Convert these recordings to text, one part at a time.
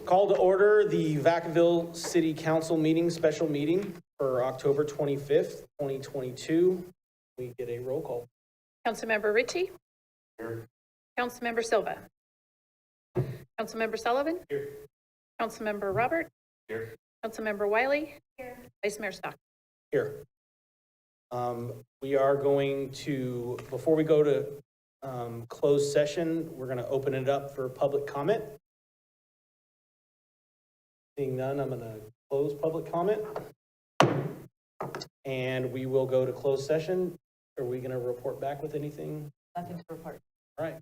Call to order the Vacaville City Council meeting, special meeting for October 25th, 2022. We get a roll call. Councilmember Ritchie. Here. Councilmember Silva. Councilmember Sullivan. Here. Councilmember Robert. Here. Councilmember Wiley. Here. Vice Mayor Stock. Here. We are going to, before we go to closed session, we're going to open it up for public comment. Seeing none, I'm going to close public comment. And we will go to closed session. Are we going to report back with anything? Nothing to report. All right.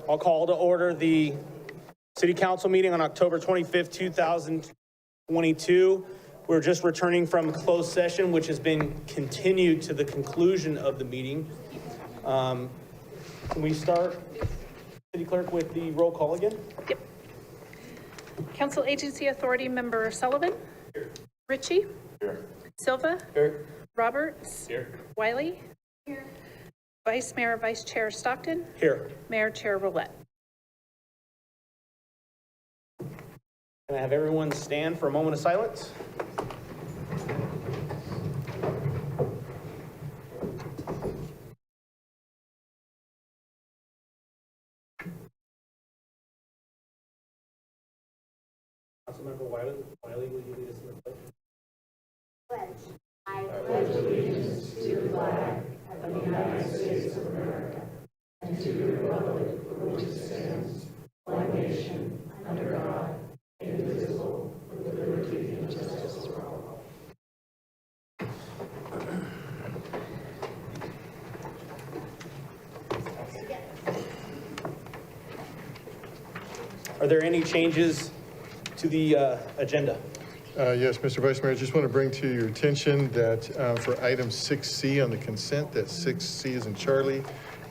I'll call to order the city council meeting on October 25th, 2022. We're just returning from closed session, which has been continued to the conclusion of the meeting. Can we start, City Clerk, with the roll call again? Yep. Council Agency Authority Member Sullivan. Here. Ritchie. Here. Silva. Here. Roberts. Here. Wiley. Here. Vice Mayor, Vice Chair Stockton. Here. Mayor Chair Roulette. Can I have everyone stand for a moment of silence? Councilmember Wiley, will you lead us in the pledge? Pledge. I pledge allegiance to the flag of the United States of America and to the republic for which it stands, one nation, under God, indivisible, with liberty and justice for all. Are there any changes to the agenda? Yes, Mr. Vice Mayor, I just want to bring to your attention that for item 6C on the consent, that 6C is in Charlie,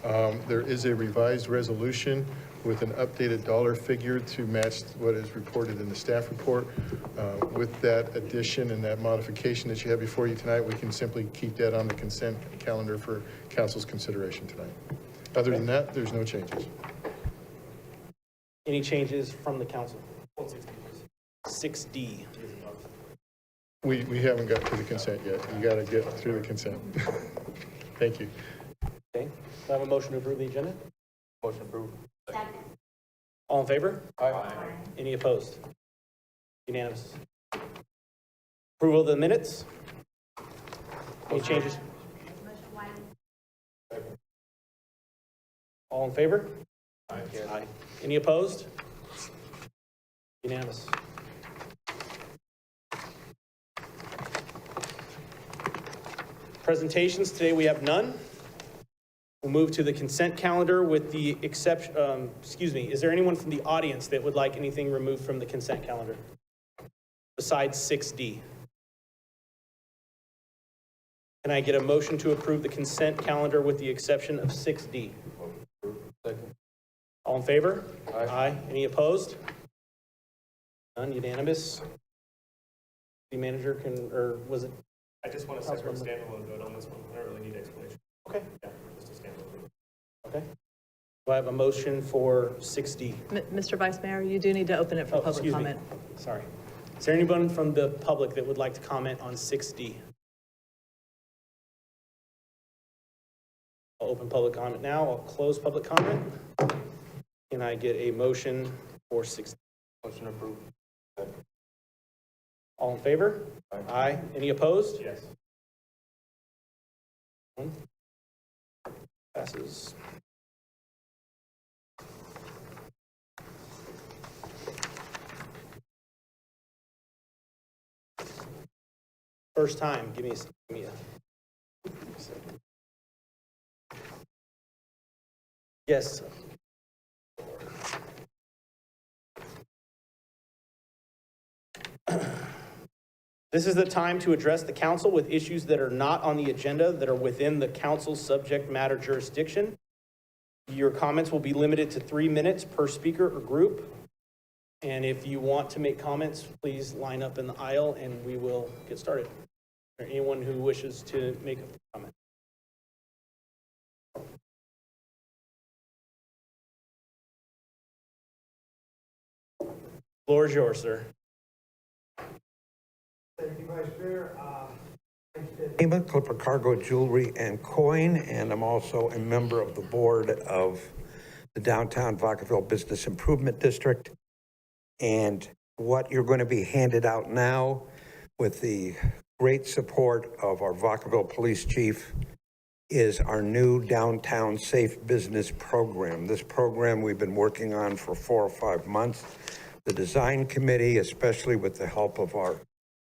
there is a revised resolution with an updated dollar figure to match what is reported in the staff report. With that addition and that modification that you have before you tonight, we can simply keep that on the consent calendar for council's consideration tonight. Other than that, there's no changes. Any changes from the council? 6D. We haven't got to the consent yet. You got to get through the consent. Thank you. Okay. Do I have a motion to approve the agenda? Motion approved. Second. All in favor? Aye. Any opposed? Unanimous. Approval of the minutes? Any changes? All in favor? Aye. Aye. Any opposed? Unanimous. Presentations, today we have none. We'll move to the consent calendar with the exception, is there anyone from the audience that would like anything removed from the consent calendar besides 6D? Can I get a motion to approve the consent calendar with the exception of 6D? Second. All in favor? Aye. Aye. Any opposed? None, unanimous. The manager can, or was it? I just want a separate standalone vote on this one. I don't really need explanation. Okay. Yeah, just a standalone vote. Okay. Do I have a motion for 6D? Mr. Vice Mayor, you do need to open it for public Excuse me. comment. Sorry. Is there anyone from the public that would like to comment on 6D? I'll open public comment now. I'll close public comment. Can I get a motion for 6D? Motion approved. All in favor? Aye. Aye. Any opposed? Yes. Passes. First time, give me a second. Yes. This is the time to address the council with issues that are not on the agenda that are within the council's subject matter jurisdiction. Your comments will be limited to 3 minutes per speaker or group. And if you want to make comments, please line up in the aisle and we will get started. Is there anyone who wishes to make a comment? Floor is yours, sir. Thank you, Vice Mayor. Ema, Clipper Cargo Jewelry and Coin, and I'm also a member of the board of the Downtown Vacaville Business Improvement District. And what you're going to be handed out now, with the great support of our Vacaville Police Chief, is our new Downtown Safe Business Program. This program we've been working on for 4 or 5 months. The design committee, especially with the help of our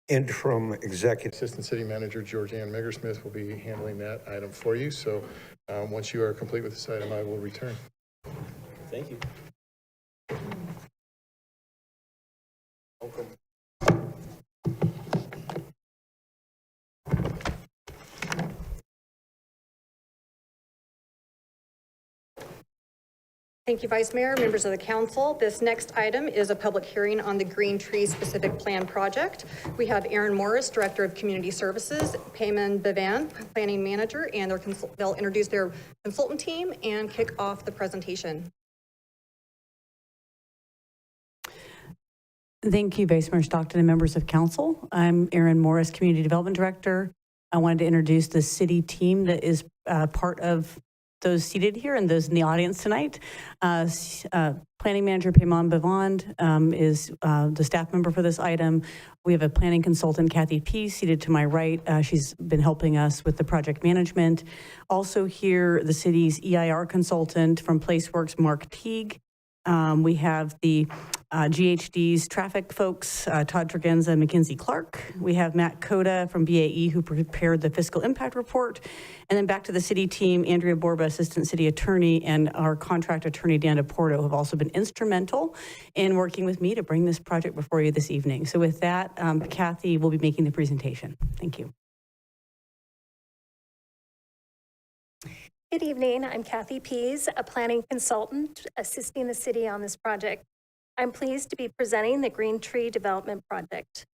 interim executive. Assistant City Manager Georgianne Meggersmith will be handling that item for you. So once you are complete with this item, I will return. Thank you. Thank you, Vice Mayor, members of the council. This next item is a public hearing on the Green Tree Specific Plan Project. We have Aaron Morris, Director of Community Services, Payman Bevan, Planning Manager, and they'll introduce their consultant team and kick off the presentation. Thank you, Vice Mayor Stockton and members of council. I'm Aaron Morris, Community Development Director. I wanted to introduce the city team that is part of those seated here and those in the audience tonight. Planning Manager Payman Bevan is the staff member for this item. We have a planning consultant, Kathy P, seated to my right. She's been helping us with the project management. Also here, the city's EIR consultant from PlaceWorks, Mark Teague. We have the GHD's traffic folks, Todd Tregenza and Mackenzie Clark. We have Matt Coda from BAE who prepared the fiscal impact report. And then back to the city team, Andrea Borba, Assistant City Attorney, and our contract attorney, Dan DePorto, have also been instrumental in working with me to bring this project before you this evening. So with that, Kathy will be making the presentation. Thank you. Good evening. I'm Kathy Pease, a planning consultant assisting the city on this project. I'm pleased to be presenting the Green Tree Development Project.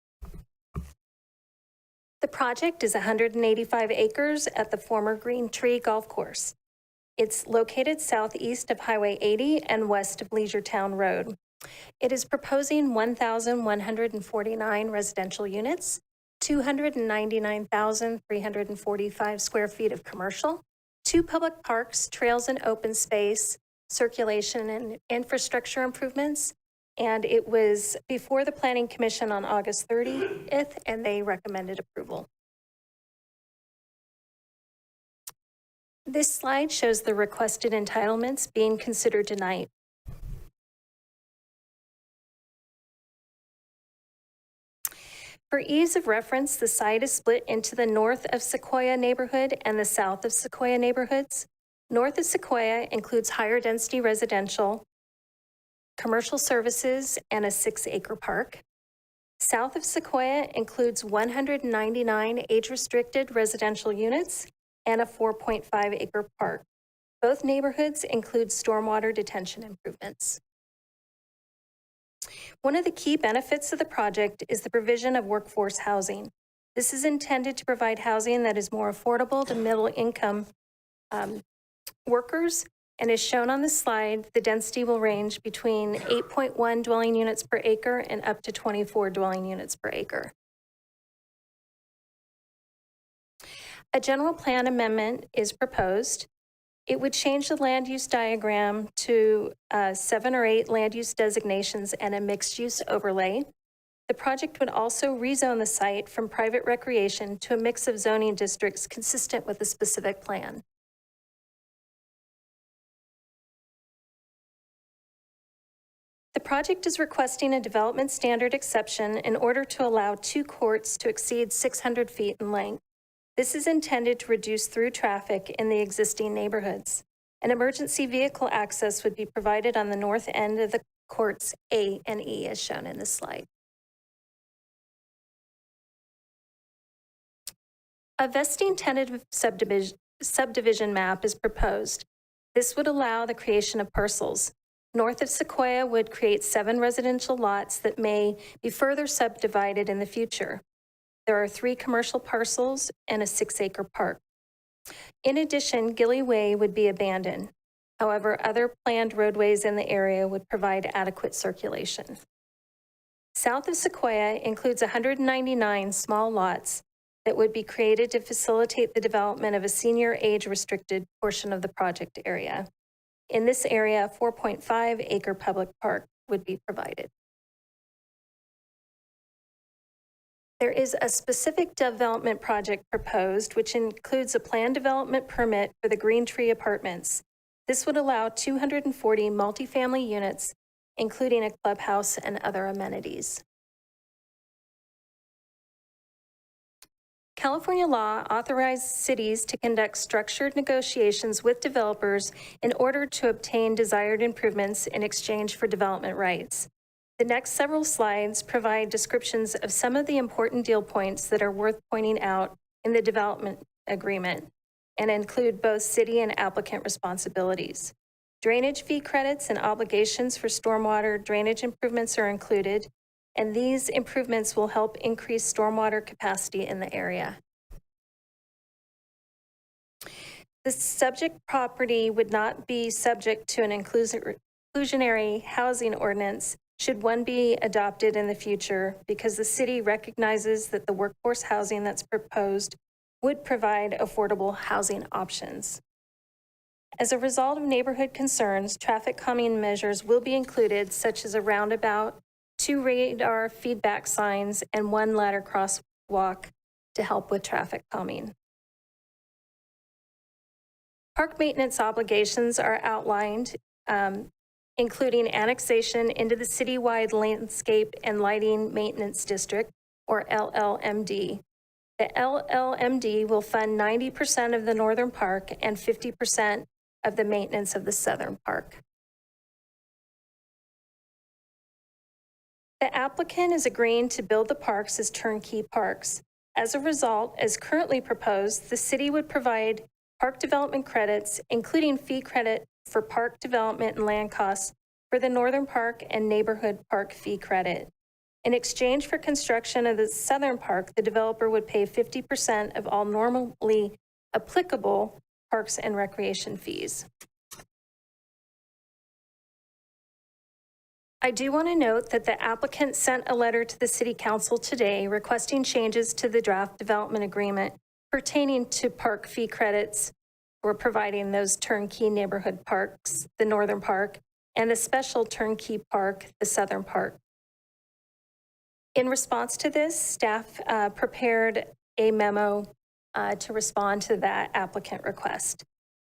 The project is 185 acres at the former Green Tree Golf Course. It's located southeast of Highway 80 and west of Leisuretown Road. It is proposing 1,149 residential units, 299,345 square feet of commercial, 2 public parks, trails and open space, circulation and infrastructure improvements, and it was before the Planning Commission on August 30th, and they recommended approval. This slide shows the requested entitlements being considered tonight. For ease of reference, the site is split into the north of Sequoia neighborhood and the south of Sequoia neighborhoods. North of Sequoia includes higher density residential, commercial services, and a 6-acre park. South of Sequoia includes 199 age-restricted residential units and a 4.5-acre park. Both neighborhoods include stormwater detention improvements. One of the key benefits of the project is the provision of workforce housing. This is intended to provide housing that is more affordable to middle-income workers, and as shown on the slide, the density will range between 8.1 dwelling units per acre and up to 24 dwelling units per acre. A general plan amendment is proposed. It would change the land use diagram to 7 or 8 land use designations and a mixed use overlay. The project would also rezone the site from private recreation to a mix of zoning districts consistent with the specific plan. The project is requesting a development standard exception in order to allow 2 courts to exceed 600 feet in length. This is intended to reduce through traffic in the existing neighborhoods. An emergency vehicle access would be provided on the north end of the courts A and E as shown in this slide. A vesting tentative subdivision map is proposed. This would allow the creation of parcels. North of Sequoia would create 7 residential lots that may be further subdivided in the future. There are 3 commercial parcels and a 6-acre park. In addition, Gilly Way would be abandoned. However, other planned roadways in the area would provide adequate circulation. South of Sequoia includes 199 small lots that would be created to facilitate the development of a senior age-restricted portion of the project area. In this area, a 4.5-acre public park would be provided. There is a specific development project proposed, which includes a planned development permit for the Green Tree Apartments. This would allow 240 multifamily units, including a clubhouse and other amenities. California law authorizes cities to conduct structured negotiations with developers in order to obtain desired improvements in exchange for development rights. The next several slides provide descriptions of some of the important deal points that are worth pointing out in the development agreement and include both city and applicant responsibilities. Drainage fee credits and obligations for stormwater drainage improvements are included, and these improvements will help increase stormwater capacity in the area. The subject property would not be subject to an inclusionary housing ordinance should one be adopted in the future, because the city recognizes that the workforce housing that's proposed would provide affordable housing options. As a result of neighborhood concerns, traffic calming measures will be included, such as a roundabout, 2 radar feedback signs, and 1 ladder crosswalk to help with traffic calming. Park maintenance obligations are outlined, including annexation into the citywide landscape and lighting maintenance district, or LLMD. The LLMD will fund 90% of the northern park and 50% of the maintenance of the southern park. The applicant is agreeing to build the parks as turnkey parks. As a result, as currently proposed, the city would provide park development credits, including fee credit for park development and land costs for the northern park and neighborhood park fee credit. In exchange for construction of the southern park, the developer would pay 50% of all normally applicable parks and recreation fees. I do want to note that the applicant sent a letter to the City Council today requesting changes to the draft development agreement pertaining to park fee credits for providing those turnkey neighborhood parks, the northern park, and the special turnkey park, the southern park. In response to this, staff prepared a memo to respond to that applicant request.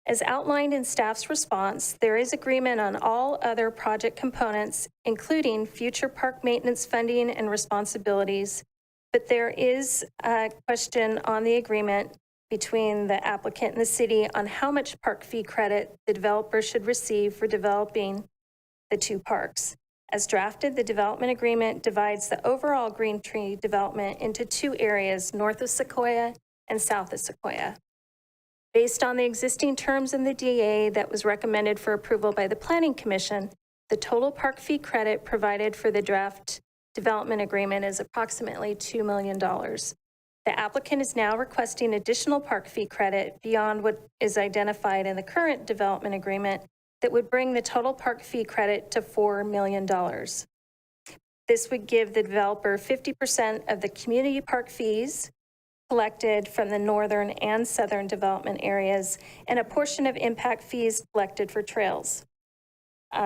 As outlined in staff's response, there is agreement on all other project components, including future park maintenance funding and responsibilities, but there is a question on the agreement between the applicant and the city on how much park fee credit the developer should receive for developing the 2 parks. As drafted, the development agreement divides the overall green tree development into 2 areas, north of Sequoia and south of Sequoia. Based on the existing terms in the DA that was recommended for approval by the Planning Commission, the total park fee credit provided for the draft development agreement is approximately $2 million. The applicant is now requesting additional park fee credit beyond what is identified in the current development agreement that would bring the total park fee credit to $4 million. This would give the developer 50% of the community park fees collected from the northern and southern development areas and a portion of impact fees collected for trails.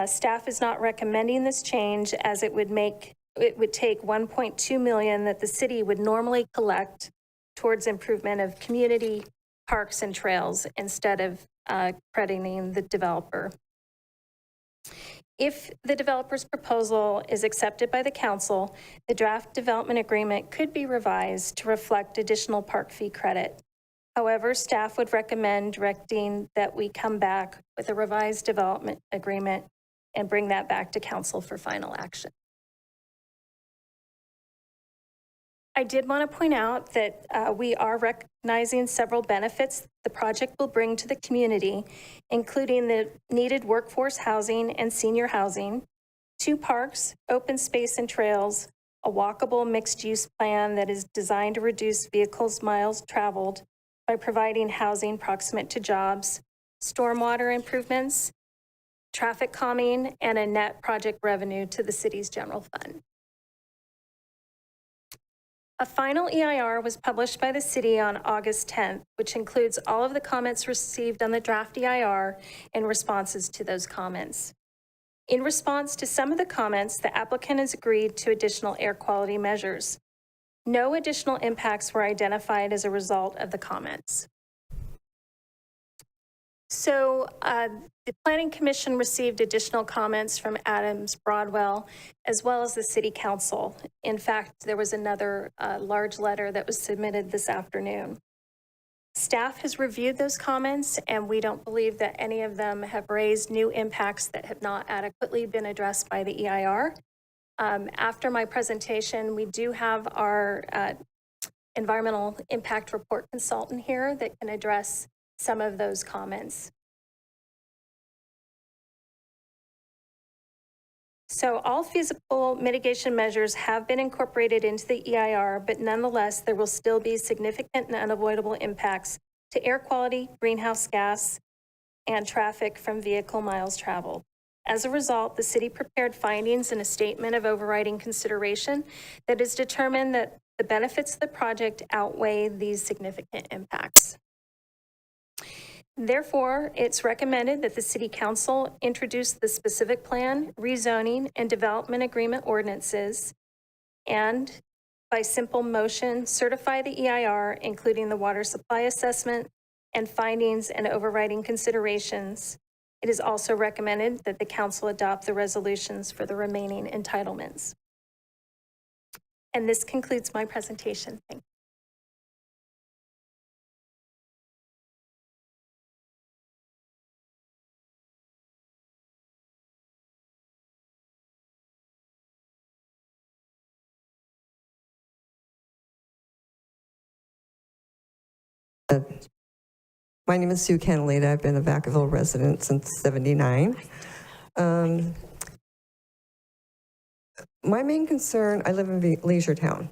Staff is not recommending this change, as it would take $1.2 million that the city would normally collect towards improvement of community parks and trails instead of crediting the developer. If the developer's proposal is accepted by the council, the draft development agreement could be revised to reflect additional park fee credit. However, staff would recommend directing that we come back with a revised development agreement and bring that back to council for final action. I did want to point out that we are recognizing several benefits the project will bring to the community, including the needed workforce housing and senior housing, 2 parks, open space and trails, a walkable mixed-use plan that is designed to reduce vehicles' miles traveled by providing housing proximate to jobs, stormwater improvements, traffic calming, and a net project revenue to the city's general fund. A final EIR was published by the city on August 10th, which includes all of the comments received on the draft EIR and responses to those comments. In response to some of the comments, the applicant has agreed to additional air quality measures. No additional impacts were identified as a result of the comments. So the Planning Commission received additional comments from Adams Broadwell, as well as the City Council. In fact, there was another large letter that was submitted this afternoon. Staff has reviewed those comments, and we don't believe that any of them have raised new impacts that have not adequately been addressed by the EIR. After my presentation, we do have our environmental impact report consultant here that can address some of those comments. So all feasible mitigation measures have been incorporated into the EIR, but nonetheless, there will still be significant and unavoidable impacts to air quality, greenhouse gas, and traffic from vehicle miles traveled. As a result, the city prepared findings in a statement of overriding consideration that has determined that the benefits of the project outweigh these significant impacts. Therefore, it's recommended that the City Council introduce the specific plan, rezoning, and development agreement ordinances, and by simple motion, certify the EIR, including the water supply assessment and findings and overriding considerations. It is also recommended that the council adopt the resolutions for the remaining entitlements. And this concludes my presentation. Thank you. My name is Sue Canaleta. I've been a Vacaville resident since '79. My main concern, I live in Leisure Town,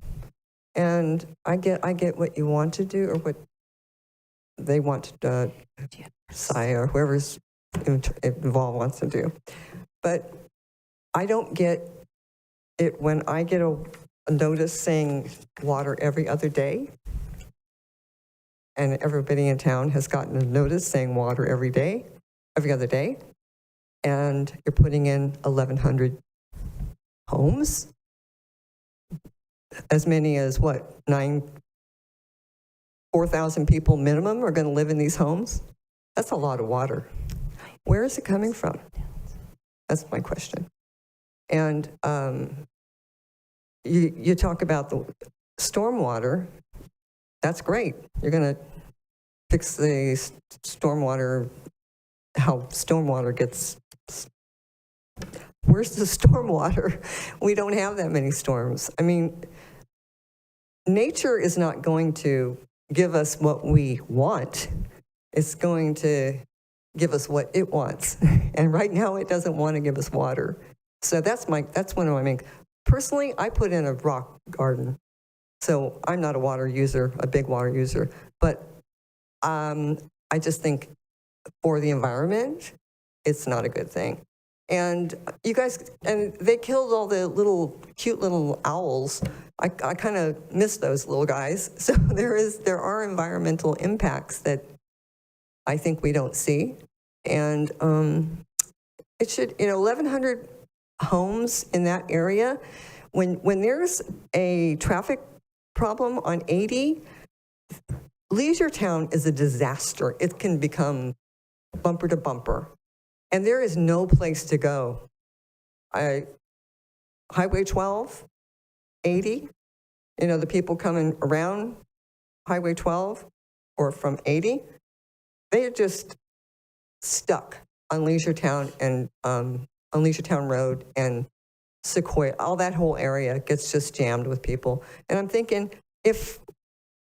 and I get what you want to do or what they want to say or whoever's involved wants to do. But I don't get it when I get a notice saying water every other day, and everybody in town has gotten a notice saying water every other day, and you're putting in 1,100 homes, as many as what, 4,000 people minimum are going to live in these homes. That's a lot of water. Where is it coming from? That's my question. And you talk about the stormwater. That's great. You're going to fix the stormwater, how stormwater gets. Where's the stormwater? We don't have that many storms. I mean, nature is not going to give us what we want. It's going to give us what it wants. And right now it doesn't want to give us water. So that's one of my main. Personally, I put in a rock garden. So I'm not a big water user, but I just think for the environment, it's not a good thing. And you guys, and they killed all the cute little owls. I kind of miss those little guys. So there are environmental impacts that I think we don't see. And it should, 1,100 homes in that area. When there's a traffic problem on 80, Leisure Town is a disaster. It can become bumper to bumper. And there is no place to go. Highway 12, 80, the people coming around Highway 12 or from 80, they're just stuck on Leisure Town and on Leisure Town Road and Sequoia. All that whole area gets just jammed with people. And I'm thinking, if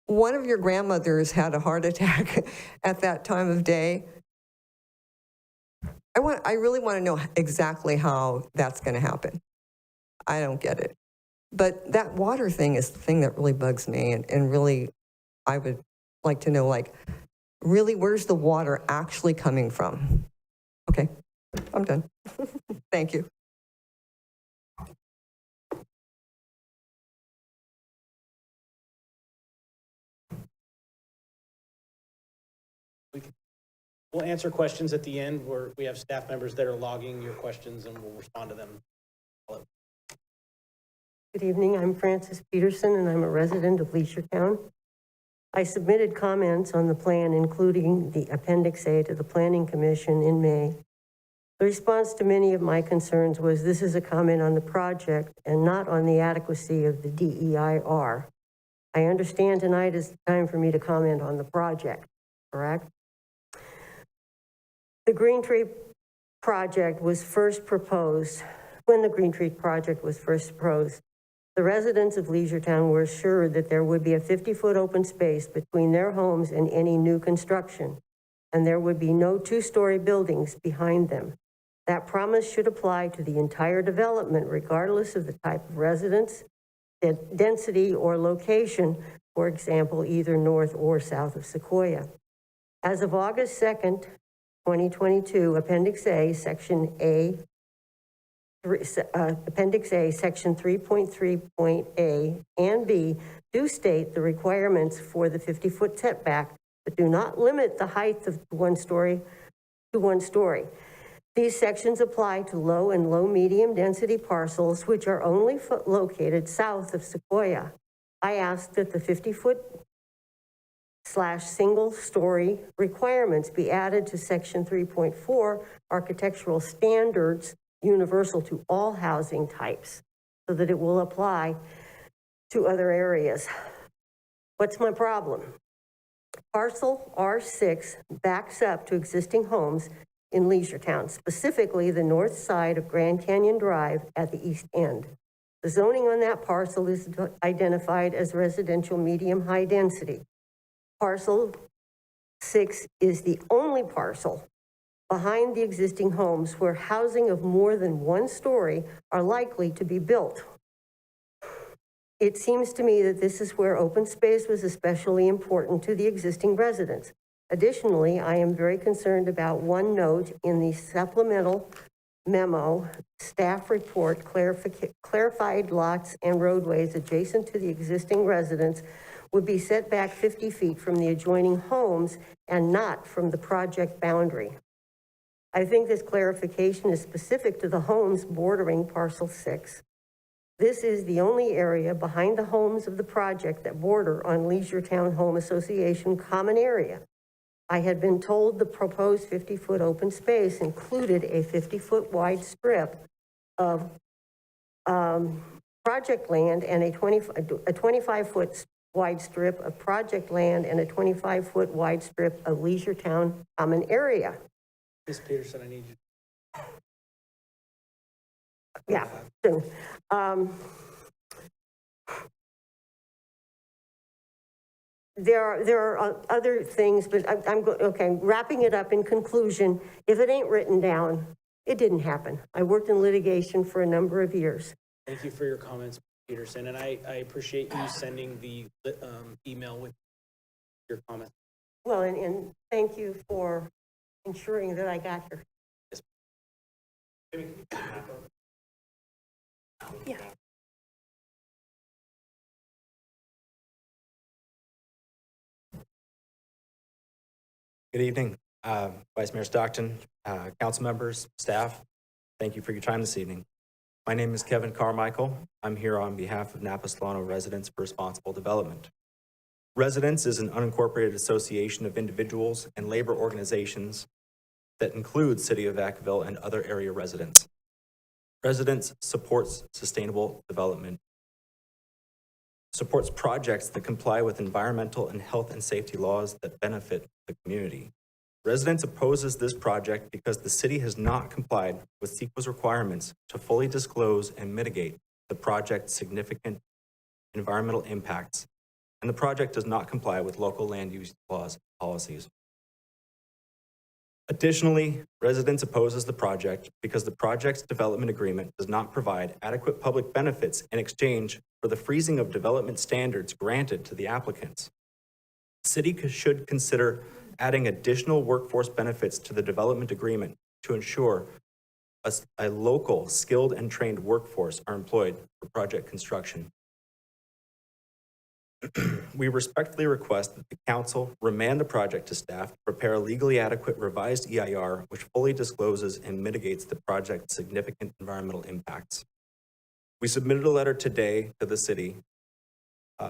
one of your grandmothers had a heart attack at that time of day, I really want to know exactly how that's going to happen. I don't get it. But that water thing is the thing that really bugs me. And really, I would like to know, really, where's the water actually coming from? Okay, I'm done. Thank you. We'll answer questions at the end where we have staff members that are logging your questions and we'll respond to them. Good evening, I'm Frances Peterson and I'm a resident of Leisure Town. I submitted comments on the plan, including the Appendix A to the Planning Commission in May. The response to many of my concerns was this is a comment on the project and not on the adequacy of the DEIR. I understand tonight is the time for me to comment on the project, correct? The Green Tree project was first proposed, when the Green Tree project was first proposed, the residents of Leisuretown were assured that there would be a 50-foot open space between their homes and any new construction, and there would be no two-story buildings behind them. That promise should apply to the entire development, regardless of the type of residence, density, or location, for example, either north or south of Sequoia. As of August 2nd, 2022, Appendix A, Section A, Appendix A, Section 3.3.A and B do state the requirements for the 50-foot setback, but do not limit the height of one story to 1 story. These sections apply to low and low medium density parcels, which are only located south of Sequoia. I asked that the 50-foot/single story requirements be added to Section 3.4 architectural standards universal to all housing types so that it will apply to other areas. What's my problem? Parcel R6 backs up to existing homes in Leisuretown, specifically the north side of Grand Canyon Drive at the east end. The zoning on that parcel is identified as residential medium high density. Parcel 6 is the only parcel behind the existing homes where housing of more than 1 story are likely to be built. It seems to me that this is where open space was especially important to the existing residents. Additionally, I am very concerned about one note in the supplemental memo, staff report, clarified lots and roadways adjacent to the existing residents would be set back 50 feet from the adjoining homes and not from the project boundary. I think this clarification is specific to the homes bordering parcel 6. This is the only area behind the homes of the project that border on Leisuretown Home Association common area. I had been told the proposed 50-foot open space included a 50-foot wide strip of project land and a 25-foot wide strip of project land and a 25-foot wide strip of Leisuretown common area. Ms. Peterson, I need you. Yeah, soon. There are other things, but okay, wrapping it up in conclusion, if it ain't written down, it didn't happen. I worked in litigation for a number of years. Thank you for your comments, Peterson, and I appreciate you sending the email with your comments. Well, and thank you for ensuring that I got here. Yeah. Good evening, Vice Mayor Stockton, council members, staff. Thank you for your time this evening. My name is Kevin Carmichael. I'm here on behalf of Napa Solano Residents for Responsible Development. Residents is an unincorporated association of individuals and labor organizations that includes City of Vacaville and other area residents. Residents supports sustainable development, supports projects that comply with environmental and health and safety laws that benefit the community. Residents opposes this project because the city has not complied with CEQA's requirements to fully disclose and mitigate the project's significant environmental impacts, and the project does not comply with local land use laws and policies. Additionally, residents opposes the project because the project's development agreement does not provide adequate public benefits in exchange for the freezing of development standards granted to the applicants. The city should consider adding additional workforce benefits to the development agreement to ensure a local skilled and trained workforce are employed for project construction. We respectfully request that the council remand the project to staff to prepare a legally adequate revised EIR which fully discloses and mitigates the project's significant environmental impacts. We submitted a letter today to the city,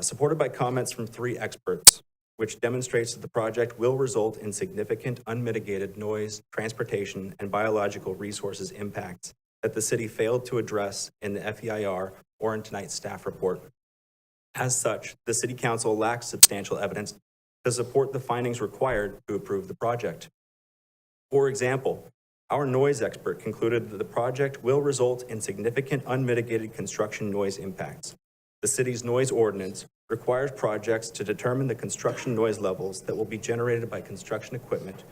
supported by comments from 3 experts. which demonstrates that the project will result in significant unmitigated noise, transportation, and biological resources impacts that the city failed to address in the FEIR or in tonight's staff report. As such, the City Council lacks substantial evidence to support the findings required to approve the project. For example, our noise expert concluded that the project will result in significant unmitigated construction noise impacts. The city's noise ordinance requires projects to determine the construction noise levels that will be generated by construction equipment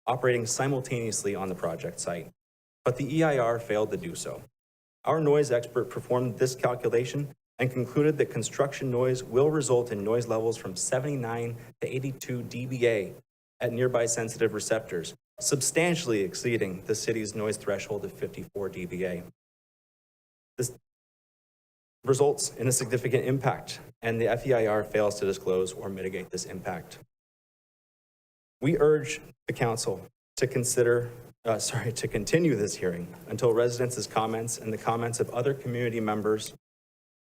operating simultaneously on the project site, but the EIR failed to do so. Our noise expert performed this calculation and concluded that construction noise will result in noise levels from 79 to 82 dBA at nearby sensitive receptors, substantially exceeding the city's noise threshold of 54 dBA. This results in a significant impact, and the FEIR fails to disclose or mitigate this impact. We urge the council to continue this hearing until residents' comments and the comments of other community members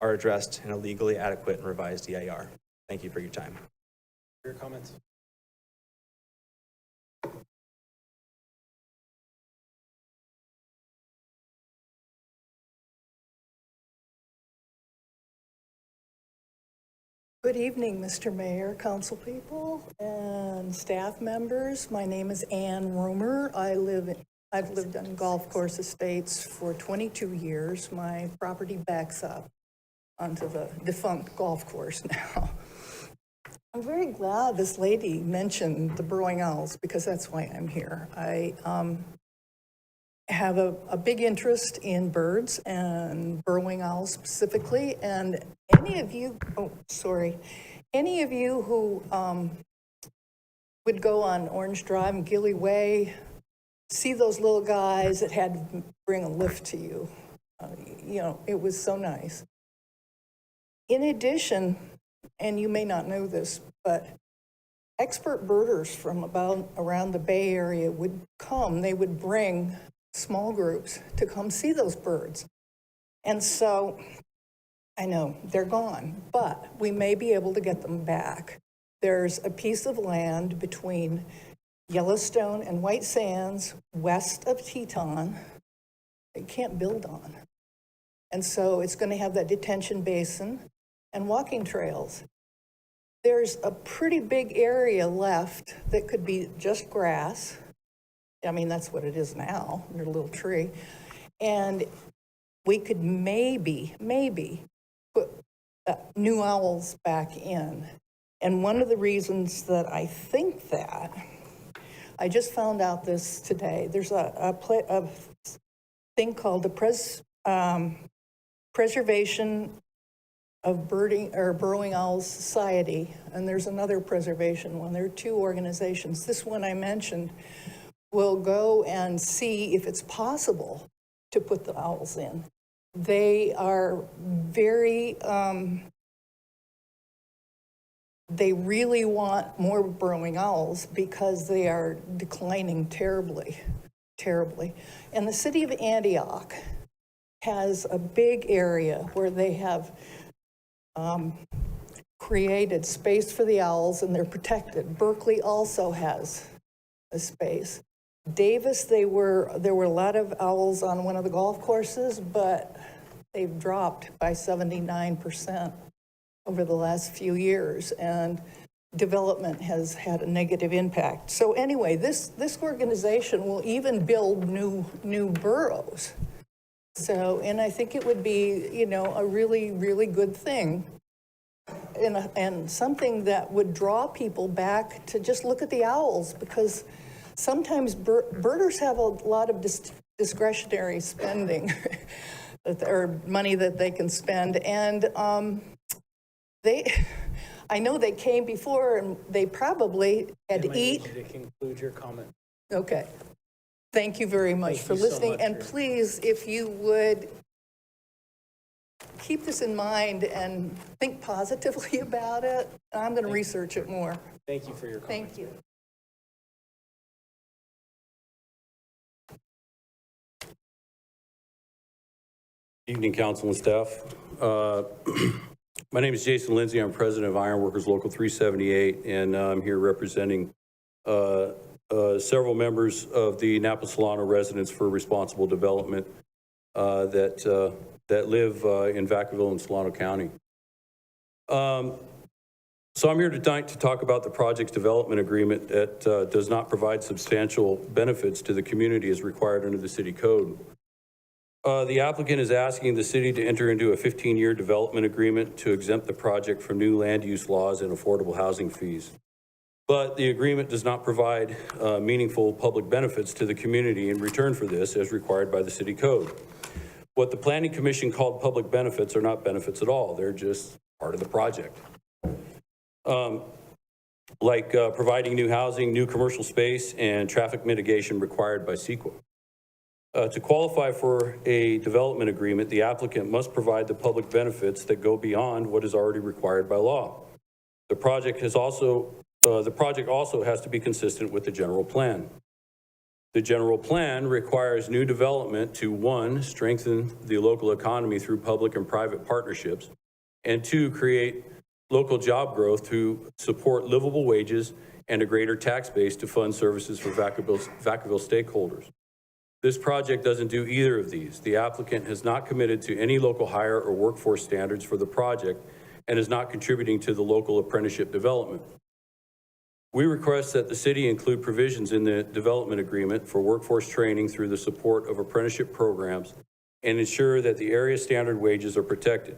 are addressed in a legally adequate and revised EIR. Thank you for your time. Your comments? Good evening, Mr. Mayor, council people, and staff members. My name is Ann Romer. I've lived on golf course estates for 22 years. My property backs up onto the defunct golf course now. I'm very glad this lady mentioned the burrowing owls because that's why I'm here. I have a big interest in birds and burrowing owls specifically, and any of you who would go on Orange Drive and Gilly Way, see those little guys that had to bring a lift to you. It was so nice. In addition, and you may not know this, but expert birders from around the Bay Area would come. They would bring small groups to come see those birds. And so I know they're gone, but we may be able to get them back. There's a piece of land between Yellowstone and White Sands west of Teton that you can't build on. And so it's going to have that detention basin and walking trails. There's a pretty big area left that could be just grass. I mean, that's what it is now, your little tree. And we could maybe put new owls back in. And one of the reasons that I think that, I just found out this today, there's a thing called the Preservation of Burrowing Owls Society, and there's another preservation one. There are two organizations. This one I mentioned will go and see if it's possible to put the owls in. They are very, they really want more burrowing owls because they are declining terribly. And the city of Antioch has a big area where they have created space for the owls, and they're protected. Berkeley also has a space. Davis, there were a lot of owls on one of the golf courses, but they've dropped by 79% over the last few years, and development has had a negative impact. So anyway, this organization will even build new burrows. So, and I think it would be, a really, really good thing, and something that would draw people back to just look at the owls, because sometimes birders have a lot of discretionary spending or money that they can spend. And I know they came before and they probably had to eat. I need you to conclude your comment. Okay. Thank you very much for listening. And please, if you would keep this in mind and think positively about it, I'm going to research it more. Thank you for your comment. Thank you. Evening, council and staff. My name is Jason Lindsay. I'm president of Ironworkers Local 378, and I'm here representing several members of the Napa Solano Residents for Responsible Development that live in Vacaville and Solano County. So I'm here tonight to talk about the project's development agreement that does not provide substantial benefits to the community as required under the city code. The applicant is asking the city to enter into a 15-year development agreement to exempt the project from new land use laws and affordable housing fees. But the agreement does not provide meaningful public benefits to the community in return for this as required by the city code. What the Planning Commission called public benefits are not benefits at all. They're just part of the project. Like providing new housing, new commercial space, and traffic mitigation required by CEQA. To qualify for a development agreement, the applicant must provide the public benefits that go beyond what is already required by law. The project also has to be consistent with the general plan. The general plan requires new development to, 1, strengthen the local economy through public and private partnerships, and 2, create local job growth to support livable wages and a greater tax base to fund services for Vacaville stakeholders. This project doesn't do either of these. The applicant has not committed to any local hire or workforce standards for the project and is not contributing to the local apprenticeship development. We request that the city include provisions in the development agreement for workforce training through the support of apprenticeship programs and ensure that the area standard wages are protected.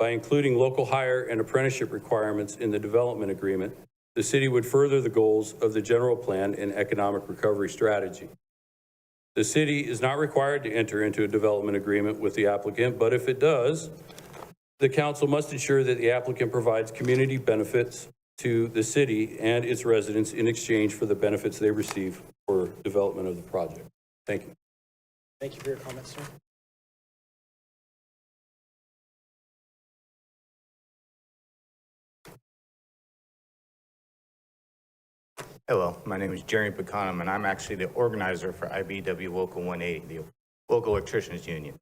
By including local hire and apprenticeship requirements in the development agreement, the city would further the goals of the general plan and economic recovery strategy. The city is not required to enter into a development agreement with the applicant, but if it does, the council must ensure that the applicant provides community benefits to the city and its residents in exchange for the benefits they receive for development of the project. Thank you. Thank you for your comments, sir. Hello, my name is Jerry Bacano, and I'm actually the organizer for IBW Local 180, the Local Electricians Union.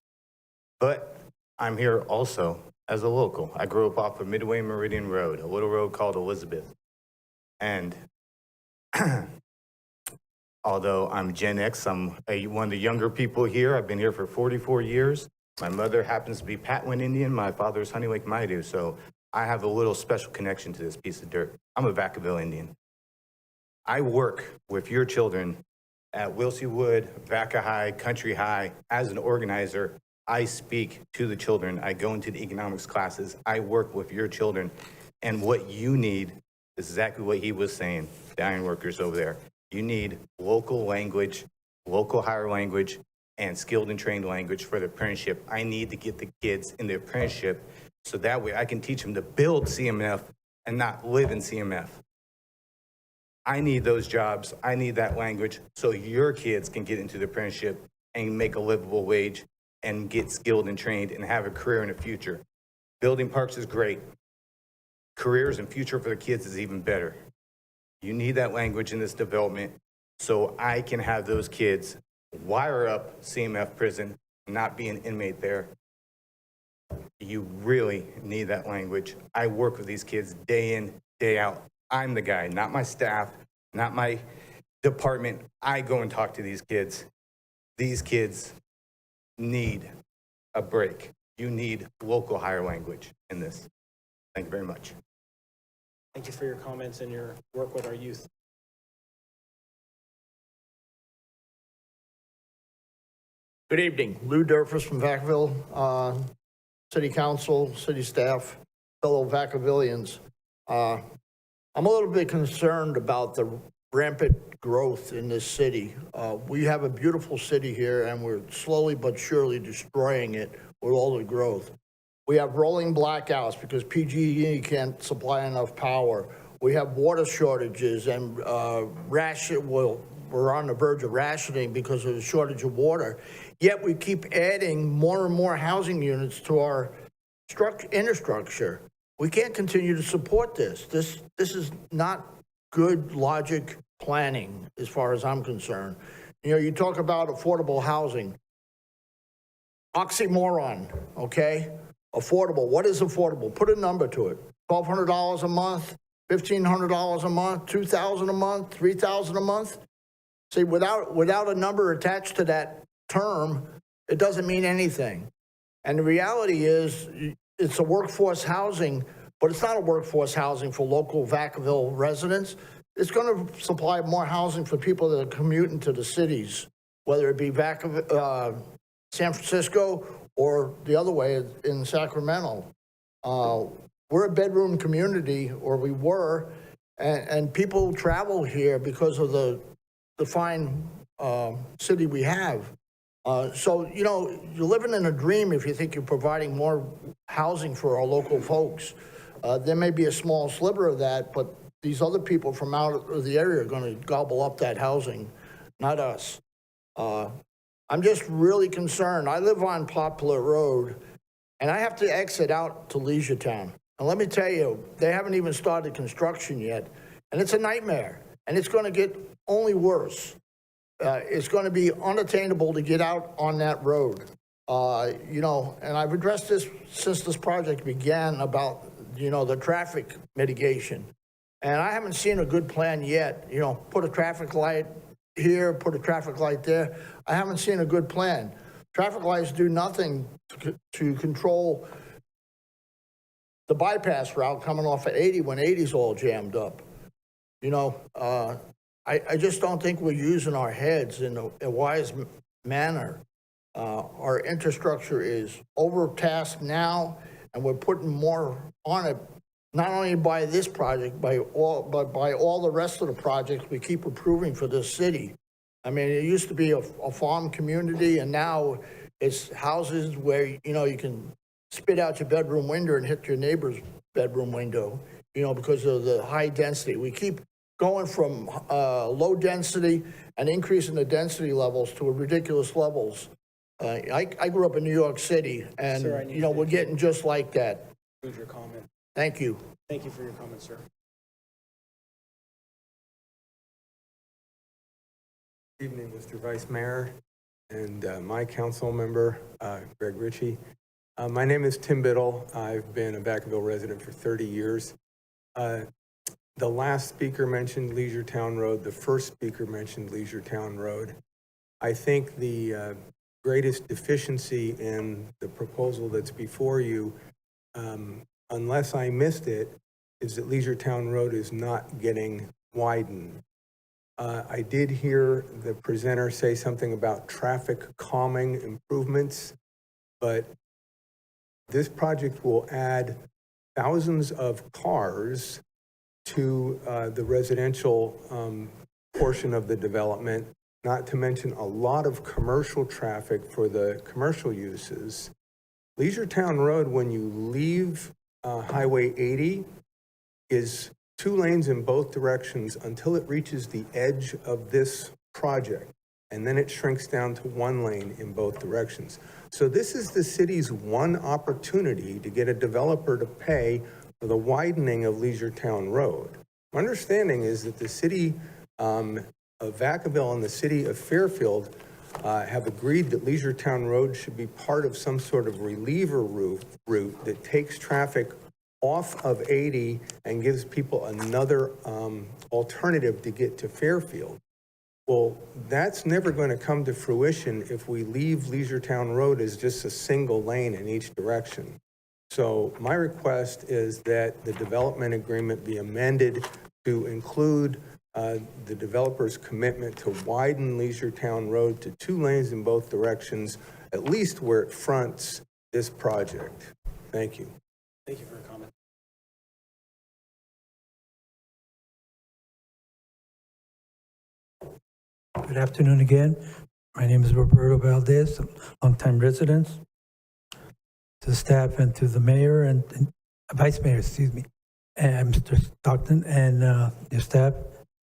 But I'm here also as a local. I grew up off of Midway Meridian Road, a little road called Elizabeth. And although I'm Gen X, I'm one of the younger people here. I've been here for 44 years. My mother happens to be Patwin Indian. My father's Honey Lake Maidu. So I have a little special connection to this piece of dirt. I'm a Vacaville Indian. I work with your children at Wilsey Wood, Vaca High, Country High. As an organizer, I speak to the children. I go into the economics classes. I work with your children. And what you need is exactly what he was saying, the ironworkers over there. You need local language, local higher language, and skilled and trained language for the apprenticeship. I need to get the kids in the apprenticeship so that way I can teach them to build CMF and not live in CMF. I need those jobs. I need that language so your kids can get into the apprenticeship and make a livable wage and get skilled and trained and have a career in the future. Building parks is great. Careers and future for the kids is even better. You need that language in this development so I can have those kids wire up CMF prison, not be an inmate there. You really need that language. I work with these kids day in, day out. I'm the guy, not my staff, not my department. I go and talk to these kids. These kids need a break. You need local higher language in this. Thank you very much. Thank you for your comments and your work with our youth. Good evening. Lou Durfus from Vacaville, City Council, City staff, fellow Vacavillians. I'm a little bit concerned about the rampant growth in this city. We have a beautiful city here, and we're slowly but surely destroying it with all the growth. We have rolling blackouts because PG&E can't supply enough power. We have water shortages, and we're on the verge of rationing because of the shortage of water. Yet we keep adding more and more housing units to our infrastructure. We can't continue to support this. This is not good logic planning as far as I'm concerned. You know, you talk about affordable housing. Oxymoron, okay? Affordable, what is affordable? Put a number to it. $1,200 a month, $1,500 a month, $2,000 a month, $3,000 a month? See, without a number attached to that term, it doesn't mean anything. And the reality is, it's a workforce housing, but it's not a workforce housing for local Vacaville residents. It's going to supply more housing for people that are commuting to the cities, whether it be San Francisco or the other way in Sacramento. We're a bedroom community, or we were, and people travel here because of the fine city we have. So, you know, you're living in a dream if you think you're providing more housing for our local folks. There may be a small sliver of that, but these other people from out of the area are going to gobble up that housing, not us. I'm just really concerned. I live on Poplar Road, and I have to exit out to Leisure Town. And let me tell you, they haven't even started construction yet, and it's a nightmare, and it's going to get only worse. It's going to be unattainable to get out on that road. You know, and I've addressed this since this project began about, you know, the traffic mitigation. And I haven't seen a good plan yet. You know, put a traffic light here, put a traffic light there. I haven't seen a good plan. Traffic lights do nothing to control the bypass route coming off of 80 when 80's all jammed up. You know, I just don't think we're using our heads in a wise manner. Our infrastructure is overtasked now, and we're putting more on it, not only by this project, but by all the rest of the projects we keep approving for this city. I mean, it used to be a farm community, and now it's houses where, you know, you can spit out your bedroom window and hit your neighbor's bedroom window, you know, because of the high density. We keep going from low density and increasing the density levels to ridiculous levels. I grew up in New York City, and, Sir, you know, we're getting just like that. Conclude your comment. Thank you. Thank you for your comment, sir. Good evening, Mr. Vice Mayor and my council member, Greg Ritchie. My name is Tim Biddle. I've been a Vacaville resident for 30 years. The last speaker mentioned Leisure Town Road. The first speaker mentioned Leisure Town Road. I think the greatest deficiency in the proposal that's before you, unless I missed it, is that Leisure Town Road is not getting widened. I did hear the presenter say something about traffic calming improvements, but this project will add thousands of cars to the residential portion of the development, not to mention a lot of commercial traffic for the commercial uses. Leisure Town Road, when you leave Highway 80, is 2 lanes in both directions until it reaches the edge of this project, and then it shrinks down to 1 lane in both directions. So this is the city's one opportunity to get a developer to pay for the widening of Leisure Town Road. My understanding is that the city of Vacaville and the city of Fairfield have agreed that Leisure Town Road should be part of some sort of reliever route that takes traffic off of 80 and gives people another alternative to get to Fairfield. Well, that's never going to come to fruition if we leave Leisure Town Road as just a single lane in each direction. So my request is that the development agreement be amended to include the developer's commitment to widen Leisure Town Road to 2 lanes in both directions, at least where it fronts this project. Thank you. Thank you for your comment. Good afternoon again. My name is Roberto Valdez, longtime resident. To the staff and to the mayor and vice mayor, excuse me, and Mr. Stockton and your staff,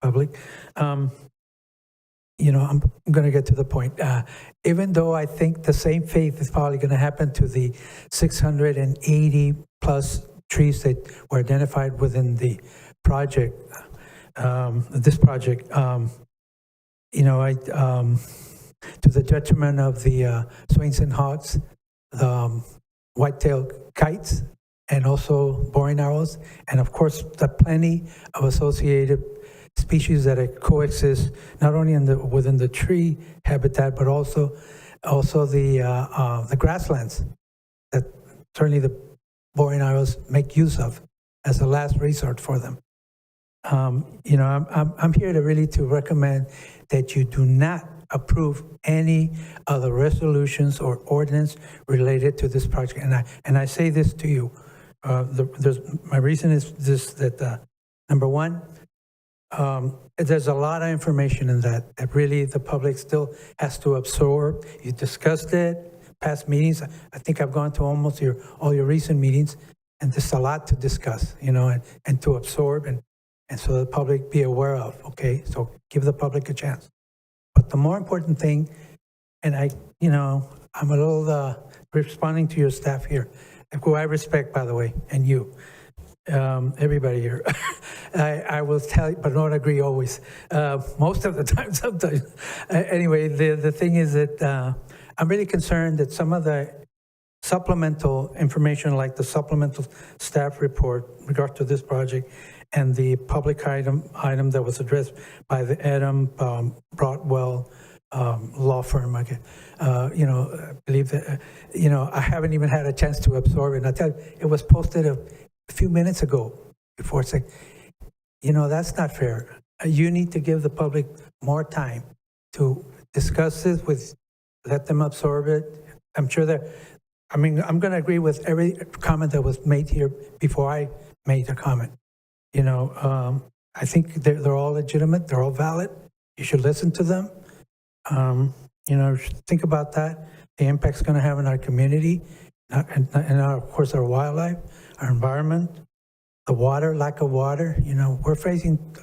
public. You know, I'm going to get to the point. Even though I think the same fate is probably going to happen to the 680 plus trees that were identified within the project, this project, you know, to the detriment of the Swainson Hawks, white-tailed kites and also boring arrows. And of course, the plenty of associated species that coexist not only within the tree habitat, but also the grasslands that certainly the boring arrows make use of as a last resort for them. You know, I'm here to really to recommend that you do not approve any of the resolutions or ordinance related to this project. And I say this to you. My reason is this, that number one, there's a lot of information in that really the public still has to absorb. You discussed it, past meetings. I think I've gone to almost all your recent meetings, and there's a lot to discuss, you know, and to absorb, and so the public be aware of, okay? So give the public a chance. But the more important thing, and I'm a little responding to your staff here, who I respect, by the way, and you. Everybody here. I will tell you, but not agree always. Most of the time, sometimes. Anyway, the thing is that I'm really concerned that some of the supplemental information, like the supplemental staff report in regard to this project and the public item that was addressed by the Adam Broadwell law firm, I believe that, I haven't even had a chance to absorb it. And I tell you, it was posted a few minutes ago before it's like, that's not fair. You need to give the public more time to discuss this let them absorb it. I'm sure I'm going to agree with every comment that was made here before I made a comment. I think they're all legitimate. They're all valid. You should listen to them. Think about that. The impact it's going to have on our community and of course, our wildlife, our environment, the water, lack of water. We're facing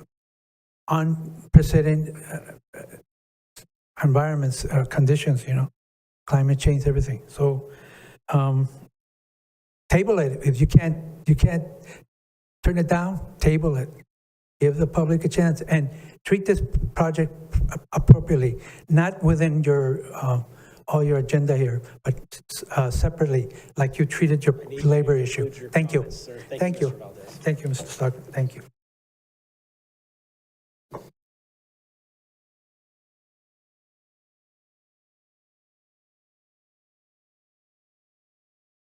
unprecedented environments, conditions, climate change, everything. So table it. If you can't turn it down, table it. Give the public a chance and treat this project appropriately, not within all your agenda here, but separately, like you treated your labor issue. Thank you. Thank you. Thank you, Mr. Stockton. Thank you.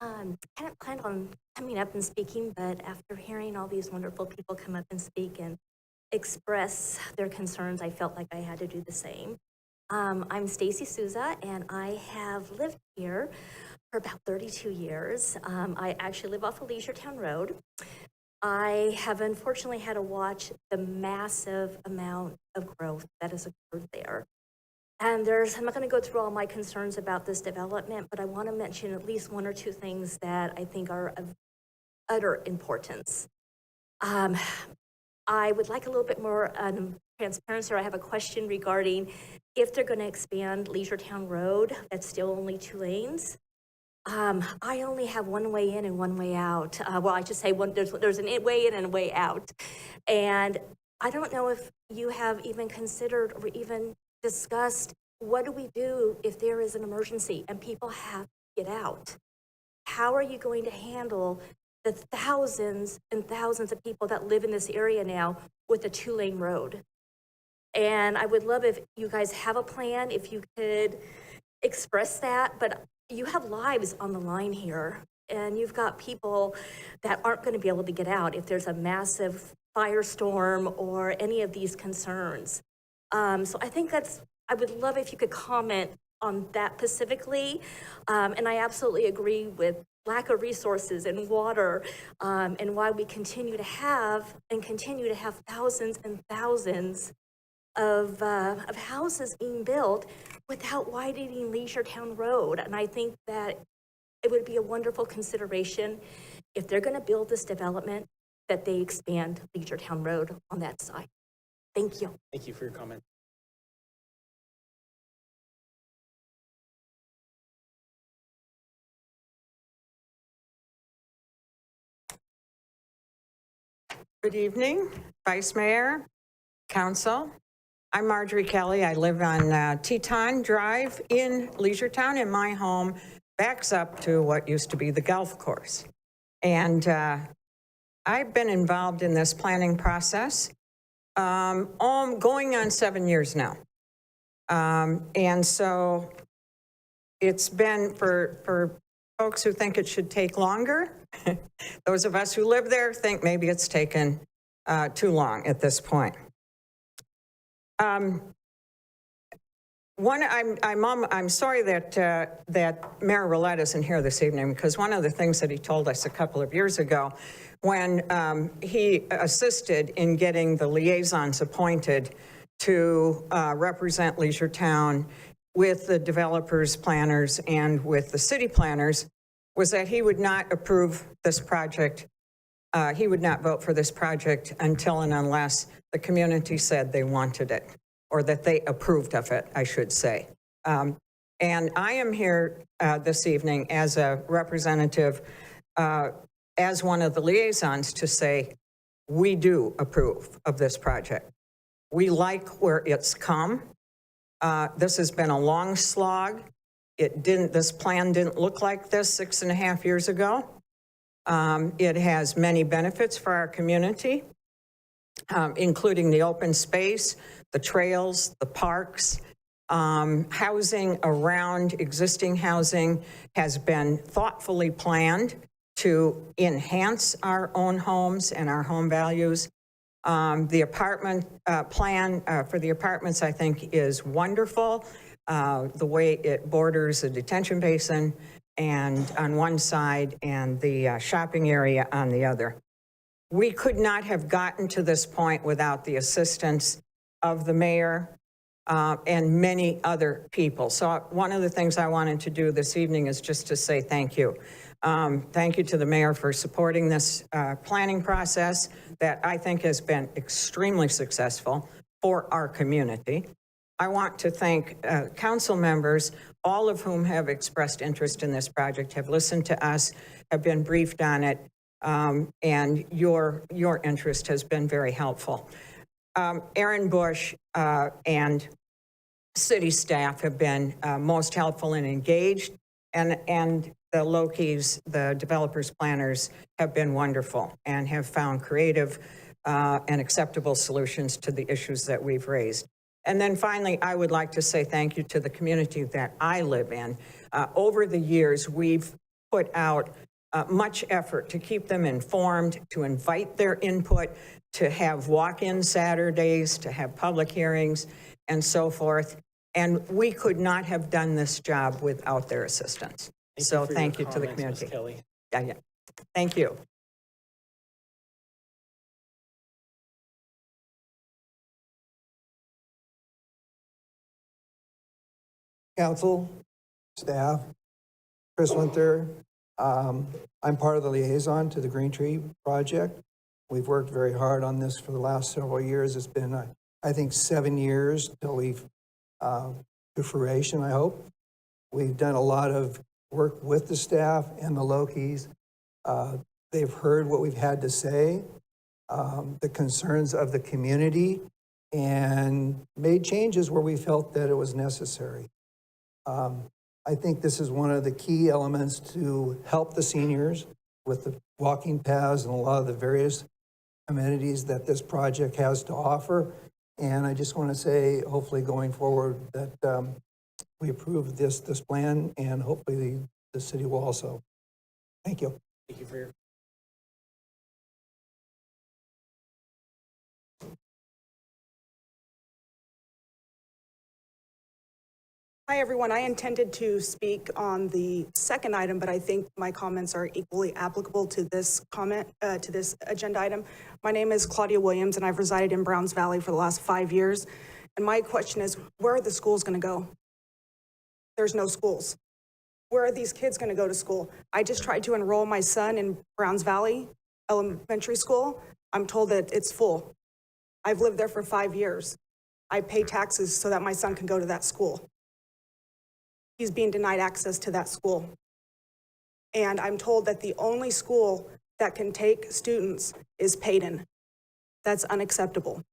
I hadn't planned on coming up and speaking, but after hearing all these wonderful people come up and speak and express their concerns, I felt like I had to do the same. I'm Stacy Souza, and I have lived here for about 32 years. I actually live off of Leisure Road. I have unfortunately had to watch the massive amount of growth that has occurred there. And I'm not going to go through all my concerns about this development, but I want to mention at least one or two things that I think are of utter importance. I would like a little bit more transparency, or I have a question regarding if they're going to expand Leisure Road, that's still only 2 lanes. I only have one way in and one way out. Well, I should say there's a way in and a way out. And I don't know if you have even considered or even discussed, what do we do if there is an emergency and people have to get out? How are you going to handle the thousands and thousands of people that live in this area now with a 2-lane road? And I would love if you guys have a plan, if you could express that, but you have lives on the line here, and you've got people that aren't going to be able to get out if there's a massive firestorm or any of these concerns. So I think I would love if you could comment on that specifically. And I absolutely agree with lack of resources and water, and why we continue to have thousands and thousands of houses being built without widening Leisure Road. And I think that it would be a wonderful consideration if they're going to build this development that they expand Leisure Road on that side. Thank you. Thank you for your comment. Good evening, Vice Mayor, Council. I'm Marjorie Kelly. I live on Teton Drive in Leisure Town, and my home backs up to what used to be the golf course. And I've been involved in this planning process going on 7 years now. And so it's been for folks who think it should take longer. Those of us who live there think maybe it's taken too long at this point. I'm sorry that Mayor Roulette isn't here this evening, because one of the things that he told us a couple of years ago when he assisted in getting the liaisons appointed to represent Leisure Town with the developers, planners, and with the city planners, was that he would not approve this project. He would not vote for this project until and unless the community said they wanted it, or that they approved of it, I should say. And I am here this evening as a representative, as one of the liaisons, to say we do approve of this project. We like where it's come. This has been a long slog. This plan didn't look like this 6.5 years ago. It has many benefits for our community, including the open space, the trails, the parks. Housing around existing housing has been thoughtfully planned to enhance our own homes and our home values. The apartment plan for the apartments, I think, is wonderful. The way it borders a detention basin and on one side and the shopping area on the other. We could not have gotten to this point without the assistance of the mayor and many other people. So one of the things I wanted to do this evening is just to say thank you. Thank you to the mayor for supporting this planning process that I think has been extremely successful for our community. I want to thank council members, all of whom have expressed interest in this project, have listened to us, have been briefed on it, and your interest has been very helpful. Aaron Bush and city staff have been most helpful and engaged, and the Lokis, the developers, planners, have been wonderful and have found creative and acceptable solutions to the issues that we've raised. And then finally, I would like to say thank you to the community that I live in. Over the years, we've put out much effort to keep them informed, to invite their input, to have walk-in Saturdays, to have public hearings, and so forth. And we could not have done this job without their assistance. So thank you to the community. Ms. Kelly. Yeah. Thank you. Council, staff, Chris Winter. I'm part of the liaison to the Green Tree Project. We've worked very hard on this for the last several years. It's been, I think, 7 years till we've to fruition, I hope. We've done a lot of work with the staff and the Lokis. They've heard what we've had to say, the concerns of the community, and made changes where we felt that it was necessary. I think this is one of the key elements to help the seniors with the walking paths and a lot of the various amenities that this project has to offer. And I just want to say, hopefully going forward, that we approve this plan, and hopefully the city will also. Thank you. Thank you for your. Hi, everyone. I intended to speak on the second item, but I think my comments are equally applicable to this to this agenda item. My name is Claudia Williams, and I've resided in Browns Valley for the last 5 years. And my question is, where are the schools going to go? There's no schools. Where are these kids going to go to school? I just tried to enroll my son in Browns Valley Elementary School. I'm told that it's full. I've lived there for 5 years. I pay taxes so that my son can go to that school. He's being denied access to that school. And I'm told that the only school that can take students is Payton. That's unacceptable.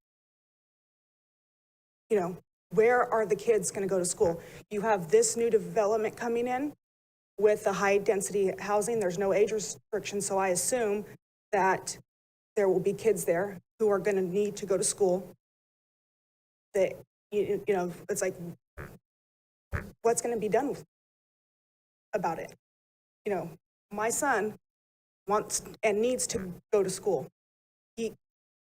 You know, where are the kids going to go to school? You have this new development coming in. with the high-density housing, there's no age restriction, so I assume that there will be kids there who are going to need to go to school. That, you know, it's like, what's going to be done about it? You know, my son wants and needs to go to school. He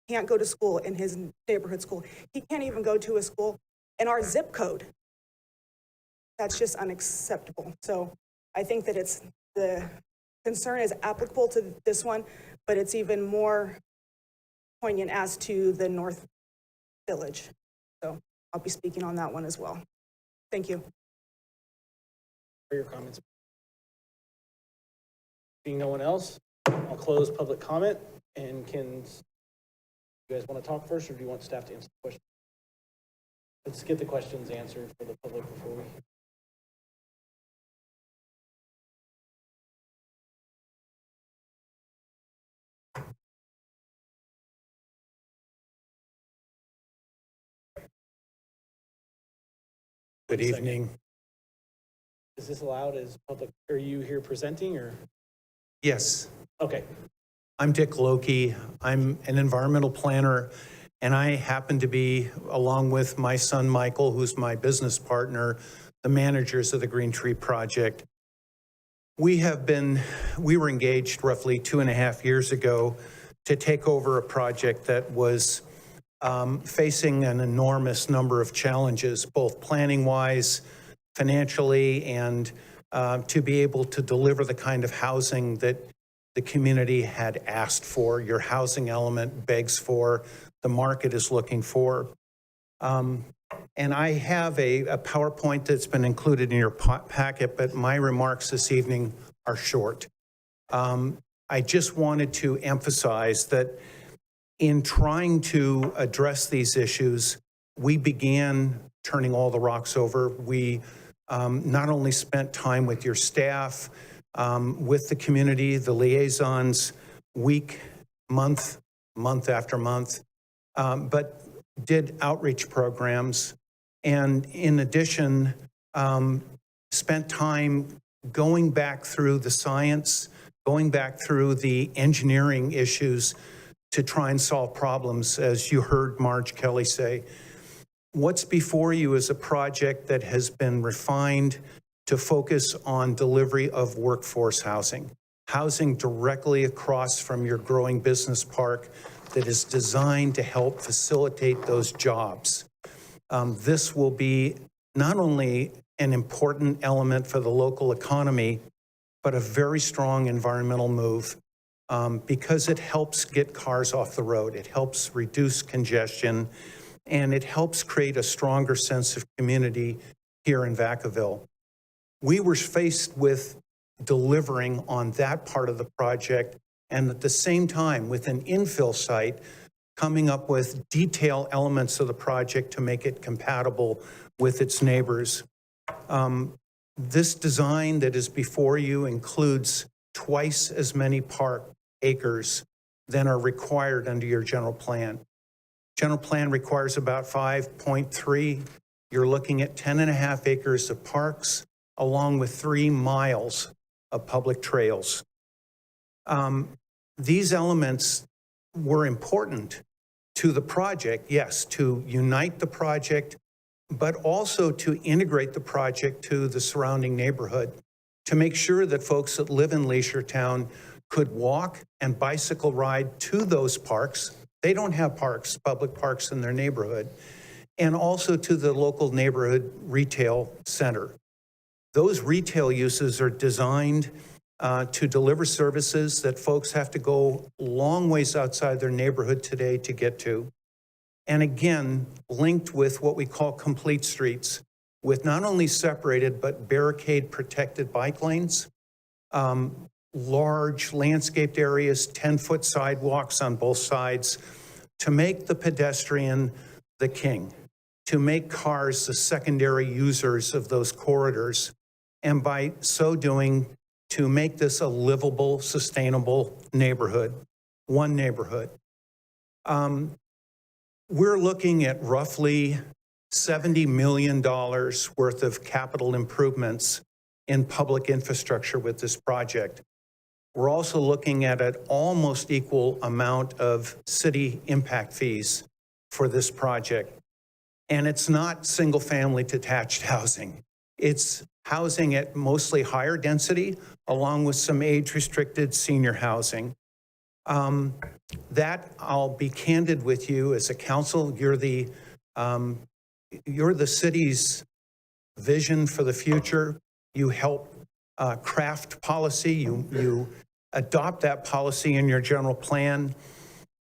can't go to school in his neighborhood school. He can't even go to a school in our zip code. That's just unacceptable. So I think that the concern is applicable to this one, but it's even more poignant as to the North Village. So I'll be speaking on that one as well. Thank you. For your comments. Being no one else, I'll close public comment. And you guys want to talk first, or do you want staff to answer the question? Let's get the questions answered for the public before we. Good evening. Is this allowed as public? Are you here presenting or? Yes, Okay. I'm Dick Loki. I'm an environmental planner, and I happen to be, along with my son Michael, who's my business partner, the managers of the Green Tree Project. We were engaged roughly 2.5 years ago to take over a project that was facing an enormous number of challenges, both planning-wise, financially, and to be able to deliver the kind of housing that the community had asked for, your housing element begs for, the market is looking for. And I have a PowerPoint that's been included in your packet, but my remarks this evening are short. I just wanted to emphasize that in trying to address these issues, we began turning all the rocks over. We not only spent time with your staff, with the community, the liaisons, week, month after month, but did outreach programs. And in addition, spent time going back through the science, going back through the engineering issues to try and solve problems, as you heard Marge Kelly say. What's before you is a project that has been refined to focus on delivery of workforce housing, housing directly across from your growing business park that is designed to help facilitate those jobs. This will be not only an important element for the local economy, but a very strong environmental move because it helps get cars off the road. It helps reduce congestion, and it helps create a stronger sense of community here in Vacaville. We were faced with delivering on that part of the project, and at the same time, with an infill site, coming up with detailed elements of the project to make it compatible with its neighbors. This design that is before you includes twice as many park acres than are required under your general plan. General plan requires about 5.3. You're looking at 10.5 acres of parks, along with 3 miles of public trails. These elements were important to the project, yes, to unite the project, but also to integrate the project to the surrounding neighborhood, to make sure that folks that live in Leisure-Town could walk and bicycle ride to those parks. They don't have parks, public parks in their neighborhood, and also to the local neighborhood retail center. Those retail uses are designed to deliver services that folks have to go long ways outside their neighborhood today to get to. And again, linked with what we call complete streets, with not only separated but barricade protected bike lanes, large landscaped areas, 10-foot sidewalks on both sides, to make the pedestrian the king, to make cars the secondary users of those corridors, and by so doing, to make this a livable, sustainable neighborhood, one neighborhood. We're looking at roughly $70 million worth of capital improvements in public infrastructure with this project. We're also looking at an almost equal amount of city impact fees for this project. And it's not single-family detached housing. It's housing at mostly higher density, along with some age-restricted senior housing. That, I'll be candid with you, as a council, you're the city's vision for the future. You help craft policy. You adopt that policy in your general plan.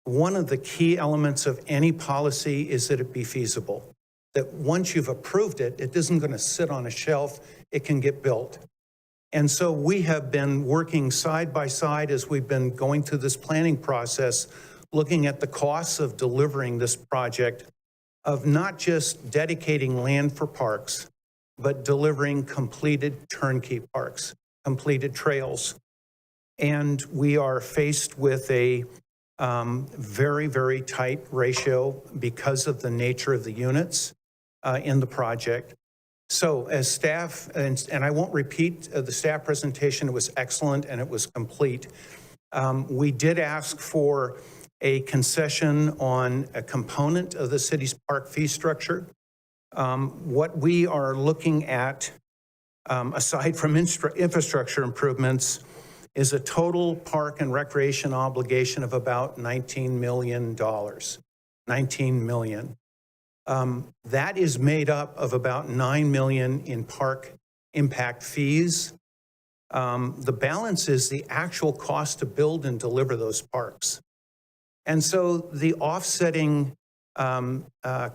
One of the key elements of any policy is that it be feasible. That once you've approved it, it isn't going to sit on a shelf. It can get built. And so we have been working side by side as we've been going through this planning process, looking at the costs of delivering this project, of not just dedicating land for parks, but delivering completed turnkey parks, completed trails. And we are faced with a very, very tight ratio because of the nature of the units in the project. So as staff, and I won't repeat the staff presentation, it was excellent and it was complete. We did ask for a concession on a component of the city's park fee structure. What we are looking at, aside from infrastructure improvements, is a total park and recreation obligation of about $19 million. $19 million. That is made up of about $9 million in park impact fees. The balance is the actual cost to build and deliver those parks. And so the offsetting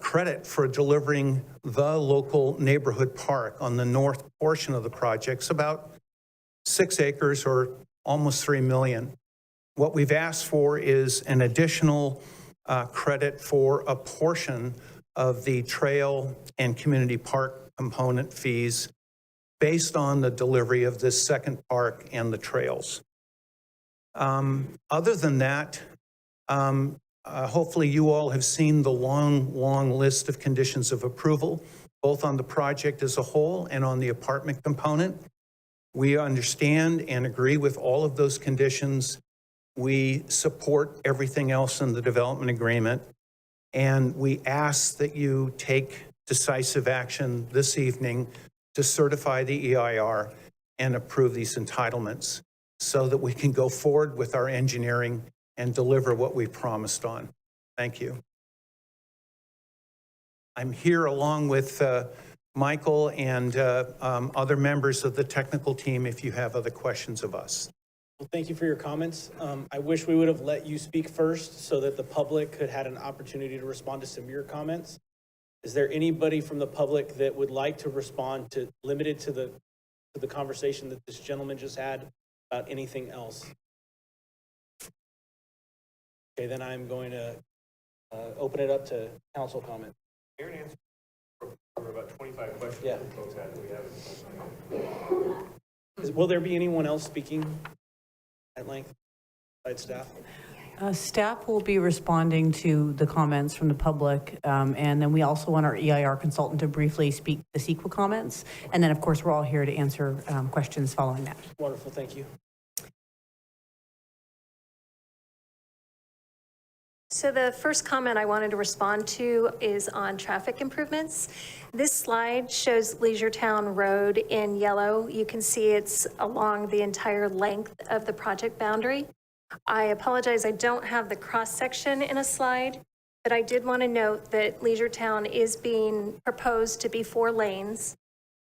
credit for delivering the local neighborhood park on the north portion of the project is about 6 acres or almost 3 million. What we've asked for is an additional credit for a portion of the trail and community park component fees based on the delivery of this second park and the trails. Other than that, hopefully you all have seen the long list of conditions of approval, both on the project as a whole and on the apartment component. We understand and agree with all of those conditions. We support everything else in the development agreement. And we ask that you take decisive action this evening to certify the EIR and approve these entitlements so that we can go forward with our engineering and deliver what we promised on. Thank you. I'm here along with Michael and other members of the technical team if you have other questions of us. Well, thank you for your comments. I wish we would have let you speak first so that the public could have had an opportunity to respond to some of your comments. Is there anybody from the public that would like to respond to, limited to the conversation that this gentleman just had about anything else? Okay, then I'm going to open it up to council comment. Aaron answered for about 25 questions Yeah. that folks had. We haven't. Will there be anyone else speaking at length besides staff? Staff will be responding to the comments from the public, and then we also want our EIR consultant to briefly speak the CEQA comments. And then, of course, we're all here to answer questions following that. Wonderful, thank you. So the first comment I wanted to respond to is on traffic improvements. This slide shows Leisuretowne Road in yellow. You can see it's along the entire length of the project boundary. I apologize, I don't have the cross-section in a slide, but I did want to note that Leisuretowne is being proposed to be 4 lanes.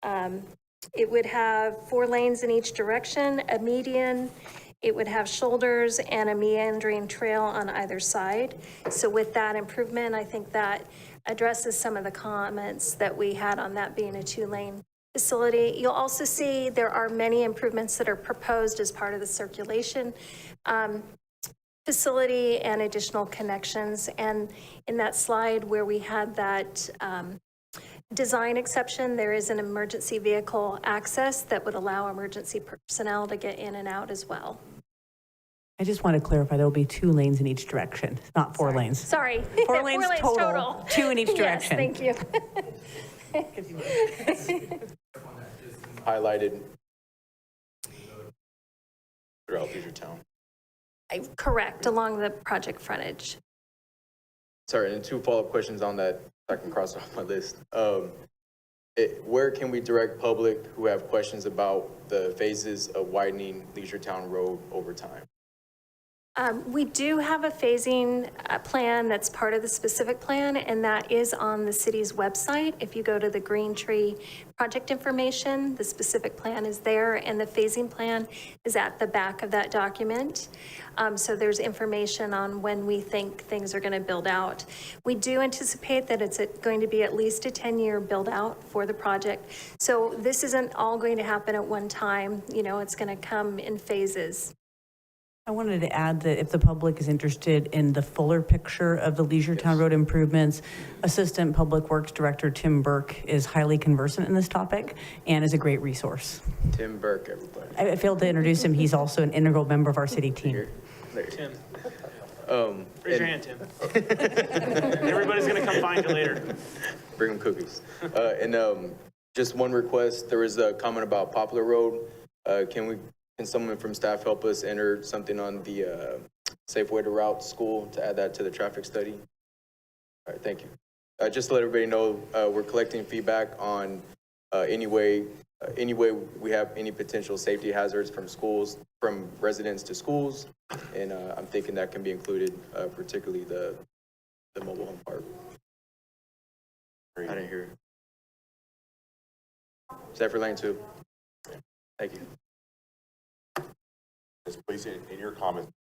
It would have 4 lanes in each direction, a median. It would have shoulders and a meandering trail on either side. So with that improvement, I think that addresses some of the comments that we had on that being a 2-lane facility. You'll also see there are many improvements that are proposed as part of the circulation facility and additional connections. And in that slide where we had that design exception, there is an emergency vehicle access that would allow emergency personnel to get in and out as well. I just want to clarify, there'll be 2 lanes in each direction, not 4 lanes. Sorry. 4 lanes total, 2 in each direction. Yes, thank you. highlighted throughout Leisure Town. Correct, along the project frontage. Sorry, and 2 follow-up questions on that, so I can cross off my list. Where can we direct public who have questions about the phases of widening Leisure Town Road over time? We do have a phasing plan that's part of the specific plan, and that is on the city's website. If you go to the Green Tree project information, the specific plan is there, and the phasing plan is at the back of that document. So there's information on when we think things are going to build out. We do anticipate that it's going to be at least a 10-year build out for the project. So this isn't all going to happen at one time. You know, it's going to come in phases. I wanted to add that if the public is interested in the fuller picture of the Leisure Town Road improvements, Assistant Public Works Director Tim Burke is highly conversant in this topic and is a great resource. Tim Burke, everybody. I failed to introduce him. He's also an integral member of our city team. Tim. Raise your hand, Tim. Everybody's going to come find you later. Bring them cookies. Just one request, there was a comment about Poplar Road. Can someone from staff help us enter something on the safe way to route school to add that to the traffic study? All right, thank you. Just to let everybody know, we're collecting feedback on any way we have any potential safety hazards from schools, from residents to schools, and I'm thinking that can be included, particularly the mobile home park. I didn't hear it. Safer lane 2. Thank you. Please, in your comments.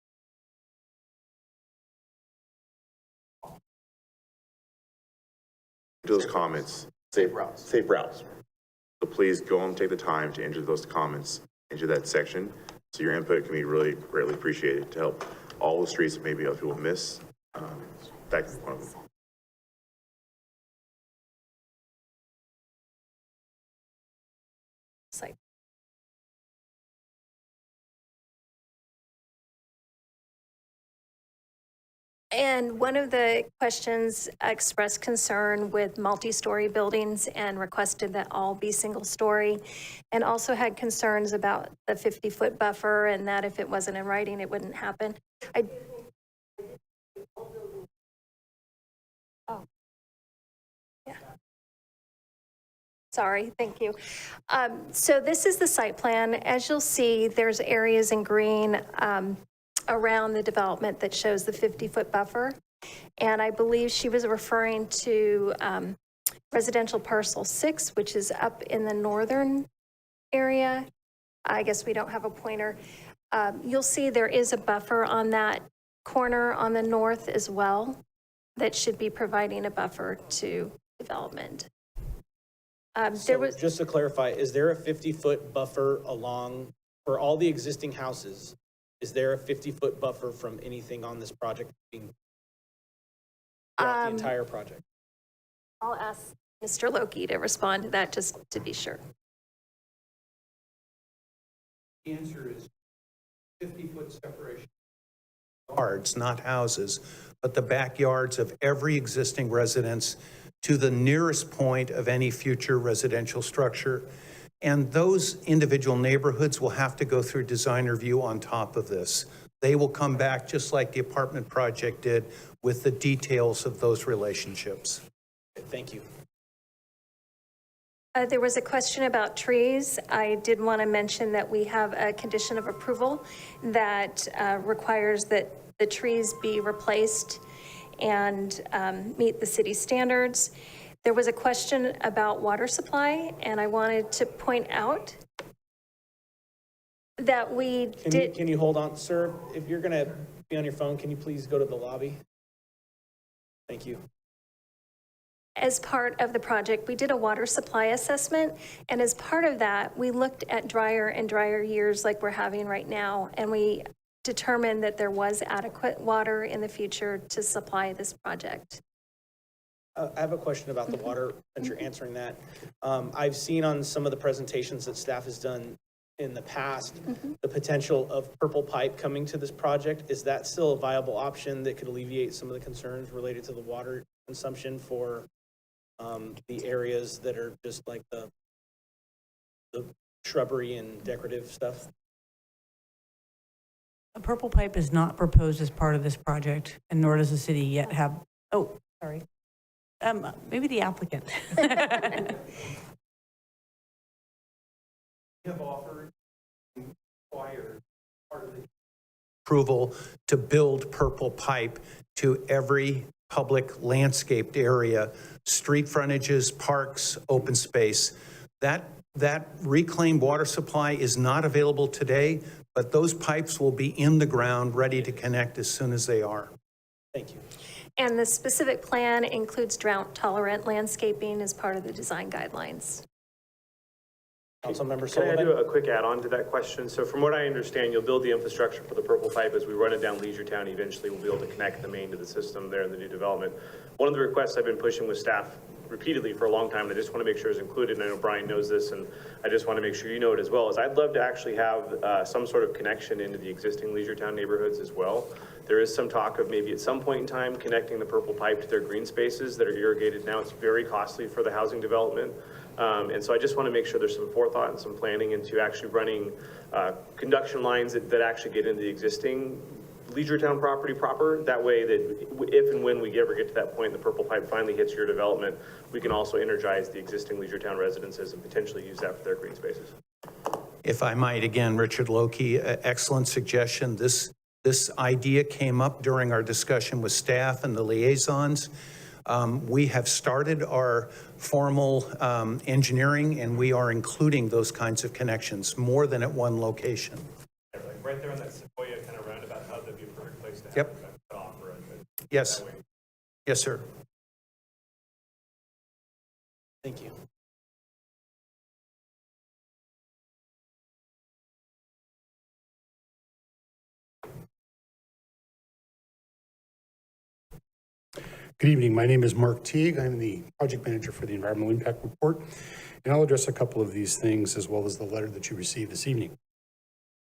Those comments, safe routes. So please go and take the time to enter those comments into that section. So your input can be really greatly appreciated to help all the streets that maybe other people miss. That's one of them. Site. And one of the questions expressed concern with multi-story buildings and requested that all be single-story, and also had concerns about the 50-foot buffer and that if it wasn't in writing, it wouldn't happen. Oh, yeah. Sorry, thank you. So this is the site plan. As you'll see, there's areas in green around the development that shows the 50-foot buffer. And I believe she was referring to residential parcel 6, which is up in the northern area. I guess we don't have a pointer. You'll see there is a buffer on that corner on the north as well that should be providing a buffer to development. Just to clarify, is there a 50-foot buffer along, for all the existing houses, is there a 50-foot buffer from anything on this project being throughout the entire project? I'll ask Mr. Loki to respond to that just to be sure. The answer is 50-foot separation. Yards, not houses, but the backyards of every existing residence to the nearest point of any future residential structure. And those individual neighborhoods will have to go through design review on top of this. They will come back just like the apartment project did with the details of those relationships. Thank you. There was a question about trees. I did want to mention that we have a condition of approval that requires that the trees be replaced and meet the city standards. There was a question about water supply, and I wanted to point out that we did. Can you hold on, sir? If you're going to be on your phone, can you please go to the lobby? Thank you. As part of the project, we did a water supply assessment, and as part of that, we looked at drier and drier years like we're having right now, and we determined that there was adequate water in the future to supply this project. I have a question about the water, since you're answering that. I've seen on some of the presentations that staff has done in the past, the potential of purple pipe coming to this project. Is that still a viable option that could alleviate some of the concerns related to the water consumption for the areas that are just like the shrubbery and decorative stuff. A purple pipe is not proposed as part of this project, and nor does the city yet have, oh, sorry. Maybe the applicant. We have offered, required part of the approval to build purple pipe to every public landscaped area, street frontages, parks, open space. That reclaimed water supply is not available today, but those pipes will be in the ground, ready to connect as soon as they are. Thank you. And the specific plan includes drought-tolerant landscaping as part of the design guidelines. Councilmember Can I Sullivan? do a quick add-on to that question? So from what I understand, you'll build the infrastructure for the purple pipe. As we run it down Leisure Town, eventually we'll be able to connect the main to the system there in the new development. One of the requests I've been pushing with staff repeatedly for a long time, and I just want to make sure it's included, and I know Brian knows this, and I just want to make sure you know it as well, is I'd love to actually have some sort of connection into the existing Leisure Town neighborhoods as well. There is some talk of maybe at some point in time connecting the purple pipe to their green spaces that are irrigated now. It's very costly for the housing development. And so I just want to make sure there's some forethought and some planning into actually running conduction lines that actually get into the existing Leisure Town property proper. That way that if and when we ever get to that point, the purple pipe finally hits your development, we can also energize the existing Leisure Town residences and potentially use that for their green spaces. If I might, again, Richard Lokey, excellent suggestion. This idea came up during our discussion with staff and the liaisons. We have started our formal engineering, and we are including those kinds of connections more than at one location. Yeah, like right there on that Sequoia kind of roundabout hub, that'd be a perfect place to have Yep. that cut off for it. But Yes. that way- Yes, sir. Thank you. Good evening. My name is Mark Teague. I'm the project manager for the Environmental Impact Report, and I'll address a couple of these things as well as the letter that you received this evening.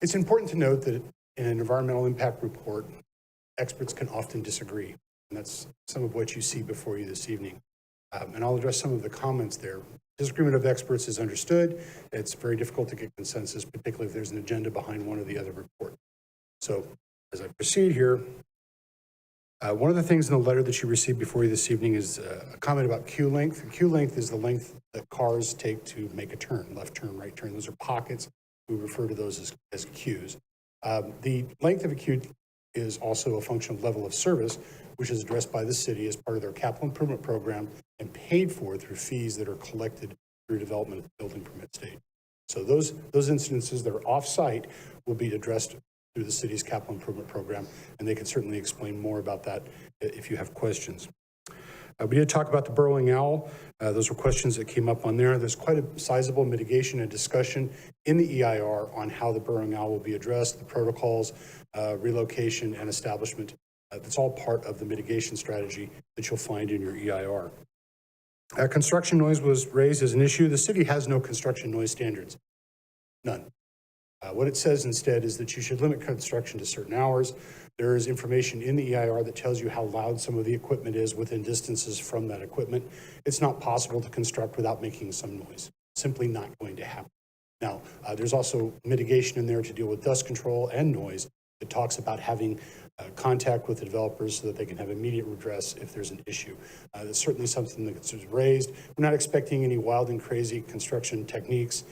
It's important to note that in an environmental impact report, experts can often disagree, and that's some of what you see before you this evening. And I'll address some of the comments there. Disagreement of experts is understood. It's very difficult to get consensus, particularly if there's an agenda behind one or the other report. So as I proceed here, one of the things in the letter that you received before you this evening is a comment about queue length. Queue length is the length that cars take to make a turn, left turn, right turn. Those are pockets. We refer to those as queues. The length of a queue is also a function of level of service, which is addressed by the city as part of their capital improvement program and paid for through fees that are collected through development at the building permit stage. So those incidences that are off-site will be addressed through the city's capital improvement program, and they can certainly explain more about that if you have questions. We did talk about the burrowing owl. Those were questions that came up on there. There's quite a sizable mitigation and discussion in the EIR on how the burrowing owl will be addressed, the protocols, relocation, and establishment. That's all part of the mitigation strategy that you'll find in your EIR. Construction noise was raised as an issue. The city has no construction noise standards, none. What it says instead is that you should limit construction to certain hours. There is information in the EIR that tells you how loud some of the equipment is within distances from that equipment. It's not possible to construct without making some noise. Simply not going to happen. Now, there's also mitigation in there to deal with dust control and noise. It talks about having contact with the developers so that they can have immediate redress if there's an issue. That's certainly something that's raised. We're not expecting any wild and crazy construction techniques.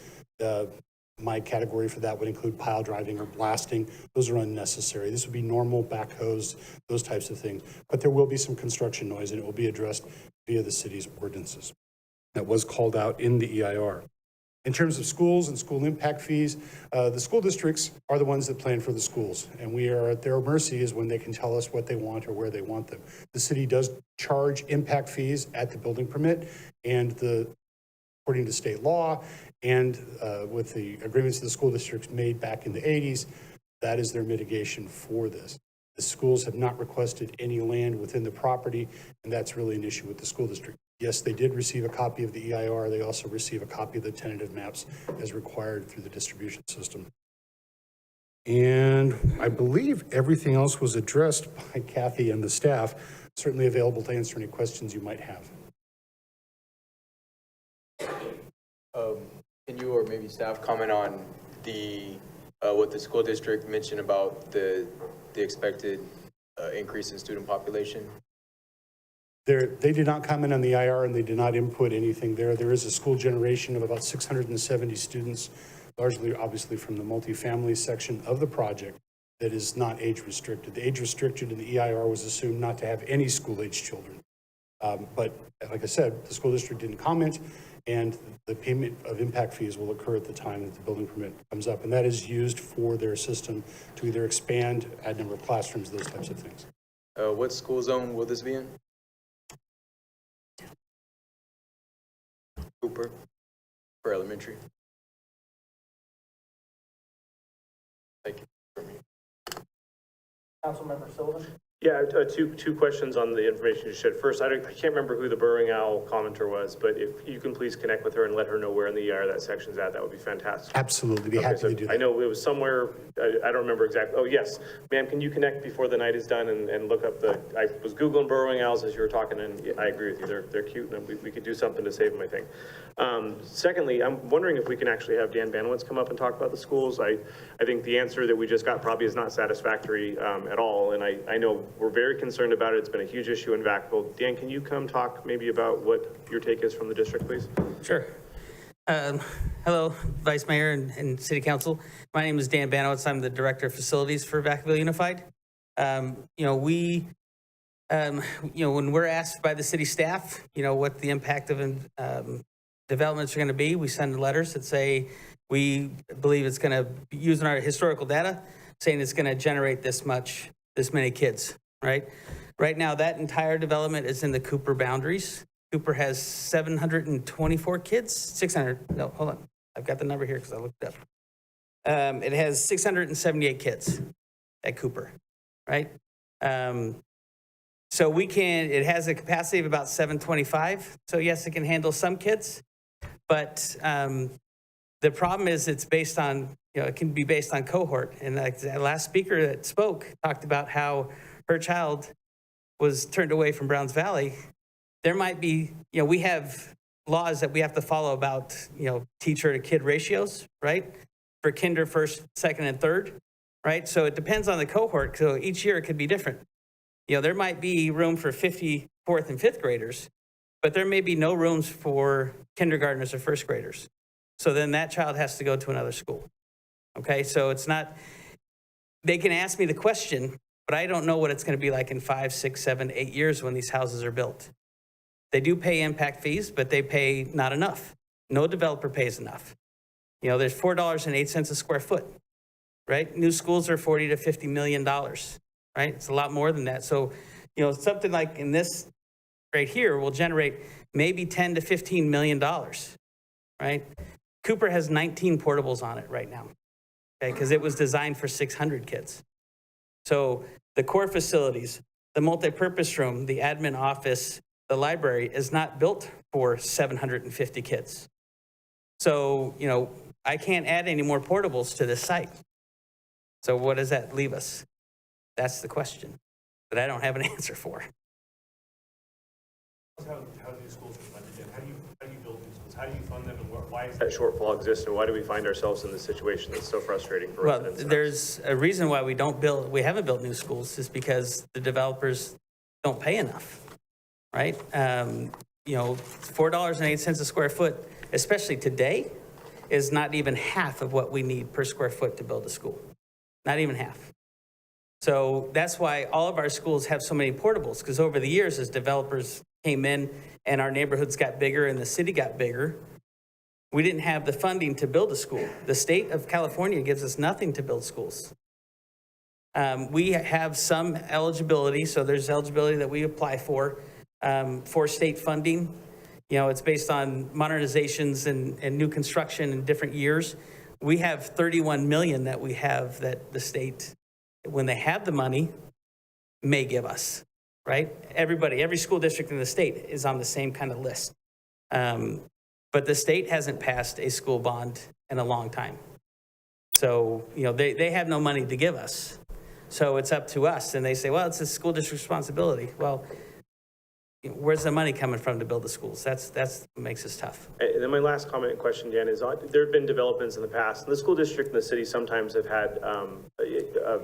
My category for that would include pile driving or blasting. Those are unnecessary. This would be normal backhoes, those types of things. But there will be some construction noise, and it will be addressed via the city's ordinances. That was called out in the EIR. In terms of schools and school impact fees, the school districts are the ones that plan for the schools, and we are at their mercy is when they can tell us what they want or where they want them. The city does charge impact fees at the building permit, and according to state law, and with the agreements the school districts made back in the 80s, that is their mitigation for this. The schools have not requested any land within the property, and that's really an issue with the school district. Yes, they did receive a copy of the EIR. They also receive a copy of the tentative maps as required through the distribution system. And I believe everything else was addressed by Kathy and the staff. Certainly available to answer any questions you might have. Can you or maybe staff comment on the, what the school district mentioned about the expected increase in student population? They did not comment on the IR and they did not input anything there. There is a school generation of about 670 students, largely obviously from the multifamily section of the project that is not age restricted. The age restricted in the EIR was assumed not to have any school-age children. But like I said, the school district didn't comment, and the payment of impact fees will occur at the time that the building permit comes up. And that is used for their system to either expand, add number of classrooms, those types of things. What school zone will this be in? Cooper for elementary. Thank you. Councilmember Sullivan? Yeah, two questions on the information you shared. First, I can't remember who the Burrowing Owl commenter was, but if you can please connect with her and let her know where in the ER that section's at, that would be fantastic. Absolutely, be happy to do that. I know it was somewhere, I don't remember exactly. Oh, yes. Ma'am, can you connect before the night is done and look up I was Googling Burrowing Owls as you were talking, and I agree with you. They're cute, and we could do something to save them, I think. Secondly, I'm wondering if we can actually have Dan Banowitz come up and talk about the schools. I think the answer that we just got probably is not satisfactory at all, and I know we're very concerned about it. It's been a huge issue in Vacaville. Dan, can you come talk maybe about what your take is from the district, please? Sure. Hello, Vice Mayor and City Council. My name is Dan Banowitz. I'm the Director of Facilities for Vacaville Unified. When we're asked by the city staff, what the impact of developments are going to be, we send letters that say we believe it's going to, using our historical data, saying it's going to generate this many kids, right? Right now, that entire development is in the Cooper boundaries. Cooper has 724 kids, 600, no, hold on. I've got the number here because I looked it up. It has 678 kids at Cooper, right? So it has a capacity of about 725. So yes, it can handle some kids, but the problem is it's based on, it can be based on cohort. And like the last speaker that spoke talked about how her child was turned away from Browns Valley. There might be, we have laws that we have to follow about, teacher to kid ratios, right? For kinder, first, second, and third, right? So it depends on the cohort. So each year it could be different. There might be room for 50 fourth and fifth graders, but there may be no rooms for kindergartners or first graders. So then that child has to go to another school. Okay, so it's not, they can ask me the question, but I don't know what it's going to be like in 5, 6, 7, 8 years when these houses are built. They do pay impact fees, but they pay not enough. No developer pays enough. There's $4.08 a square foot, right? New schools are $40 to $50 million, right? It's a lot more than that. So, something like in this right here will generate maybe $10 to $15 million, right? Cooper has 19 portables on it right now, okay? Because it was designed for 600 kids. So the core facilities, the multipurpose room, the admin office, the library is not built for 750 kids. So, I can't add any more portables to this site. So what does that leave us? That's the question that I don't have an answer for. How do schools are funded, and how do you build these schools? How do you fund them, and why does that shortfall exist, and why do we find ourselves in this situation that's so frustrating for residents? Well, there's a reason why we haven't built new schools is because the developers don't pay enough, right? $4.08 a square foot, especially today, is not even half of what we need per square foot to build a school. Not even half. So that's why all of our schools have so many portables, because over the years, as developers came in and our neighborhoods got bigger and the city got bigger, we didn't have the funding to build a school. The state of California gives us nothing to build schools. We have some eligibility, so there's eligibility that we apply for state funding. It's based on modernizations and new construction in different years. We have 31 million that we have that the state, when they have the money, may give us, right? Every school district in the state is on the same kind of list. But the state hasn't passed a school bond in a long time. So, they have no money to give us. So it's up to us. And they say, well, it's a school district responsibility. Well, where's the money coming from to build the schools? That's what makes this tough. And then my last comment and question, Dan, is there have been developments in the past, and the school district and the city sometimes have had a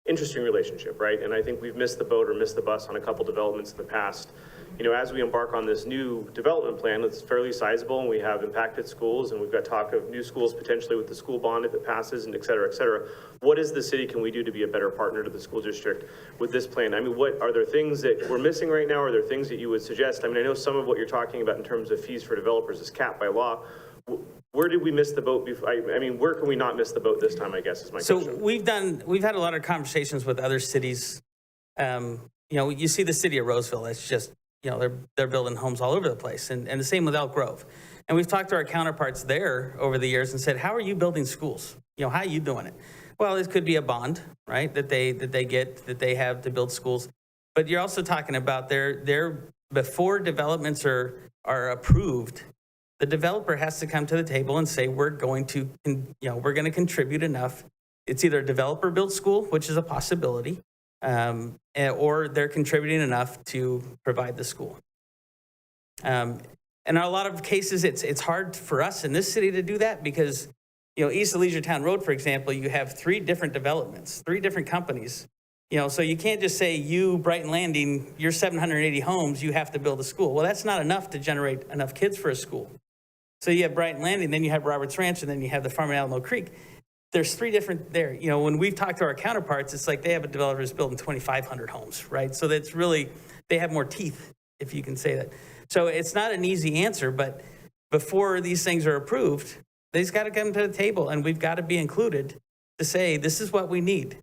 interesting relationship, right? And I think we've missed the boat or missed the bus on a couple developments in the past. You know, as we embark on this new development plan, it's fairly sizable, and we have impacted schools, and we've got talk of new schools potentially with the school bond if it passes, and et cetera, et cetera. What is the city can we do to be a better partner to the school district with this plan? I mean, what are there things that we're missing right now? Are there things that you would suggest? I mean, I know some of what you're talking about in terms of fees for developers is capped by law. Where did we miss the boat before? I mean, where can we not miss the boat this time, I guess is my question. So we've had a lot of conversations with other cities. You know, you see the city of Roseville, it's just, you know, they're building homes all over the place, and the same with Elk Grove. And we've talked to our counterparts there over the years and said, how are you building schools? You know, how are you doing it? Well, it could be a bond, right, that they have to build schools. But you're also talking about their before developments are approved, the developer has to come to the table and say, we're going to contribute enough. It's either a developer built school, which is a possibility, or they're contributing enough to provide the school. And in a lot of cases, it's hard for us in this city to do that because, you know, east of Leisure Town Road, for example, you have 3 different developments, 3 different companies. You know, so you can't just say you, Brighton Landing, you're 780 homes, you have to build a school. Well, that's not enough to generate enough kids for a school. So you have Brighton Landing, then you have Roberts Ranch, and then you have the farm at Alamo Creek. There's 3 different there. You know, when we've talked to our counterparts, it's like they have a developer who's building 2,500 homes, right? So that's really, they have more teeth, if you can say that. So it's not an easy answer, but before these things are approved, they've got to come to the table, and we've got to be included to say, this is what we need.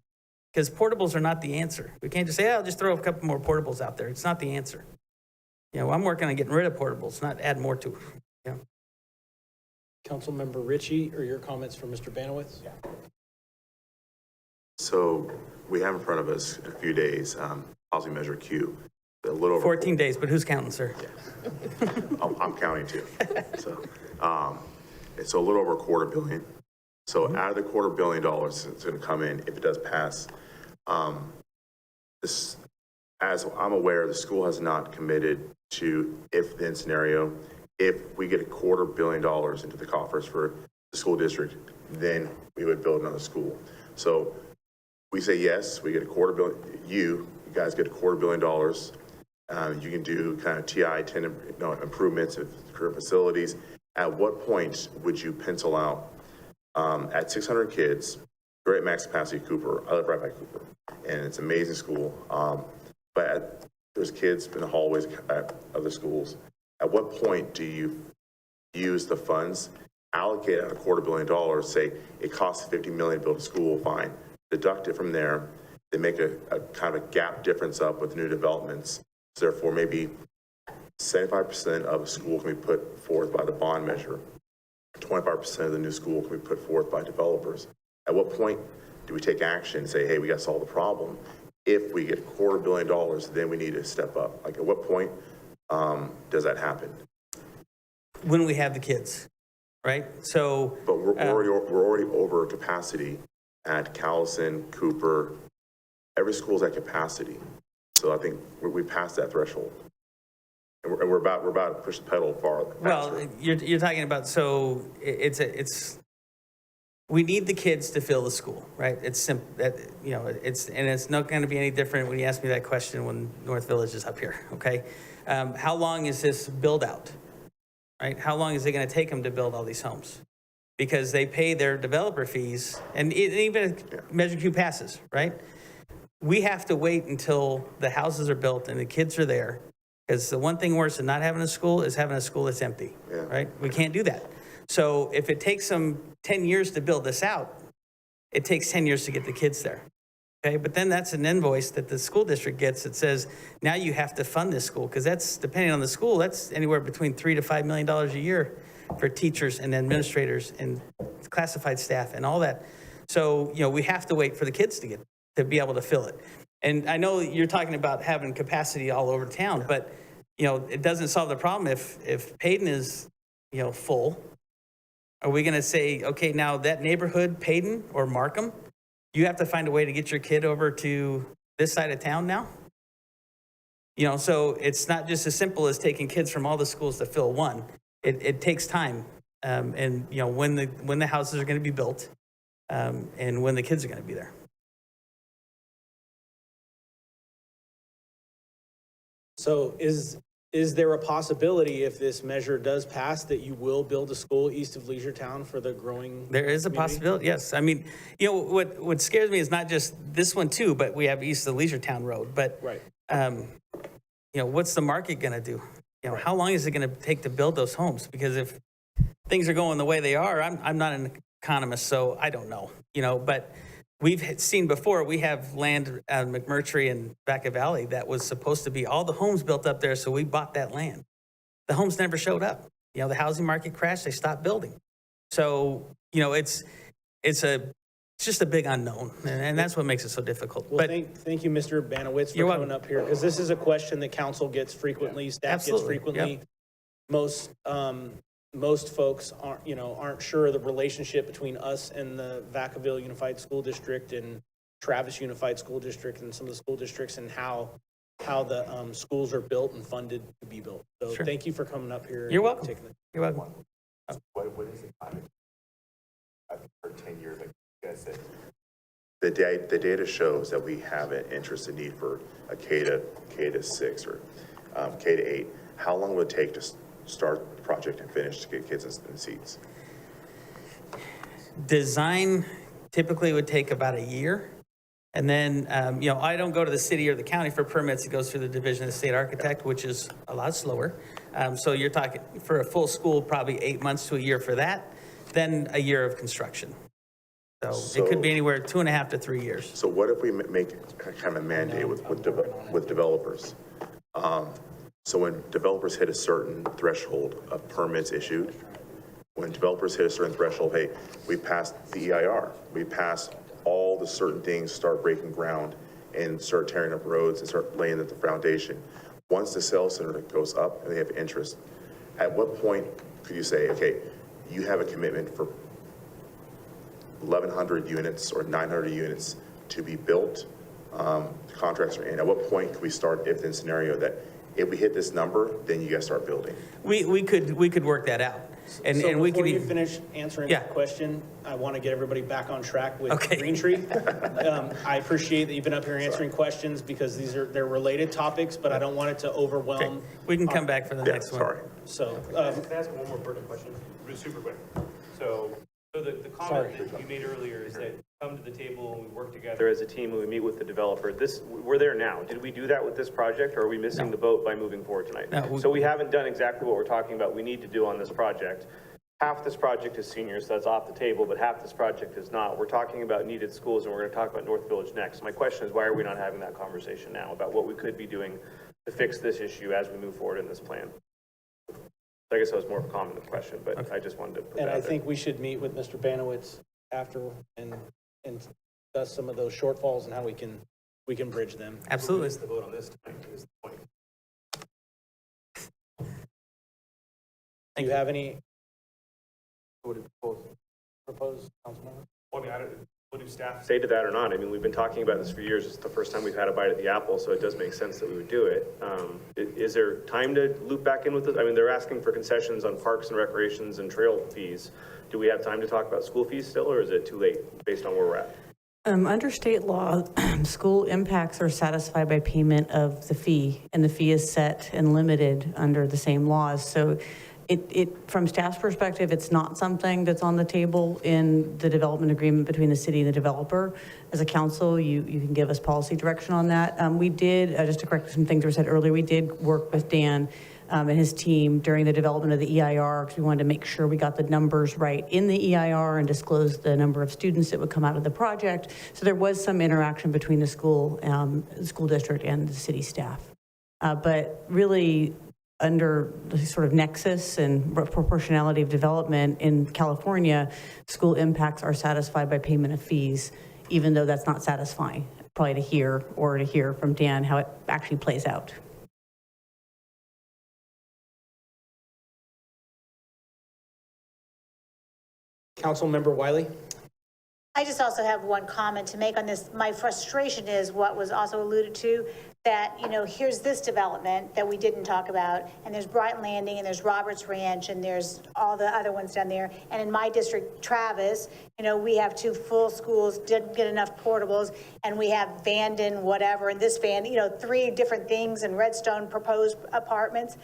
Because portables are not the answer. We can't just say, I'll just throw a couple more portables out there. It's not the answer. You know, I'm working on getting rid of portables, not add more to them. Yeah. Councilmember Ritchie, or your comments for Mr. Banowitz? Yeah. So we have in front of us in a few days, housing measure Q. A little over 14 days, but who's counting, sir? Yeah. I'm counting too. So, it's a little over $250 million. So out of the $250 million it's going to come in, if it does pass, this, as I'm aware, the school has not committed to if then scenario. If we get $250 million into the coffers for the school district, then we would build another school. So we say yes, we get $250 million. You guys get $250 million. You can do kind of TI improvements of current facilities. At what point would you pencil out at 600 kids? We're at max capacity Cooper. I live right by Cooper, and it's an amazing school. But there's kids in the hallways at other schools. At what point do you use the funds, allocate out $250 million, say it costs $50 million to build a school, fine, deduct it from there, they make a kind of a gap difference up with new developments. So therefore, maybe 75% of a school can be put forth by the bond measure. 25% of the new school can be put forth by developers. At what point do we take action and say, hey, we got to solve the problem? If we get $250 million, then we need to step up. Like at what point does that happen? When we have the kids, right? So, but we're already over capacity at Callison, Cooper. Every school's at capacity. So I think we passed that threshold. And we're about to push the pedal farther. Well, you're talking about, so it's we need the kids to fill the school, right? It's simple. You know, it's not going to be any different when you ask me that question when North Village is up here. Okay, how long is this build out? Right? How long is it going to take them to build all these homes? Because they pay their developer fees, and even if Measure Q passes, right? We have to wait until the houses are built and the kids are there. Because the one thing worse than not having a school is having a school that's empty, right? We can't do that. So if it takes them 10 years to build this out, it takes 10 years to get the kids there, okay? But then that's an invoice that the school district gets that says, now you have to fund this school, because that's, depending on the school, that's anywhere between $3 to $5 million a year for teachers and administrators and classified staff and all that. So, you know, we have to wait for the kids to be able to fill it. And I know you're talking about having capacity all over town, but, you know, it doesn't solve the problem if Payton is, you know, full. Are we going to say, okay, now that neighborhood, Payton or Markham, you have to find a way to get your kid over to this side of town now? You know, so it's not just as simple as taking kids from all the schools to fill one. It takes time. And, you know, when the houses are going to be built and when the kids are going to be there. So is there a possibility, if this measure does pass, that you will build a school east of Leisure Town for the growing There is a community? possibility, yes. I mean, you know, what scares me is not just this one too, but we have east of Leisure Town Road. But, Right. you know, what's the market going to do? You know, how long is it going to take to build those homes? Because if things are going the way they are, I'm not an economist, so I don't know, you know, but we've seen before, we have land at McMurtry and Vacaville that was supposed to be all the homes built up there, so we bought that land. The homes never showed up. You know, the housing market crashed, they stopped building. So, you know, it's just a big unknown, and that's what makes it so difficult. Well, But thank you, Mr. Banowitz, for You're coming up here, because this is a question that council gets frequently, staff gets Absolutely, frequently. Most folks aren't sure of the relationship between us and the Vacaville Unified School District and Travis Unified School District and some of the school districts, and how the schools are built and funded to be built. So Sure. thank you for coming up here. You're and welcome. taking the- You're welcome. What is the time? For 10 years, like you guys said. The data shows that we have an interest and need for a K to 6 or K to 8. How long would it take to start the project and finish to get kids in the seats? Design typically would take about a year. And then, you know, I don't go to the city or the county for permits. It goes through the Division of State Architect, which is a lot slower. So you're talking for a full school, probably 8 months to a year for that, then a year of construction. So it could be anywhere 2.5 to 3 years. So what if we make kind of a mandate with developers? So when developers hit a certain threshold of permits issued, when developers hit a certain threshold, hey, we passed the EIR, we passed all the certain things, start breaking ground and start tearing up roads and start laying at the foundation. Once the sales center goes up and they have interest, at what point could you say, okay, you have a commitment for 1,100 units or 900 units to be built, contracts are in, at what point could we start if-then scenario that if we hit this number, then you guys start building? We could work that out. And we could Before you even finish answering Yeah. that question, I want to get everybody back on track with Okay. Green Tree. I appreciate that you've been up here answering questions, because they're related topics, but I don't want it to overwhelm. we can come back for the next one. Sorry. So, Can I ask one more pertinent question? Super quick. So the comment that you made earlier is that come to the table and we work together as a team and we meet with the developer. We're there now. Did we do that with this project, or are we missing the boat by moving forward tonight? No, So we haven't done exactly what we're talking about we need to do on this project. Half this project is seniors, so that's off the table, but half this project is not. We're talking about needed schools, and we're going to talk about North Village next. My question is, why are we not having that conversation now about what we could be doing to fix this issue as we move forward in this plan? I guess that was more of a comment than a question, but I just wanted to put that and out I there. think we should meet with Mr. Banowitz after and discuss some of those shortfalls and how we can bridge them. Absolutely. The vote on this tonight is the point. Do you have any? Would propose, Councilmember? Well, I mean, what do staff say to that or not? I mean, we've been talking about this for years. It's the first time we've had a bite at the apple, so it does make sense that we would do it. Is there time to loop back in with this? I mean, they're asking for concessions on parks and recreations and trail fees. Do we have time to talk about school fees still, or is it too late based on where we're at? Under state law, school impacts are satisfied by payment of the fee, and the fee is set and limited under the same laws. So from staff's perspective, it's not something that's on the table in the development agreement between the city and the developer. As a council, you can give us policy direction on that. We did, just to correct some things that were said earlier, we did work with Dan and his team during the development of the EIR, because we wanted to make sure we got the numbers right in the EIR and disclose the number of students that would come out of the project. So there was some interaction between the school district and the city staff. But really, under the sort of nexus and proportionality of development in California, school impacts are satisfied by payment of fees, even though that's not satisfying, probably to hear from Dan how it actually plays out. Councilmember Wiley? I just also have one comment to make on this. My frustration is what was also alluded to, that, you know, here's this development that we didn't talk about, and there's Brighton Landing, and there's Roberts Ranch, and there's all the other ones down there. And in my district, Travis, you know, we have 2 full schools, didn't get enough portables, and we have Vanden, whatever, and this Vanden, you know, 3 different things, and Redstone proposed apartments.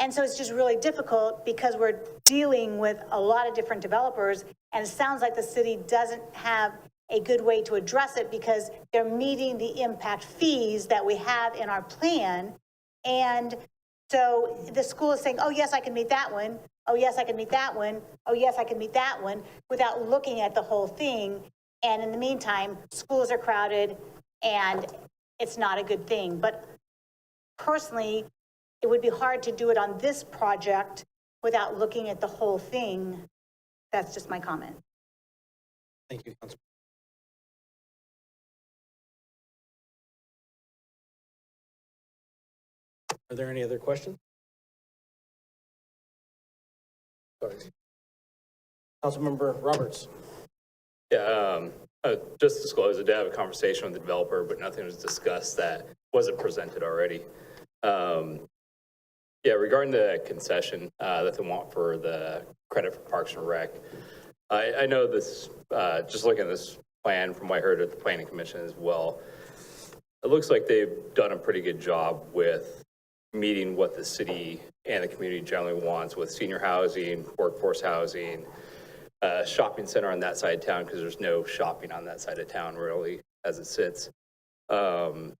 And so it's just really difficult because we're dealing with a lot of different developers, and it sounds like the city doesn't have a good way to address it because they're meeting the impact fees that we have in our plan. And so the school is saying, oh, yes, I can meet that one. Oh, yes, I can meet that one. Oh, yes, I can meet that one, without looking at the whole thing. And in the meantime, schools are crowded and it's not a good thing. But personally, it would be hard to do it on this project without looking at the whole thing. That's just my comment. Thank you, Councilman. Are there any other questions? Sorry. Councilmember Roberts. Yeah, just to disclose, I did have a conversation with the developer, but nothing was discussed that wasn't presented already. Yeah, regarding the concession that they want for the credit for Parks and Rec, I know this, just looking at this plan from what I heard at the Planning Commission as well, it looks like they've done a pretty good job with meeting what the city and the community generally wants with senior housing, workforce housing, shopping center on that side of town, because there's no shopping on that side of town really as it sits. So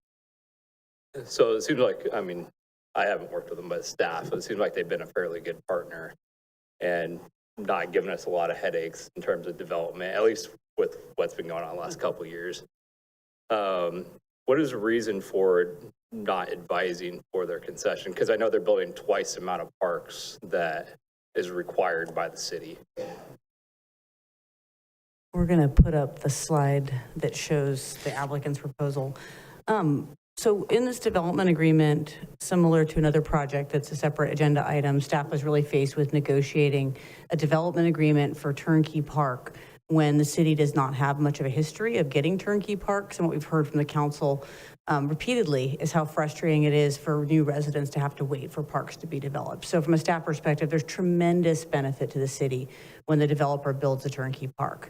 it seems like, I mean, I haven't worked with them, but staff, it seems like they've been a fairly good partner and not giving us a lot of headaches in terms of development, at least with what's been going on the last couple of years. What is the reason for not advising for their concession? Because I know they're building twice the amount of parks that is required by the city. We're going to put up the slide that shows the applicant's proposal. So in this development agreement, similar to another project that's a separate agenda item, staff was really faced with negotiating a development agreement for Turnkey Park when the city does not have much of a history of getting turnkey parks. And what we've heard from the council repeatedly is how frustrating it is for new residents to have to wait for parks to be developed. So from a staff perspective, there's tremendous benefit to the city when the developer builds a turnkey park.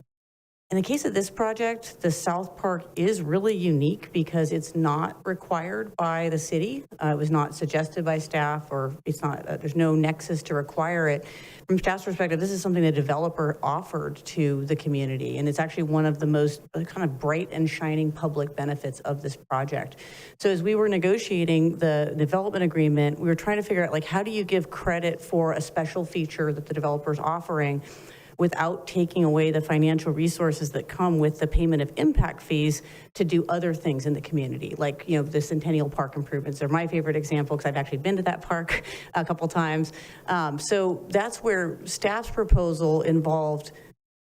In the case of this project, the South Park is really unique because it's not required by the city. It was not suggested by staff, or it's not, there's no nexus to require it. From staff's perspective, this is something the developer offered to the community, and it's actually one of the most kind of bright and shining public benefits of this project. So as we were negotiating the development agreement, we were trying to figure out, like, how do you give credit for a special feature that the developer is offering without taking away the financial resources that come with the payment of impact fees to do other things in the community, like, you know, the Centennial Park improvements. They're my favorite example because I've actually been to that park a couple times. So that's where staff's proposal involved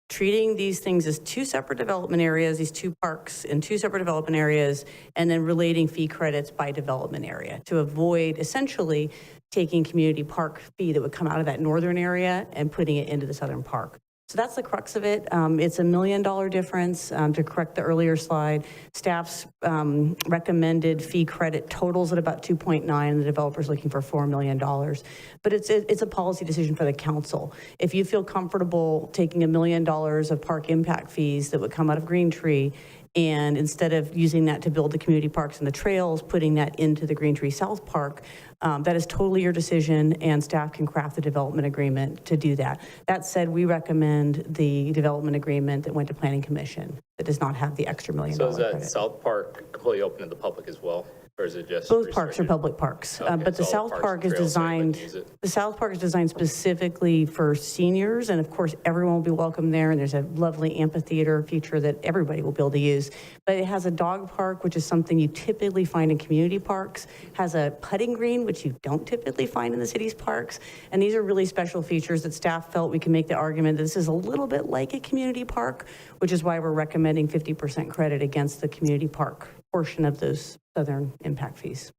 treating these things as 2 separate development areas, these 2 parks in 2 separate development areas, and then relating fee credits by development area to avoid essentially taking community park fee that would come out of that northern area and putting it into the southern park. So that's the crux of it. It's $1 million difference. To correct the earlier slide, staff's recommended fee credit totals at about 2.9, and the developer's looking for $4 million. But it's a policy decision for the council. If you feel comfortable taking $1 million of park impact fees that would come out of Green Tree, and instead of using that to build the community parks and the trails, putting that into the Green Tree South Park, that is totally your decision, and staff can craft the development agreement to do that. That said, we recommend the development agreement that went to Planning Commission that does not have the extra $1 million So is that credit. South Park completely open to the public as well? Or is it just Both parks are public parks, Okay, but the so all South parks Park and is trails, anybody designed, can use it. the South Park is designed specifically for seniors, and of course, everyone will be welcome there, and there's a lovely amphitheater feature that everybody will be able to use. But it has a dog park, which is something you typically find in community parks, has a putting green, which you don't typically find in the city's parks, and these are really special features that staff felt we can make the argument that this is a little bit like a community park, which is why we're recommending 50% credit against the community park portion of those southern impact fees.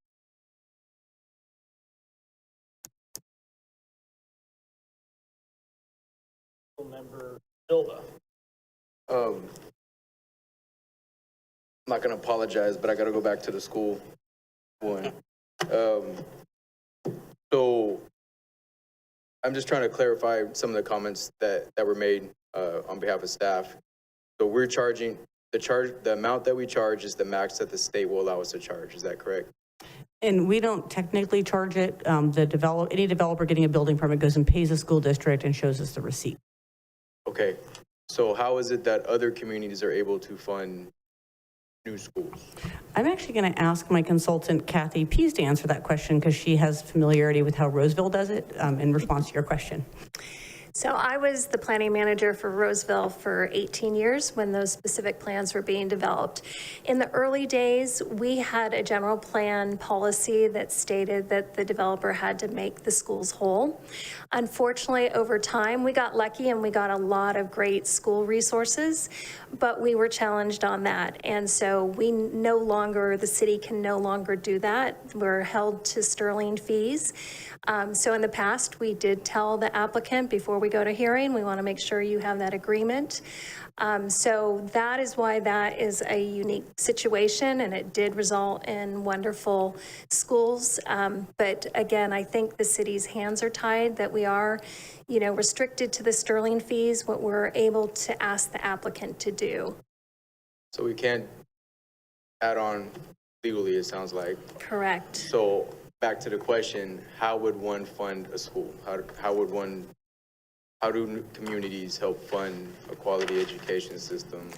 Member Silva. not gonna apologize, but I gotta go back to the school one. So I'm just trying to clarify some of the comments that were made on behalf of staff. So we're charging, the amount that we charge is the max that the state will allow us to charge. Is that correct? And we don't technically charge it. Any developer getting a building permit goes and pays the school district and shows us the receipt. Okay. So how is it that other communities are able to fund new schools? I'm actually going to ask my consultant, Kathy Pease, to answer that question because she has familiarity with how Roseville does it in response to your question. So I was the planning manager for Roseville for 18 years when those specific plans were being developed. In the early days, we had a general plan policy that stated that the developer had to make the schools whole. Unfortunately, over time, we got lucky and we got a lot of great school resources, but we were challenged on that. And so the city can no longer do that. We're held to sterling fees. So in the past, we did tell the applicant before we go to hearing, we want to make sure you have that agreement. So that is why that is a unique situation, and it did result in wonderful schools. But again, I think the city's hands are tied, that we are, restricted to the sterling fees, what we're able to ask the applicant to do. So we can't add on legally, it sounds like. Correct. So back to the question, how would one fund a school? How do communities help fund a quality education system?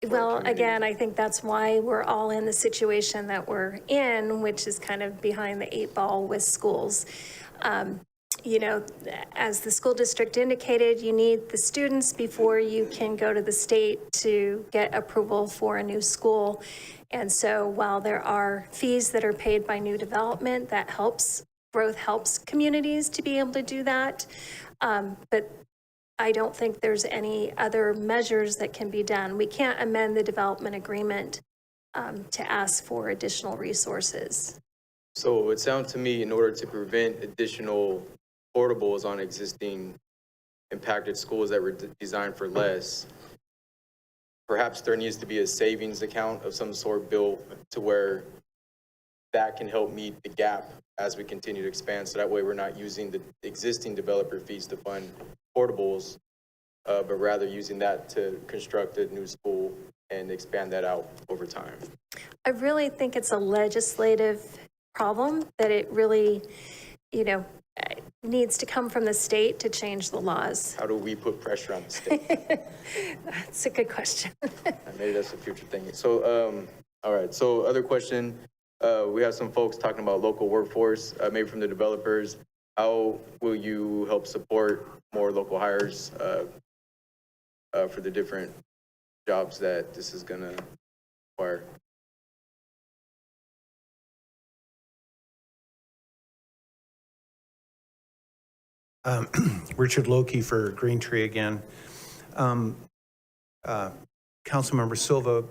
Well, again, I think that's why we're all in the situation that we're in, which is kind of behind the 8 ball with schools. As the school district indicated, you need the students before you can go to the state to get approval for a new school. And so while there are fees that are paid by new development, growth helps communities to be able to do that. But I don't think there's any other measures that can be done. We can't amend the development agreement to ask for additional resources. So it sounds to me, in order to prevent additional portables on existing impacted schools that were designed for less, perhaps there needs to be a savings account of some sort built to where that can help meet the gap as we continue to expand. So that way we're not using the existing developer fees to fund portables, but rather using that to construct a new school and expand that out over time. I really think it's a legislative problem that it really, needs to come from the state to change the laws. How do we put pressure on the state? That's a good question. Maybe that's a future thing. So, all right. So other question, we have some folks talking about local workforce, maybe from the developers. How will you help support more local hires for the different jobs that this is going to require? Richard Loki for Green Tree again. Councilmember Silva,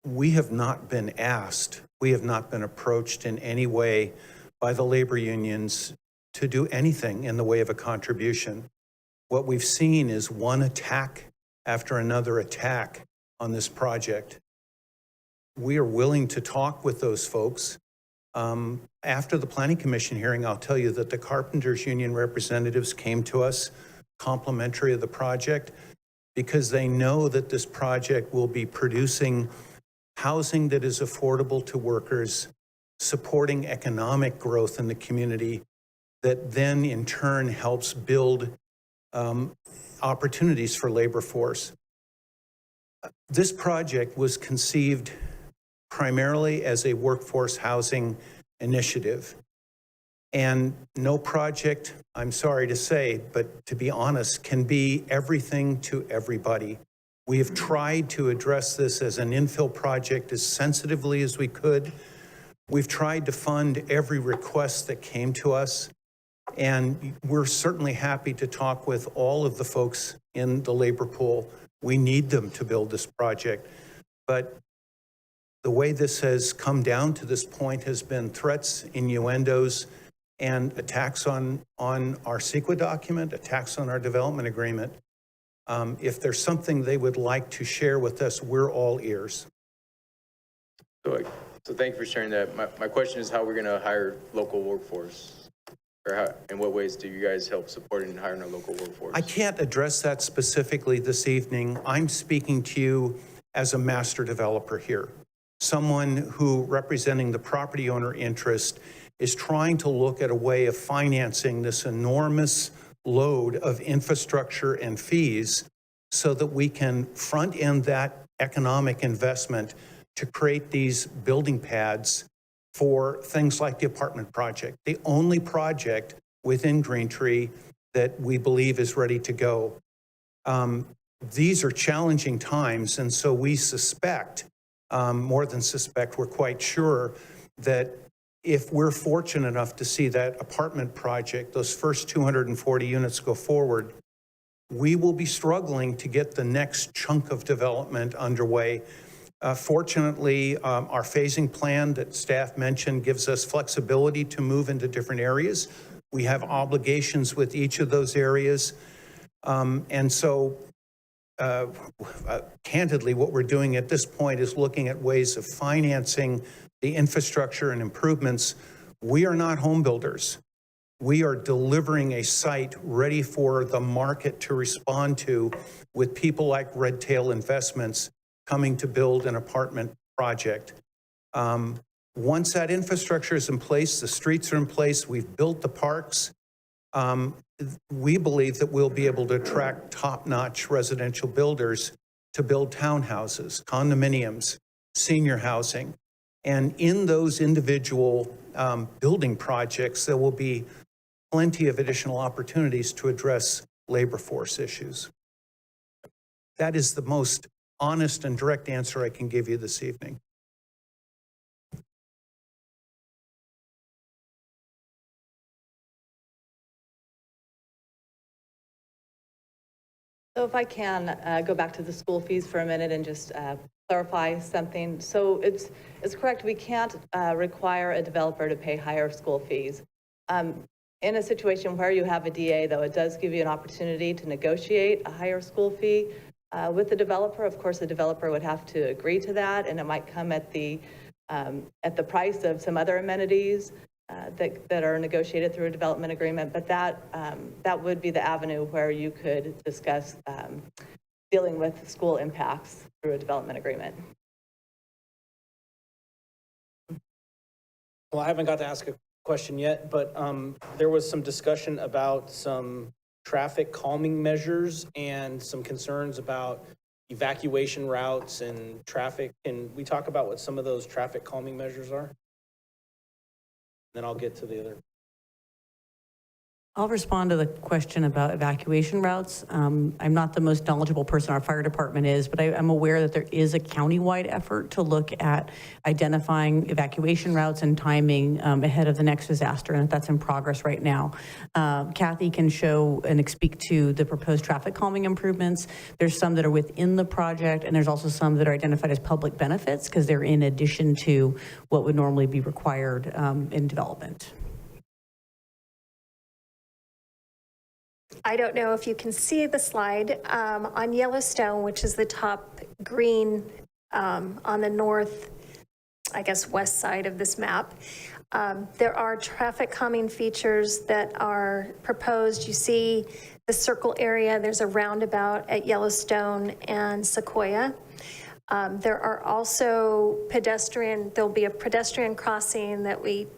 we have not been asked, we have not been approached in any way by the labor unions to do anything in the way of a contribution. What we've seen is one attack after another attack on this project. We are willing to talk with those folks. After the Planning Commission hearing, I'll tell you that the Carpenters Union representatives came to us complimentary of the project because they know that this project will be producing housing that is affordable to workers, supporting economic growth in the community that then in turn helps build opportunities for labor force. This project was conceived primarily as a workforce housing initiative. And no project, I'm sorry to say, but to be honest, can be everything to everybody. We have tried to address this as an infill project as sensitively as we could. We've tried to fund every request that came to us. And we're certainly happy to talk with all of the folks in the labor pool. We need them to build this project. But the way this has come down to this point has been threats, innuendos, and attacks on our CEQA document, attacks on our development agreement. If there's something they would like to share with us, we're all ears. So thank you for sharing that. My question is how we're going to hire local workforce, or how, in what ways do you guys help support and hiring our local workforce? I can't address that specifically this evening. I'm speaking to you as a master developer here, someone who, representing the property owner interest, is trying to look at a way of financing this enormous load of infrastructure and fees so that we can front end that economic investment to create these building pads for things like the apartment project, the only project within Green Tree that we believe is ready to go. These are challenging times, and so we suspect, more than suspect, we're quite sure that if we're fortunate enough to see that apartment project, those first 240 units go forward, we will be struggling to get the next chunk of development underway. Fortunately, our phasing plan that staff mentioned gives us flexibility to move into different areas. We have obligations with each of those areas. And so, candidly, what we're doing at this point is looking at ways of financing the infrastructure and improvements. We are not home builders. We are delivering a site ready for the market to respond to, with people like Red Tail Investments coming to build an apartment project. Once that infrastructure is in place, the streets are in place, we've built the parks, we believe that we'll be able to attract top-notch residential builders to build townhouses, condominiums, senior housing. And in those individual building projects, there will be plenty of additional opportunities to address labor force issues. That is the most honest and direct answer I can give you this evening. So if I can go back to the school fees for a minute and just clarify something. So it's correct, we can't require a developer to pay higher school fees. In a situation where you have a DA, though, it does give you an opportunity to negotiate a higher school fee with the developer. Of course, the developer would have to agree to that, and it might come at the price of some other amenities that are negotiated through a development agreement. But that would be the avenue where you could discuss dealing with school impacts through a development agreement. Well, I haven't got to ask a question yet, but there was some discussion about some traffic calming measures and some concerns about evacuation routes and traffic. Can we talk about what some of those traffic calming measures are? Then I'll get to the other. I'll respond to the question about evacuation routes. I'm not the most knowledgeable person our fire department is, but I'm aware that there is a countywide effort to look at identifying evacuation routes and timing ahead of the next disaster, and that's in progress right now. Kathy can show and speak to the proposed traffic calming improvements. There's some that are within the project, and there's also some that are identified as public benefits because they're in addition to what would normally be required in development. I don't know if you can see the slide on Yellowstone, which is the top green on the north, I guess, west side of this map. There are traffic calming features that are proposed. You see the circle area. There's a roundabout at Yellowstone and Sequoia. There are also there'll be a pedestrian crossing that we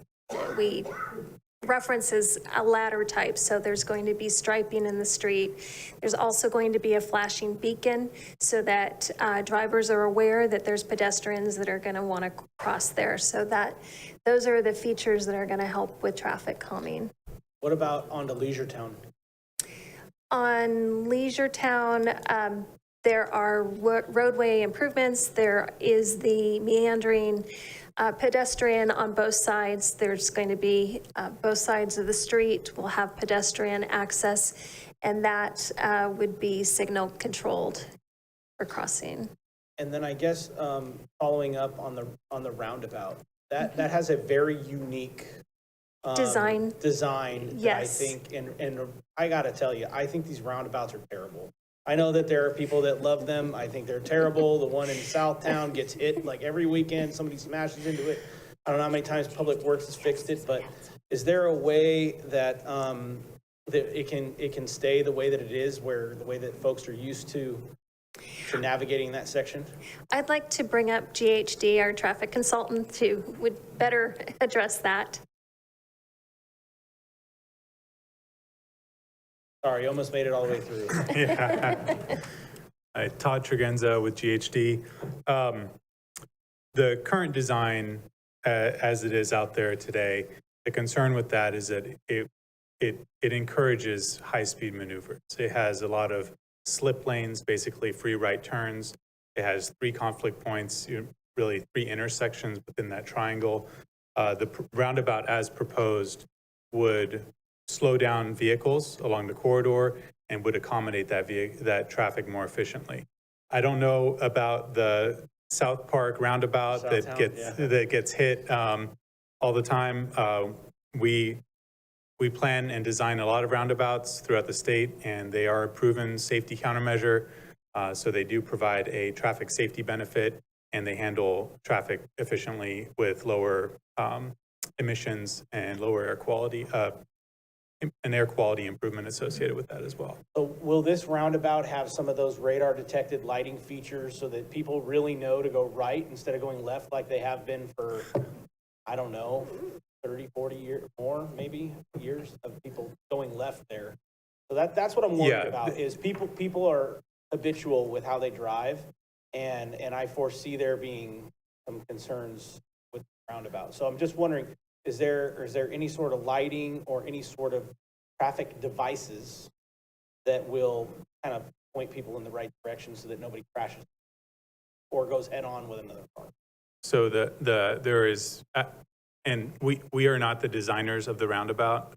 references a ladder type, so there's going to be striping in the street. There's also going to be a flashing beacon so that drivers are aware that there's pedestrians that are going to want to cross there. So those are the features that are going to help with traffic calming. What about onto Leisure Town? On Leisure Town, there are roadway improvements. There is the meandering pedestrian on both sides. There's going to be both sides of the street will have pedestrian access, and that would be signal controlled for crossing. And then I guess following up on the roundabout, that has a very unique design. Yes. I think, and I got to tell you, I think these roundabouts are terrible. I know that there are people that love them. I think they're terrible. The one in Southtown gets hit like every weekend. Somebody smashes into it. I don't know how many times Public Works has fixed it, but is there a way that, that it can stay the way that it is, where the way that folks are used to navigating that section? I'd like to bring up GHD, our traffic consultant, who would better address that. Sorry, almost made it all the way through. Yeah. Hi, Todd Tregenza with GHD. The current design, as it is out there today, the concern with that is that it encourages high-speed maneuvers. It has a lot of slip lanes, basically free right turns. It has 3 conflict points, really 3 intersections within that triangle. The roundabout as proposed would slow down vehicles along the corridor and would accommodate that traffic more efficiently. I don't know about the South Park roundabout that gets hit all the time. We plan and design a lot of roundabouts throughout the state, and they are a proven safety countermeasure. So they do provide a traffic safety benefit, and they handle traffic efficiently with lower emissions and lower air quality, an air quality improvement associated with that as well. So will this roundabout have some of those radar detected lighting features so that people really know to go right instead of going left like they have been for, I don't know, 30, 40 years, more maybe years of people going left there? So that's what I'm worried about, is people are habitual with how they drive, and I foresee there being some concerns with the roundabout. So I'm just wondering, is there any sort of lighting or any sort of traffic devices that will kind of point people in the right direction so that nobody crashes or goes head on with another car? So there is, and we are not the designers of the roundabout.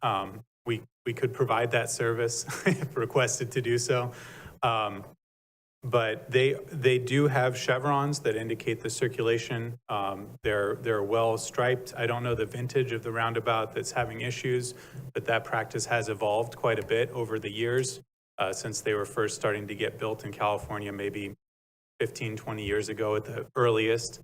We could provide that service if requested to do so. But they do have chevrons that indicate the circulation. They're well striped. I don't know the vintage of the roundabout that's having issues, but that practice has evolved quite a bit over the years since they were first starting to get built in California, maybe 15, 20 years ago at the earliest.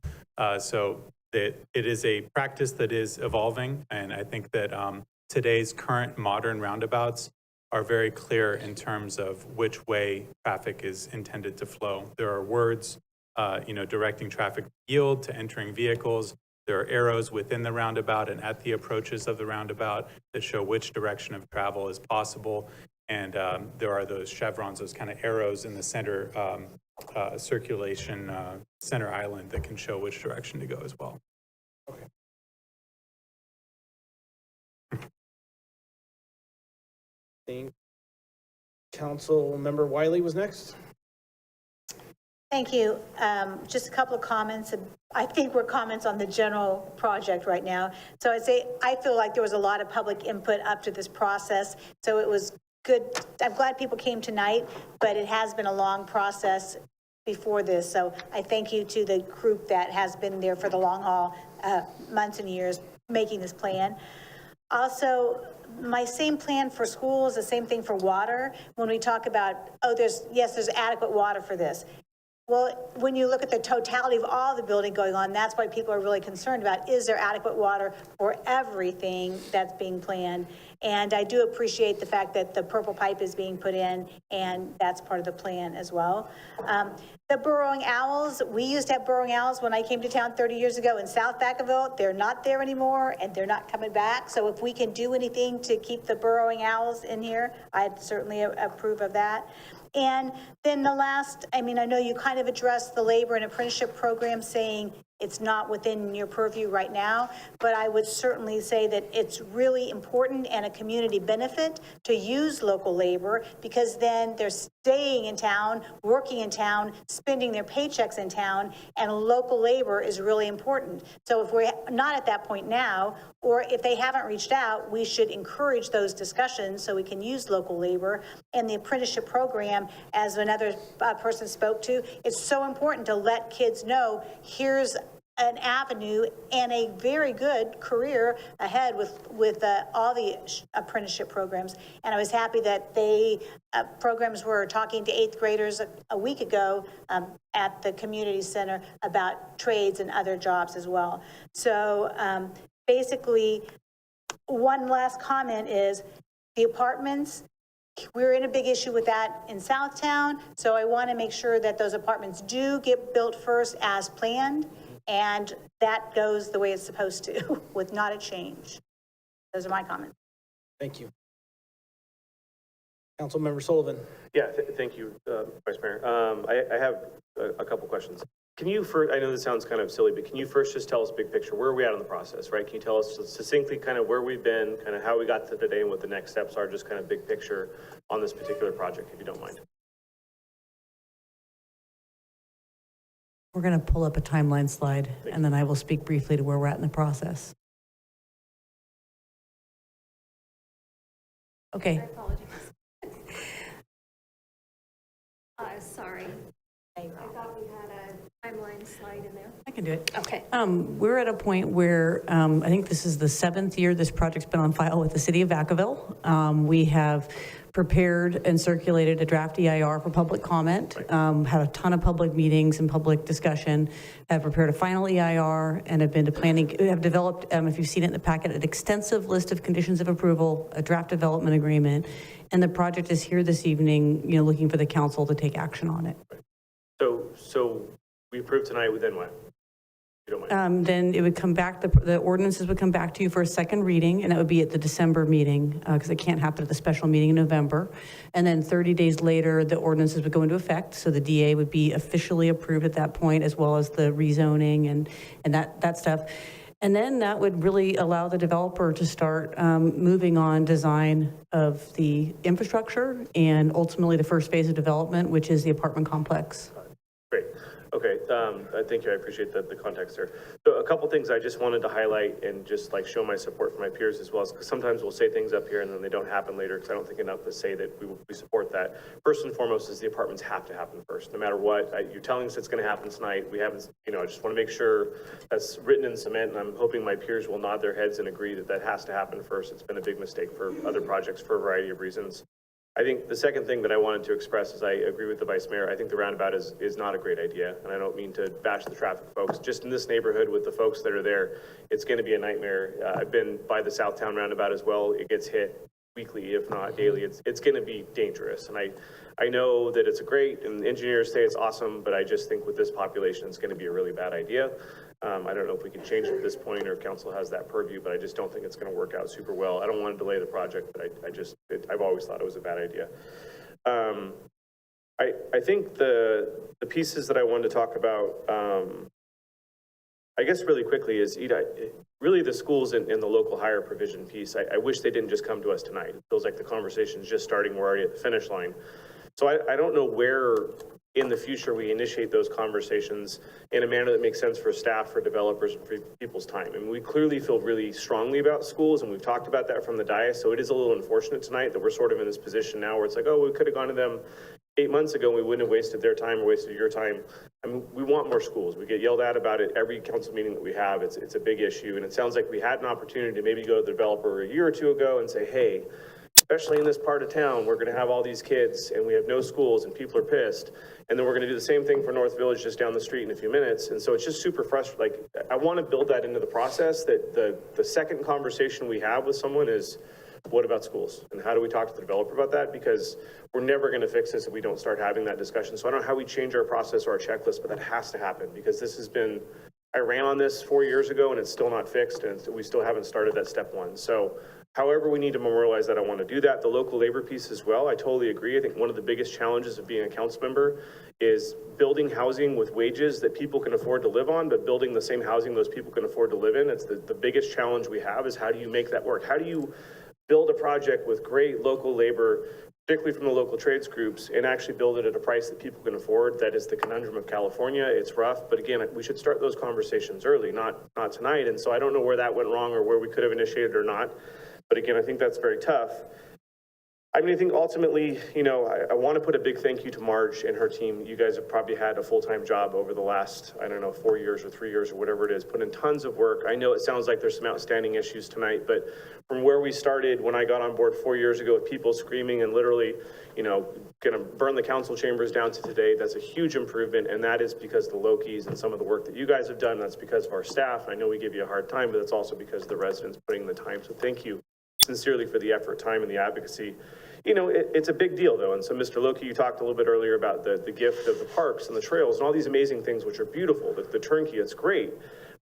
So it is a practice that is evolving, and I think that today's current modern roundabouts are very clear in terms of which way traffic is intended to flow. There are words, directing traffic yield to entering vehicles. There are arrows within the roundabout and at the approaches of the roundabout that show which direction of travel is possible. And there are those chevrons, those kind of arrows in the center circulation center island that can show which direction to go as well. Okay. I think Council Member Wiley was next. Thank you. Just a couple of comments. I think we're comments on the general project right now. So I'd say I feel like there was a lot of public input up to this process. So it was good. I'm glad people came tonight, but it has been a long process before this. So I thank you to the group that has been there for the long haul, months and years, making this plan. Also, my same plan for schools, the same thing for water. When we talk about, there's adequate water for this. Well, when you look at the totality of all the building going on, that's why people are really concerned about, is there adequate water for everything that's being planned? And I do appreciate the fact that the purple pipe is being put in, and that's part of the plan as well. The burrowing owls, we used to have burrowing owls when I came to town 30 years ago in South Vacaville. They're not there anymore, and they're not coming back. So if we can do anything to keep the burrowing owls in here, I'd certainly approve of that. And then the last, I know you kind of addressed the labor and apprenticeship program, saying it's not within your purview right now, but I would certainly say that it's really important and a community benefit to use local labor, because then they're staying in town, working in town, spending their paychecks in town, and local labor is really important. So if we're not at that point now, or if they haven't reached out, we should encourage those discussions so we can use local labor. And the apprenticeship program, as another person spoke to, it's so important to let kids know, here's an avenue and a very good career ahead with all the apprenticeship programs. And I was happy that programs were talking to 8th graders a week ago at the community center about trades and other jobs as well. So basically, one last comment is the apartments. We're in a big issue with that in Southtown, so I want to make sure that those apartments do get built first as planned, and that goes the way it's supposed to, with not a change. Those are my comments. Thank you. Councilmember Sullivan. Yeah, thank you, Vice Mayor. I have a couple questions. Can you first, I know this sounds kind of silly, but can you first just tell us big picture, where are we at in the process, right? Can you tell us succinctly kind of where we've been, kind of how we got to today and what the next steps are, just kind of big picture on this particular project, if you don't mind? We're going to pull up a timeline slide, and then I will speak briefly to where we're at in the process. Okay. I apologize. Sorry. I thought we had a timeline slide in there. I can do it. Okay. We're at a point where I think this is the 7th year this project's been on file with the city of Vacaville. We have prepared and circulated a draft EIR for public comment, had a ton of public meetings and public discussion, have prepared a final EIR, and have been to planning, have developed, if you've seen it in the packet, an extensive list of conditions of approval, a draft development agreement, and the project is here this evening, looking for the council to take action on it. So we approve tonight, then what? You don't mind? Then it would come back, the ordinances would come back to you for a second reading, and that would be at the December meeting, because it can't happen at the special meeting in November. And then 30 days later, the ordinances would go into effect, so the DA would be officially approved at that point, as well as the rezoning and that stuff. And then that would really allow the developer to start moving on design of the infrastructure and ultimately the first phase of development, which is the apartment complex. Great. Okay. Thank you. I appreciate the context there. So a couple things I just wanted to highlight and just like show my support for my peers as well, because sometimes we'll say things up here and then they don't happen later, because I don't think enough to say that we support that. First and foremost is the apartments have to happen first, no matter what. You're telling us it's going to happen tonight. We haven't, I just want to make sure that's written in cement, and I'm hoping my peers will nod their heads and agree that that has to happen first. It's been a big mistake for other projects for a variety of reasons. I think the second thing that I wanted to express is I agree with the Vice Mayor. I think the roundabout is not a great idea, and I don't mean to bash the traffic folks. Just in this neighborhood with the folks that are there, it's going to be a nightmare. I've been by the Southtown roundabout as well. It gets hit weekly, if not daily. It's going to be dangerous, and I know that it's great, and engineers say it's awesome, but I just think with this population, it's going to be a really bad idea. I don't know if we can change it at this point or if council has that purview, but I just don't think it's going to work out super well. I don't want to delay the project, but I've always thought it was a bad idea. I think the pieces that I wanted to talk about, I guess really quickly is, really the schools and the local higher provision piece. I wish they didn't just come to us tonight. It feels like the conversation's just starting. We're already at the finish line. So I don't know where in the future we initiate those conversations in a manner that makes sense for staff, for developers, and for people's time. I mean, we clearly feel really strongly about schools, and we've talked about that from the dais, so it is a little unfortunate tonight that we're sort of in this position now where it's like, oh, we could have gone to them 8 months ago and we wouldn't have wasted their time or wasted your time. I mean, we want more schools. We get yelled at about it every council meeting that we have. It's a big issue, and it sounds like we had an opportunity to maybe go to the developer a year or two ago and say, hey, especially in this part of town, we're going to have all these kids and we have no schools and people are pissed. And then we're going to do the same thing for North Village just down the street in a few minutes. And so it's just super frustrating. Like, I want to build that into the process, that the second conversation we have with someone is, what about schools? And how do we talk to the developer about that? Because we're never going to fix this if we don't start having that discussion. So I don't know how we change our process or our checklist, but that has to happen, because this has been, I ran on this 4 years ago and it's still not fixed, and we still haven't started that step one. So however we need to memorialize that, I want to do that. The local labor piece as well, I totally agree. I think one of the biggest challenges of being a council member is building housing with wages that people can afford to live on, but building the same housing those people can afford to live in. It's the biggest challenge we have, is how do you make that work? How do you build a project with great local labor, particularly from the local trades groups, and actually build it at a price that people can afford? That is the conundrum of California. It's rough, but again, we should start those conversations early, not tonight. And so I don't know where that went wrong or where we could have initiated or not. But again, I think that's very tough. I mean, I think ultimately, you know, I want to put a big thank you to Marge and her team. You guys have probably had a full-time job over the last, I don't know, 4 years or 3 years or whatever it is, put in tons of work. I know it sounds like there's some outstanding issues tonight, but from where we started when I got on board 4 years ago with people screaming and literally, you know, gonna burn the council chambers down to today, that's a huge improvement. And that is because of the Lokis and some of the work that you guys have done. That's because of our staff. I know we give you a hard time, but that's also because of the residents putting in the time. So thank you sincerely for the effort, time, and the advocacy. You know, it's a big deal though. And so Mr. Loki, you talked a little bit earlier about the gift of the parks and the trails and all these amazing things, which are beautiful, the turnkey, it's great.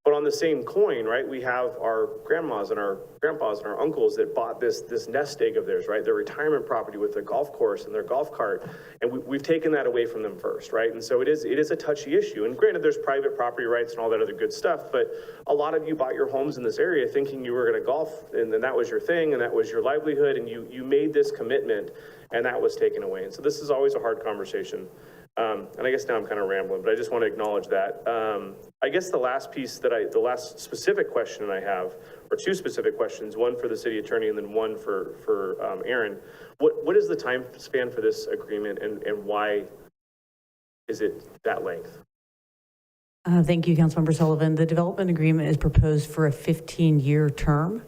But on the same coin, right, we have our grandmas and our grandpas and our uncles that bought this nest egg of theirs, right, their retirement property with their golf course and their golf cart, and we've taken that away from them first, right? And so it is a touchy issue. And granted, there's private property rights and all that other good stuff, but a lot of you bought your homes in this area thinking you were going to golf, and then that was your thing, and that was your livelihood, and you made this commitment, and that was taken away. And so this is always a hard conversation. And I guess now I'm kind of rambling, but I just want to acknowledge that. I guess the last last specific question I have, or two specific questions, one for the city attorney and then one for Aaron. What is the time span for this agreement and why is it that length? Thank you, Councilmember Sullivan. The development agreement is proposed for a 15-year term,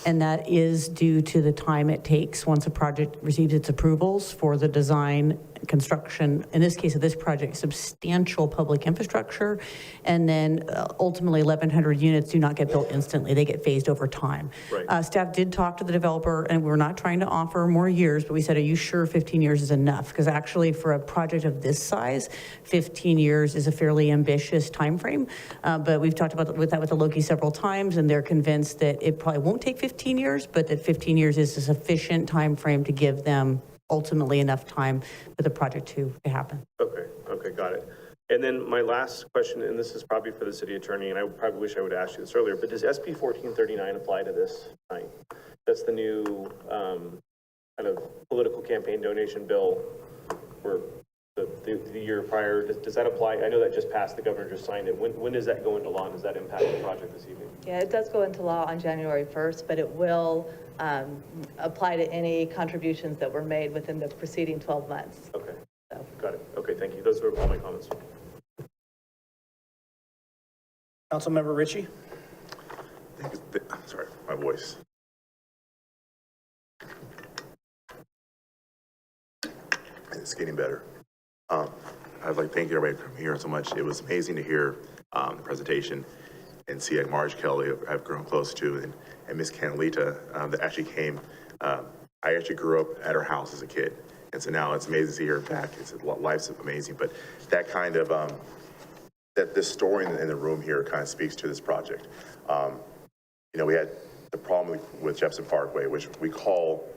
and that is due to the time it takes once a project receives its approvals for the design, construction, in this case of this project, substantial public infrastructure, and then ultimately 1,100 units do not get built instantly. They get phased over time. Right. Staff did talk to the developer, and we're not trying to offer more years, but we said, are you sure 15 years is enough? Because actually for a project of this size, 15 years is a fairly ambitious time frame. But we've talked about with the Loki several times, and they're convinced that it probably won't take 15 years, but that 15 years is a sufficient time frame to give them ultimately enough time for the project to happen. Okay, got it. And then my last question, and this is probably for the city attorney, and I probably wish I would have asked you this earlier, but does SB 1439 apply to this tonight? That's the new kind of political campaign donation bill for the year prior. Does that apply? I know that just passed, the governor just signed it. When does that go into law, and does that impact the project this evening? Yeah, it does go into law on January 1st, but it will apply to any contributions that were made within the preceding 12 months. Okay, got it. Okay, thank you. Those were all my comments. Councilmember Ritchie? Sorry, my voice. It's getting better. I'd like to thank everybody for here so much. It was amazing to hear the presentation and see Marge Kelly I've grown close to, and Miss Canalita that actually came. I actually grew up at her house as a kid, and so now it's amazing to see her back. Life's amazing, but that kind of that this story in the room here kind of speaks to this project. You know, we had the problem with Jefferson Parkway, which we call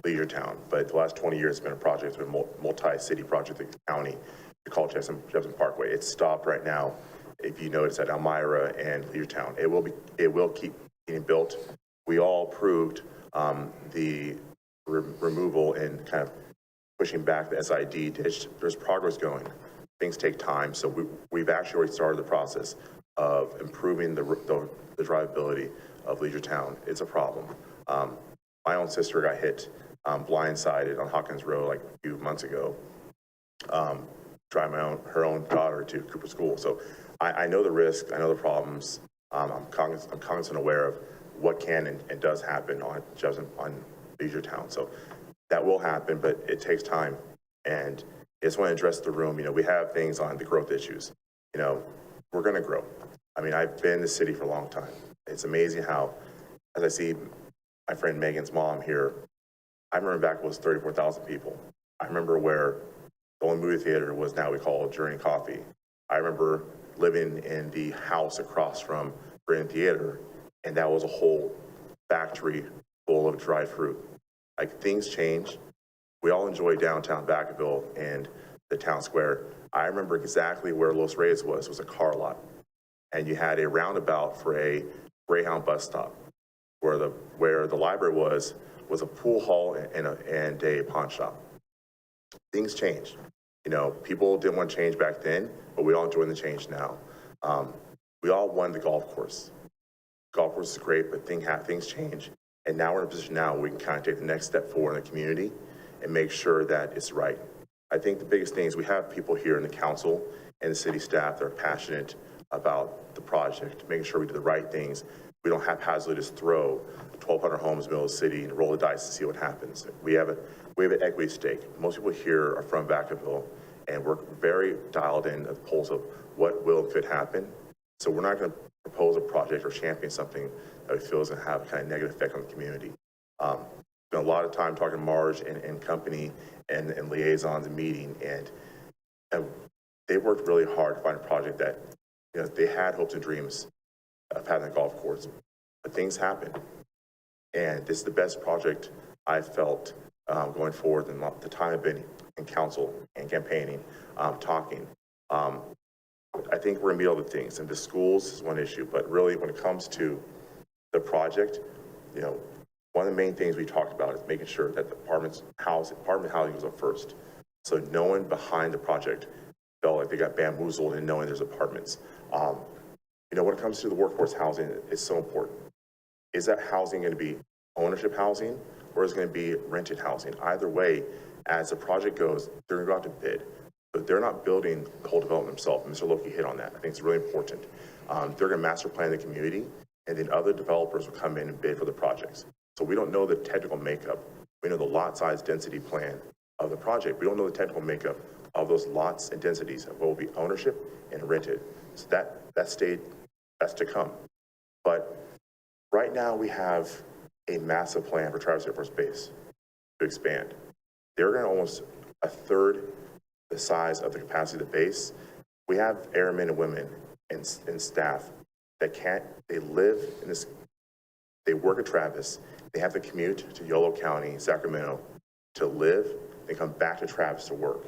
Leisure Town, but the last 20 years it's been a project, it's been a multi-city project in the county. We call it Jefferson Parkway. It's stopped right now. If you notice, at Elmira and Leisure Town, it will keep getting built. We all approved the removal and kind of pushing back the SID ditch. There's progress going. Things take time, so we've actually already started the process of improving the drivability of Leisure Town. It's a problem. My own sister got hit blindsided on Hawkins Road like a few months ago, driving her own daughter to Cooper School. So I know the risk, I know the problems. I'm cognizant and aware of what can and does happen on Leisure Town. So that will happen, but it takes time. And I just want to address the room. You know, we have things on the growth issues. You know, we're going to grow. I mean, I've been in the city for a long time. It's amazing how, as I see my friend Megan's mom here, I remember back it was 34,000 people. I remember where the only movie theater was now we call Journey Coffee. I remember living in the house across from Britain Theater, and that was a whole factory full of dried fruit. Like, things change. We all enjoy downtown Vacaville and the town square. I remember exactly where Los Reyes was. It was a car lot. And you had a roundabout for a Greyhound bus stop. Where the library was a pool hall and a pawn shop. Things change. You know, people didn't want to change back then, but we all enjoy the change now. We all won the golf course. Golf course is great, but things change. And now we're in a position now where we can kind of take the next step forward in the community and make sure that it's right. I think the biggest thing is we have people here in the council and the city staff that are passionate about the project, making sure we do the right things. We don't haphazardly just throw 1,200 homes in the middle of the city and roll the dice to see what happens. We have an equity stake. Most people here are from Vacaville, and we're very dialed in at the polls of what will and could happen. So we're not going to propose a project or champion something that we feel is going to have a kind of negative effect on the community. Spent a lot of time talking to Marge and company and liaisons and meeting, and they worked really hard to find a project that, you know, they had hopes and dreams of having a golf course, but things happen. And this is the best project I've felt going forward in the time I've been in council and campaigning, talking. I think we're gonna meet all the things, and the schools is one issue, but really when it comes to the project, you know, one of the main things we talked about is making sure that the apartment housing was up first. So no one behind the project felt like they got bamboozled in knowing there's apartments. You know, when it comes to the workforce housing, it's so important. Is that housing going to be ownership housing, or is it going to be rented housing? Either way, as the project goes, they're going to go out to bid. But they're not building the whole development themselves. Mr. Loki hit on that. I think it's really important. They're going to master plan the community, and then other developers will come in and bid for the projects. So we don't know the technical makeup. We know the lot size density plan of the project. We don't know the technical makeup of those lots and densities of what will be ownership and rented. So that's to come. But right now we have a massive plan for Travis Air Force Base to expand. They're going to almost a third the size of the capacity of the base. We have airmen and women and staff that they live in this, they work at Travis, they have to commute to Yolo County, Sacramento to live, they come back to Travis to work.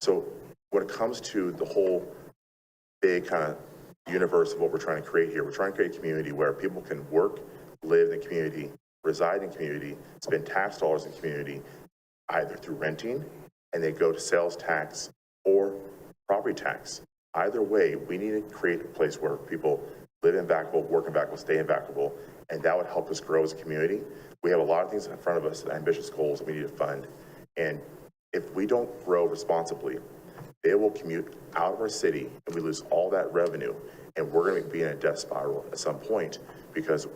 So when it comes to the whole big kind of universe of what we're trying to create here, we're trying to create a community where people can work, live in the community, reside in community, spend tax dollars in community, either through renting, and they go to sales tax or property tax. Either way, we need to create a place where people live in Vacaville, work in Vacaville, stay in Vacaville, and that would help us grow as a community. We have a lot of things in front of us, ambitious goals that we need to fund. And if we don't grow responsibly, they will commute out of our city and we lose all that revenue. And we're going to be in a death spiral at some point because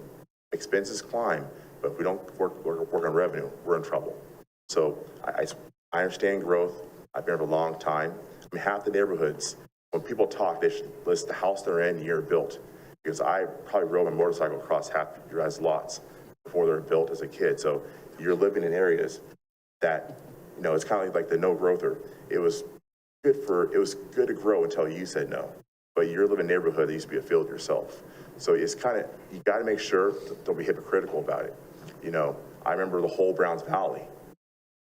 expenses climb, but if we don't work on revenue, we're in trouble. So I understand growth. I've been here for a long time. I mean, half the neighborhoods, when people talk, they should list the house they're in, year built. Because I probably rode my motorcycle across half your guys' lots before they were built as a kid. So you're living in areas that, you know, it's kind of like the no growther. It was good to grow until you said no. But you're living in a neighborhood that used to be a field yourself. So it's kind of, you got to make sure don't be hypocritical about it. You know, I remember the whole Browns Valley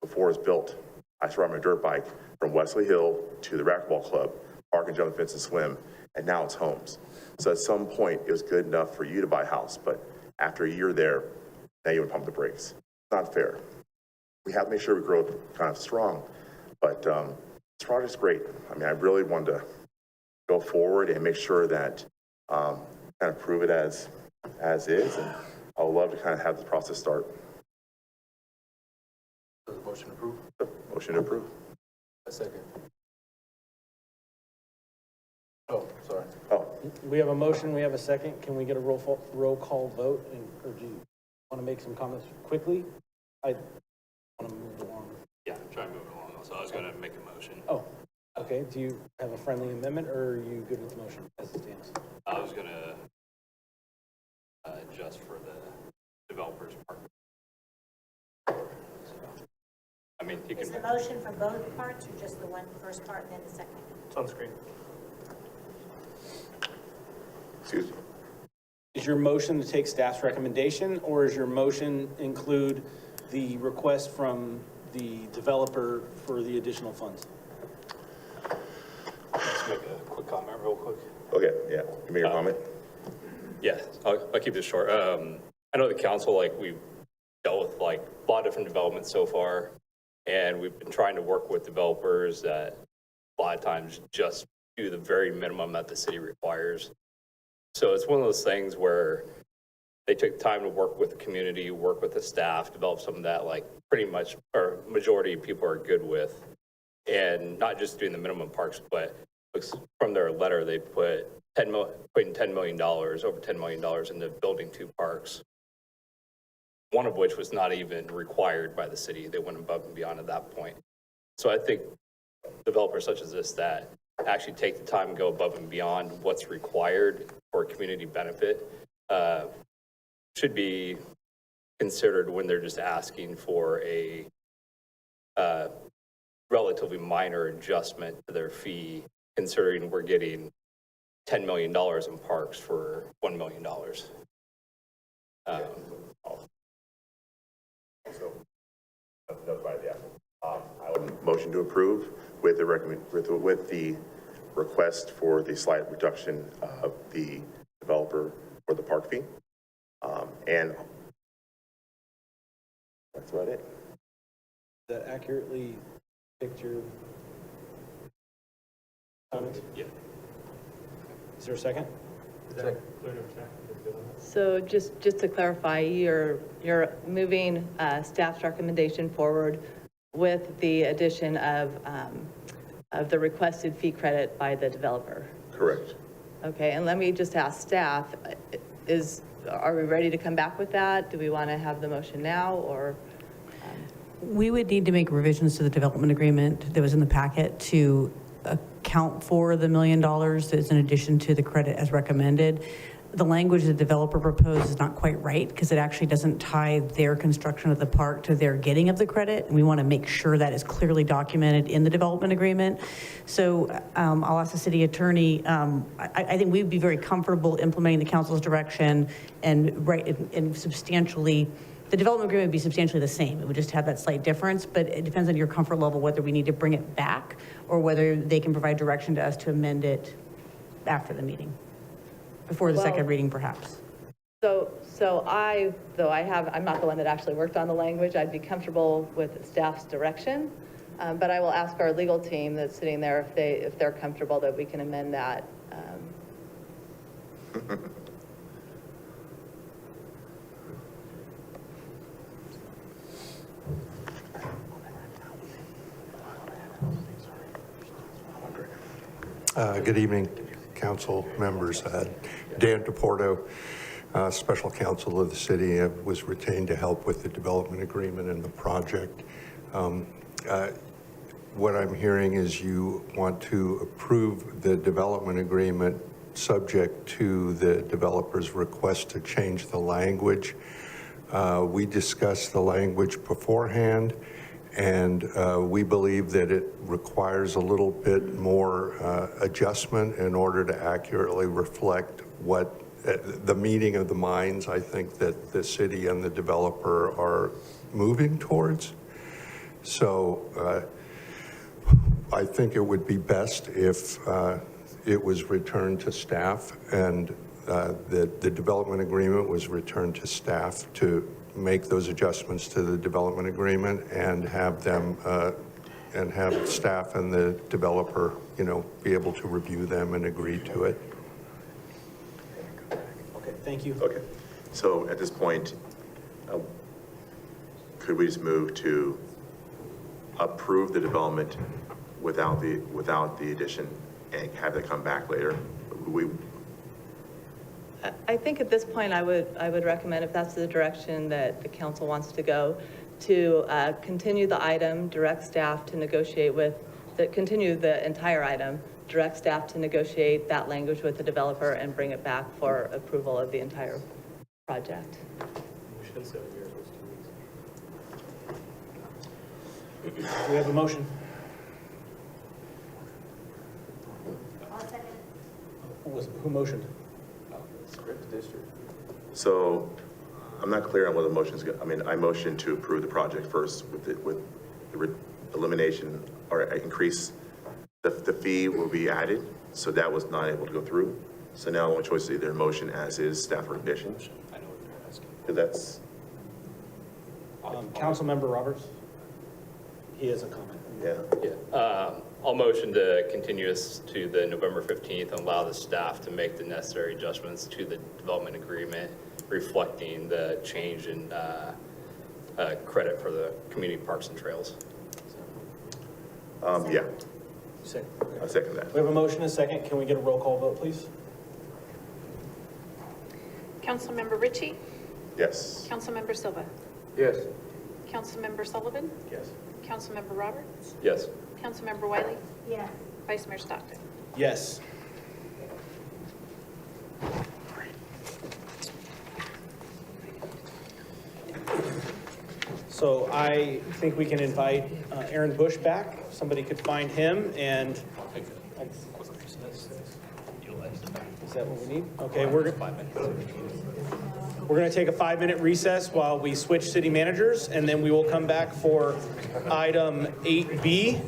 before it was built. I used to ride my dirt bike from Wesley Hill to the racquetball club, park and jump fence and swim, and now it's homes. So at some point, it was good enough for you to buy a house, but after a year there, now you would pump the brakes. It's not fair. We have to make sure we grow kind of strong, but this project's great. I mean, I really wanted to go forward and make sure that kind of prove it as is, and I would love to kind of have the process start. Motion approved. Motion to approve. A second. Oh, sorry. Oh, We have a motion, we have a second. Can we get a roll call vote? Or do you want to make some comments quickly? I want to move along. Yeah, try and move it along. So I was going to make a motion. Oh, okay. Do you have a friendly amendment, or are you good with the motion as it stands? I was going to adjust for the developer's part. So, I mean, you Is can. the motion for both parts or just the one first part and then the second? It's on screen. excuse me. Is your motion to take staff's recommendation, or is your motion include the request from the developer for the additional funds? Let's make a quick comment real quick. Okay, yeah. You make your comment? Yeah, I'll keep this short. I know the council, like, we've dealt with like a lot of different developments so far, and we've been trying to work with developers that a lot of times just do the very minimum that the city requires. So it's one of those things where they took time to work with the community, work with the staff, develop something that like pretty much, or majority of people are good with. And not just doing the minimum parks, but from their letter, they put putting $10 million, over $10 million into building 2 parks. One of which was not even required by the city. They went above and beyond at that point. So I think developers such as this that actually take the time and go above and beyond what's required for community benefit should be considered when they're just asking for a relatively minor adjustment to their fee, considering we're getting $10 million in parks for $1 million. I would motion to approve with the with the request for the slight reduction of the developer for the park fee. And that's about it. That accurately picture comments? Yeah. Is there a second? So just to clarify, you're moving staff's recommendation forward with the addition of the requested fee credit by the developer. Correct. Okay, and let me just ask staff, are we ready to come back with that? Do we want to have the motion now, or? We would need to make revisions to the development agreement that was in the packet to account for the $1 million that's in addition to the credit as recommended. The language the developer proposed is not quite right because it actually doesn't tie their construction of the park to their getting of the credit. And we want to make sure that is clearly documented in the development agreement. So I'll ask the city attorney. I think we'd be very comfortable implementing the council's direction and substantially, the development agreement would be substantially the same. It would just have that slight difference, but it depends on your comfort level whether we need to bring it back or whether they can provide direction to us to amend it after the meeting. Before the second reading, perhaps. So I'm not the one that actually worked on the language. I'd be comfortable with staff's direction, but I will ask our legal team that's sitting there if they're comfortable that we can amend that. Good evening, council members. Dan DePorto, special counsel of the city, was retained to help with the development agreement and the project. What I'm hearing is you want to approve the development agreement subject to the developer's request to change the language. We discussed the language beforehand, and we believe that it requires a little bit more adjustment in order to accurately reflect what the meeting of the minds I think that the city and the developer are moving towards. So I think it would be best if it was returned to staff and the development agreement was returned to staff to make those adjustments to the development agreement and have them and have staff and the developer, be able to review them and agree to it. Okay, thank you. Okay. So at this point, could we just move to approve the development without the addition and have it come back later? I think at this point, I would recommend, if that's the direction that the council wants to go, to continue the item, direct staff to negotiate continue the entire item, direct staff to negotiate that language with the developer and bring it back for approval of the entire project. We have a motion. Who motioned? So I'm not clear on what the motion is. I motioned to approve the project first with the elimination or increase. The fee will be added, so that was not able to go through. So now the only choice is either motion as is, staff recommendation. I know what they're asking. That's Councilmember Roberts. He has a comment. Yeah. I'll motion to continue this to the November 15th and allow the staff to make the necessary adjustments to the development agreement reflecting the change in credit for the community parks and trails. Yeah, Second. I second that. We have a motion and a second. Can we get a roll call vote, please? Councilmember Ritchie, Yes. Councilmember Silva, Yes. Councilmember Sullivan, Yes. Councilmember Roberts, Yes. Councilmember Wiley, Yes. Vice Mayor Stockton. Yes. So I think we can invite Aaron Bush back. If somebody could find him and. Is that what we need? Okay, we're going to take a 5-minute recess while we switch city managers, and then we will come back for item 8B.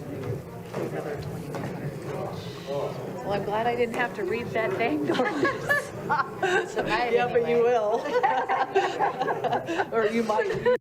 Well, I'm glad I didn't have to read that dang ordinance. Yeah, but you will. Or you might.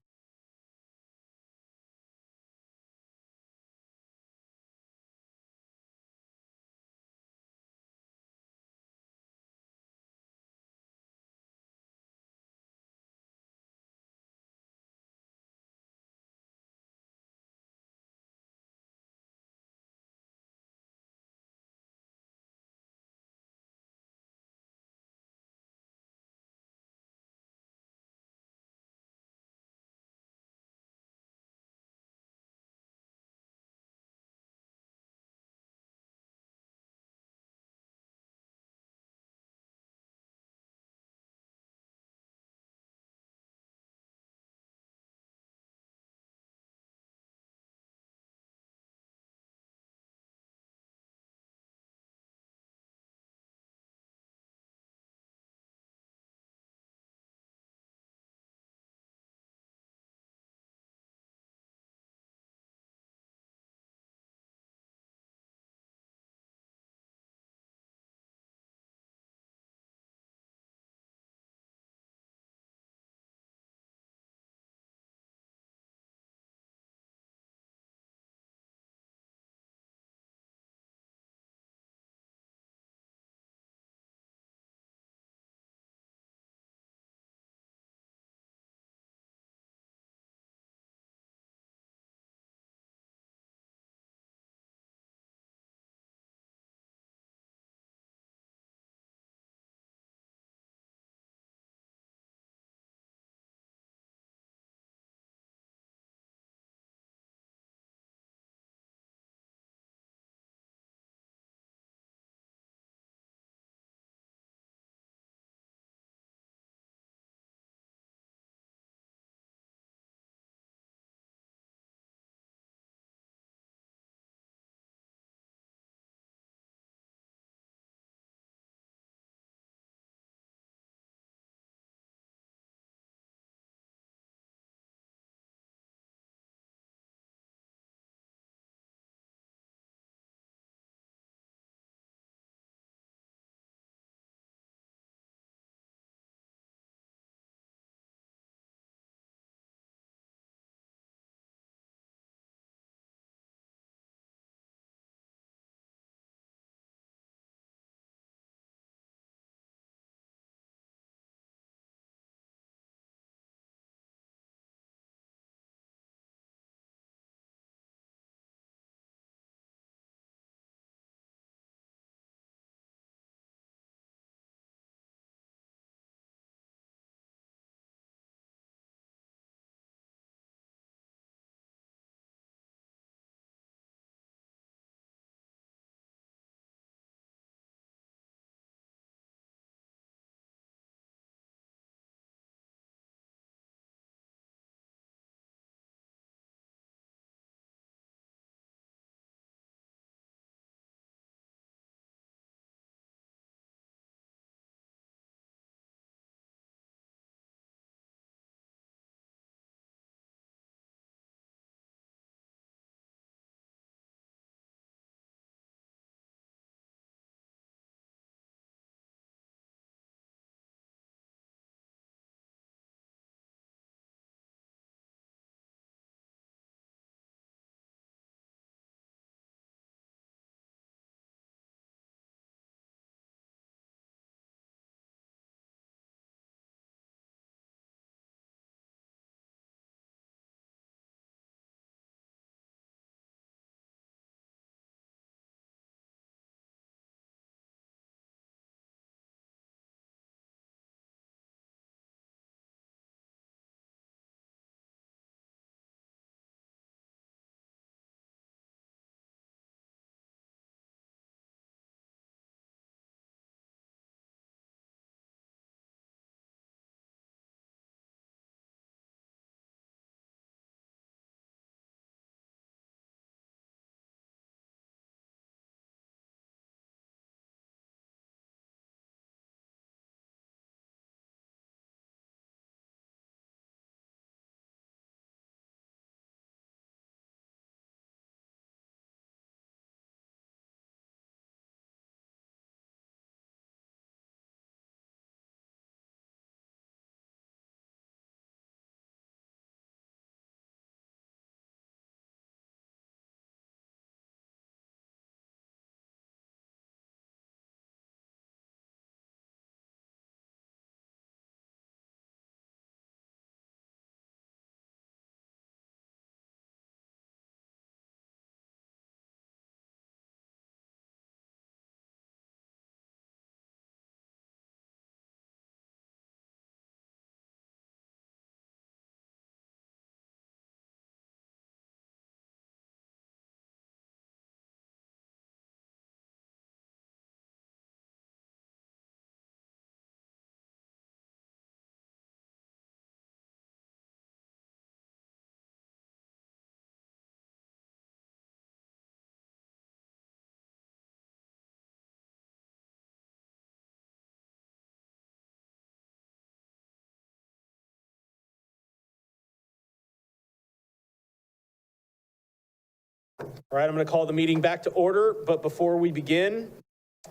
All right, I'm going to call the meeting back to order, but before we begin,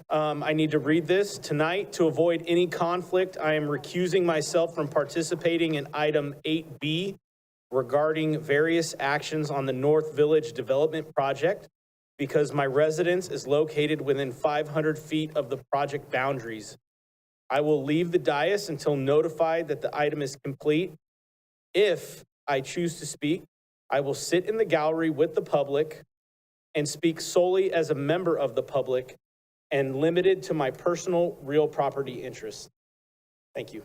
I need to read this. Tonight, to avoid any conflict, I am recusing myself from participating in item 8B regarding various actions on the North Village Development Project because my residence is located within 500 feet of the project boundaries. I will leave the dais until notified that the item is complete. If I choose to speak, I will sit in the gallery with the public and speak solely as a member of the public and limited to my personal real property interests. Thank you.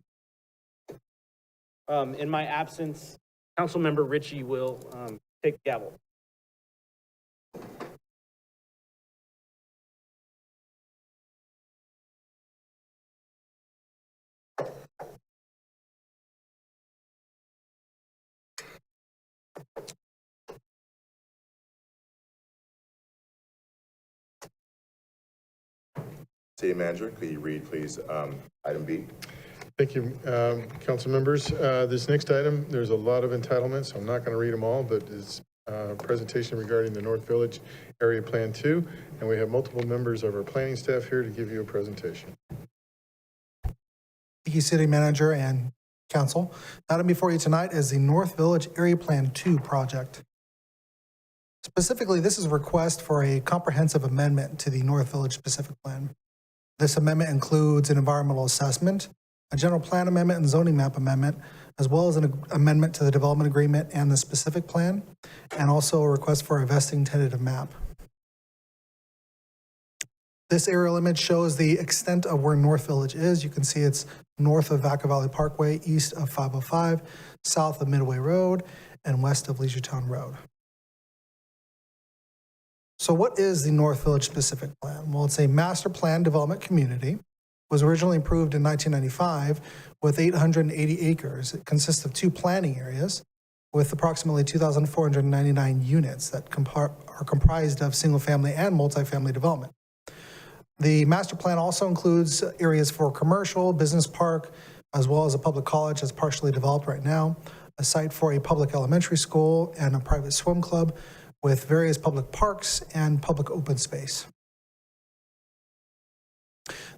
In my absence, Councilmember Ritchie will take the gavel. City Manager, could you read, please, item B? Thank you, council members. This next item, there's a lot of entitlements. I'm not going to read them all, but it's a presentation regarding the North Village Area Plan 2, and we have multiple members of our planning staff here to give you a presentation. Thank you, City Manager and Council. The item before you tonight is the North Village Area Plan 2 project. Specifically, this is a request for a comprehensive amendment to the North Village Specific Plan. This amendment includes an environmental assessment, a general plan amendment and zoning map amendment, as well as an amendment to the development agreement and the specific plan, and also a request for a vesting tentative map. This aerial image shows the extent of where North Village is. You can see it's north of Vacaville Parkway, east of 505, south of Midway Road, and west of Leisureton Road. So what is the North Village Specific Plan? Well, it's a master plan development community. It was originally approved in 1995 with 880 acres. It consists of 2 planning areas with approximately 2,499 units that are comprised of single-family and multifamily development. The master plan also includes areas for commercial, business park, as well as a public college that's partially developed right now, a site for a public elementary school, and a private swim club, with various public parks and public open space.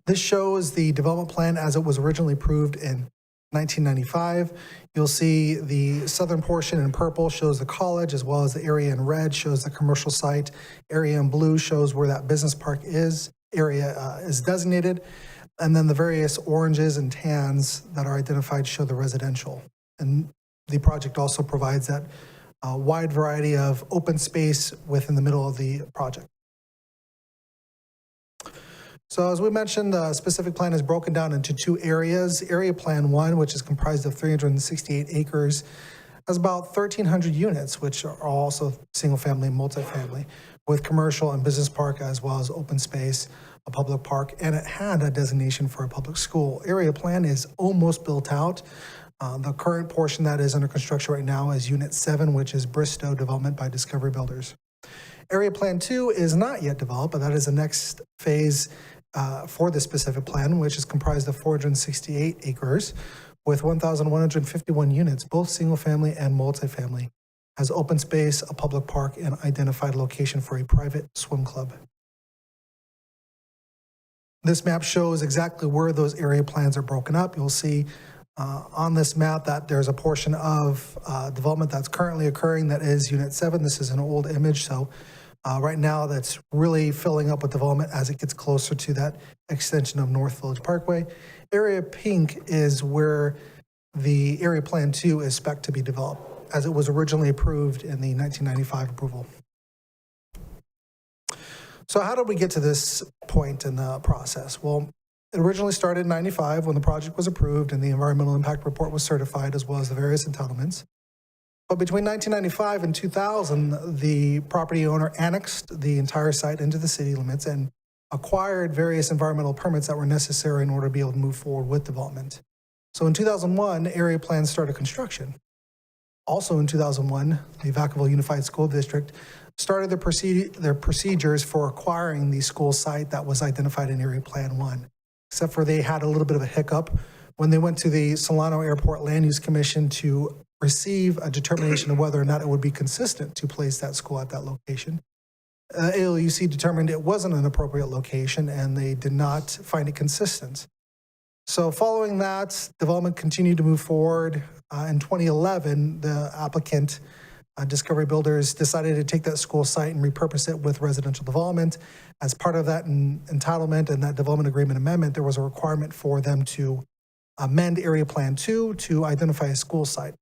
This shows the development plan as it was originally approved in 1995. You'll see the southern portion in purple shows the college, as well as the area in red shows the commercial site. Area in blue shows where that business park area is designated. And then the various oranges and tans that are identified show the residential. And the project also provides that a wide variety of open space within the middle of the project. So as we mentioned, the specific plan is broken down into 2 areas. Area Plan 1, which is comprised of 368 acres, has about 1,300 units, which are also single-family and multifamily, with commercial and business park, as well as open space, a public park, and it had a designation for a public school. Area Plan is almost built out. The current portion that is under construction right now is Unit 7, which is Bristow Development by Discovery Builders. Area Plan 2 is not yet developed, but that is the next phase for the specific plan, which is comprised of 468 acres with 1,151 units, both single-family and multifamily, has open space, a public park, and identified location for a private swim club. This map shows exactly where those area plans are broken up. You'll see on this map that there's a portion of development that's currently occurring that is Unit 7. This is an old image, so right now that's really filling up with development as it gets closer to that extension of North Village Parkway. Area pink is where the Area Plan 2 is spec'd to be developed, as it was originally approved in the 1995 approval. So how did we get to this point in the process? Well, it originally started in 95 when the project was approved and the environmental impact report was certified, as well as the various entitlements. But between 1995 and 2000, the property owner annexed the entire site into the city limits and acquired various environmental permits that were necessary in order to be able to move forward with development. So in 2001, area plans started construction. Also in 2001, the Vacaville Unified School District started their procedures for acquiring the school site that was identified in Area Plan 1, except for they had a little bit of a hiccup when they went to the Solano Airport Land Use Commission to receive a determination of whether or not it would be consistent to place that school at that location. ALUC determined it wasn't an appropriate location and they did not find it consistent. So following that, development continued to move forward. In 2011, the applicant, Discovery Builders, decided to take that school site and repurpose it with residential development. As part of that entitlement and that development agreement amendment, there was a requirement for them to amend Area Plan 2 to identify a school site.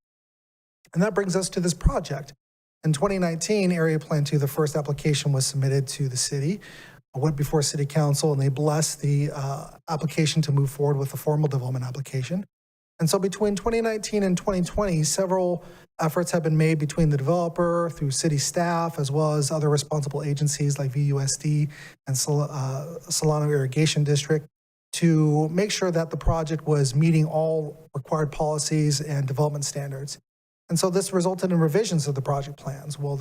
And that brings us to this project. In 2019, Area Plan 2, the first application was submitted to the city, went before City Council, and they blessed the application to move forward with a formal development application. And so between 2019 and 2020, several efforts have been made between the developer, through city staff, as well as other responsible agencies like VUSD and Solano Irrigation District, to make sure that the project was meeting all required policies and development standards. And so this resulted in revisions of the project plans. Well,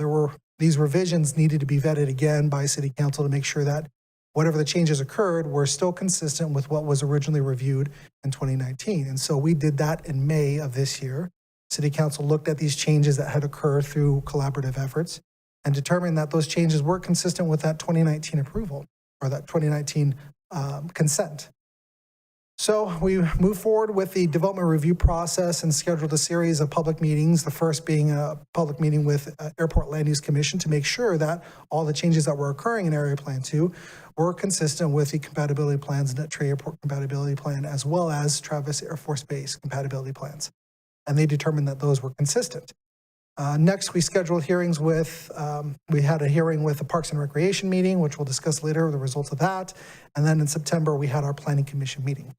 these revisions needed to be vetted again by City Council to make sure that whatever the changes occurred were still consistent with what was originally reviewed in 2019. And so we did that in May of this year. City Council looked at these changes that had occurred through collaborative efforts and determined that those changes were consistent with that 2019 approval, or that 2019 consent. So we moved forward with the development review process and scheduled a series of public meetings, the first being a public meeting with Airport Land Use Commission to make sure that all the changes that were occurring in Area Plan 2 were consistent with the compatibility plans, Nut Tree Airport compatibility plan, as well as Travis Air Force Base compatibility plans. And they determined that those were consistent. Next, we scheduled hearings with, we had a hearing with the Parks and Recreation meeting, which we'll discuss later, the results of that. And then in September, we had our Planning Commission meeting.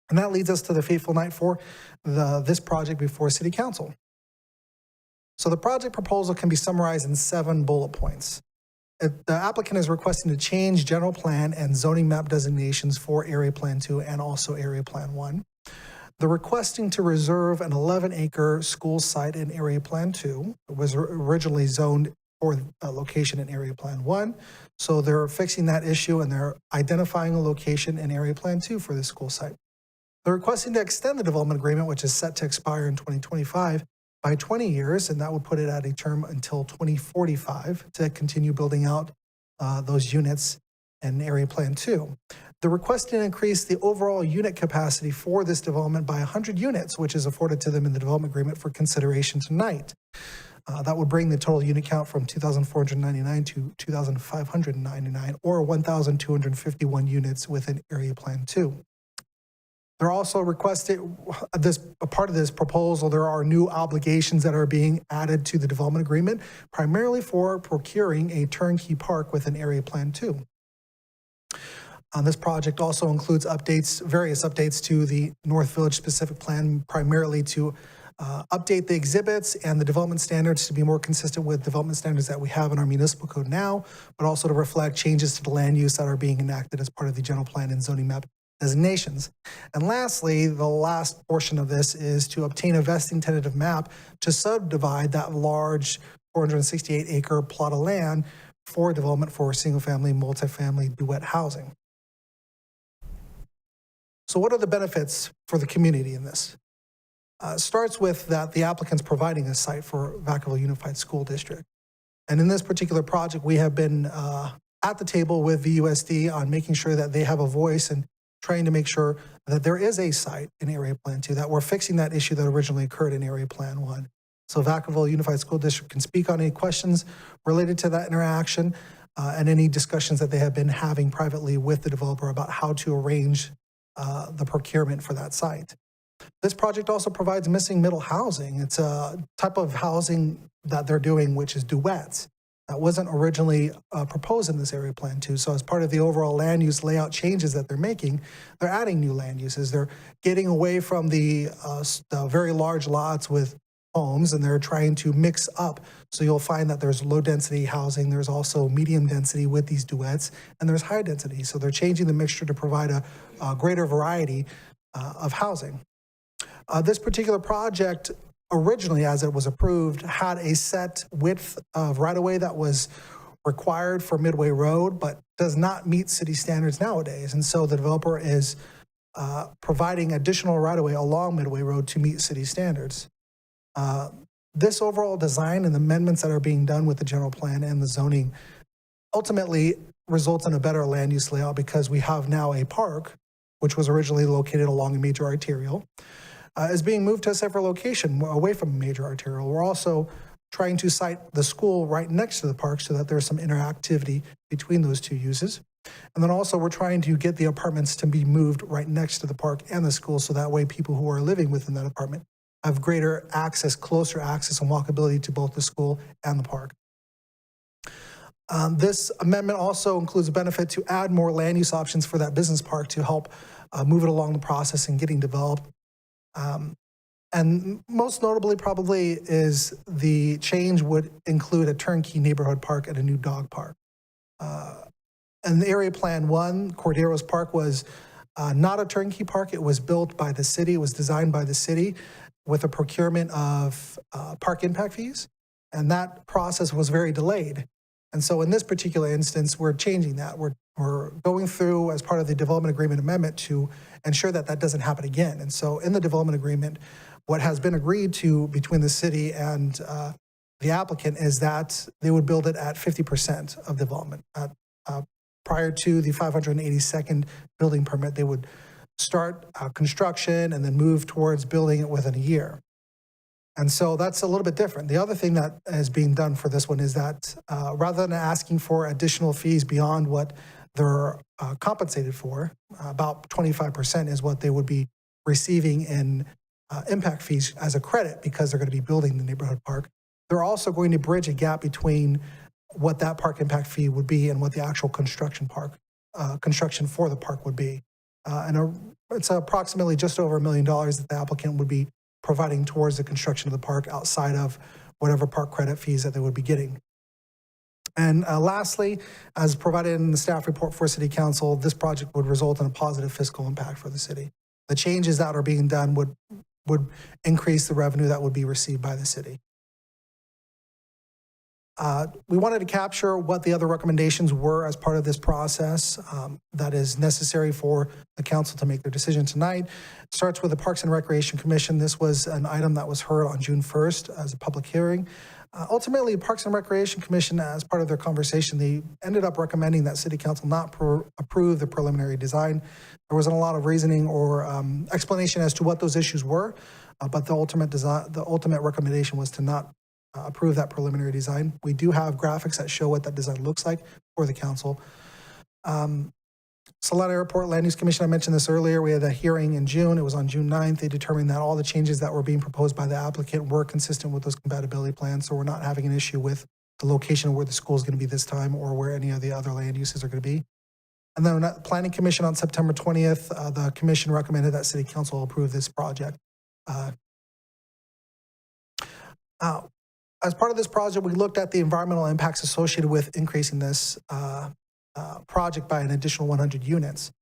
And that leads us to the fateful night for this project before City Council. So the project proposal can be summarized in 7 bullet points. The applicant is requesting to change general plan and zoning map designations for Area Plan 2 and also Area Plan 1. They're requesting to reserve an 11-acre school site in Area Plan 2. It was originally zoned for a location in Area Plan 1. So they're fixing that issue and they're identifying a location in Area Plan 2 for this school site. They're requesting to extend the development agreement, which is set to expire in 2025, by 20 years, and that would put it at a term until 2045 to continue building out those units in Area Plan 2. They're requesting to increase the overall unit capacity for this development by 100 units, which is afforded to them in the development agreement for consideration tonight. That would bring the total unit count from 2,499 to 2,599, or 1,251 units within Area Plan 2. They're also requesting, a part of this proposal, there are new obligations that are being added to the development agreement, primarily for procuring a turnkey park within Area Plan 2. This project also includes various updates to the North Village specific plan, primarily to update the exhibits and the development standards to be more consistent with development standards that we have in our municipal code now, but also to reflect changes to the land use that are being enacted as part of the general plan and zoning map designations. And lastly, the last portion of this is to obtain a vesting tentative map to subdivide that large 468-acre plot of land for development for single-family, multifamily, duet housing. So what are the benefits for the community in this? It starts with that the applicant's providing a site for Vacaville Unified School District. And in this particular project, we have been at the table with VUSD on making sure that they have a voice and trying to make sure that there is a site in Area Plan 2, that we're fixing that issue that originally occurred in Area Plan 1. So Vacaville Unified School District can speak on any questions related to that interaction and any discussions that they have been having privately with the developer about how to arrange the procurement for that site. This project also provides missing middle housing. It's a type of housing that they're doing, which is duets. That wasn't originally proposed in this Area Plan 2. So as part of the overall land use layout changes that they're making, they're adding new land uses. They're getting away from the very large lots with homes, and they're trying to mix up. So you'll find that there's low density housing. There's also medium density with these duets, and there's high density. So they're changing the mixture to provide a greater variety of housing. This particular project, originally, as it was approved, had a set width of right-of-way that was required for Midway Road, but does not meet city standards nowadays. And so the developer is providing additional right-of-way along Midway Road to meet city standards. This overall design and the amendments that are being done with the general plan and the zoning ultimately results in a better land use layout because we have now a park, which was originally located along a major arterial, is being moved to a separate location away from a major arterial. We're also trying to site the school right next to the park so that there's some interactivity between those two uses. And then also we're trying to get the apartments to be moved right next to the park and the school so that way people who are living within that apartment have greater access, closer access and walkability to both the school and the park. This amendment also includes a benefit to add more land use options for that business park to help move it along the process and getting developed. And most notably probably is the change would include a turnkey neighborhood park and a new dog park. And the Area Plan 1, Corderos Park, was not a turnkey park. It was built by the city. It was designed by the city with a procurement of park impact fees. And that process was very delayed. And so in this particular instance, we're changing that. We're going through as part of the development agreement amendment to ensure that that doesn't happen again. And so in the development agreement, what has been agreed to between the city and the applicant is that they would build it at 50% of development. Prior to the 582nd building permit, they would start construction and then move towards building it within a year. And so that's a little bit different. The other thing that is being done for this one is that rather than asking for additional fees beyond what they're compensated for, about 25% is what they would be receiving in impact fees as a credit because they're going to be building the neighborhood park. They're also going to bridge a gap between what that park impact fee would be and what the actual construction for the park would be. It's approximately just over $1 million that the applicant would be providing towards the construction of the park outside of whatever park credit fees that they would be getting. And lastly, as provided in the staff report for City Council, this project would result in a positive fiscal impact for the city. The changes that are being done would increase the revenue that would be received by the city. We wanted to capture what the other recommendations were as part of this process that is necessary for the council to make their decision tonight. It starts with the Parks and Recreation Commission. This was an item that was heard on June 1st as a public hearing. Ultimately, Parks and Recreation Commission, as part of their conversation, they ended up recommending that City Council not approve the preliminary design. There wasn't a lot of reasoning or explanation as to what those issues were, but the ultimate recommendation was to not approve that preliminary design. We do have graphics that show what that design looks like for the council. Salado Airport Land Use Commission, I mentioned this earlier. We had a hearing in June. It was on June 9th. They determined that all the changes that were being proposed by the applicant were consistent with those compatibility plans. So we're not having an issue with the location where the school is going to be this time or where any of the other land uses are going to be. And then Planning Commission on September 20th, the commission recommended that City Council approve this project. As part of this project, we looked at the environmental impacts associated with increasing this project by an additional 100 units.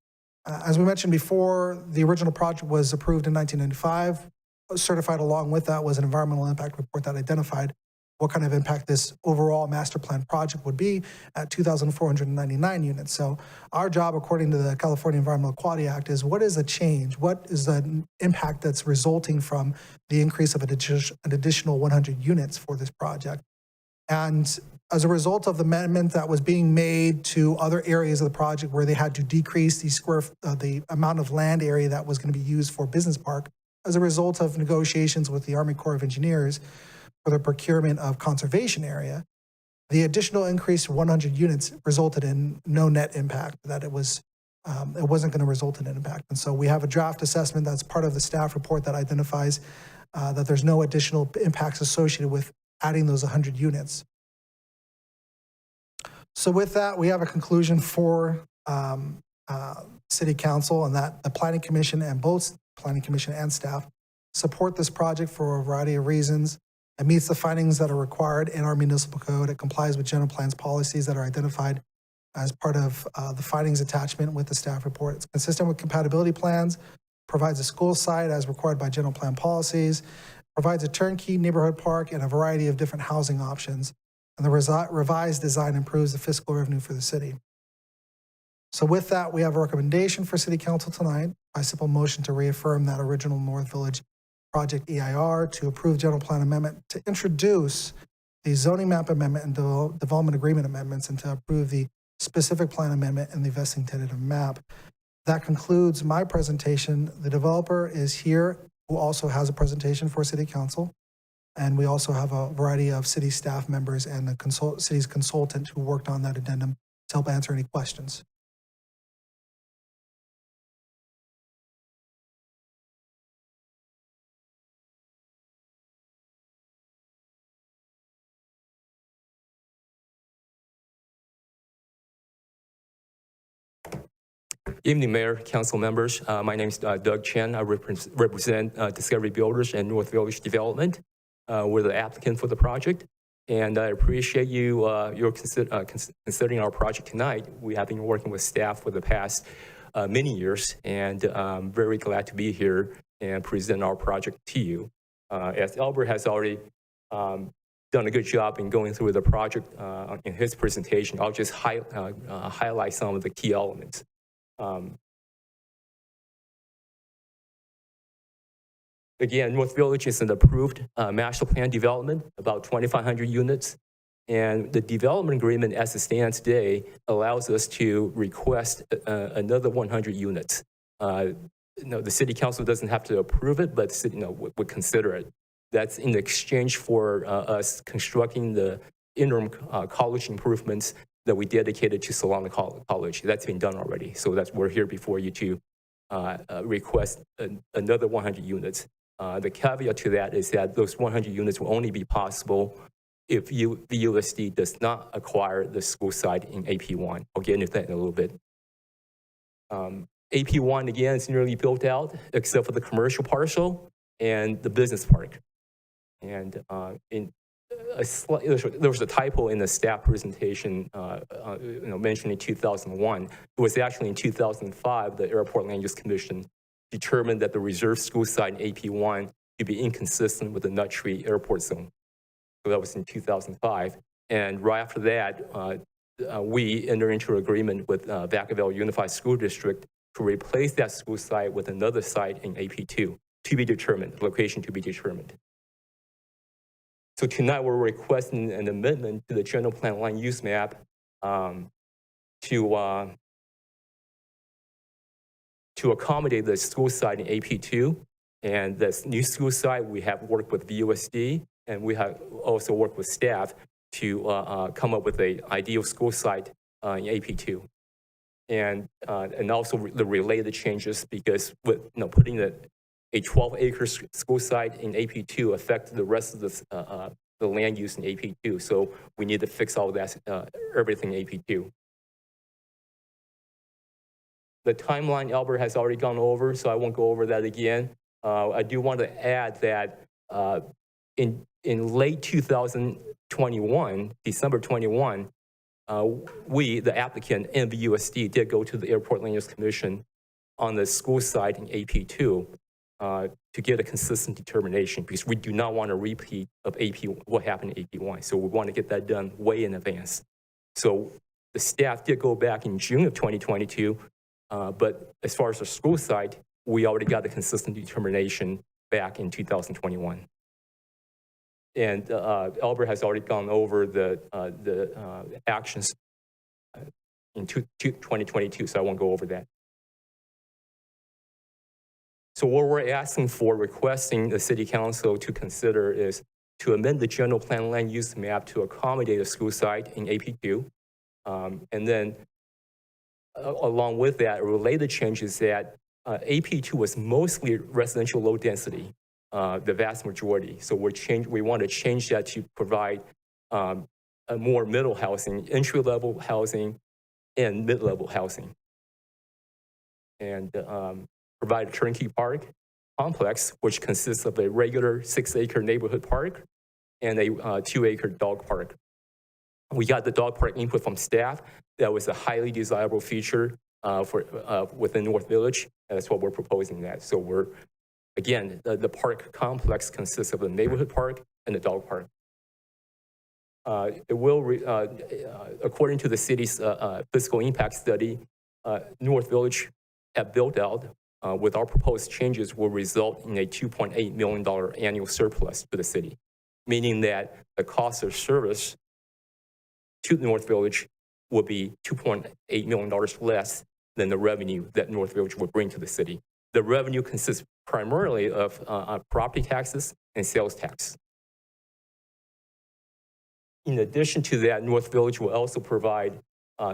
As we mentioned before, the original project was approved in 1995. Certified along with that was an environmental impact report that identified what kind of impact this overall master plan project would be at 2,499 units. So our job, according to the California Environmental Quality Act, is what is the change? What is the impact that's resulting from the increase of an additional 100 units for this project? And as a result of the amendment that was being made to other areas of the project where they had to decrease the amount of land area that was going to be used for business park, as a result of negotiations with the Army Corps of Engineers for the procurement of conservation area, the additional increase to 100 units resulted in no net impact, that it wasn't going to result in an impact. And so we have a draft assessment that's part of the staff report that identifies that there's no additional impacts associated with adding those 100 units. So with that, we have a conclusion for City Council, and that the Planning Commission and both Planning Commission and staff support this project for a variety of reasons. It meets the findings that are required in our municipal code. It complies with general plans policies that are identified as part of the findings attachment with the staff report. It's consistent with compatibility plans, provides a school site as required by general plan policies, provides a turnkey neighborhood park and a variety of different housing options. And the revised design improves the fiscal revenue for the city. So with that, we have a recommendation for City Council tonight by simple motion to reaffirm that original North Village Project EIR, to approve general plan amendment, to introduce the zoning map amendment and development agreement amendments and to approve the specific plan amendment and the vesting tentative map. That concludes my presentation. The developer is here, who also has a presentation for City Council. And we also have a variety of city staff members and the city's consultant who worked on that addendum to help answer any questions. Evening, Mayor, Council members. My name is Doug Chen. I represent Discovery Builders and North Village Development. We're the applicant for the project, and I appreciate your considering our project tonight. We have been working with staff for the past many years, and I'm very glad to be here and present our project to you. As Albert has already done a good job in going through the project in his presentation, I'll just highlight some of the key elements. Again, North Village is an approved master plan development, about 2,500 units. And the development agreement as it stands today allows us to request another 100 units. The city council doesn't have to approve it, but the city would consider it. That's in exchange for us constructing the interim college improvements that we dedicated to Solana College. That's been done already. So we're here before you to request another 100 units. The caveat to that is that those 100 units will only be possible if the USD does not acquire the school site in AP1. I'll get into that in a little bit. AP1, again, is nearly built out, except for the commercial parcel and the business park. And there was a typo in the staff presentation, mentioning 2001. It was actually in 2005, the Airport Land Use Commission determined that the reserved school site in AP1 to be inconsistent with the Nut Tree Airport Zone. So that was in 2005. And right after that, we entered into an agreement with Vacaville Unified School District to replace that school site with another site in AP2 to be determined, location to be determined. So tonight we're requesting an amendment to the general plan land use map to accommodate the school site in AP2. And this new school site, we have worked with VUSD, and we have also worked with staff to come up with an ideal school site in AP2. And also the related changes, because with putting a 12-acre school site in AP2 affected the rest of the land use in AP2. So we need to fix all that, everything in AP2. The timeline Albert has already gone over, so I won't go over that again. I do want to add that in late 2021, December 21, we, the applicant and the USD, did go to the Airport Land Use Commission on the school site in AP2 to get a consistent determination, because we do not want a repeat of what happened in AP1. So we want to get that done way in advance. So the staff did go back in June of 2022, but as far as the school site, we already got a consistent determination back in 2021. And Albert has already gone over the actions in 2022, so I won't go over that. So what we're asking for, requesting the City Council to consider, is to amend the general plan land use map to accommodate a school site in AP2. And then along with that, a related change is that AP2 was mostly residential low density, the vast majority. So we want to change that to provide a more middle housing, entry-level housing, and mid-level housing. And provide a turnkey park complex, which consists of a regular 6-acre neighborhood park and a 2-acre dog park. We got the dog park input from staff. That was a highly desirable feature within North Village, and that's what we're proposing that. So again, the park complex consists of a neighborhood park and a dog park. It will, according to the city's fiscal impact study, North Village at built out with our proposed changes will result in a $2.8 million annual surplus to the city. meaning that the cost of service to the North Village will be $2.8 million less than the revenue that North Village would bring to the city. The revenue consists primarily of property taxes and sales tax. In addition to that, North Village will also provide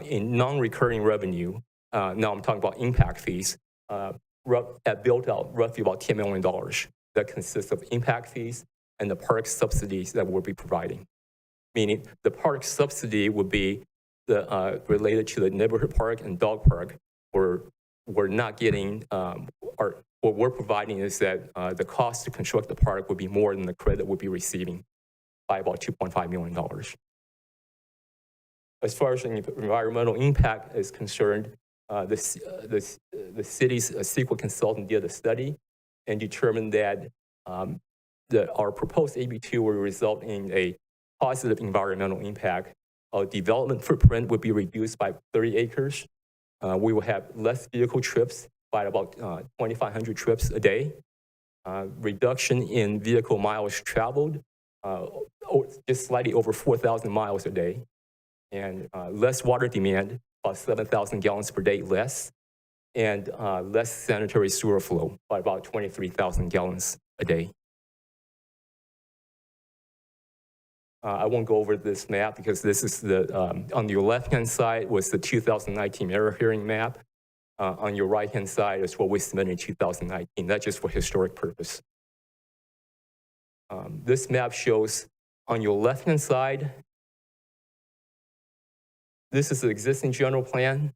in non-recurring revenue, now I'm talking about impact fees, that built out roughly about $10 million. That consists of impact fees and the park subsidies that we'll be providing. Meaning the park subsidy would be related to the neighborhood park and dog park, where we're not getting, what we're providing is that the cost to construct the park would be more than the credit we'll be receiving by about $2.5 million. As far as the environmental impact is concerned, the city's CEQA consultant did a study and determined that, our proposed AB2 will result in a positive environmental impact. Our development footprint would be reduced by 30 acres. We will have less vehicle trips by about 2,500 trips a day. Reduction in vehicle miles traveled, just slightly over 4,000 miles a day. And less water demand, about 7,000 gallons per day less. And less sanitary sewer flow by about 23,000 gallons a day. I won't go over this map because this is the, on your left-hand side was the 2019 mayor hearing map. On your right-hand side is what we submitted in 2019. That's just for historic purpose. This map shows on your left-hand side, this is the existing general plan,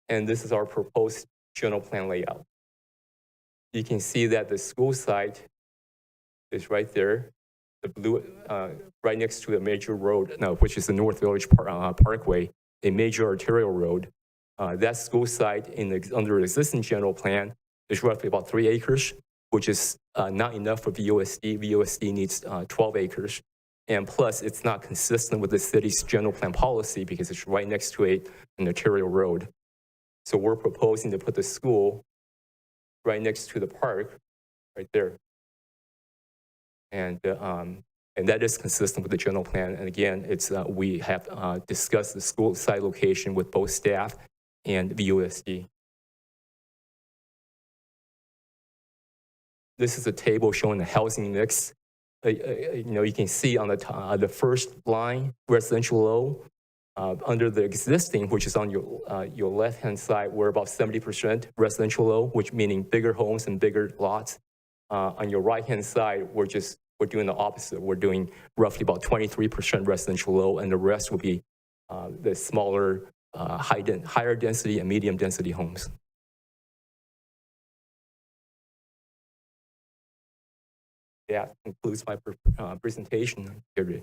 and this is our proposed general plan layout. You can see that the school site is right there. The blue, right next to a major road, which is the North Village Parkway, a major arterial road. That school site under the existing general plan is roughly about 3 acres, which is not enough for VOSD. VOSD needs 12 acres. And plus, it's not consistent with the city's general plan policy because it's right next to an arterial road. So we're proposing to put the school right next to the park, right there. And that is consistent with the general plan. And again, it's we have discussed the school site location with both staff and VOSD. This is a table showing the housing mix. You can see on the first line, residential low. Under the existing, which is on your left-hand side, we're about 70% residential low, which meaning bigger homes and bigger lots. On your right-hand side, we're doing the opposite. We're doing roughly about 23% residential low, and the rest will be the smaller, higher density and medium density homes. That concludes my presentation. I'm here to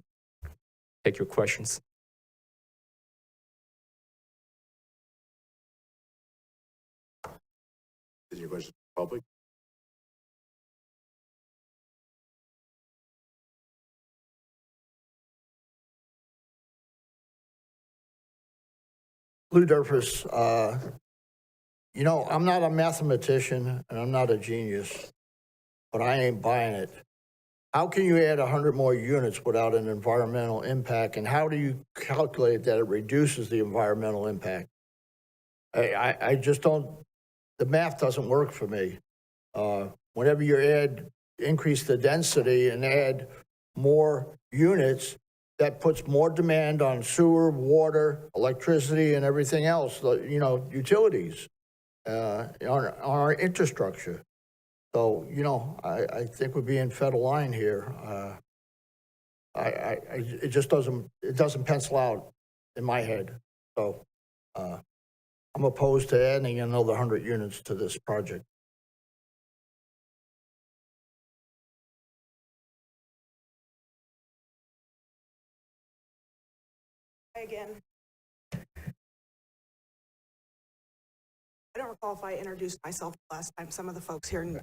take your questions. Is your question public? Lou Durfus, you know, I'm not a mathematician and I'm not a genius, but I ain't buying it. How can you add 100 more units without an environmental impact? And how do you calculate that it reduces the environmental impact? I just don't, the math doesn't work for me. Whenever you increase the density and add more units, that puts more demand on sewer, water, electricity, and everything else, you know, utilities, on our infrastructure. So, you know, I think we're being fed a line here. It just doesn't pencil out in my head. So I'm opposed to adding another 100 units to this project. Again, I don't recall if I introduced myself last time. Some of the folks here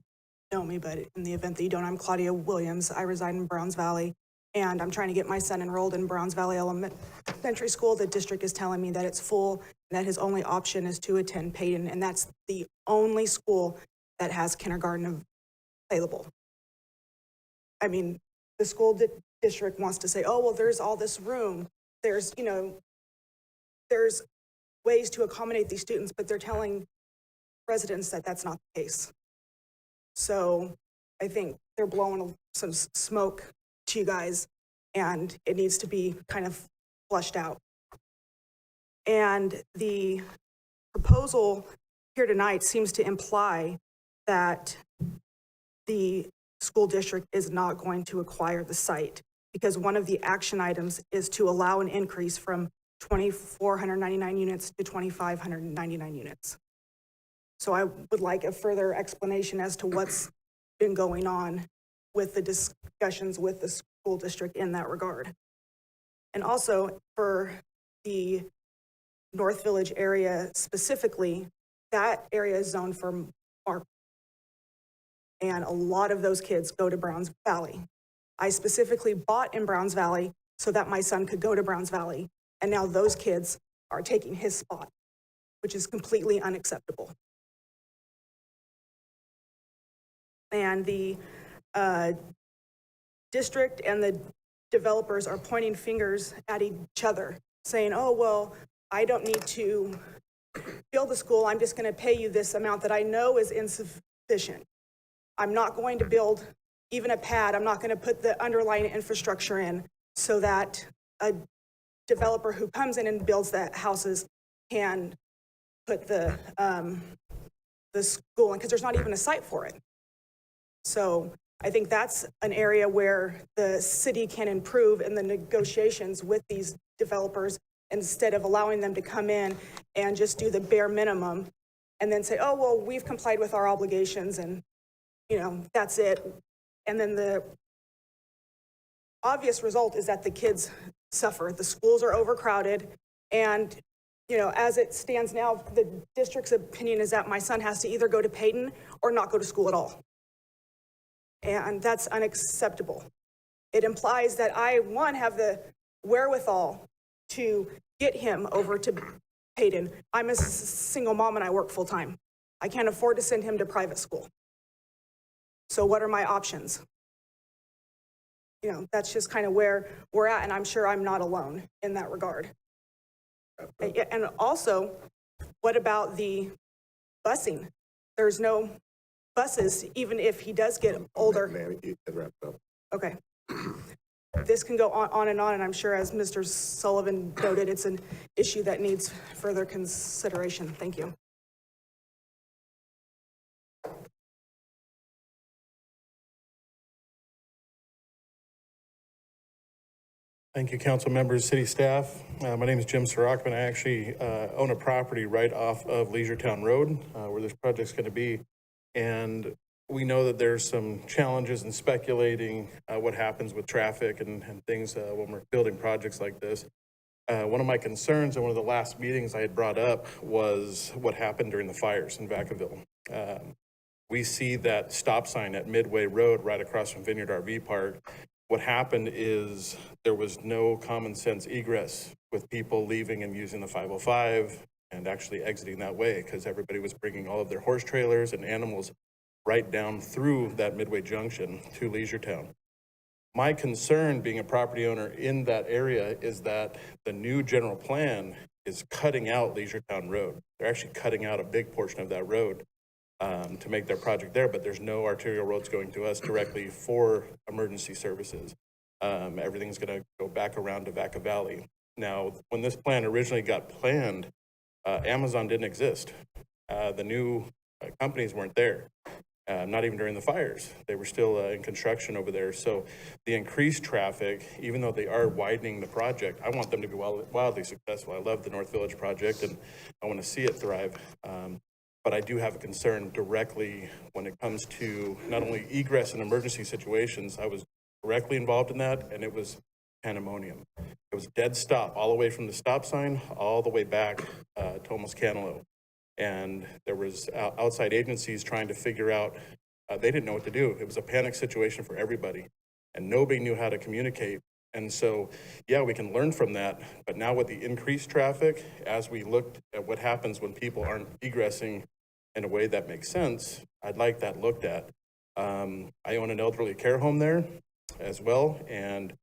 know me, but in the event that you don't, I'm Claudia Williams. I reside in Browns Valley, and I'm trying to get my son enrolled in Browns Valley Elementary School. The district is telling me that it's full, and that his only option is to attend Payton, and that's the only school that has kindergarten available. I mean, the school district wants to say, oh, well, there's all this room. There's, you know, there's ways to accommodate these students, but they're telling residents that that's not the case. So I think they're blowing some smoke to you guys, and it needs to be kind of flushed out. And the proposal here tonight seems to imply that the school district is not going to acquire the site, because one of the action items is to allow an increase from 2,499 units to 2,599 units. So I would like a further explanation as to what's been going on with the discussions with the school district in that regard. And also for the North Village area specifically, that area is zoned for ARP. And a lot of those kids go to Browns Valley. I specifically bought in Browns Valley so that my son could go to Browns Valley. And now those kids are taking his spot, which is completely unacceptable. And the district and the developers are pointing fingers at each other, saying, oh, well, I don't need to build a school. I'm just going to pay you this amount that I know is insufficient. I'm not going to build even a pad. I'm not going to put the underlying infrastructure in so that a developer who comes in and builds the houses can put the school in, because there's not even a site for it. So I think that's an area where the city can improve in the negotiations with these developers, instead of allowing them to come in and just do the bare minimum and then say, oh, well, we've complied with our obligations and, you know, that's it. And then the obvious result is that the kids suffer. The schools are overcrowded. And, you know, as it stands now, the district's opinion is that my son has to either go to Peyton or not go to school at all. And that's unacceptable. It implies that I, one, have the wherewithal to get him over to Peyton. I'm a single mom and I work full time. I can't afford to send him to private school. So what are my options? You know, that's just kind of where we're at, and I'm sure I'm not alone in that regard. And also, what about the busing? There's no buses, even if he does get older. Ma'am, you can wrap it up. Okay. This can go on, and I'm sure, as Mr. Sullivan noted, it's an issue that needs further consideration. Thank you. Thank you, council members, city staff. My name is Jim Sirachman. I actually own a property right off of Leisuretown Road where this project's going to be. And we know that there's some challenges in speculating what happens with traffic and things when we're building projects like this. One of my concerns in one of the last meetings I had brought up was what happened during the fires in Vacaville. We see that stop sign at Midway Road right across from Vineyard RV Park. What happened is there was no common sense egress with people leaving and using the 505 and actually exiting that way, because everybody was bringing all of their horse trailers and animals right down through that Midway Junction to Leisuretown. My concern, being a property owner in that area, is that the new general plan is cutting out Leisuretown Road. They're actually cutting out a big portion of that road to make their project there, but there's no arterial roads going to us directly for emergency services. Everything's going to go back around to Vacaville. Now, when this plan originally got planned, Amazon didn't exist. The new companies weren't there, not even during the fires. They were still in construction over there. So the increased traffic, even though they are widening the project, I want them to be wildly successful. I love the North Village project and I want to see it thrive. But I do have a concern directly when it comes to not only egress in emergency situations. I was directly involved in that, and it was pandemonium. It was dead stop all the way from the stop sign all the way back to almost Cantaloupe. And there was outside agencies trying to figure out, they didn't know what to do. It was a panic situation for everybody, and nobody knew how to communicate. And so, yeah, we can learn from that, but now with the increased traffic, as we looked at what happens when people aren't egressing in a way that makes sense, I'd like that looked at. I own an elderly care home there as well, and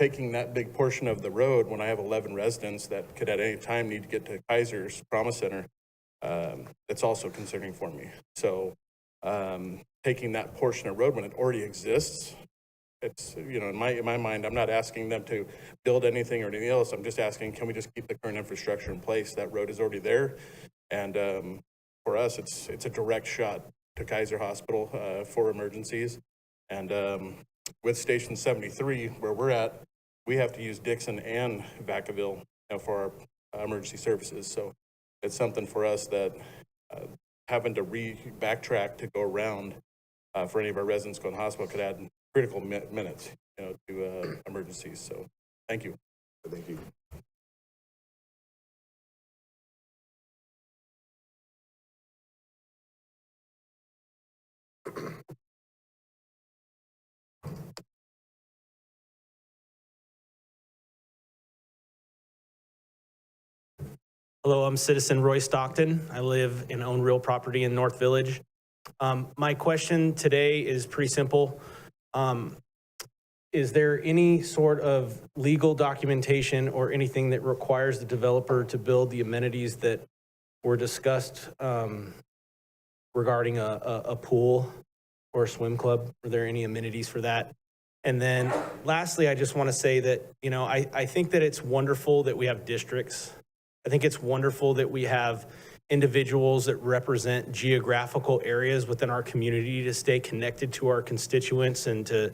taking that big portion of the road when I have 11 residents that could at any time need to get to Kaiser's Trauma Center, that's also concerning for me. So taking that portion of road when it already exists, it's, you know, in my mind, I'm not asking them to build anything or anything else. I'm just asking, can we just keep the current infrastructure in place? That road is already there. And for us, it's a direct shot to Kaiser Hospital for emergencies. And with Station 73, where we're at, we have to use Dixon and Vacaville for our emergency services. So it's something for us that having to backtrack to go around for any of our residents going to the hospital could add critical minutes, you know, to emergencies. So thank you. Thank you. Hello, I'm citizen Roy Stockton. I live and own real property in North Village. My question today is pretty simple. Is there any sort of legal documentation or anything that requires the developer to build the amenities that were discussed regarding a pool or a swim club? Are there any amenities for that? And then lastly, I just want to say that, you know, I think that it's wonderful that we have districts. I think it's wonderful that we have individuals that represent geographical areas within our community to stay connected to our constituents and to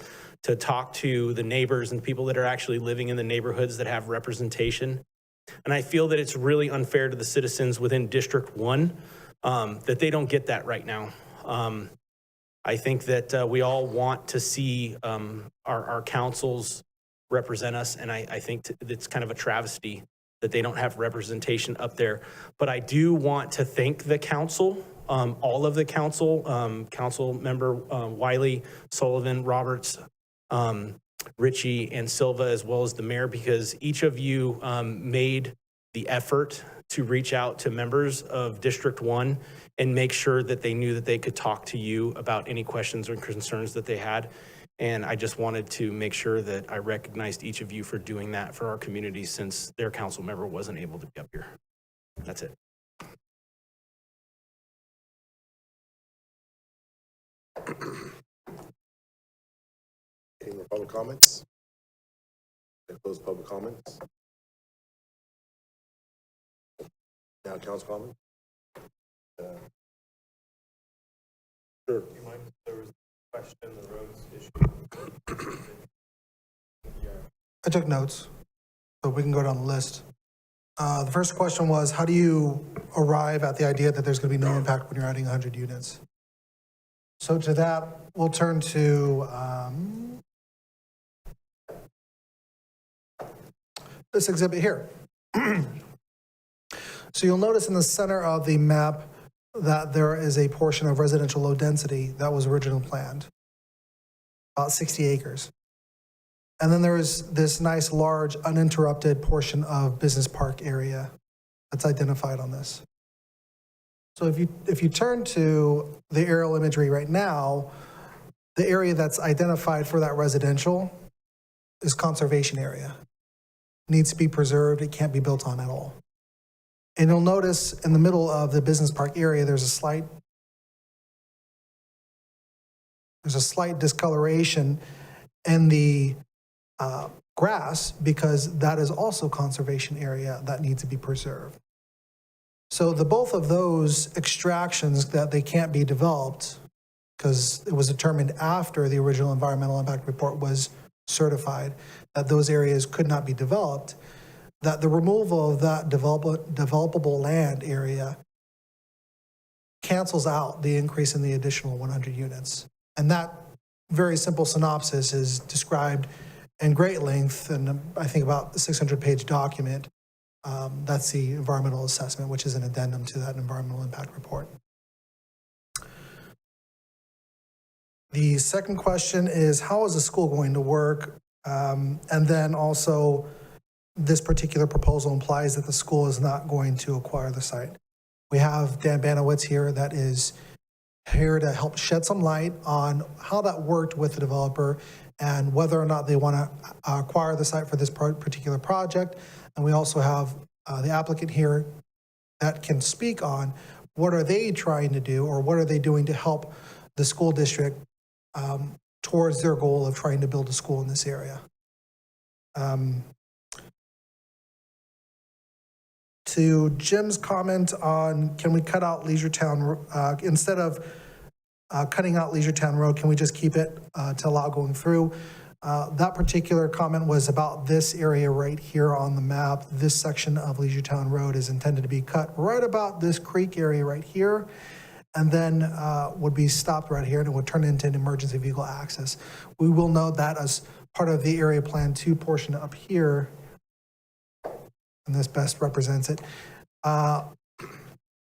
talk to the neighbors and people that are actually living in the neighborhoods that have representation. And I feel that it's really unfair to the citizens within District 1 that they don't get that right now. I think that we all want to see our councils represent us, and I think it's kind of a travesty that they don't have representation up there. But I do want to thank the council, all of the council, council member Wiley, Sullivan, Roberts, Ritchie, and Silva, as well as the mayor, because each of you made the effort to reach out to members of District 1 and make sure that they knew that they could talk to you about any questions or concerns that they had. And I just wanted to make sure that I recognized each of you for doing that for our community, since their council member wasn't able to be up here. That's it. Any more public comments? Close public comments. Now council comment. Sure. Do you mind if there was a question, the roads issue? I took notes, so we can go down the list. The first question was, how do you arrive at the idea that there's going to be no impact when you're adding 100 units? So to that, we'll turn to this exhibit here. So you'll notice in the center of the map that there is a portion of residential low density that was originally planned, about 60 acres. And then there is this nice, large, uninterrupted portion of business park area that's identified on this. So if you turn to the aerial imagery right now, the area that's identified for that residential is conservation area. Needs to be preserved. It can't be built on at all. And you'll notice in the middle of the business park area, there's a slight discoloration in the grass, because that is also conservation area that needs to be preserved. So the both of those extractions that they can't be developed, because it was determined after the original environmental impact report was certified that those areas could not be developed, that the removal of that developable land area cancels out the increase in the additional 100 units. And that very simple synopsis is described in great length, and I think about a 600-page document. That's the environmental assessment, which is an addendum to that environmental impact report. The second question is, how is the school going to work? And then also, this particular proposal implies that the school is not going to acquire the site. We have Dan Banowitz here that is here to help shed some light on how that worked with the developer and whether or not they want to acquire the site for this particular project. And we also have the applicant here that can speak on what are they trying to do, or what are they doing to help the school district towards their goal of trying to build a school in this area. To Jim's comment on, can we cut out Leisure Town, instead of cutting out Leisure Town Road, can we just keep it to allow going through? That particular comment was about this area right here on the map. This section of Leisure Town Road is intended to be cut right about this creek area right here, and then would be stopped right here, and it would turn into an emergency vehicle access. We will note that as part of the Area Plan 2 portion up here, and this best represents it.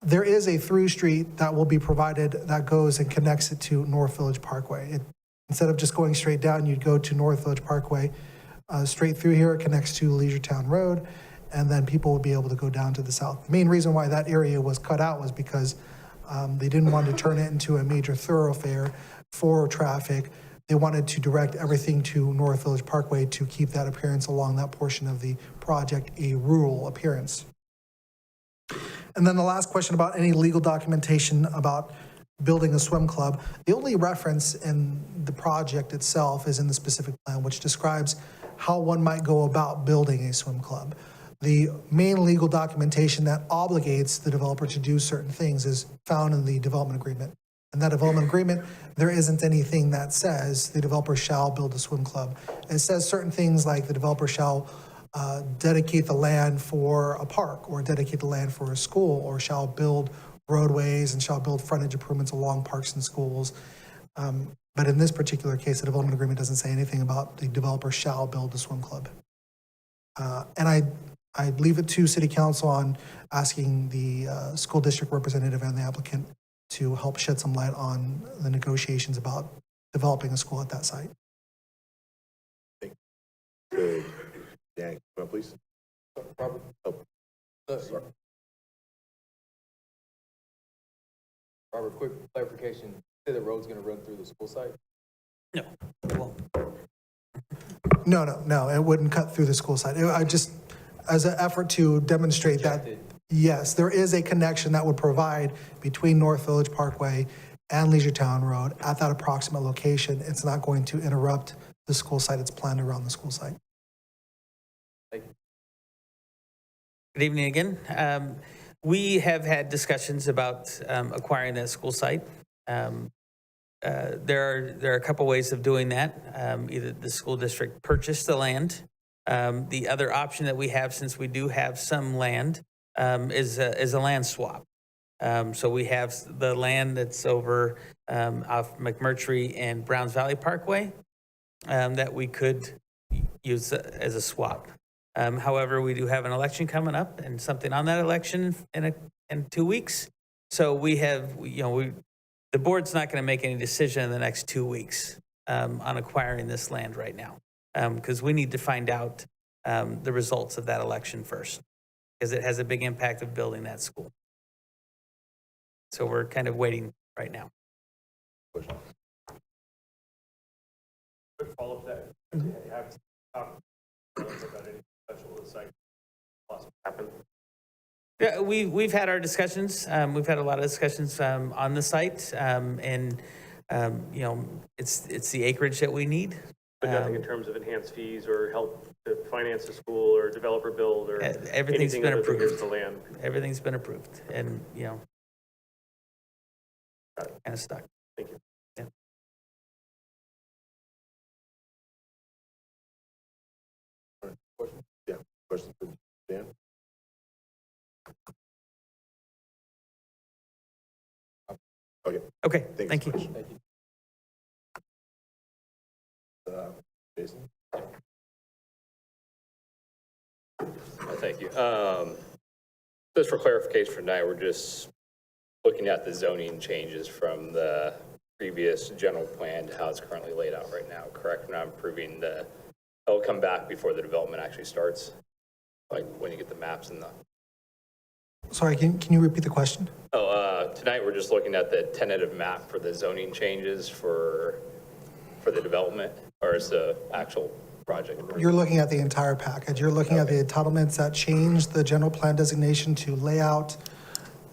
There is a through street that will be provided that goes and connects it to North Village Parkway. Instead of just going straight down, you'd go to North Village Parkway, straight through here, it connects to Leisure Town Road, and then people would be able to go down to the south. The main reason why that area was cut out was because they didn't want to turn it into a major thoroughfare for traffic. They wanted to direct everything to North Village Parkway to keep that appearance along that portion of the project a rural appearance. And then the last question about any legal documentation about building a swim club. The only reference in the project itself is in the specific plan, which describes how one might go about building a swim club. The main legal documentation that obligates the developer to do certain things is found in the development agreement. In that development agreement, there isn't anything that says the developer shall build a swim club. It says certain things like the developer shall dedicate the land for a park, or dedicate the land for a school, or shall build roadways and shall build frontage improvements along parks and schools. But in this particular case, the development agreement doesn't say anything about the developer shall build a swim club. And I leave it to City Council on asking the school district representative and the applicant to help shed some light on the negotiations about developing a school at that site. Good. Dan, come on, please. Robert? Sorry. Robert, quick clarification. You say the road's going to run through the school site? No. No, it wouldn't cut through the school site. I just, as an effort to demonstrate that, yes, there is a connection that would provide between North Village Parkway and Leisure Town Road at that approximate location. It's not going to interrupt the school site. It's planned around the school site. Thank you. Good evening again. We have had discussions about acquiring that school site. There are a couple ways of doing that. Either the school district purchased the land. The other option that we have, since we do have some land, is a land swap. So we have the land that's over off McMurtry and Browns Valley Parkway that we could use as a swap. However, we do have an election coming up and something on that election in 2 weeks. So we have, the board's not going to make any decision in the next 2 weeks on acquiring this land right now, because we need to find out the results of that election first, because it has a big impact of building that school. So we're kind of waiting right now. Quick follow-up to that. You have talked about any potential of the site possibly happen? Yeah, we've had our discussions. We've had a lot of discussions on the site, and it's the acreage that we need. But nothing in terms of enhanced fees or help to finance a school or developer build or everything's anything been other than approved. here's the land. Everything's been approved, and kind of stuck. Thank you. Yeah. Question? Yeah, question for Dan? Okay. Okay, thank you. Thank you. Jason? Thank you. Just for clarification for tonight, we're just looking at the zoning changes from the previous general plan to how it's currently laid out right now, correct? We're not approving it'll come back before the development actually starts, like when you get the maps and the... Sorry, can you repeat the question? Tonight we're just looking at the tentative map for the zoning changes for the development. or is the actual project? You're looking at the entire package. You're looking at the entitlements that change the general plan designation to layout,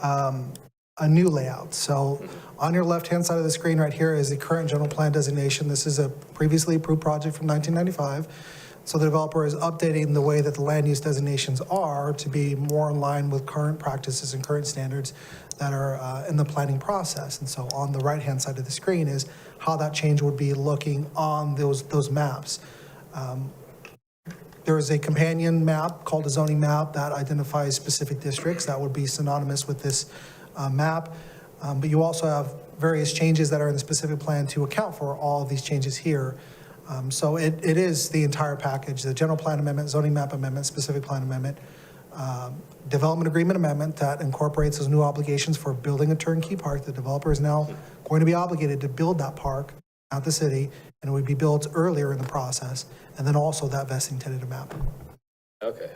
a new layout. So on your left-hand side of the screen right here is the current general plan designation. This is a previously approved project from 1995. So the developer is updating the way that the land use designations are to be more in line with current practices and current standards that are in the planning process. And so on the right-hand side of the screen is how that change would be looking on those maps. There is a companion map called a zoning map that identifies specific districts that would be synonymous with this map. But you also have various changes that are in the specific plan to account for all of these changes here. So it is the entire package, the general plan amendment, zoning map amendment, specific plan amendment, development agreement amendment that incorporates those new obligations for building a turnkey park. The developer is now going to be obligated to build that park at the city, and it would be built earlier in the process. And then also that vesting tentative map. Okay.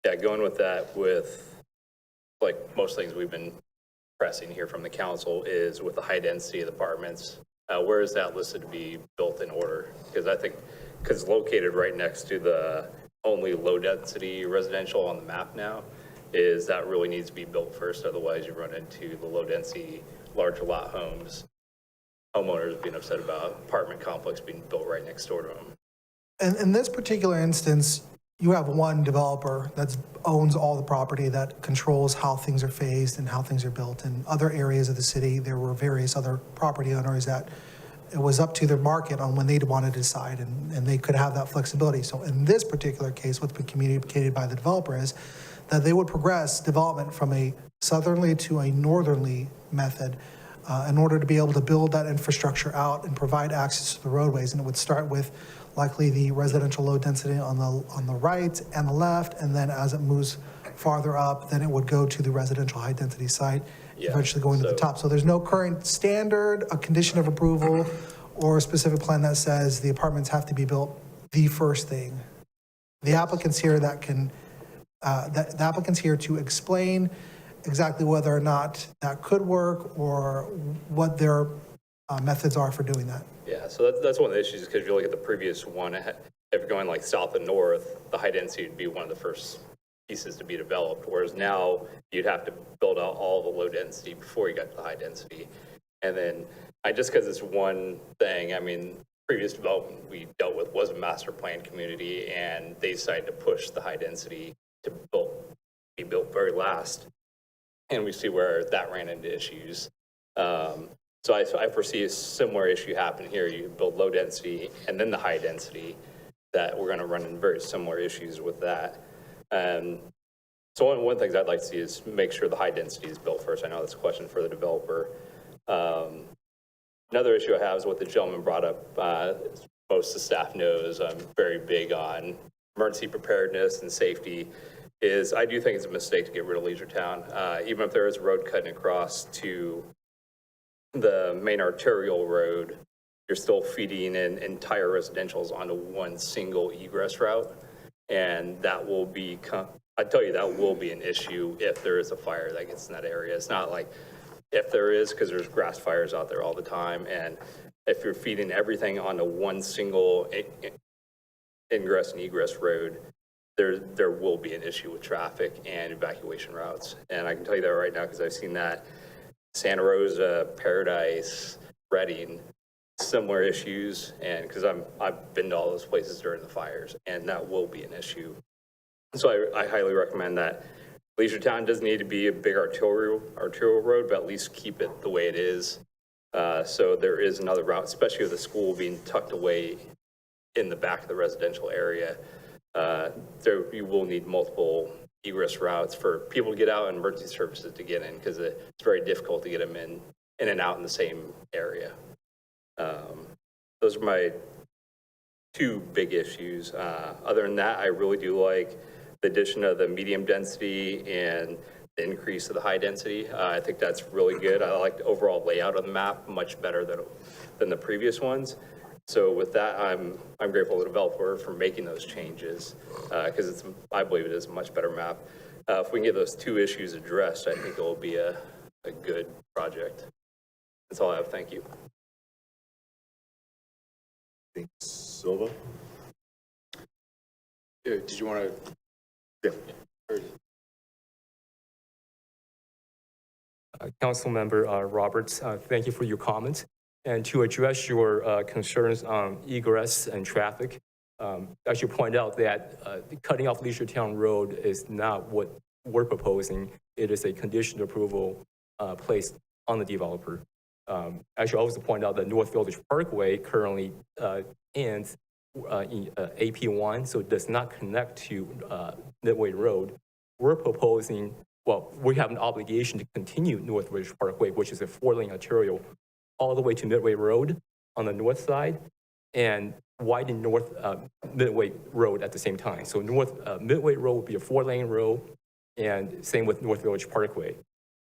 Yeah, going with that, with like most things we've been pressing here from the council is with the high density of the apartments. Where is that listed to be built in order? Because I think, because it's located right next to the only low density residential on the map now, is that really needs to be built first. Otherwise you run into the low density, larger lot homes, homeowners being upset about apartment complex being built right next door to them. And in this particular instance, you have one developer that owns all the property that controls how things are phased and how things are built. In other areas of the city, there were various other property owners that it was up to their market on when they'd want to decide, and they could have that flexibility. So in this particular case, what's been communicated by the developer is that they would progress development from a southerly to a northerly method in order to be able to build that infrastructure out and provide access to the roadways. And it would start with likely the residential low density on the right and the left, and then as it moves farther up, then it would go to the residential high density site, eventually going to the top. So there's no current standard, a condition of approval, or a specific plan that says the apartments have to be built the first thing. The applicant's here that can, the applicant's here to explain exactly whether or not that could work or what their methods are for doing that. Yeah, so that's one of the issues, because if you look at the previous one, if you're going like south and north, the high density would be one of the first pieces to be developed, whereas now you'd have to build out all the low density before you got to the high density. And then just because it's one thing, I mean, previous development we dealt with was a master plan community, and they decided to push the high density to be built very last. And we see where that ran into issues. So I foresee a similar issue happen here. You build low density and then the high density, that we're going to run into very similar issues with that. So one of the things I'd like to see is make sure the high density is built first. I know that's a question for the developer. Another issue I have is what the gentleman brought up. Most of the staff knows I'm very big on emergency preparedness and safety. I do think it's a mistake to get rid of Leisure Town. Even if there is a road cutting across to the main arterial road, you're still feeding in entire residentials onto one single egress route. And that will be, I tell you, that will be an issue if there is a fire that gets in that area. It's not like if there is, because there's grass fires out there all the time. And if you're feeding everything onto one single ingress and egress road, there will be an issue with traffic and evacuation routes. And I can tell you that right now, because I've seen that Santa Rosa, Paradise, Redding, similar issues. And because I've been to all those places during the fires, and that will be an issue. So I highly recommend that. Leisure Town doesn't need to be a big arterial road, but at least keep it the way it is. So there is another route, especially with the school being tucked away in the back of the residential area. You will need multiple egress routes for people to get out and emergency services to get in, because it's very difficult to get them in and out in the same area. Those are my two big issues. Other than that, I really do like the addition of the medium density and the increase of the high density. I think that's really good. I like the overall layout of the map much better than the previous ones. So with that, I'm grateful to the developer for making those changes, because I believe it is a much better map. If we can get those two issues addressed, I think it will be a good project. That's all I have. Thank you. think Silva? Yeah, did you want to? Yeah. Councilmember Roberts, thank you for your comments. And to address your concerns on egress and traffic, I should point out that cutting off Leisure Town Road is not what we're proposing. It is a conditional approval placed on the developer. I should also point out that North Village Parkway currently ends in AP1, so it does not connect to Midway Road. We're proposing, well, we have an obligation to continue North Village Parkway, which is a 4-lane arterial, all the way to Midway Road on the north side, and widen North Midway Road at the same time. So North Midway Road will be a 4-lane road, and same with North Village Parkway.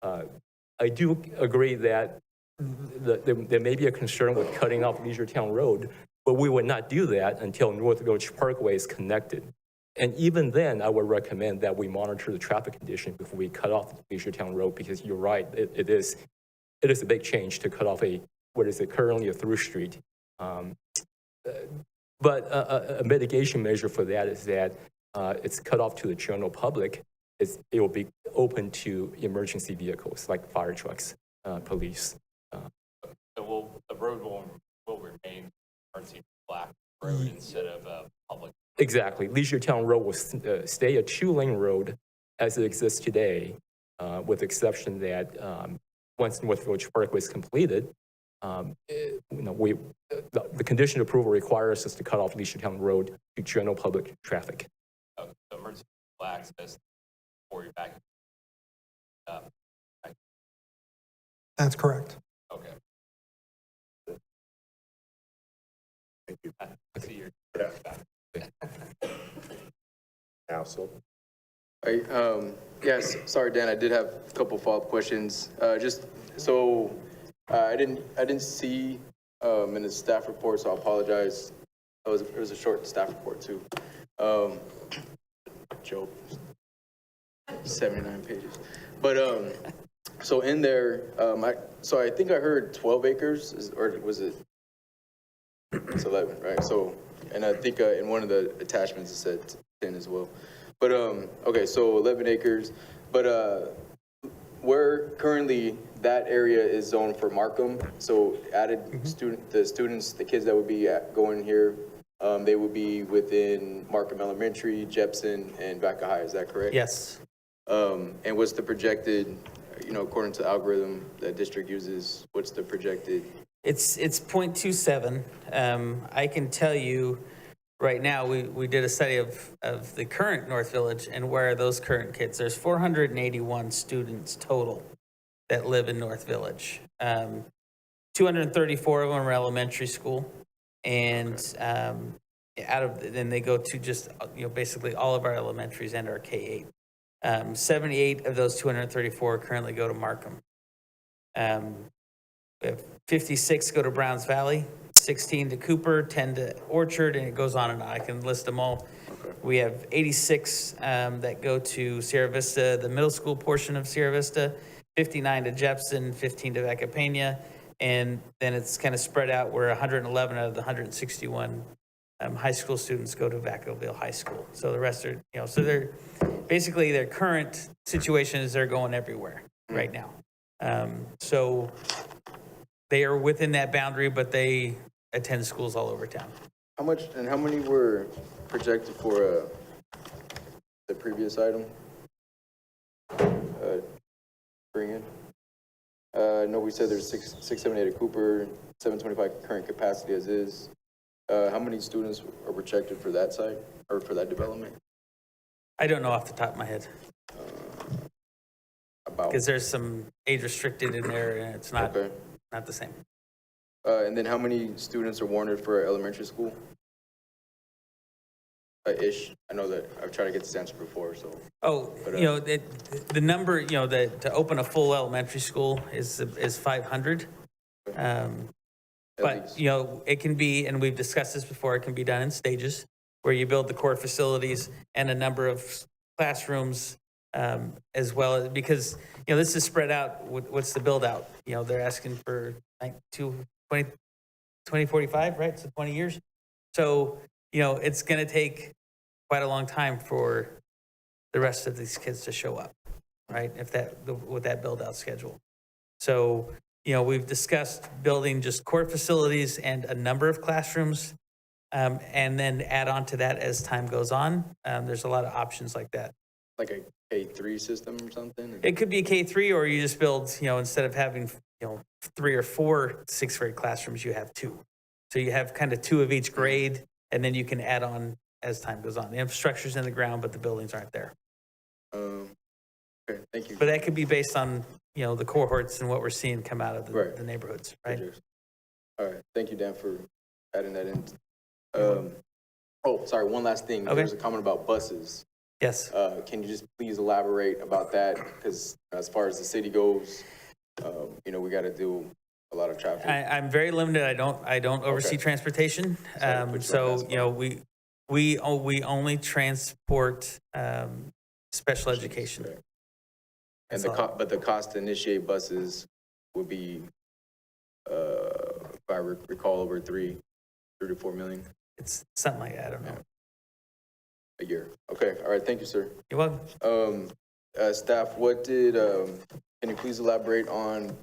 I do agree that there may be a concern with cutting off Leisure Town Road, but we would not do that until North Village Parkway is connected. And even then, I would recommend that we monitor the traffic condition before we cut off Leisure Town Road, because you're right, it is a big change to cut off what is currently a through street. But a mitigation measure for that is that it's cut off to the general public. It will be open to emergency vehicles like fire trucks, police. So the road will remain emergency black road instead of public. Exactly. Leisure Town Road will stay a 2-lane road as it exists today, with the exception that once North Village Parkway is completed, the condition of approval requires us to cut off Leisure Town Road to general public traffic. So emergency access before you're back. That's correct. Okay. Thank you. I see your back. Council. Yes, sorry, Dan, I did have a couple follow-up questions. Just so I didn't see in the staff report, so I apologize. It was a short staff report too. Joke, 79 pages. But so in there, I think I heard 12 acres, or was it? It's 11, right? So, and I think in one of the attachments it said 10 as well. But okay, so 11 acres. But where currently that area is zoned for Markham, so added the kids that would be going here, they would be within Markham Elementary, Jepson, and Vacaville High. Is that correct? Yes. And what's the projected, according to the algorithm that district uses, what's the projected? It's 0.27. I can tell you right now, we did a study of the current North Village and where are those current kids. There's 481 students total that live in North Village. 234 of them are elementary school, and then they go to just basically all of our elementaries and our K-8. 78 of those 234 currently go to Markham. We have 56 go to Browns Valley, 16 to Cooper, 10 to Orchard, and it goes on and on. I can list them all. We have 86 that go to Sierra Vista, the middle school portion of Sierra Vista, 59 to Jepson, 15 to Vacapena, and then it's kind of spread out where 111 out of the 161 high school students go to Vacaville High School. So the rest are, so they're basically their current situation is they're going everywhere right now. So they are within that boundary, but they attend schools all over town. How many were projected for the previous item? Bring in. No, we said there's 678 at Cooper, 725 current capacity as is. How many students are projected for that site or for that development? I don't know off the top of my head. Because there's some age restricted in there and it's not the same. And then how many students are warranted for elementary school? Ish. I know that I've tried to get this answer before, so. The number, to open a full elementary school is 500. But, it can be, and we've discussed this before, it can be done in stages where you build the core facilities and a number of classrooms as well as, because, this is spread out. What's the build out? They're asking for like 2045, right? So 20 years. So, it's going to take quite a long time for the rest of these kids to show up, right? With that build out schedule. So, we've discussed building just core facilities and a number of classrooms, and then add on to that as time goes on. There's a lot of options like that. Like a K3 system or something? It could be a K3, or you just build, instead of having, 3 or 4 sixth grade classrooms, you have 2. So you have kind of 2 of each grade, and then you can add on as time goes on. The infrastructure's in the ground, but the buildings aren't there. Okay, thank you. But that could be based on, the cohorts and what we're seeing come out of the neighborhoods, right? All right, thank you, Dan, for adding that in. Sorry, one last thing. Okay. There's a comment about buses. Yes. Can you just please elaborate about that? Because as far as the city goes, we got to do a lot of traffic. I'm very limited. I don't oversee transportation. We only transport special education. And but the cost to initiate buses would be, if I recall, over 3 to 4 million. It's something like that. I don't know. A year. Okay. All right. Thank you, sir. You're welcome. Staff, can you please elaborate on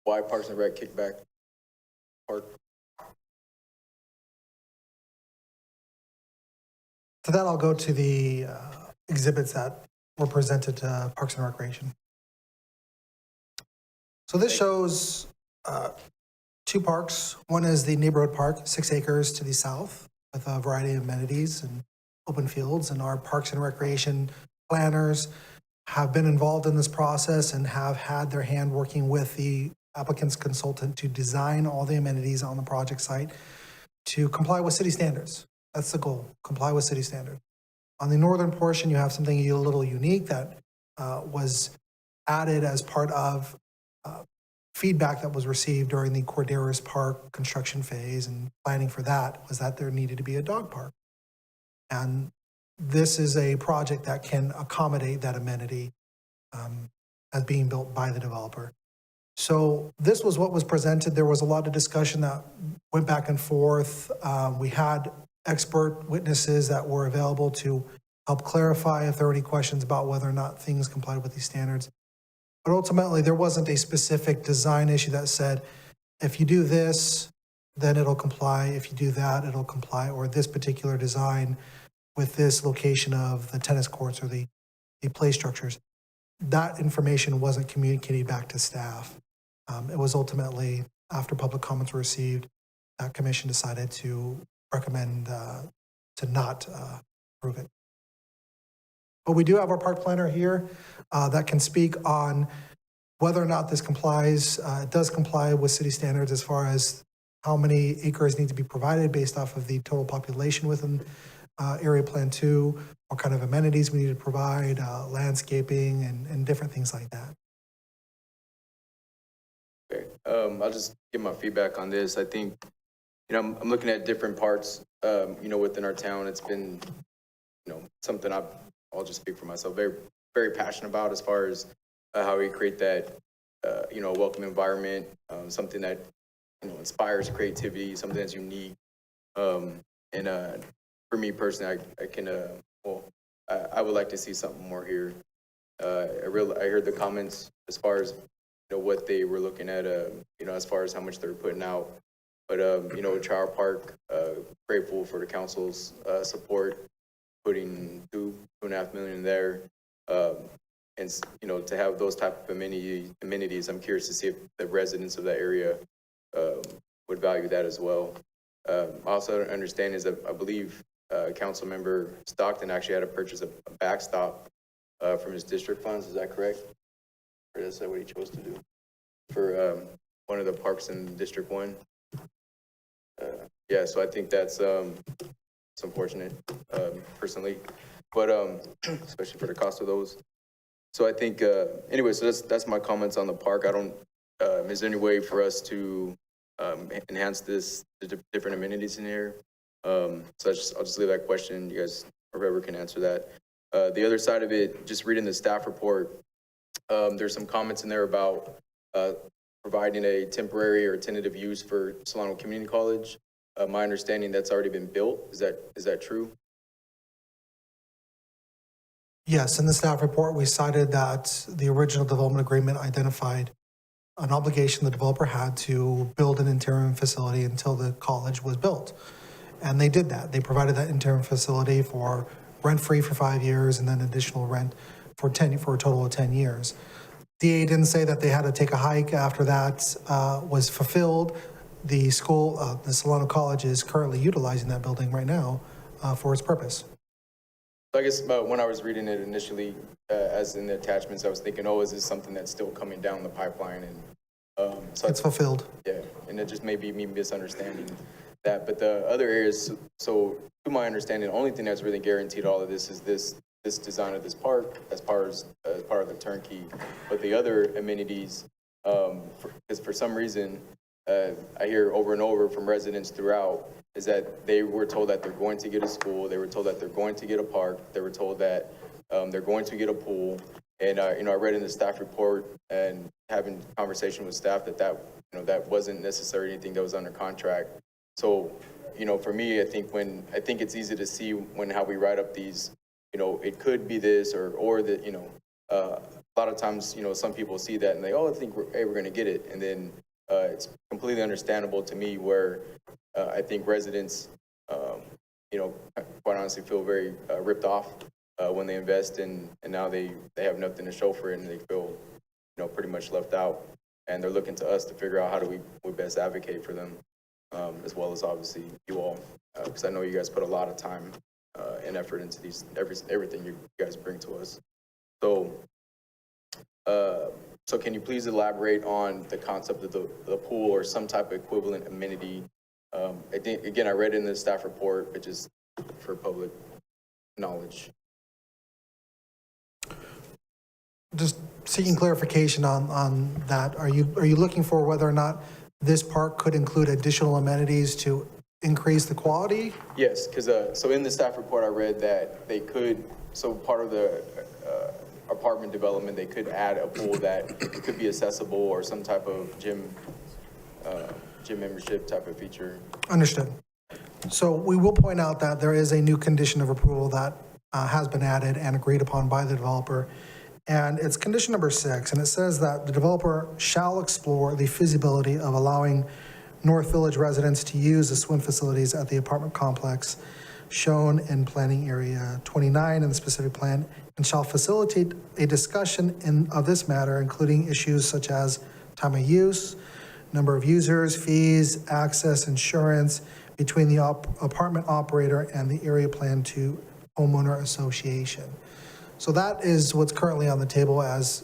why Parks and Rec kickback park? For that, I'll go to the exhibits that were presented to Parks and Recreation. So this shows 2 parks. One is the neighborhood park, 6 acres to the south, with a variety of amenities and open fields. And our Parks and Recreation planners have been involved in this process and have had their hand working with the applicant's consultant to design all the amenities on the project site to comply with city standards. That's the goal, comply with city standards. On the northern portion, you have something a little unique that was added as part of feedback that was received during the Corderas Park construction phase, and planning for that was that there needed to be a dog park. And this is a project that can accommodate that amenity as being built by the developer. So this was what was presented. There was a lot of discussion that went back and forth. We had expert witnesses that were available to help clarify if there were any questions about whether or not things complied with these standards. But ultimately, there wasn't a specific design issue that said, if you do this, then it'll comply. If you do that, it'll comply. Or this particular design with this location of the tennis courts or the play structures. That information wasn't communicated back to staff. It was ultimately, after public comments were received, that commission decided to recommend to not approve it. But we do have our park planner here that can speak on whether or not this complies. It does comply with city standards as far as how many acres need to be provided based off of the total population within Area Plan 2, what kind of amenities we need to provide, landscaping, and different things like that. Okay. I'll just give my feedback on this. I think, I'm looking at different parts, within our town. It's been, something I'll just speak for myself, very, very passionate about as far as how we create that, welcome environment, something that, inspires creativity, something that's unique. For me personally, I would like to see something more here. I heard the comments as far as, what they were looking at, as far as how much they're putting out. But, Child Park, grateful for the council's support, putting $2.5 million in there. And, to have those type of amenities, I'm curious to see if the residents of that area would value that as well. Also understand is that I believe Council Member Stockton actually had to purchase a backstop from his district funds. Is that correct? Or is that what he chose to do for one of the parks in District 1? Yeah, so I think that's it's unfortunate, personally, but especially for the cost of those. So I think, anyway, so that's my comments on the park. I don't, is there any way for us to enhance the different amenities in here? So I'll just leave that question. You guys, or whoever can answer that. The other side of it, just reading the staff report, there's some comments in there about providing a temporary or tentative use for Solano Community College. My understanding that's already been built. Is that true? Yes, in the staff report, we cited that the original development agreement identified an obligation the developer had to build an interim facility until the college was built. And they did that. They provided that interim facility for rent-free for 5 years and then additional rent for a total of 10 years. DA didn't say that they had to take a hike after that was fulfilled. The school, the Solano College is currently utilizing that building right now for its purpose. So I guess when I was reading it initially, as in the attachments, I was thinking, oh, is this something that's still coming down the pipeline? And so It's fulfilled. Yeah, and it just may be me misunderstanding that. But the other areas, so to my understanding, the only thing that's really guaranteed all of this is this design of this park as part of the turnkey. But the other amenities, because for some reason, I hear over and over from residents throughout, is that they were told that they're going to get a school, they were told that they're going to get a park, they were told that they're going to get a pool. And, I read in the staff report and having conversation with staff that wasn't necessarily anything that was under contract. So, for me, I think it's easy to see how we write up these, it could be this or that, a lot of times, some people see that and they, I think we're going to get it. And then it's completely understandable to me where I think residents, quite honestly feel very ripped off when they invest and now they have nothing to show for it and they feel, pretty much left out. And they're looking to us to figure out how do we best advocate for them, as well as obviously you all, because I know you guys put a lot of time and effort into everything you guys bring to us. So, so can you please elaborate on the concept of the pool or some type of equivalent amenity? Again, I read in the staff report, but just for public knowledge. Just seeking clarification on that. Are you looking for whether or not this park could include additional amenities to increase the quality? Yes, because so in the staff report, I read that they could, so part of the apartment development, they could add a pool that could be accessible or some type of gym membership type of feature. Understood. So we will point out that there is a new condition of approval that has been added and agreed upon by the developer. And it's condition number 6, and it says that the developer shall explore the feasibility of allowing North Village residents to use the swim facilities at the apartment complex shown in planning area 29 in the specific plan, and shall facilitate a discussion of this matter, including issues such as time of use, number of users, fees, access, insurance, between the apartment operator and the area plan to homeowner association. So that is what's currently on the table as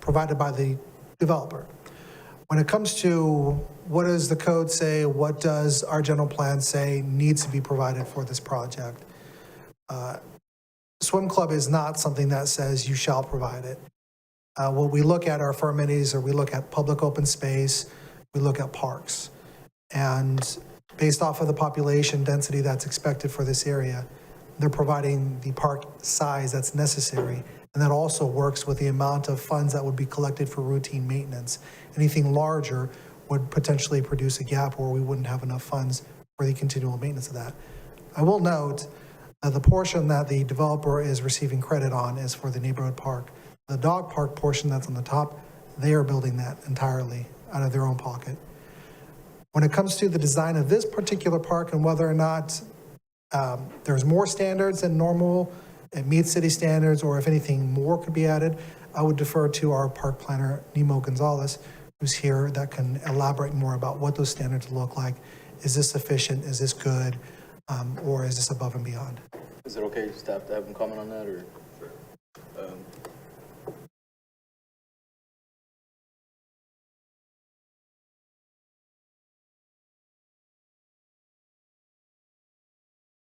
provided by the developer. When it comes to what does the code say, what does our general plan say needs to be provided for this project, swim club is not something that says you shall provide it. What we look at are for amenities, or we look at public open space, we look at parks. And based off of the population density that's expected for this area, they're providing the park size that's necessary. And that also works with the amount of funds that would be collected for routine maintenance. Anything larger would potentially produce a gap where we wouldn't have enough funds for the continual maintenance of that. I will note that the portion that the developer is receiving credit on is for the neighborhood park. The dog park portion that's on the top, they are building that entirely out of their own pocket. When it comes to the design of this particular park and whether or not there's more standards than normal, it meets city standards, or if anything more could be added, I would defer to our park planner, Nemo Gonzalez, who's here, that can elaborate more about what those standards look like. Is this sufficient? Is this good? Or is this above and beyond? Is it okay, staff, to have them comment on that, or?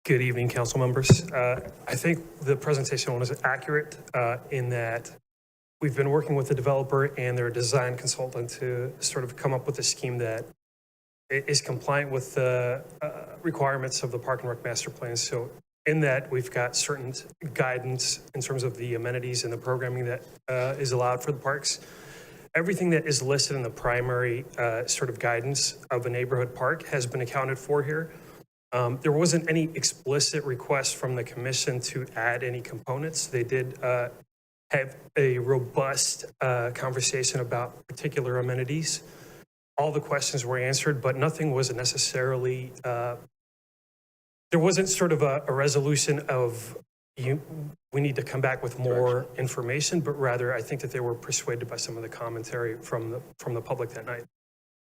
Good evening, council members. I think the presentation was accurate in that we've been working with the developer and their design consultant to sort of come up with a scheme that is compliant with the requirements of the Park and Rec Master Plan. So in that, we've got certain guidance in terms of the amenities and the programming that is allowed for the parks. everything that is listed in the primary sort of guidance of a neighborhood park has been accounted for here. There wasn't any explicit request from the commission to add any components. They did have a robust conversation about particular amenities. All the questions were answered, but nothing was necessarily, there wasn't sort of a resolution of we need to come back with more information, but rather I think that they were persuaded by some of the commentary from the public that night.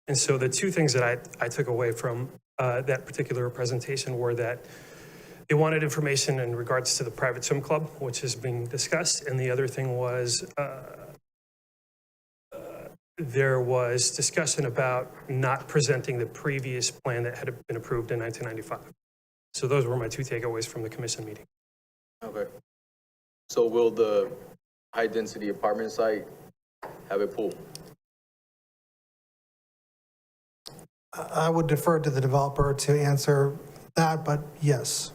And so the two things that I took away from that particular presentation were that they wanted information in regards to the private swim club, which is being discussed. And the other thing was there was discussion about not presenting the previous plan that had been approved in 1995. So those were my two takeaways from the commission meeting. Okay. So will the high-density apartment site have a pool? I would defer to the developer to answer that, but yes.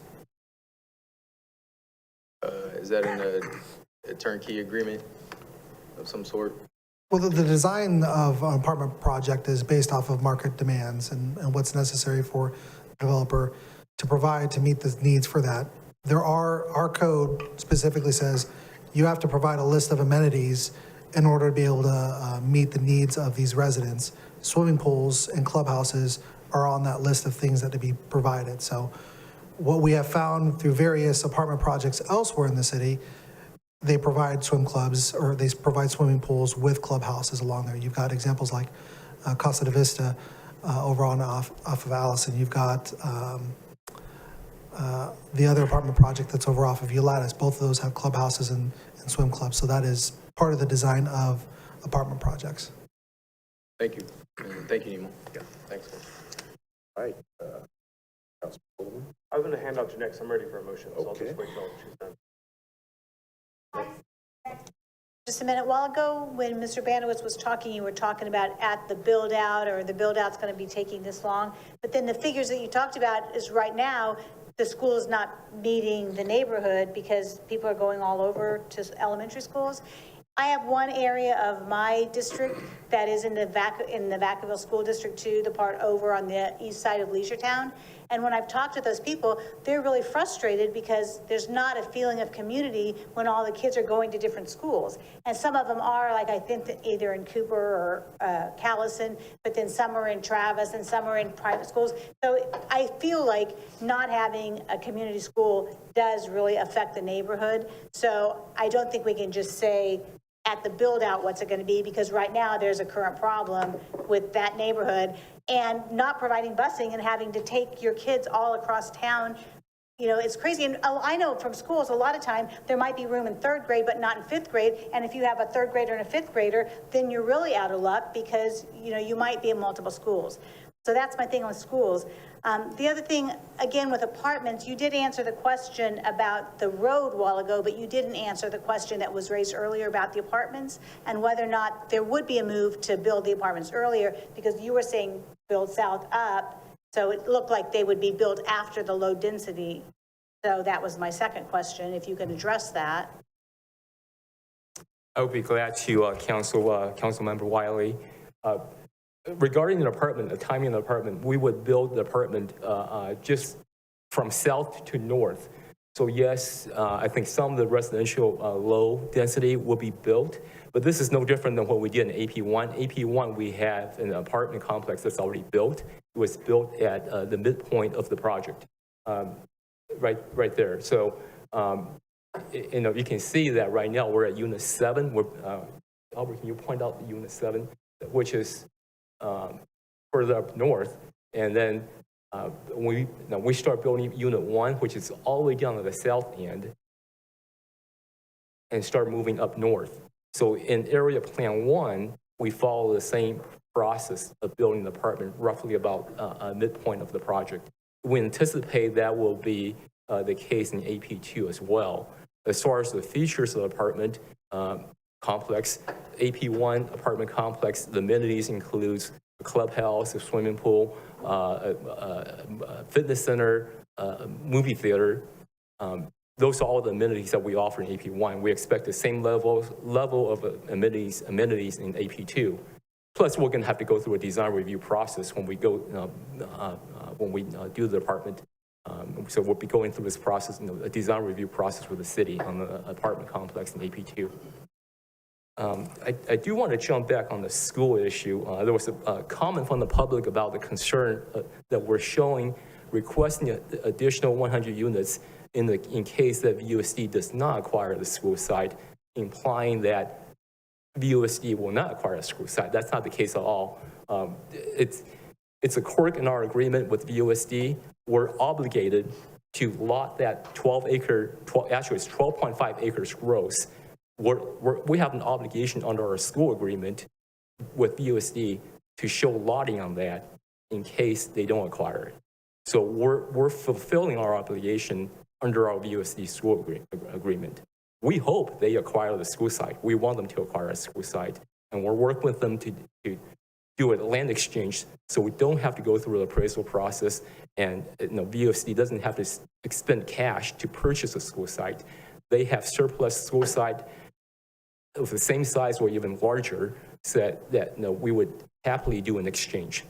Is that in a turnkey agreement of some sort? Well, the design of an apartment project is based off of market demands and what's necessary for the developer to provide to meet the needs for that. Our code specifically says you have to provide a list of amenities in order to be able to meet the needs of these residents. Swimming pools and clubhouses are on that list of things that to be provided. So what we have found through various apartment projects elsewhere in the city, they provide swim clubs or they provide swimming pools with clubhouses along there. You've got examples like Casa de Vista over on off of Allison. You've got the other apartment project that's over off of Ulatis. Both of those have clubhouses and swim clubs. So that is part of the design of apartment projects. Thank you. Thank you, Nemo. Yeah. Thanks. All right. Councilman Coleman. I'm going to hand out to next. I'm ready for a motion, so I'll just wait till she's done. Just a minute while ago, when Mr. Banowitz was talking, you were talking about at the build out or the build out's going to be taking this long. But then the figures that you talked about is right now, the school is not meeting the neighborhood because people are going all over to elementary schools. I have one area of my district that is in the Vacaville School District 2, the part over on the east side of Leisure Town. And when I've talked to those people, they're really frustrated because there's not a feeling of community when all the kids are going to different schools. And some of them are, like I think that either in Cooper or Callison, but then some are in Travis and some are in private schools. So I feel like not having a community school does really affect the neighborhood. So I don't think we can just say, at the build out, what's it going to be? Because right now there's a current problem with that neighborhood and not providing busing and having to take your kids all across town. You know, it's crazy. And I know from schools, a lot of time there might be room in third grade, but not in fifth grade. And if you have a third grader and a fifth grader, then you're really out of luck because, you know, you might be in multiple schools. So that's my thing on schools. The other thing, again, with apartments, you did answer the question about the road a while ago, but you didn't answer the question that was raised earlier about the apartments and whether or not there would be a move to build the apartments earlier, because you were saying build south up. So it looked like they would be built after the low density. So that was my second question, if you can address that. I would be glad to, Councilmember Wiley. Regarding an apartment, the timing of the apartment, we would build the apartment just from south to north. So yes, I think some of the residential low density will be built, but this is no different than what we did in AP1. AP1, we have an apartment complex that's already built. It was built at the midpoint of the project, right there. So, you know, you can see that right now we're at Unit 7. Albert, can you point out the Unit 7, which is further up north, and then we start building Unit 1, which is all the way down to the south end, and start moving up north. So in Area Plan 1, we follow the same process of building the apartment roughly about a midpoint of the project. We anticipate that will be the case in AP2 as well. As far as the features of the apartment complex, AP1 apartment complex, the amenities includes a clubhouse, a swimming pool, a fitness center, movie theater. those are all the amenities that we offer in AP1. We expect the same level of amenities in AP2. Plus, we're going to have to go through a design review process when we go do the apartment. So we'll be going through this process, a design review process with the city on the apartment complex in AP2. I do want to jump back on the school issue. There was a comment from the public about the concern that we're showing requesting additional 100 units in case that VUSD does not acquire the school site, implying that VUSD will not acquire a school site. That's not the case at all. It's a quirk in our agreement with VUSD. We're obligated to lot that actually it's 12.5 acres gross. We have an obligation under our school agreement with VUSD to show lotting on that in case they don't acquire it. So we're fulfilling our obligation under our VUSD school agreement. We hope they acquire the school site. We want them to acquire a school site, and we're working with them to do a land exchange so we don't have to go through the appraisal process, and VUSD doesn't have to expend cash to purchase a school site. They have surplus school site of the same size or even larger, so that we would happily do an exchange.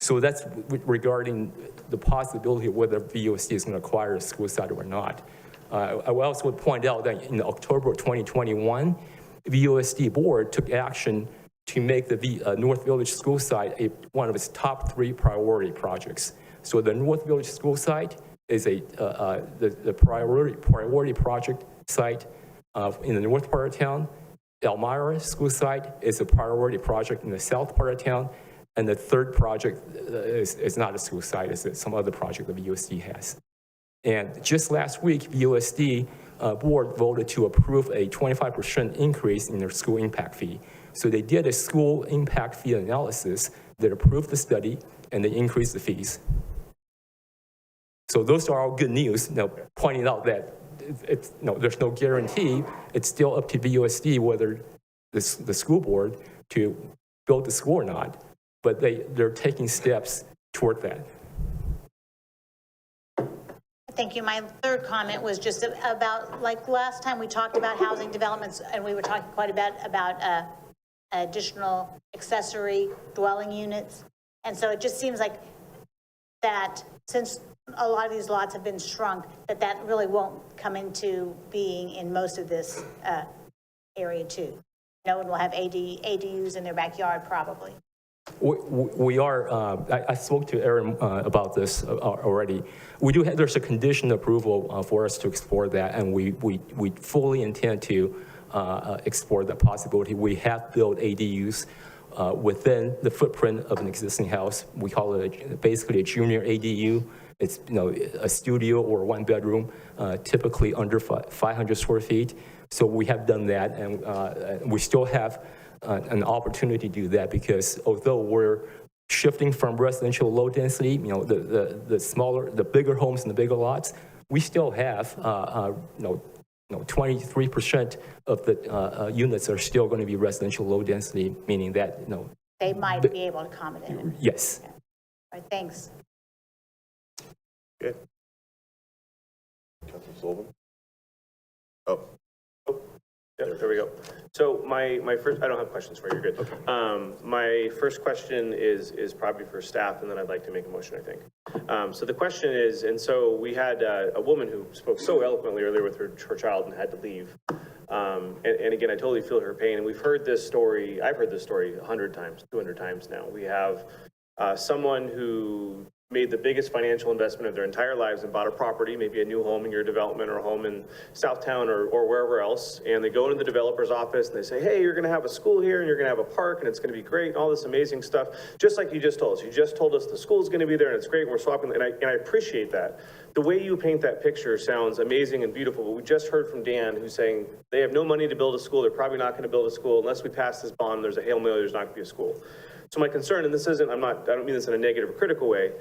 So that's regarding the possibility of whether VUSD is going to acquire a school site or not. I also would point out that in October 2021, the VUSD board took action to make the North Village school site one of its top 3 priority projects. So the North Village school site is the priority project site in the north part of town. Elmira school site is a priority project in the south part of town. And the third project is not a school site, it's some other project that the VUSD has. And just last week, the VUSD board voted to approve a 25% increase in their school impact fee. So they did a school impact fee analysis that approved the study, and they increased the fees. So those are all good news, pointing out that there's no guarantee. It's still up to VUSD whether the school board to build the school or not. But they're taking steps toward that. Thank you. My third comment was just about, like last time we talked about housing developments, and we were talking quite a bit about additional accessory dwelling units. And so it just seems like that since a lot of these lots have been shrunk, that really won't come into being in most of this area too. No one will have ADUs in their backyard probably. We are, I spoke to Aaron about this already. We do have, there's a condition approval for us to explore that, and we fully intend to explore that possibility. We have built ADUs within the footprint of an existing house. We call it basically a junior ADU. It's a studio or 1 bedroom, typically under 500 square feet. So we have done that, and we still have an opportunity to do that, because although we're shifting from residential low density, the bigger homes and the bigger lots, we still have 23% of the units are still going to be residential low density, meaning that they might be able to accommodate it. Yes. All right, thanks. Good. Councilor Sullivan? Oh. Yeah, there we go. So my first, I don't have questions for you, you're good. Okay. My first question is probably for staff, and then I'd like to make a motion, I think. So the question is, and so we had a woman who spoke so eloquently earlier with her child and had to leave. And again, I totally feel her pain. And we've heard this story, I've heard this story 100 times, 200 times now. We have someone who made the biggest financial investment of their entire lives and bought a property, maybe a new home in your development or a home in Southtown or wherever else. And they go into the developer's office and they say, hey, you're going to have a school here and you're going to have a park and it's going to be great and all this amazing stuff. Just like you just told us. You just told us the school's going to be there and it's great. And we're swapping. And I appreciate that. The way you paint that picture sounds amazing and beautiful. But we just heard from Dan who's saying they have no money to build a school. They're probably not going to build a school unless we pass this bond. There's a Hail Mary, there's not going to be a school. So my concern, and this isn't, I don't mean this in a negative or critical way,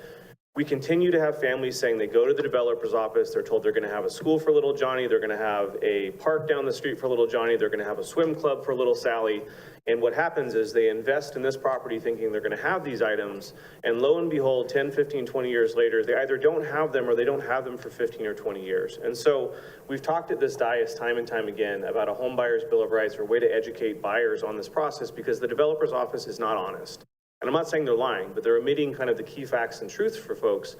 We continue to have families saying they go to the developer's office, they're told they're gonna have a school for little Johnny, they're gonna have a park down the street for little Johnny, they're gonna have a swim club for little Sally. And what happens is they invest in this property thinking they're gonna have these items, and lo and behold, 10, 15, 20 years later, they either don't have them or they don't have them for 15 or 20 years. And so we've talked at this dais time and time again about a home buyer's bill of rights or a way to educate buyers on this process because the developer's office is not honest. And I'm not saying they're lying, but they're omitting kind of the key facts and truths for folks.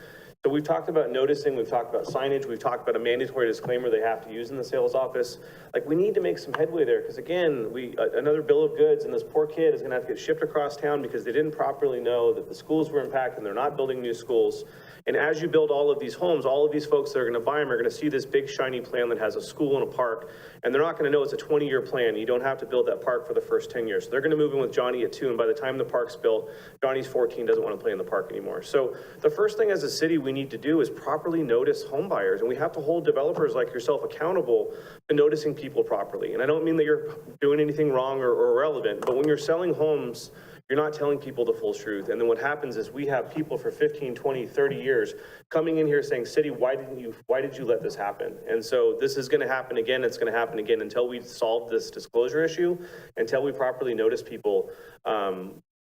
So we've talked about noticing, we've talked about signage, we've talked about a mandatory disclaimer they have to use in the sales office. Like, we need to make some headway there, because again, another bill of goods, and this poor kid is gonna have to get shipped across town because they didn't properly know that the schools were impacted and they're not building new schools. And as you build all of these homes, all of these folks that are gonna buy them are gonna see this big shiny plan that has a school and a park, and they're not gonna know it's a 20-year plan. You don't have to build that park for the first 10 years. So they're gonna move in with Johnny at 2, and by the time the park's built, Johnny's 14, doesn't wanna play in the park anymore. So the first thing as a city we need to do is properly notice home buyers, and we have to hold developers like yourself accountable to noticing people properly. And I don't mean that you're doing anything wrong or irrelevant, but when you're selling homes, you're not telling people the full truth. And then what happens is we have people for 15, 20, 30 years coming in here saying, city, why did you let this happen? And so this is gonna happen again, it's gonna happen again until we solve this disclosure issue, until we properly notice people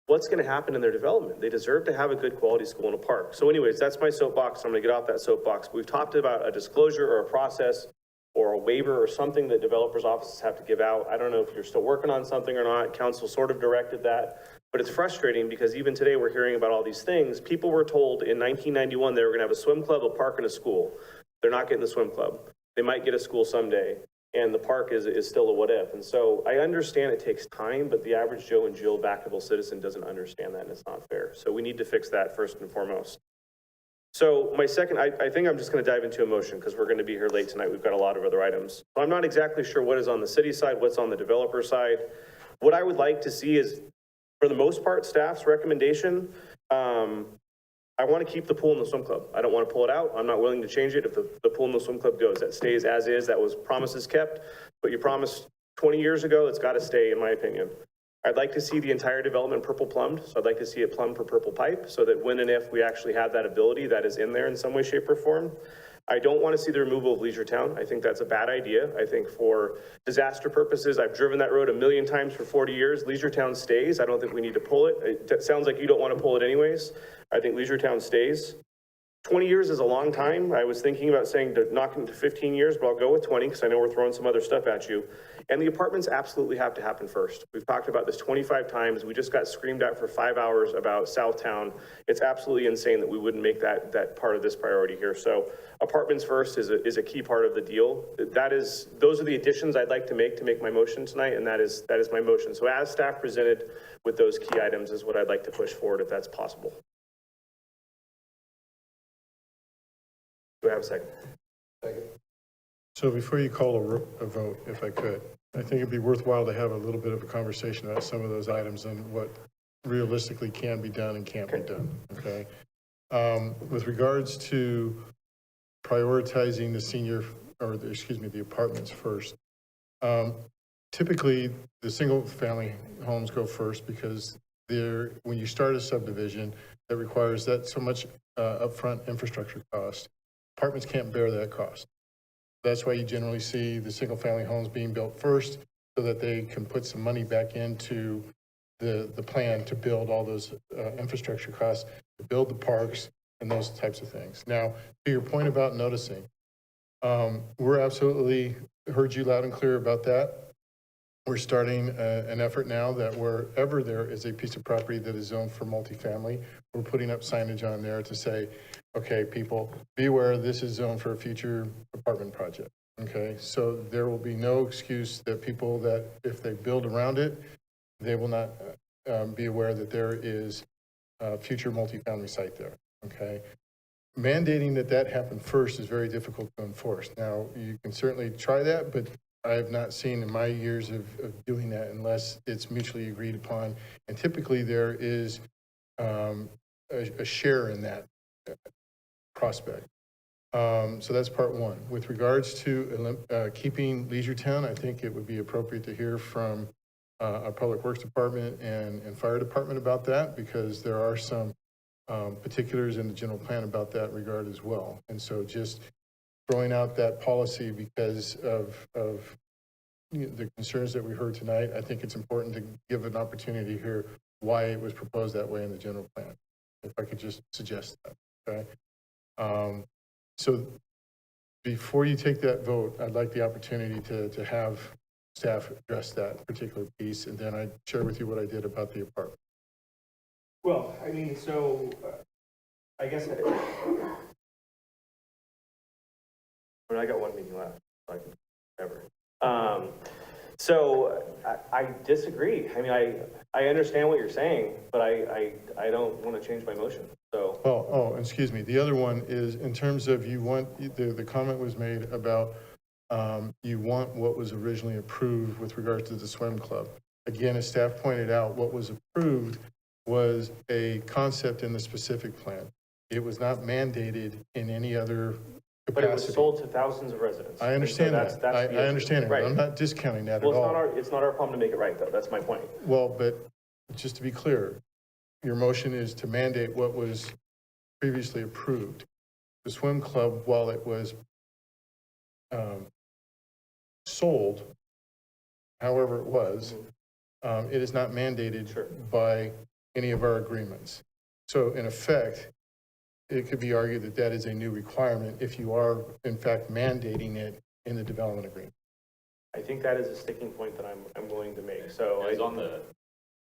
what's gonna happen in their development. They deserve to have a good quality school and a park. So anyways, that's my soapbox. I'm gonna get off that soapbox. We've talked about a disclosure or a process or a waiver or something that developers' offices have to give out. I don't know if you're still working on something or not. Council sort of directed that. But it's frustrating because even today we're hearing about all these things. People were told in 1991 they were gonna have a swim club, a park, and a school. They're not getting the swim club. They might get a school someday, and the park is still a what if. And so I understand it takes time, but the average Joe and Jill Vacaville citizen doesn't understand that, and it's not fair. So we need to fix that first and foremost. So my second, I think I'm just gonna dive into a motion because we're gonna be here late tonight. We've got a lot of other items. So I'm not exactly sure what is on the city side, what's on the developer side. What I would like to see is, for the most part, staff's recommendation, I want to keep the pool and the swim club. I don't want to pull it out. I'm not willing to change it if the pool and the swim club goes. That stays as is. That was promises kept. But you promised 20 years ago, it's got to stay, in my opinion. I'd like to see the entire development purple plumbed. So I'd like to see it plumbed for purple pipe so that when and if we actually have that ability, that is in there in some way, shape, or form. I don't want to see the removal of Leisure Town. I think that's a bad idea. I think for disaster purposes, I've driven that road a million times for 40 years. Leisure Town stays. I don't think we need to pull it. It sounds like you don't want to pull it anyways. I think Leisure Town stays. 20 years is a long time. I was thinking about saying to knock it to 15 years, but I'll go with 20 because I know we're throwing some other stuff at you. And the apartments absolutely have to happen first. We've talked about this 25 times. We just got screamed at for 5 hours about Southtown. It's absolutely insane that we wouldn't make that part of this priority here. So apartments first is a key part of the deal. Those are the additions I'd like to make my motion tonight, and that is my motion. So as staff presented with those key items is what I'd like to push forward if that's possible. Do I have a second? Second. So before you call a vote, if I could, I think it'd be worthwhile to have a little bit of a conversation about some of those items and what realistically can be done and can't be done, okay? With regards to prioritizing the apartments first, typically the single family homes go first because when you start a subdivision that requires that so much upfront infrastructure cost, apartments can't bear that cost. That's why you generally see the single family homes being built first so that they can put some money back into the plan to build all those infrastructure costs, to build the parks and those types of things. Now, to your point about noticing, we're absolutely heard you loud and clear about that. We're starting an effort now that wherever there is a piece of property that is zoned for multifamily, we're putting up signage on there to say, okay, people, be aware this is zoned for a future apartment project, okay? So there will be no excuse that people that, if they build around it, they will not be aware that there is a future multifamily site there, okay? Mandating that happen first is very difficult to enforce. Now, you can certainly try that, but I have not seen in my years of doing that unless it's mutually agreed upon. And typically there is a share in that prospect. So that's part one. With regards to keeping Leisure Town, I think it would be appropriate to hear from our Public Works Department and Fire Department about that, because there are some particulars in the general plan about that regard as well. And so just throwing out that policy because of the concerns that we heard tonight, I think it's important to give an opportunity to hear why it was proposed that way in the general plan. If I could just suggest that, okay? So before you take that vote, I'd like the opportunity to have staff address that particular piece, and then I'd share with you what I did about the apartment. Well, I mean, so I guess I got one meeting left, like ever. So I disagree. I mean, I understand what you're saying, but I don't want to change my motion. So. Oh, excuse me. The other one is in terms of you want, the comment was made about you want what was originally approved with regards to the swim club. Again, as staff pointed out, what was approved was a concept in the specific plan. It was not mandated in any other capacity. But it was sold to thousands of residents. I understand so that. I understand it. Right. I'm not discounting that Well, at all. it's not our problem to make it right, though. That's my point. Well, but just to be clear, your motion is to mandate what was previously approved. The swim club, while it was sold, however it was, it is not mandated by any of our agreements. So in effect, it could be argued that that is a new requirement if you are in fact mandating it in the development agreement. I think that is a sticking point that I'm willing to make. So It was on the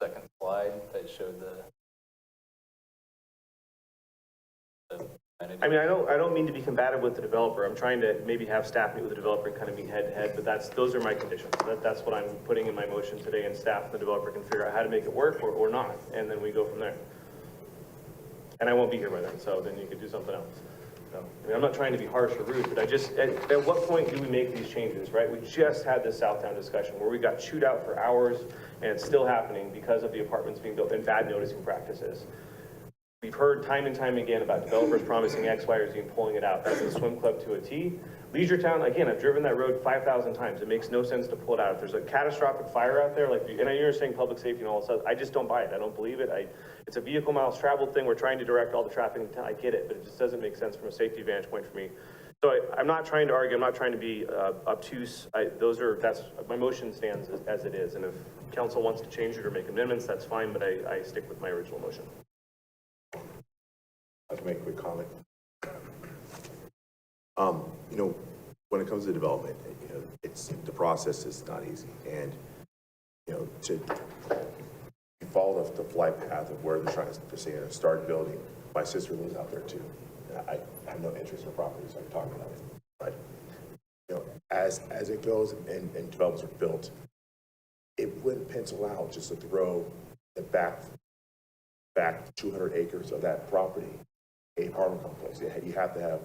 second slide that showed I mean, I don't mean to be combative with the developer. I'm trying to maybe have staff meet with the developer and kind of meet head to head, but those are my conditions. That's what I'm putting in my motion today, and staff and the developer can figure out how to make it work or not, and then we go from there. And I won't be here by then, so then you could do something else. So, I mean, I'm not trying to be harsh or rude, but I just, at what point do we make these changes, right? We just had this Southtown discussion where we got chewed out for hours, and it's still happening because of the apartments being built and bad noticing practices. We've heard time and time again about developers promising X, Y, or Z and pulling it out. That's the swim club to a T. Leisure Town, again, I've driven that road 5,000 times. It makes no sense to pull it out. If there's a catastrophic fire out there, like, and you're saying public safety and all that stuff, I just don't buy it. I don't believe it. It's a vehicle miles traveled thing. We're trying to direct all the traffic in town. I get it, but it just doesn't make sense from a safety vantage point for me. So I'm not trying to argue. I'm not trying to be obtuse. My motion stands as it is. And if council wants to change it or make amendments, that's fine, but I stick with my original motion. I'd like to make a quick comment. You know, when it comes to development, you know, the process is not easy, and you know, to follow the flight path of where they're trying to start building. My sister lives out there too. I have no interest in properties like talking about it, but you know, as it goes and developments are built, it wouldn't pencil out just to throw the back 200 acres of that property a apartment complex. You have to have,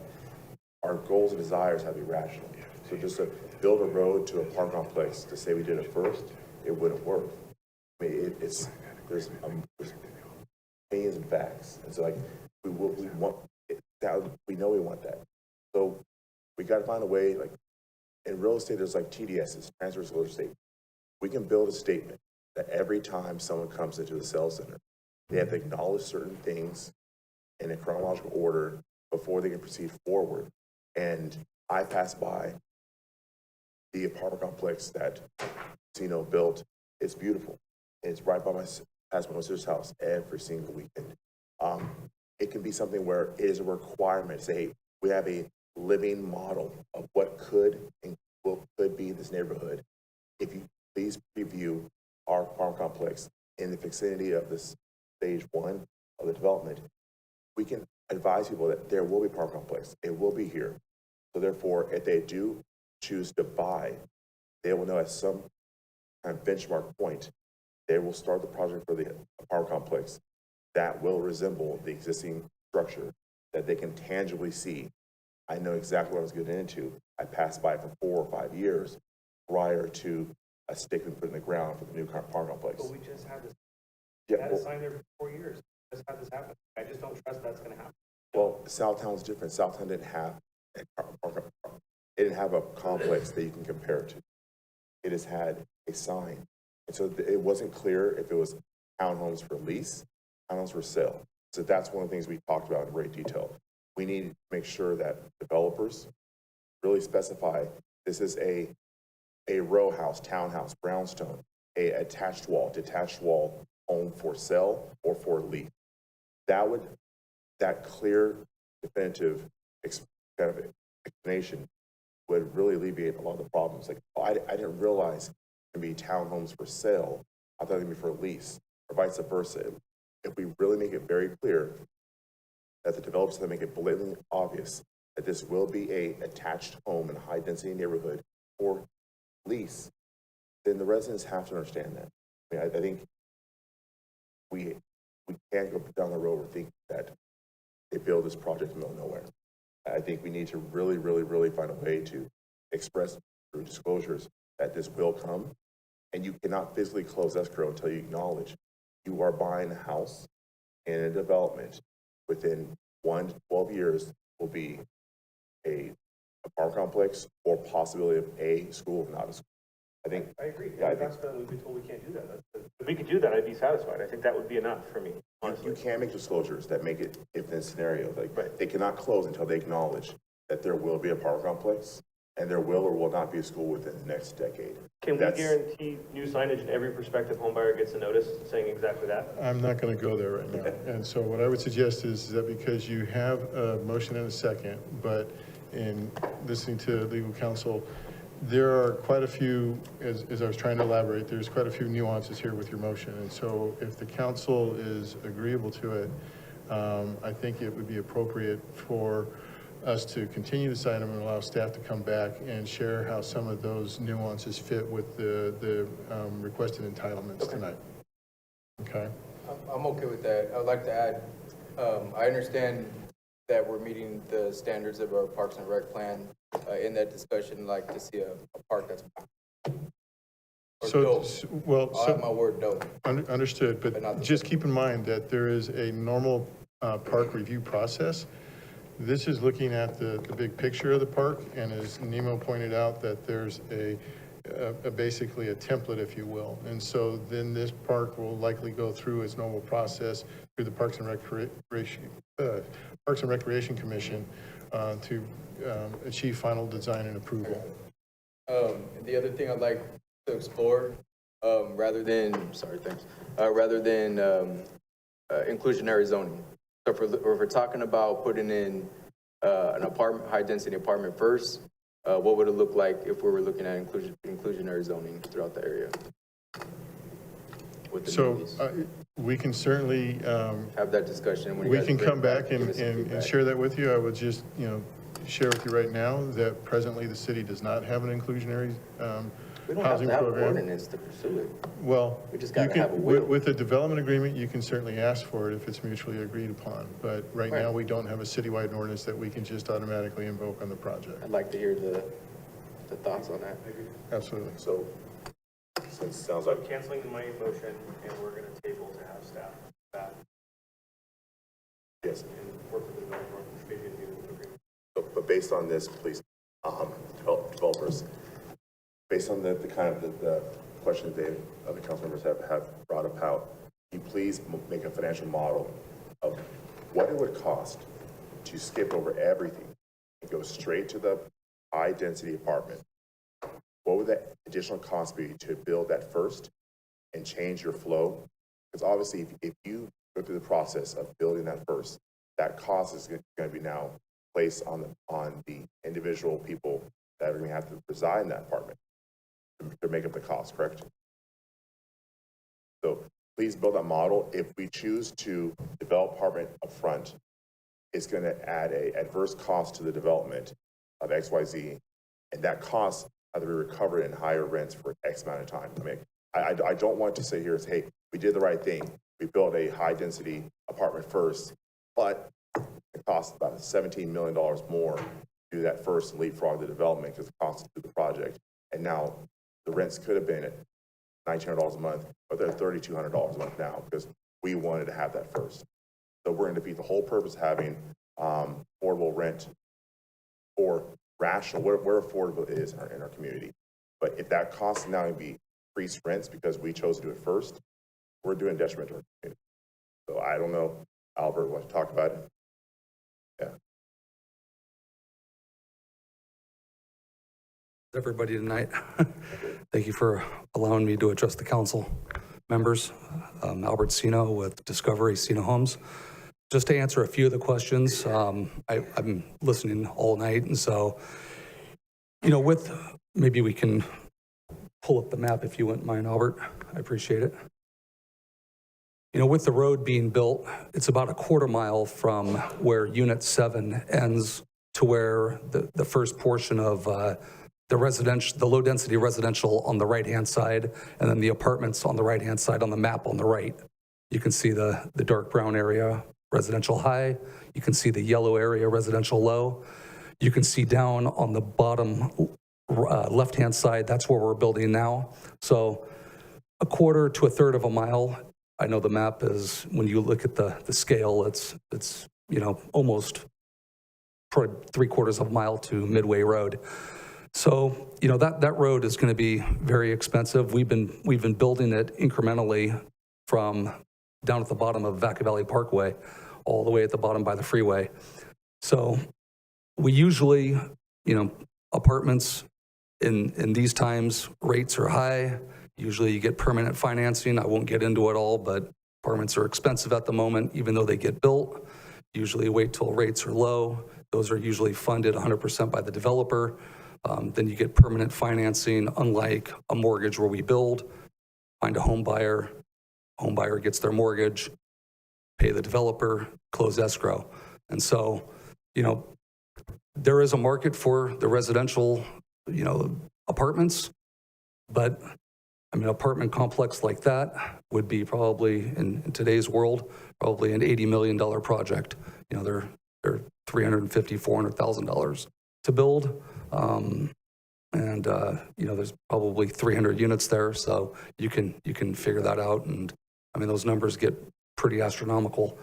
our goals and desires have to be rational. So just to build a road to a apartment complex, to say we did it first, it wouldn't work. I mean, there's opinions and facts. And so like, we want it, we know we want that. So we got to find a way, like in real estate, there's like TDSs, transfer disclosure statement. We can build a statement that every time someone comes into the sales center, they have to acknowledge certain things in a chronological order before they can proceed forward. And I passed by the apartment complex that Casino built. It's beautiful. It's right by past my sister's house every single weekend. It can be something where it is a requirement. Say, hey, we have a living model of what could and what could be this neighborhood. If you please preview our apartment complex in the vicinity of this stage 1 of the development, we can advise people that there will be a apartment complex. It will be here. So therefore, if they do choose to buy, they will know at some kind of benchmark point, they will start the project for the apartment complex that will resemble the existing structure that they can tangibly see. I know exactly what I was getting into. I passed by it for 4 or 5 years prior to a stake we put in the ground for the new apartment complex. But we just had this. Yeah, We had a sign there for 4 years. Just had this happen. I just don't trust that's going to happen. Well, Southtown's different. Southtown didn't have a complex that you can compare it to. It has had a sign. And so it wasn't clear if it was townhomes for lease, townhomes for sale. So that's one of the things we talked about in great detail. We need to make sure that developers really specify this is a row house, townhouse, brownstone, a attached wall, detached wall home for sale or for lease. That clear, definitive kind of explanation would really alleviate a lot of the problems. Like, oh, I didn't realize it can be townhomes for sale. I thought it would be for lease, or vice versa. If we really make it very clear that the developers have to make it blatantly obvious that this will be a attached home in a high density neighborhood for lease, then the residents have to understand that. I mean, I think we can't go down the road and think that they build this project in the middle of nowhere. I think we need to really, really, really find a way to express through disclosures that this will come, and you cannot physically close escrow until you acknowledge you are buying a house in a development within 1 to 12 years will be a apartment complex or possibility of a school, not a school. I agree. Yeah, that's the, we've been told we can't do that. If we could do that, I'd be satisfied. I think that would be enough for me, honestly. You can make disclosures that make it if in scenarios like they cannot close until they acknowledge that there will be a apartment complex and there will or will not be a school within the next decade. Can we guarantee new signage and every prospective homebuyer gets a notice saying exactly that? I'm not going to go there right now. And so what I would suggest is that because you have a motion and a second, but in listening to legal counsel, there are quite a few, as I was trying to elaborate, there's quite a few nuances here with your motion. And so if the council is agreeable to it, I think it would be appropriate for us to continue this item and allow staff to come back and share how some of those nuances fit with the requested entitlements tonight. Okay? I'm okay with that. I'd like to add, I understand that we're meeting the standards of our Parks and Rec plan. In that discussion, I'd like to see a park that's I'll have my word dope. Understood, but just keep in mind that there is a normal park review process. This is looking at the big picture of the park, and as Nemo pointed out, that there's basically a template, if you will. And so then this park will likely go through its normal process through the Parks and Recreation Commission to achieve final design and approval. The other thing I'd like to explore, rather than inclusionary zoning. So if we're talking about putting in an apartment, high density apartment first, what would it look like if we were looking at inclusionary zoning throughout the area? So we can certainly have that discussion. We can come back and share that with you. I would just, share with you right now that presently the city does not have an inclusionary we don't housing have to have program. an ordinance to pursue it. Well, we just got to have a will. With a development agreement, you can certainly ask for it if it's mutually agreed upon. But right now, we don't have a citywide ordinance that we can just automatically invoke on the project. I'd like to hear the thoughts on that. Absolutely. So it sounds like Canceling my motion, and we're going to table to have staff back. Yes. And work with the developer, maybe a new agreement. But based on this, please, developers, based on the kind of the questions they, other council members have brought about, can you please make a financial model of what it would cost to skip over everything and go straight to the high density apartment? What would that additional cost be to build that first and change your flow? Because obviously, if you go through the process of building that first, that cost is going to be now placed on the individual people that are going to have to reside in that apartment to make up the cost, correct? So please build that model. If we choose to develop apartment up front, it's going to add a adverse cost to the development of XYZ, and that cost has to be recovered in higher rents for X amount of time. I mean, I don't want to say here is, hey, we did the right thing. We built a high density apartment first, but it costs about $17 million more to do that first and leapfrog the development because it costs to do the project. And now the rents could have been at $1,900 a month, but they're $3,200 a month now because we wanted to have that first. So we're going to defeat the whole purpose of having affordable rent or rational, where affordable is in our community. But if that costs now to be increased rents because we chose to do it first, we're doing detriment to our community. So I don't know. Albert wants to talk about it. Yeah. Everybody tonight. Thank you for allowing me to address the council members. Albert Sino with Discovery Sino Homes. Just to answer a few of the questions, I've been listening all night, and so, maybe we can pull up the map if you wouldn't mind, Albert. I appreciate it. With the road being built, it's about a quarter mile from where Unit 7 ends to where the first portion of the low-density residential on the right-hand side, and then the apartments on the right-hand side on the map on the right. You can see the dark brown area, residential high. You can see the yellow area, residential low. You can see down on the bottom left-hand side, that's where we're building now. So a quarter to a third of a mile. I know the map is, when you look at the scale, it's almost probably 3/4 of a mile to Midway Road. So, that road is going to be very expensive. We've been building it incrementally from down at the bottom of Vacaville Parkway, all the way at the bottom by the freeway. So we usually, apartments in these times, rates are high. Usually you get permanent financing. I won't get into it all, but apartments are expensive at the moment, even though they get built. Usually wait till rates are low. Those are usually funded 100% by the developer. Then you get permanent financing, unlike a mortgage where we build, find a home buyer gets their mortgage, pay the developer, close escrow. And so, there is a market for the residential, apartments, but apartment complex like that would be probably, in today's world, probably an $80 million project. They're $350,000, $400,000 to build. There's probably 300 units there, so you can figure that out. And those numbers get pretty astronomical.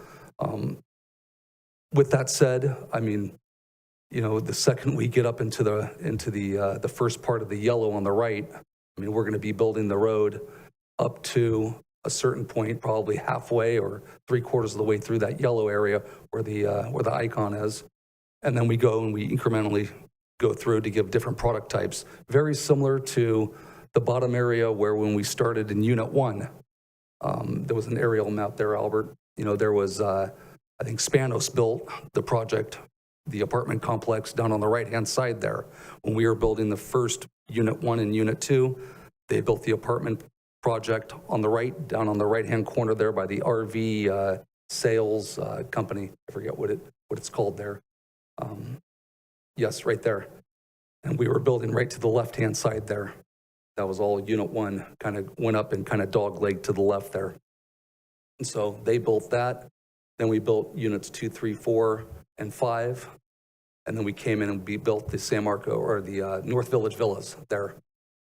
With that said, the second we get up into the first part of the yellow on the right, we're going to be building the road up to a certain point, probably halfway or 3/4 of the way through that yellow area where the icon is. And then we go and we incrementally go through to give different product types. Very similar to the bottom area where when we started in Unit 1, there was an aerial map there, Albert. There was, I think Spanos built the project, the apartment complex down on the right-hand side there. When we were building the first Unit 1 and Unit 2, they built the apartment project on the right, down on the right-hand corner there by the RV sales company. I forget what it's called there. Yes, right there. And we were building right to the left-hand side there. That was all Unit 1, kind of went up and kind of dog-legged to the left there. And so they built that. Then we built Units 2, 3, 4, and 5. And then we came in and we built the San Marco, or the North Village Villas there.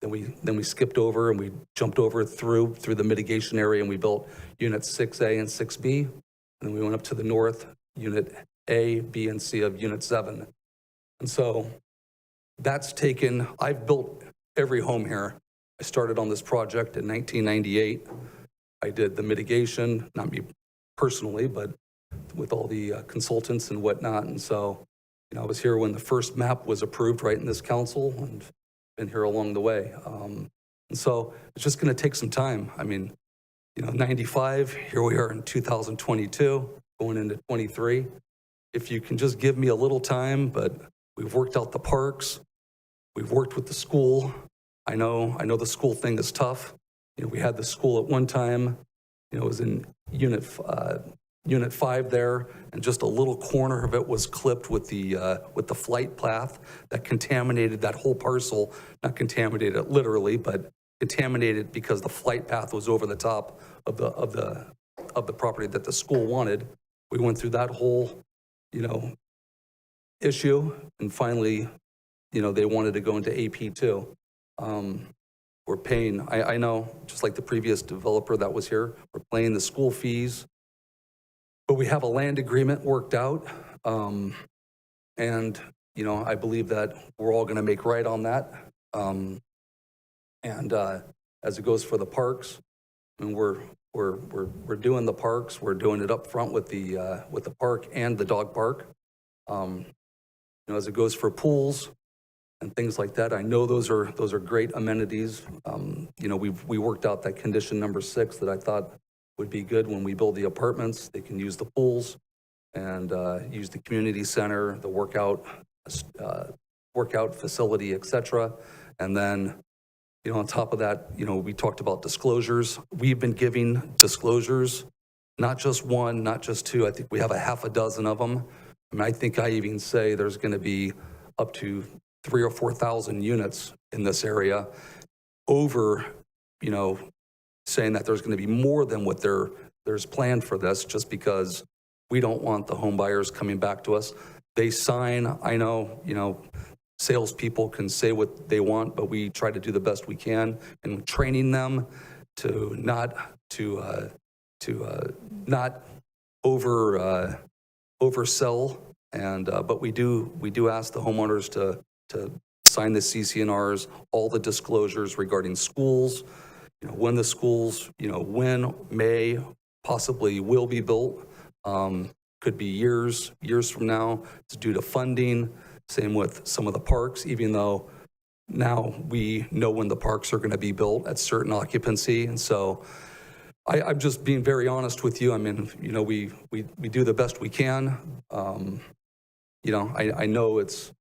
Then we skipped over and we jumped over through the mitigation area, and we built Units 6A and 6B. And then we went up to the north, Unit A, B, and C of Unit 7. And so I've built every home here. I started on this project in 1998. I did the mitigation, not me personally, but with all the consultants and whatnot. And so, I was here when the first map was approved right in this council, and been here along the way. And so it's just going to take some time. 95, here we are in 2022, going into 23. If you can just give me a little time, but we've worked out the parks. We've worked with the school. I know the school thing is tough. We had the school at one time. It was in Unit 5 there, and just a little corner of it was clipped with the flight path that contaminated that whole parcel. Not contaminated it literally, but contaminated because the flight path was over the top of the property that the school wanted. We went through that whole issue, and finally, they wanted to go into AP2. We're paying, I know, just like the previous developer that was here, we're paying the school fees, but we have a land agreement worked out. And, I believe that we're all going to make right on that. And as it goes for the parks, I mean, we're doing the parks, we're doing it up front with the park and the dog park. You know, as it goes for pools and things like that, I know those are great amenities. You know, we worked out that condition number 6 that I thought would be good when we build the apartments. They can use the pools and use the community center, the workout facility, et cetera. And then, you know, on top of that, you know, we talked about disclosures. We've been giving disclosures, not just one, not just two. I think we have a half a dozen of them. I mean, I think I even say there's going to be up to 3,000 or 4,000 units in this area, over, you know, saying that there's going to be more than what there's planned for this, just because we don't want the home buyers coming back to us. They sign, I know, you know, salespeople can say what they want, but we try to do the best we can in training them to not oversell. And but we do ask the homeowners to sign the CCNRs, all the disclosures regarding schools, you know, when the schools, you know, when, may, possibly will be built. Could be years from now. It's due to funding. Same with some of the parks, even though now we know when the parks are going to be built at certain occupancy. And so I'm just being very honest with you. I mean, you know, we do the best we can. You know, I know it's,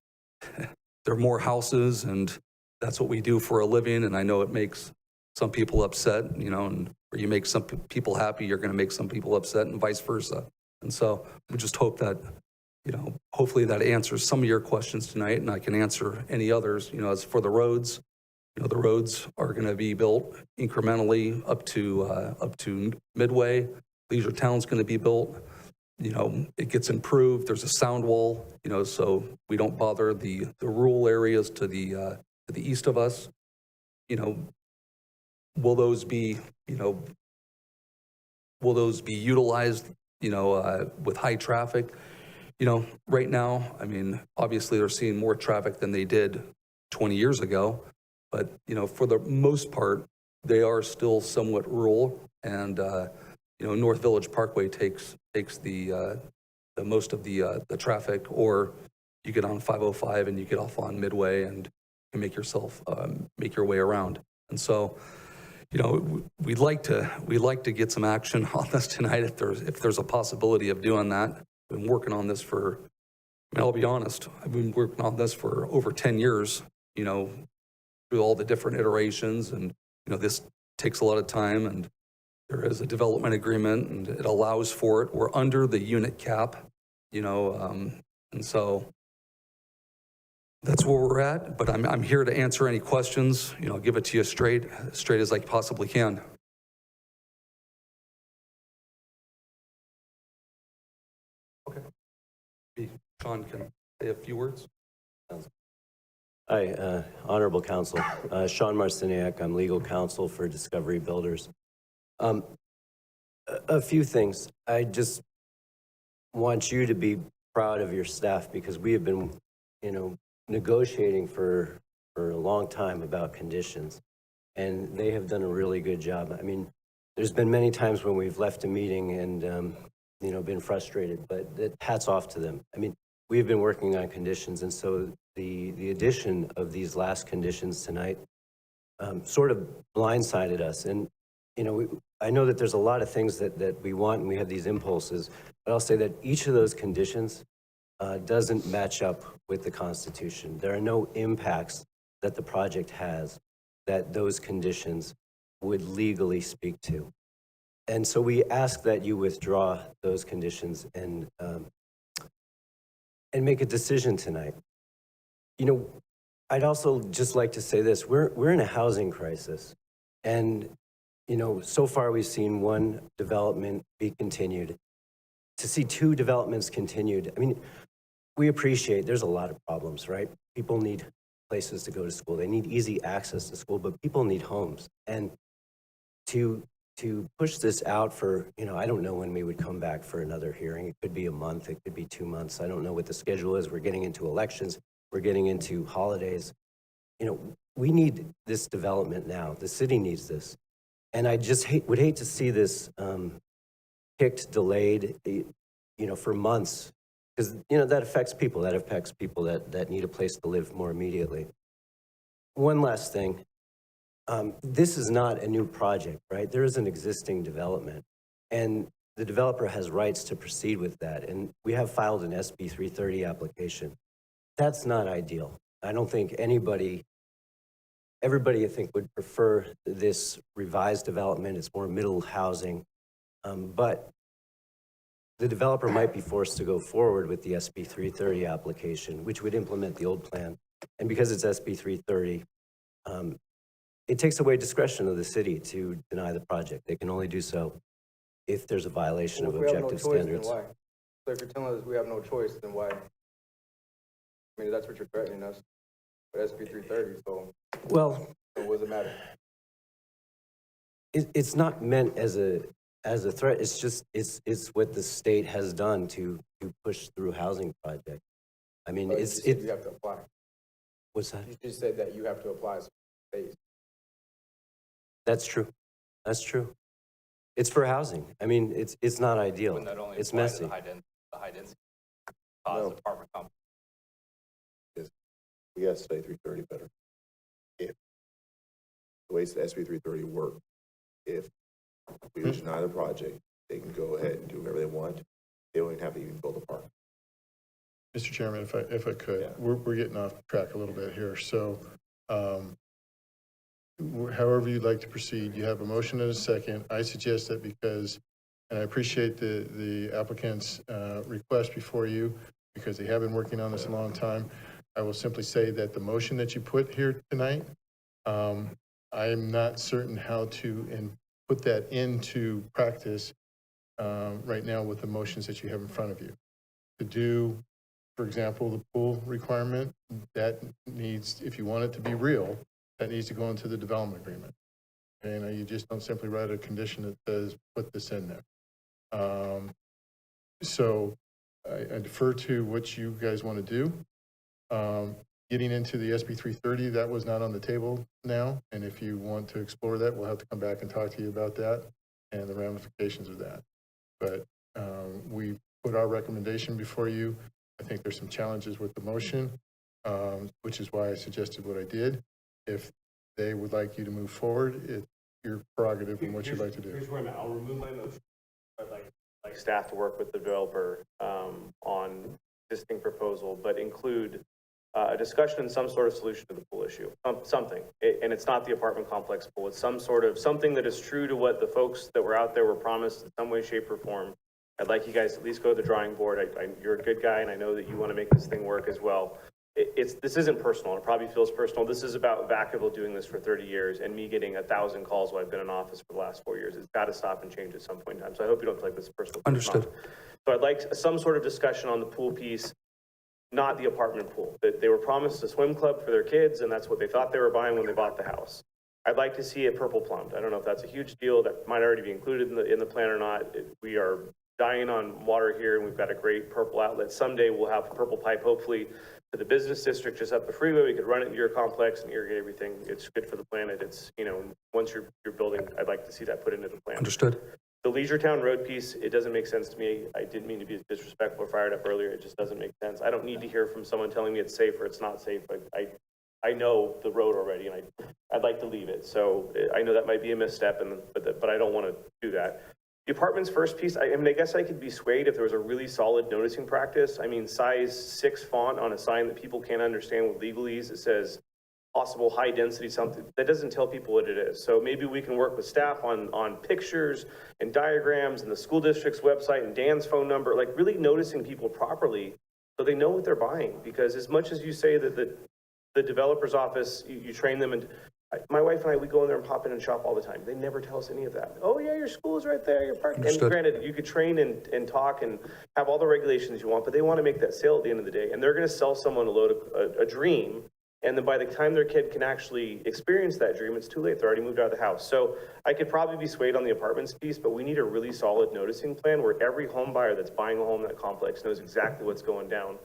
there are more houses, and that's what we do for a living. And I know it makes some people upset, you know, and where you make some people happy, you're going to make some people upset, and vice versa. And so we just hope that, you know, hopefully that answers some of your questions tonight, and I can answer any others. You know, as for the roads, you know, the roads are going to be built incrementally up to Midway. Leisure Town's going to be built. You know, it gets improved. There's a sound wall, you know, so we don't bother the rural areas to the east of us. You know, will those be utilized, you know, with high traffic? You know, right now, I mean, obviously they're seeing more traffic than they did 20 years ago, but, you know, for the most part, they are still somewhat rural. And, you know, North Village Parkway takes the most of the traffic, or you get on 505 and you get off on Midway and you make your way around. And so, you know, we'd like to get some action on this tonight if there's a possibility of doing that. I've been working on this for, I mean, I'll be honest, I've been working on this for over 10 years, you know, through all the different iterations. And, you know, this takes a lot of time, and there is a development agreement and it allows for it. We're under the unit cap, you know, and so that's where we're at. But I'm here to answer any questions. You know, I'll give it to you straight as I possibly can. Okay. Sean can say a few words. Hi, Honorable Counsel. Sean Marciniak. I'm legal counsel for Discovery Builders. A few things. I just want you to be proud of your staff, because we have been, you know, negotiating for a long time about conditions, and they have done a really good job. I mean, there's been many times when we've left a meeting and, you know, been frustrated, but hats off to them. I mean, we've been working on conditions, and so the addition of these last conditions tonight sort of blindsided us. And, you know, I know that there's a lot of things that we want, and we have these impulses, but I'll say that each of those conditions doesn't match up with the Constitution. There are no impacts that the project has that those conditions would legally speak to. And so we ask that you withdraw those conditions and make a decision tonight. You know, I'd also just like to say this. We're in a housing crisis. And, you know, so far we've seen one development be continued. To see two developments continued, I mean, we appreciate there's a lot of problems, right? People need places to go to school. They need easy access to school, but people need homes. And to push this out for, you know, I don't know when we would come back for another hearing. It could be a month, it could be 2 months. I don't know what the schedule is. We're getting into elections. We're getting into holidays. You know, we need this development now. The city needs this. And I just would hate to see this kicked, delayed, for months, because, that affects people. That affects people that need a place to live more immediately. One last thing. This is not a new project, right? There is an existing development, and the developer has rights to proceed with that. And we have filed an SB 330 application. That's not ideal. I don't think everybody, I think, would prefer this revised development. It's more middle housing. But the developer might be forced to go forward with the SB 330 application, which would implement the old plan. And because it's SB 330, it takes away discretion of the city to deny the project. They can only do so if there's a violation of objective standards. Then why? So if you're telling us we have no choice, then why? I mean, that's what you're threatening us with SB 330, so. Well, so what does it matter? It's not meant as a threat. It's just, it's what the state has done to push through housing projects. I mean, But you have to apply. What's that? You just said that you have to apply. That's true. That's true. It's for housing. I mean, it's not ideal. Wouldn't that only It's apply to messy. the high density apartment complex? We got to say 330 better. If the way SB 330 work, if we deny the project, they can go ahead and do whatever they want. They don't even have to even build a park. Mr. Chairman, if I could, we're getting off track a little bit here. So, however you'd like to proceed, you have a motion and a second. I suggest that because, and I appreciate the applicant's request before you, because they have been working on this a long time. I will simply say that the motion that you put here tonight, I am not certain how to put that into practice right now with the motions that you have in front of you. To do, for example, the pool requirement, that needs, if you want it to be real, that needs to go into the development agreement. And you just don't simply write a condition that says, put this in there. So I defer to what you guys want to do. Getting into the SB 330, that was not on the table now. And if you want to explore that, we'll have to come back and talk to you about that and the ramifications of that. But we put our recommendation before you. I think there's some challenges with the motion, which is why I suggested what I did. If they would like you to move forward, it's your prerogative and what you'd like to do. Here's where I'm at. I'll remove my motion. I'd like staff to work with the developer on existing proposal, but include a discussion and some sort of solution to the pool issue, something. And it's not the apartment complex pool. It's something that is true to what the folks that were out there were promised in some way, shape, or form. I'd like you guys to at least go to the drawing board. You're a good guy, and I know that you want to make this thing work as well. This isn't personal, and it probably feels personal. This is about Vacaville doing this for 30 years and me getting 1,000 calls while I've been in office for the last 4 years. It's got to stop and change at some point in time. So I hope you don't take this personal. Understood. So I'd like some sort of discussion on the pool piece, not the apartment pool. That they were promised a swim club for their kids, and that's what they thought they were buying when they bought the house. I'd like to see it purple plumbed. I don't know if that's a huge deal. That might already be included in the plan or not. We are dying on water here, and we've got a great purple outlet. Someday we'll have a purple pipe, hopefully, to the business district just up the freeway. We could run it into your complex and irrigate everything. It's good for the planet. It's, once you're building, I'd like to see that put into the plan. Understood. The Leisure Town Road piece, it doesn't make sense to me. I didn't mean to be disrespectful or fired up earlier. It just doesn't make sense. I don't need to hear from someone telling me it's safe or it's not safe. I know the road already, and I'd like to leave it. So I know that might be a misstep, but I don't want to do that. The apartments first piece, I guess I could be swayed if there was a really solid noticing practice. I mean, size 6 font on a sign that people can't understand with legalese. It says possible high density something. That doesn't tell people what it is. So maybe we can work with staff on pictures and diagrams and the school district's website and Dan's phone number, like really noticing people properly so they know what they're buying. Because as much as you say that the developer's office, you train them, and my wife and I, we go in there and pop in and shop all the time. They never tell us any of that. Oh yeah, your school is right there, your park. And granted, you could train and talk and have all the regulations you want, but they want to make that sale at the end of the day. And they're going to sell someone a dream. And then by the time their kid can actually experience that dream, it's too late. They're already moved out of the house. So I could probably be swayed on the apartments piece, but we need a really solid noticing plan where every home buyer that's buying a home in that complex knows exactly what's going down.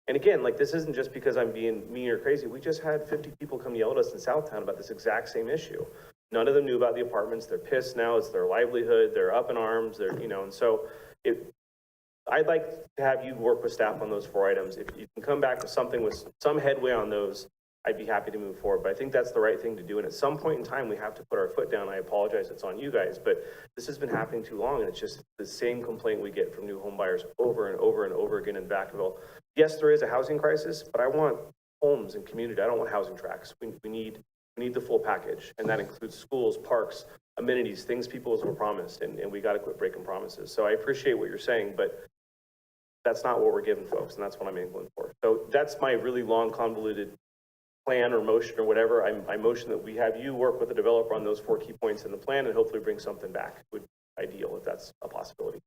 And again, like, this isn't just because I'm being mean or crazy. We just had 50 people come yell at us in Southtown about this exact same issue. None of them knew about the apartments. They're pissed now. It's their livelihood. They're up in arms. They're, you know, and so I'd like to have you work with staff on those 4 items. If you can come back with something with some headway on those, I'd be happy to move forward. But I think that's the right thing to do. And at some point in time, we have to put our foot down. I apologize, it's on you guys, but this has been happening too long. And it's just the same complaint we get from new home buyers over and over and over again in Vacaville. Yes, there is a housing crisis, but I want homes and community. I don't want housing tracts. We need the full package. And that includes schools, parks, amenities, things people were promised. And we got to quit breaking promises. So I appreciate what you're saying, but that's not what we're giving folks. And that's what I'm angling for. So that's my really long, convoluted plan or motion or whatever. I motion that we have you work with the developer on those 4 key points in the plan and hopefully bring something back. Would be ideal if that's a possibility.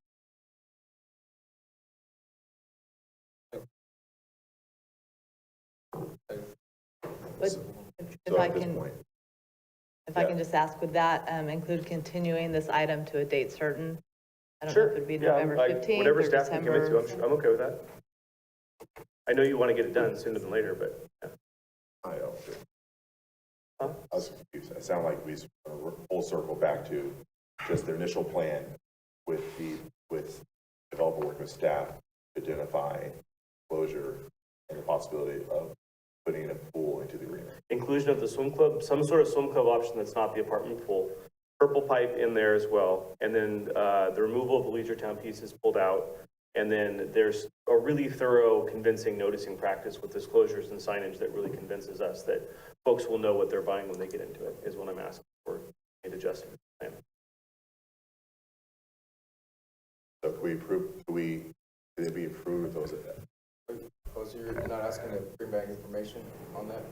But if I can, if I can just ask, would that include continuing this item to a date certain? I don't know if it would be November 15th Whatever or staff can commit December. to, I'm okay with that. I know you want to get it done sooner than later, but yeah. I don't. I was confused. It sounded like we full circle back to just the initial plan with developer working with staff to identify closure and the possibility of putting a pool into the agreement. Inclusion of the swim club, some sort of swim club option that's not the apartment pool. Purple pipe in there as well. And then the removal of the Leisure Town piece is pulled out. And then there's a really thorough, convincing noticing practice with disclosures and signage that really convinces us that folks will know what they're buying when they get into it, is what I'm asking for, an adjustment plan. So could could it be approved with those? So you're not asking to bring back information on that?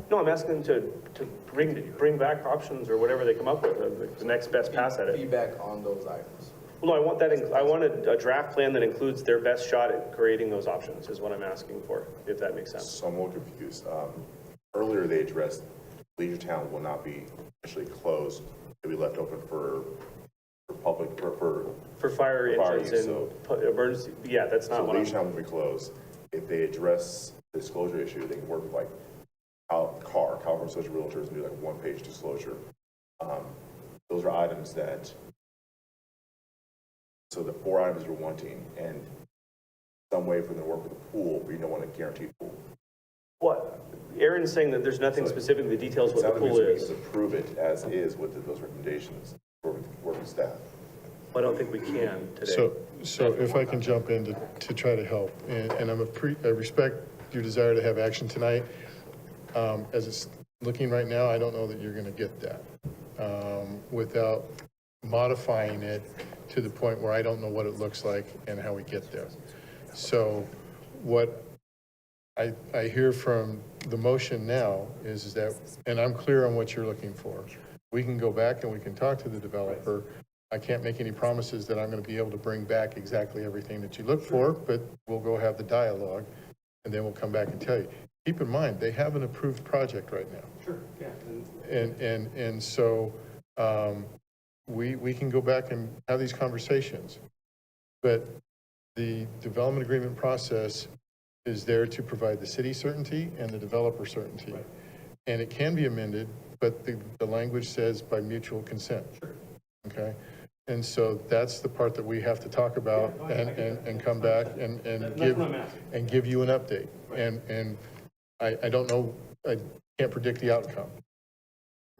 No, I'm asking them to bring back options or whatever they come up with, the next best pass at it. Feedback on those items. Well, no, I want a draft plan that includes their best shot at creating those options is what I'm asking for, if that makes sense. So I'm a little confused. Earlier they addressed Leisure Town will not be officially closed. It'll be left open for public, For fire engines use, and emergency, yeah, that's not so what I'm. Leisure Town will be closed. If they address the disclosure issue, they can work with like California Social Realtors and do like 1-page disclosure. Those are items that, so the 4 items you're wanting and some way for them to work with the pool, but you don't want a guaranteed pool. What? Aaron's saying that there's nothing specific that details what the pool is. Approve it as is with those recommendations for working staff. I don't think we can today. So if I can jump in to try to help, and I respect your desire to have action tonight. As it's looking right now, I don't know that you're going to get that without modifying it to the point where I don't know what it looks like and how we get there. So what I hear from the motion now is that, and I'm clear on what you're looking for. We can go back and we can talk to the developer. I can't make any promises that I'm going to be able to bring back exactly everything that you look for, but we'll go have the dialogue and then we'll come back and tell you. Keep in mind, they have an approved project right now. Sure, yeah. And so we can go back and have these conversations. But the development agreement process is there to provide the city certainty and the developer certainty. Right. And it can be amended, but the language says by mutual consent. Sure. Okay? And so that's the part that we have to talk about and come back and give you an update. And I don't know, I can't predict the outcome,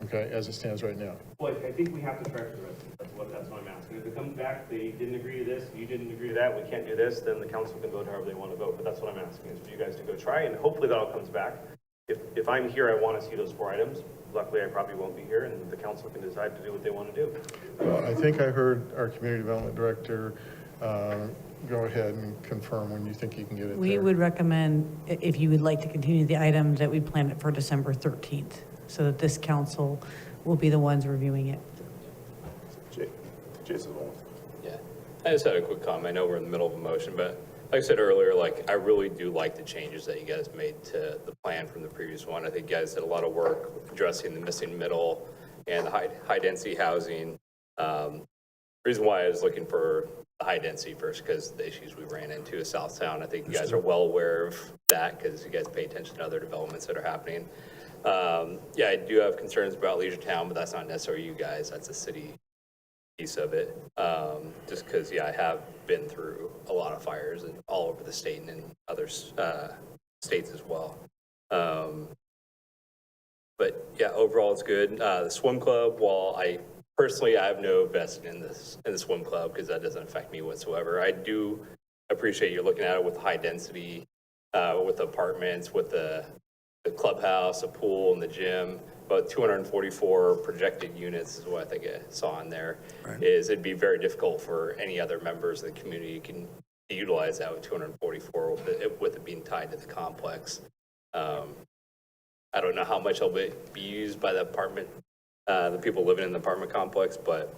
okay, as it stands right now. Well, I think we have to try for the rest. That's what I'm asking. If it comes back, they didn't agree to this, you didn't agree to that, we can't do this, then the council can vote however they want to vote. But that's what I'm asking, is for you guys to go try, and hopefully that all comes back. If I'm here, I want to see those 4 items. Luckily, I probably won't be here, and the council can decide to do what they want to do. Well, I think I heard our community development director go ahead and confirm when you think you can get it We there. would recommend, if you would like to continue the item, that we plan it for December 13th, so that this council will be the ones reviewing it. Jason. Yeah, I just had a quick comment. I know we're in the middle of a motion, but like I said earlier, like I really do like the changes that you guys made to the plan from the previous one. I think you guys did a lot of work addressing the missing middle and the high density housing. Reason why I was looking for the high density first, because the issues we ran into in Southtown, I think you guys are well aware of that because you guys pay attention to other developments that are happening. Yeah, I do have concerns about Leisure Town, but that's not necessarily you guys. That's a city piece of it. Just because, yeah, I have been through a lot of fires and all over the state and in other states as well. But yeah, overall it's good. The swim club, while I have no vested in the swim club because that doesn't affect me whatsoever. I do appreciate you looking at it with high density, with apartments, with the clubhouse, a pool, and the gym. About 244 projected units is what I think I saw in there. Right. It'd be very difficult for any other members of the community to utilize that with 244 with it being tied to the complex. I don't know how much it'll be used by the apartment, the people living in the apartment complex, but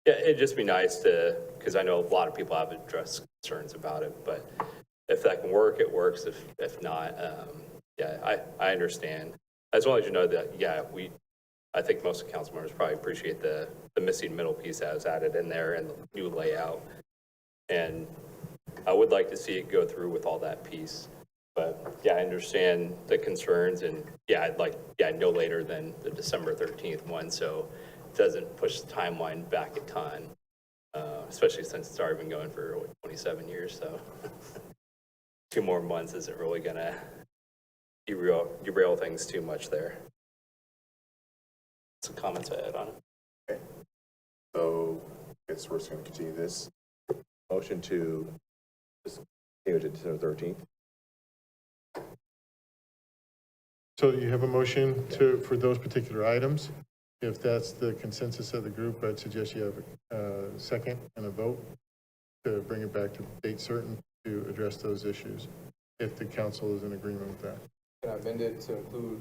yeah, it'd just be nice because I know a lot of people have addressed concerns about it, but if that can work, it works. If not, yeah, I understand. I just wanted you to know that, yeah, I think most of the council members probably appreciate the missing middle piece that was added in there and the new layout. And I would like to see it go through with all that piece. But yeah, I understand the concerns, and yeah, no later than the December 13th one, so it doesn't push the timeline back a ton, especially since it's already been going for 27 years, so 2 more months isn't really gonna derail things too much there. Some comments I had on it. Okay. So I guess we're just going to continue this. Motion to just continue to December 13th. So you have a motion for those particular items. If that's the consensus of the group, I'd suggest you have a second and a vote to bring it back to date certain to address those issues, if the council is in agreement with that. Can I amend it to include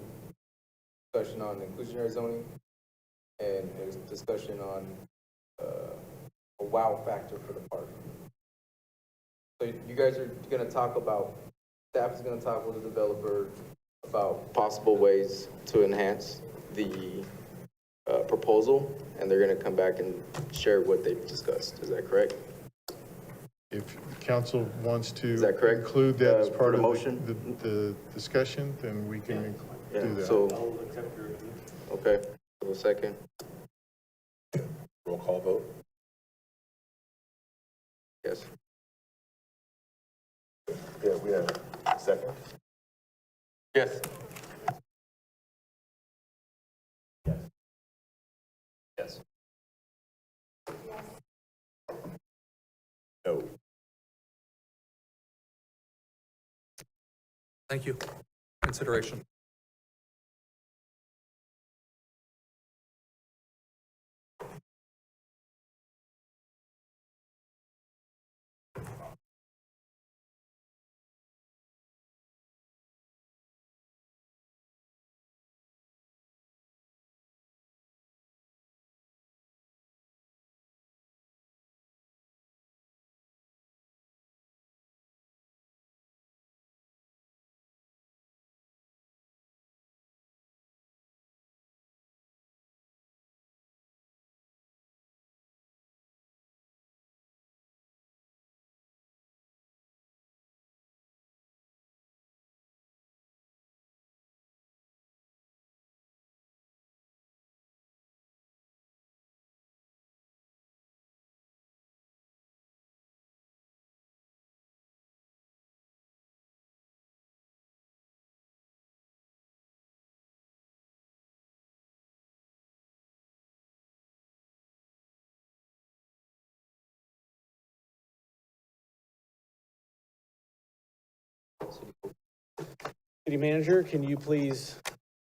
discussion on inclusionary zoning and a discussion on a wow factor for the park? So you guys are going to talk about, staff is going to talk with the developer about possible ways to enhance the proposal, and they're going to come back and share what they've discussed. Is that correct? If the council wants to Is that correct? Include that as part of motion? the discussion, then we can do that. So, okay, so a second. Roll call vote. Yes. Yeah, we have a second. Yes. Yes. No. Thank you. Consideration. City Manager, can you please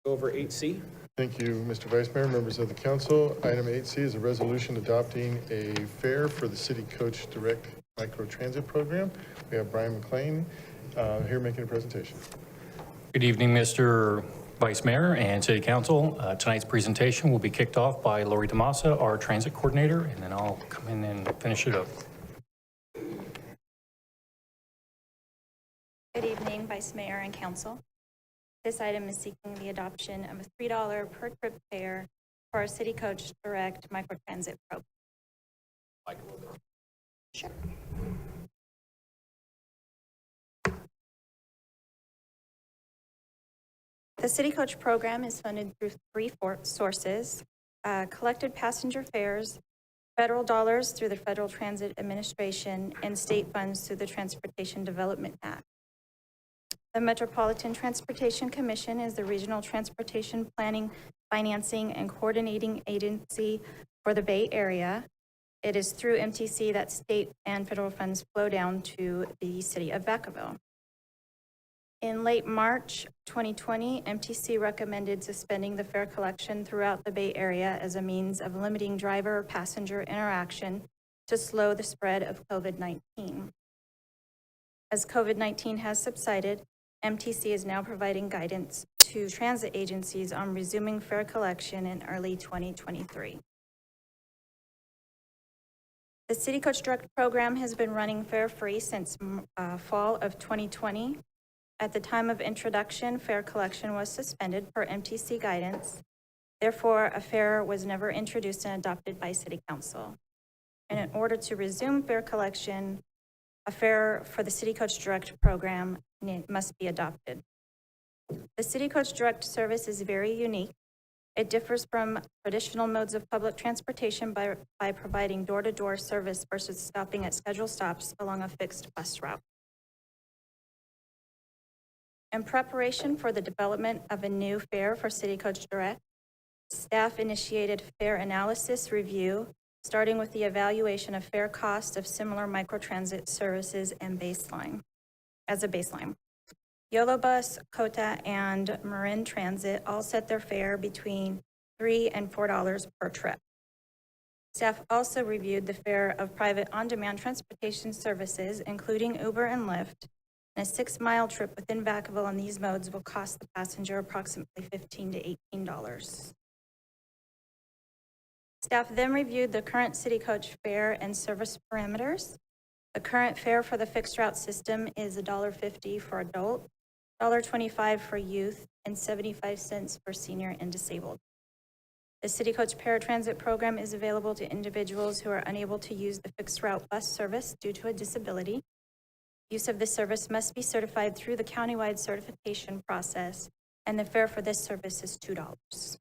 go over 8C? Thank you, Mr. Vice Mayor, members of the council. Item 8C is a resolution adopting a fare for the City Coach Direct Microtransit Program. We have Brian McLean here making a presentation. Good evening, Mr. Vice Mayor and City Council. Tonight's presentation will be kicked off by Lori Tomasa, our transit coordinator, and then I'll come in and finish it up. Good evening, Vice Mayor and Council. This item is seeking the adoption of a $3 per trip fare for our City Coach Direct Microtransit program. Sure. The City Coach program is funded through three sources: collected passenger fares, federal dollars through the Federal Transit Administration, and state funds through the Transportation Development Act. The Metropolitan Transportation Commission is the regional transportation planning, financing, and coordinating agency for the Bay Area. It is through MTC that state and federal funds flow down to the city of Vacaville. In late March 2020, MTC recommended suspending the fare collection throughout the Bay Area as a means of limiting driver-passenger interaction to slow the spread of COVID-19. As COVID-19 has subsided, MTC is now providing guidance to transit agencies on resuming fare collection in early 2023. The City Coach Direct program has been running fare-free since fall of 2020. At the time of introduction, fare collection was suspended per MTC guidance. Therefore, a fare was never introduced and adopted by City Council. And in order to resume fare collection, a fare for the City Coach Direct program must be adopted. The City Coach Direct service is very unique. It differs from traditional modes of public transportation by providing door-to-door service versus stopping at scheduled stops along a fixed bus route. In preparation for the development of a new fare for City Coach Direct, staff initiated fare analysis review, starting with the evaluation of fare cost of similar microtransit services and as a baseline. YOLO Bus, COTA, and Marin Transit all set their fare between $3 and $4 per trip. Staff also reviewed the fare of private on-demand transportation services, including Uber and Lyft, and a 6-mile trip within Vacaville on these modes will cost the passenger approximately $15 to $18. Staff then reviewed the current City Coach fare and service parameters. The current fare for the fixed route system is $1.50 for adult, $1.25 for youth, and 75 cents for senior and disabled. The City Coach Paratransit program is available to individuals who are unable to use the fixed route bus service due to a disability. Use of this service must be certified through the countywide certification process, and the fare for this service is $2.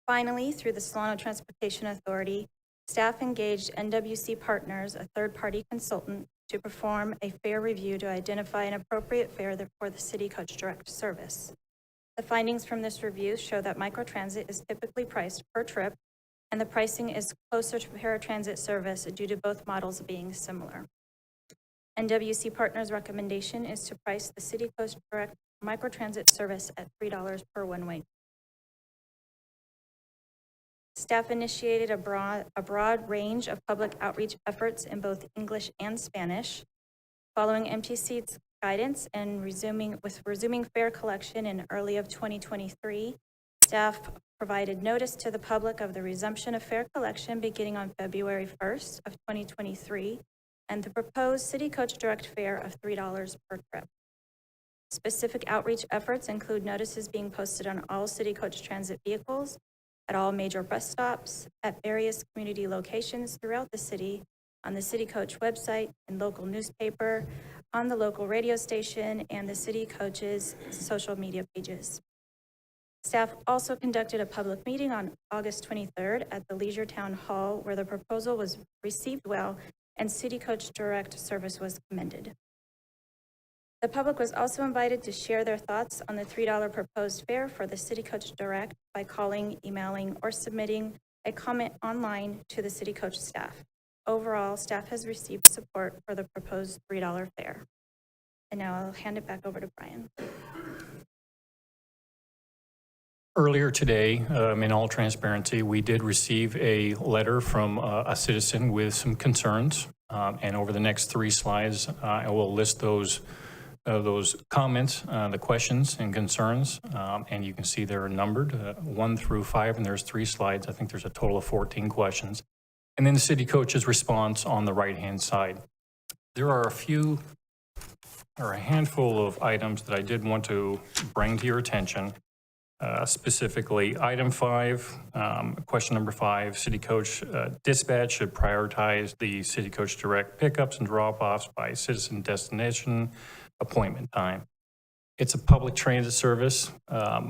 Finally, through the Solano Transportation Authority, staff engaged NWC Partners, a third-party consultant, to perform a fare review to identify an appropriate fare for the City Coach Direct service. The findings from this review show that microtransit is typically priced per trip, and the pricing is closer to paratransit service due to both models being similar. NWC Partners' recommendation is to price the City Coach Direct microtransit service at $3 per one-way. Staff initiated a broad range of public outreach efforts in both English and Spanish. Following MTC's guidance and resuming fare collection in early of 2023, staff provided notice to the public of the resumption of fare collection beginning on February 1st of 2023 and the proposed City Coach Direct fare of $3 per trip. Specific outreach efforts include notices being posted on all City Coach Transit vehicles, at all major bus stops, at various community locations throughout the city, on the City Coach website and local newspaper, on the local radio station, and the City Coach's social media pages. Staff also conducted a public meeting on August 23rd at the Leisure Town Hall, where the proposal was received well and City Coach Direct service was commended. The public was also invited to share their thoughts on the $3 proposed fare for the City Coach Direct by calling, emailing, or submitting a comment online to the City Coach staff. Overall, staff has received support for the proposed $3 fare. And now I'll hand it back over to Brian. Earlier today, in all transparency, we did receive a letter from a citizen with some concerns. And over the next 3 slides, I will list those comments, the questions and concerns, and you can see they're numbered 1 through 5, and there's 3 slides. I think there's a total of 14 questions. And then the City Coach's response on the right-hand side. There are a handful of items that I did want to bring to your attention. Specifically, item 5, question number 5, City Coach dispatch should prioritize the City Coach Direct pickups and drop-offs by citizen destination appointment time. It's a public transit service.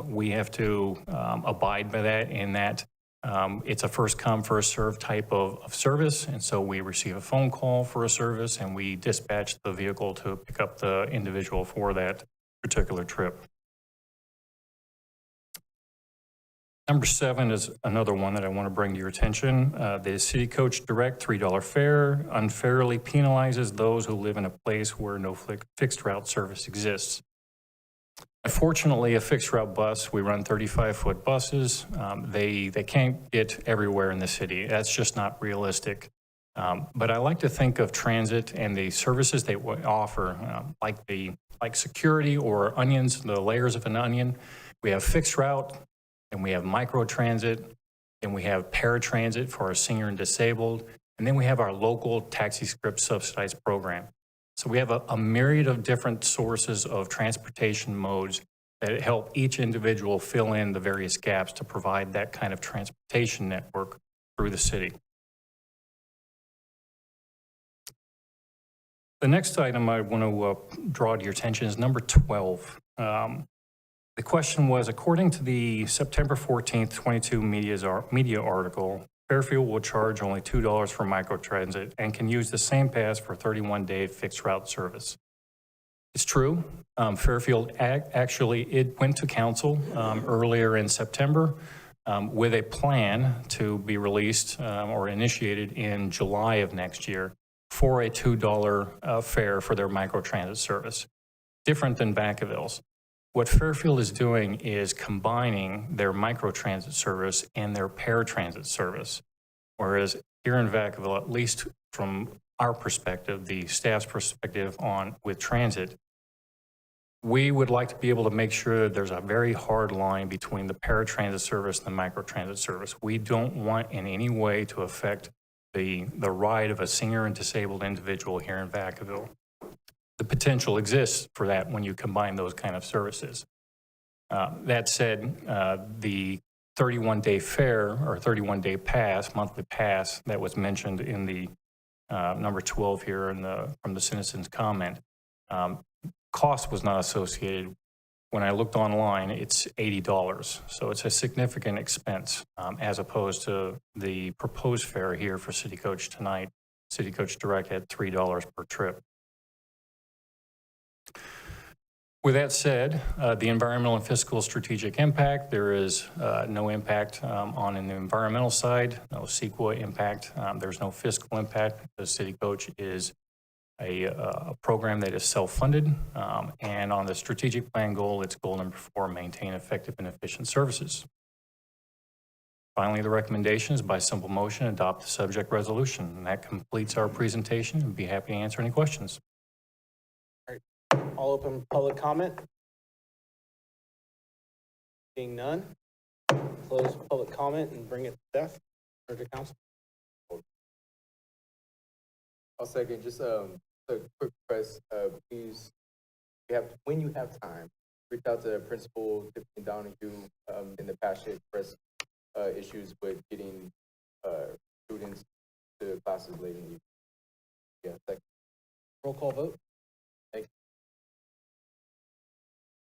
We have to abide by that in that it's a first come, first served type of service. And so we receive a phone call for a service and we dispatch the vehicle to pick up the individual for that particular trip. Number 7 is another one that I want to bring to your attention. The City Coach Direct $3 fare unfairly penalizes those who live in a place where no fixed route service exists. Unfortunately, a fixed route bus, we run 35-foot buses. They can't get everywhere in the city. That's just not realistic. But I like to think of transit and the services they offer, like security or onions, the layers of an onion. We have fixed route, and we have micro transit, and we have paratransit for our senior and disabled, and then we have our local taxi script subsidized program. So we have a myriad of different sources of transportation modes that help each individual fill in the various gaps to provide that kind of transportation network through the city. The next item I want to draw to your attention is number 12. The question was, according to the September 14th, 22 media article, Fairfield will charge only $2 for microtransit and can use the same pass for 31-day fixed route service. It's true. Fairfield it went to council earlier in September with a plan to be released or initiated in July of next year for a $2 fare for their microtransit service, different than Vacaville's. What Fairfield is doing is combining their microtransit service and their paratransit service. Whereas here in Vacaville, at least from our perspective, the staff's perspective with transit, we would like to be able to make sure that there's a very hard line between the paratransit service and the microtransit service. We don't want in any way to affect the ride of a senior and disabled individual here in Vacaville. The potential exists for that when you combine those kind of services. That said, the 31-day fare or 31-day pass, monthly pass that was mentioned in the number 12 here from the citizen's comment, cost was not associated. When I looked online, it's $80. So it's a significant expense as opposed to the proposed fare here for City Coach tonight. City Coach Direct at $3 per trip. With that said, the environmental and fiscal strategic impact, there is no impact on the environmental side, no CEQA impact. There's no fiscal impact. The City Coach is a program that is self-funded. And on the strategic plan goal, it's goal number 4, maintain effective and efficient services. Finally, the recommendation is by simple motion, adopt the subject resolution. And that completes our presentation. I'd be happy to answer any questions. I'll open public comment. Being none, close public comment and bring it to staff or to council. I'll second. Just a quick request. Please, when you have time, reach out to Principal Tiffany Donahue. In the past, she expressed issues with getting students to classes late in the evening. Yeah, second. Roll call vote. Thank you.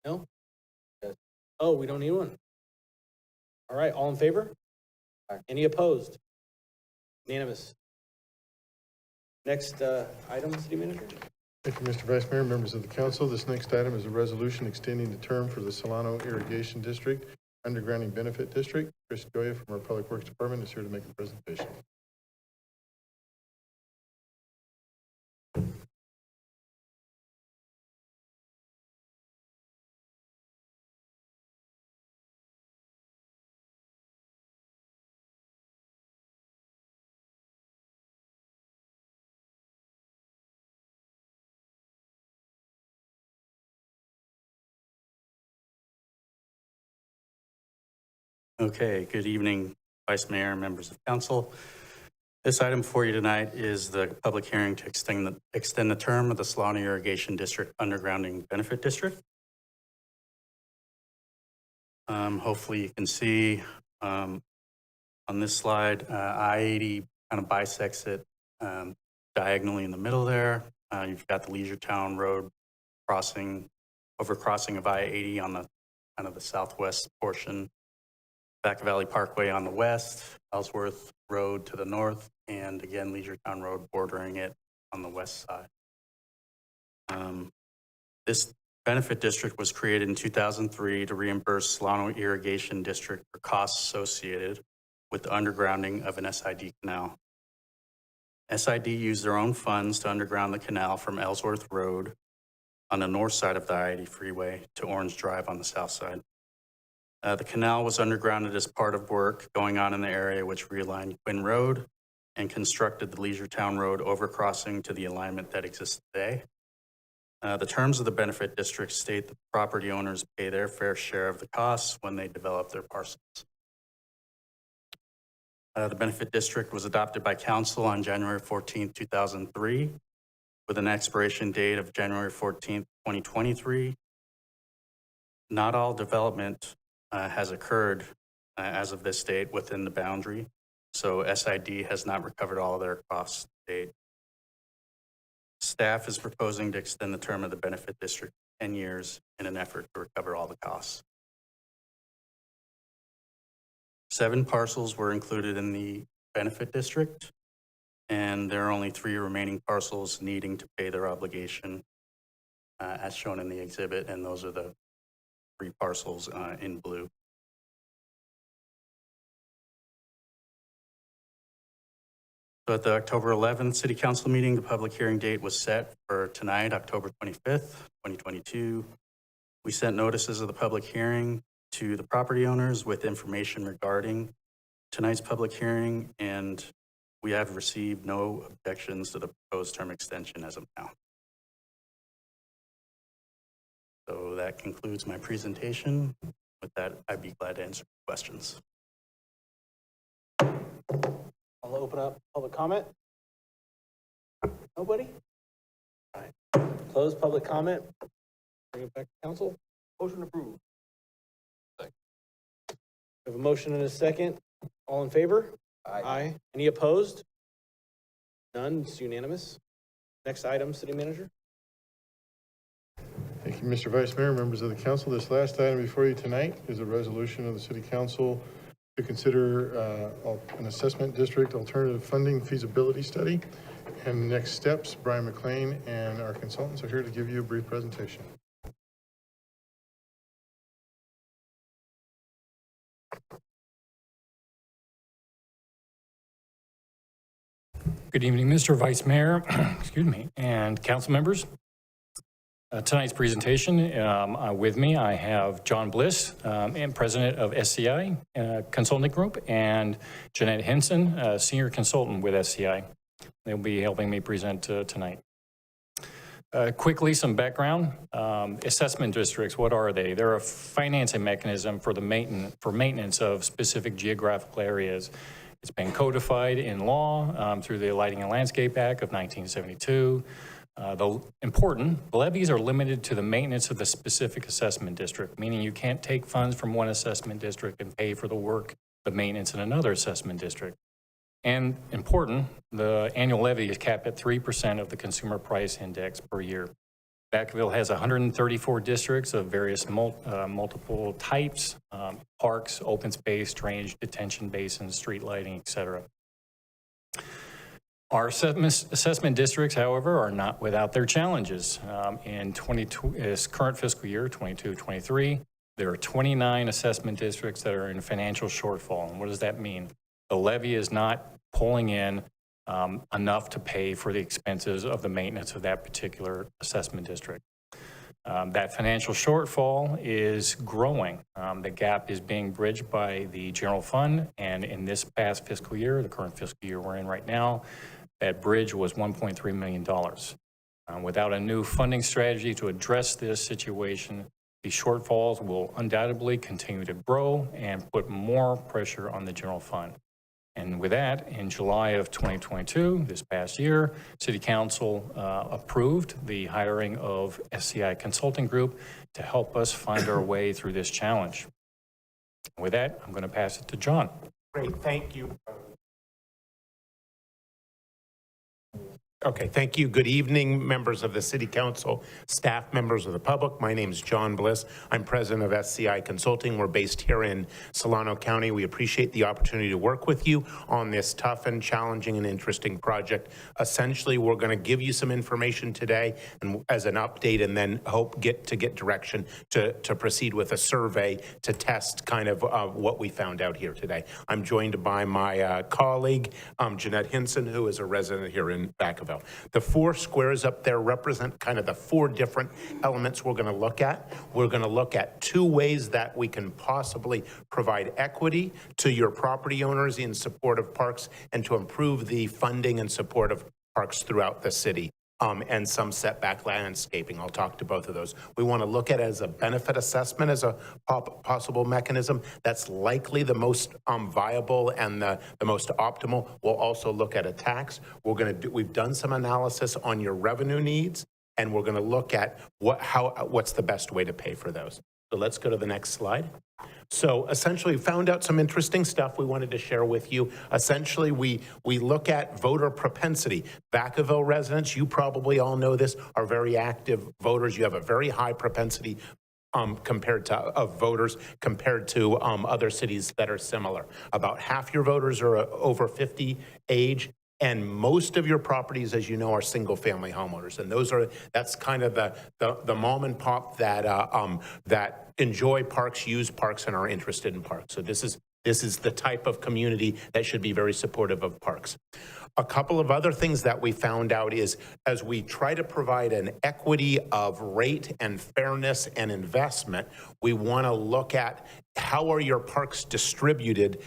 No? Yes. Oh, we don't need one. All right, all in favor? Aye. Any opposed? Unanimous. Next item, City Manager. Thank you, Mr. Vice Mayor, members of the council. This next item is a resolution extending the term for the Solano Irrigation District Undergrounding Benefit District. Chris Goya from our Public Works Department is here to make a presentation. Okay, good evening, Vice Mayor, members of council. This item for you tonight is the public hearing to extend the term of the Solano Irrigation District Undergrounding Benefit District. Hopefully you can see on this slide, I-80 kind of bisects it diagonally in the middle there. You've got the Leisure Town Road crossing overcrossing of I-80 on the kind of the southwest portion, Vacaville Parkway on the west, Ellsworth Road to the north, and again, Leisure-Town Road bordering it on the west side. This benefit district was created in 2003 to reimburse Solano Irrigation District for costs associated with the undergrounding of an SID canal. SID used their own funds to underground the canal from Ellsworth Road on the north side of the I-80 freeway to Orange Drive on the south side. The canal was undergrounded as part of work going on in the area, which realigned Quinn Road and constructed the Leisure Town Road overcrossing to the alignment that exists today. The terms of the benefit district state that property owners pay their fair share of the costs when they develop their parcels. The benefit district was adopted by council on January 14, 2003, with an expiration date of January 14, 2023. Not all development has occurred as of this date within the boundary, so SID has not recovered all of their costs to date. Staff is proposing to extend the term of the benefit district 10 years in an effort to recover all the costs. 7 parcels were included in the benefit district, and there are only 3 remaining parcels needing to pay their obligation as shown in the exhibit, and those are the 3 parcels in blue. So at the October 11th City Council meeting, the public hearing date was set for tonight, October 25th, 2022. We sent notices of the public hearing to the property owners with information regarding tonight's public hearing, and we have received no objections to the proposed term extension as of now. So that concludes my presentation. With that, I'd be glad to answer questions. I'll open up public comment. Nobody? All right. Close public comment. Bring it back to council. Motion approved. We have a motion and a second. All in favor? Aye. Any opposed? None. It's unanimous. Next item, city manager. Thank you, Mr. Vice Mayor, members of the council. This last item before you tonight is a resolution of the city council to consider an assessment district alternative funding feasibility study. And next steps, Brian McLean and our consultants are here to give you a brief presentation. Good evening, Mr. Vice Mayor, excuse me, and council members. Tonight's presentation, with me, I have John Bliss, and president of SCI Consulting Group, and Jeanette Henson, senior consultant with SCI. They'll be helping me present tonight. Quickly, some background. Assessment districts, what are they? They're a financing mechanism for the maintenance of specific geographical areas. It's been codified in law through the Lighting and Landscape Act of 1972. The levies are limited to the maintenance of the specific assessment district, meaning you can't take funds from one assessment district and pay for the work, the maintenance in another assessment district. And important, the annual levy is capped at 3% of the consumer price index per year. Vacaville has 134 districts of various multiple types, parks, open space, drainage, detention basins, street lighting, etc. Our assessment districts, however, are not without their challenges. In this current fiscal year, 22-23, there are 29 assessment districts that are in financial shortfall. And what does that mean? The levy is not pulling in enough to pay for the expenses of the maintenance of that particular assessment district. That financial shortfall is growing. The gap is being bridged by the general fund, and in this past fiscal year, the current fiscal year we're in right now, that bridge was $1.3 million. Without a new funding strategy to address this situation, the shortfalls will undoubtedly continue to grow and put more pressure on the general fund. And with that, in July of 2022, this past year, City Council approved the hiring of SCI Consulting Group to help us find our way through this challenge. With that, I'm going to pass it to John. Great, thank you. Okay, thank you. Good evening, members of the City Council, staff, members of the public. My name is John Bliss. I'm president of SCI Consulting. We're based here in Solano County. We appreciate the opportunity to work with you on this tough and challenging and interesting project. Essentially, we're going to give you some information today and as an update, and then hope get direction to proceed with a survey to test kind of what we found out here today. I'm joined by my colleague, Jeanette Hinson, who is a resident here in Vacaville. The 4 squares up there represent kind of the 4 different elements we're going to look at. We're going to look at 2 ways that we can possibly provide equity to your property owners in support of parks and to improve the funding and support of parks throughout the city. And some setback landscaping. I'll talk to both of those. We want to look at it as a benefit assessment as a possible mechanism. That's likely the most viable and the most optimal. We'll also look at a tax. We've done some analysis on your revenue needs, and we're going to look at what's the best way to pay for those. So let's go to the next slide. So essentially, we found out some interesting stuff we wanted to share with you. Essentially, we look at voter propensity. Vacaville residents, you probably all know this, are very active voters. You have a very high propensity of voters compared to other cities that are similar. About half your voters are over 50 age. And most of your properties, as you know, are single-family homeowners, and that's kind of the mom and pop that enjoy parks, use parks, and are interested in parks. So this is the type of community that should be very supportive of parks. A couple of other things that we found out is, as we try to provide an equity of rate and fairness and investment, we want to look at how are your parks distributed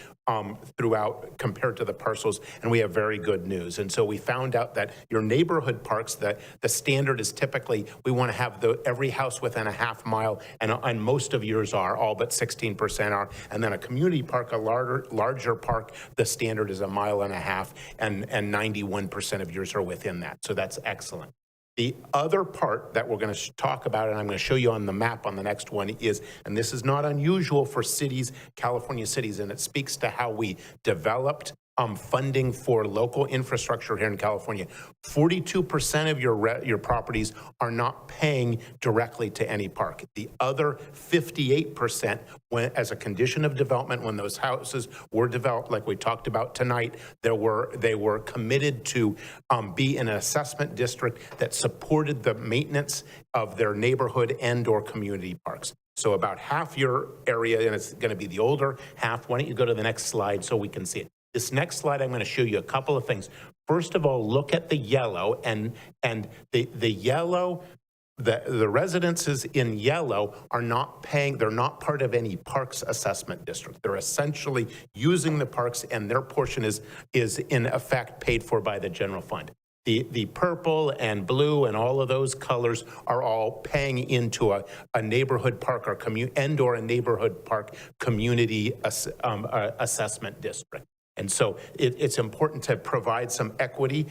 throughout compared to the parcels, and we have very good news. And so we found out that your neighborhood parks, that the standard is typically we want to have every house within a half mile, and most of yours are, all but 16% are. And then a community park, a larger park, the standard is 1.5 miles, and 91% of yours are within that. So that's excellent. The other part that we're going to talk about, and I'm going to show you on the map on the next one, is, and this is not unusual for cities, California cities, and it speaks to how we developed funding for local infrastructure here in California. 42% of your properties are not paying directly to any park. The other 58%, as a condition of development, when those houses were developed, like we talked about tonight, they were committed to be in an assessment district that supported the maintenance of their neighborhood and/or community parks. So about half your area, and it's going to be the older half. Why don't you go to the next slide so we can see it? This next slide, I'm going to show you a couple of things. First of all, look at the yellow, and the yellow, the residences in yellow are not paying, they're not part of any parks assessment district. They're essentially using the parks, and their portion is in effect paid for by the general fund. The purple and blue and all of those colors are all paying into a neighborhood park or or a neighborhood park community assessment district. And so it's important to provide some equity.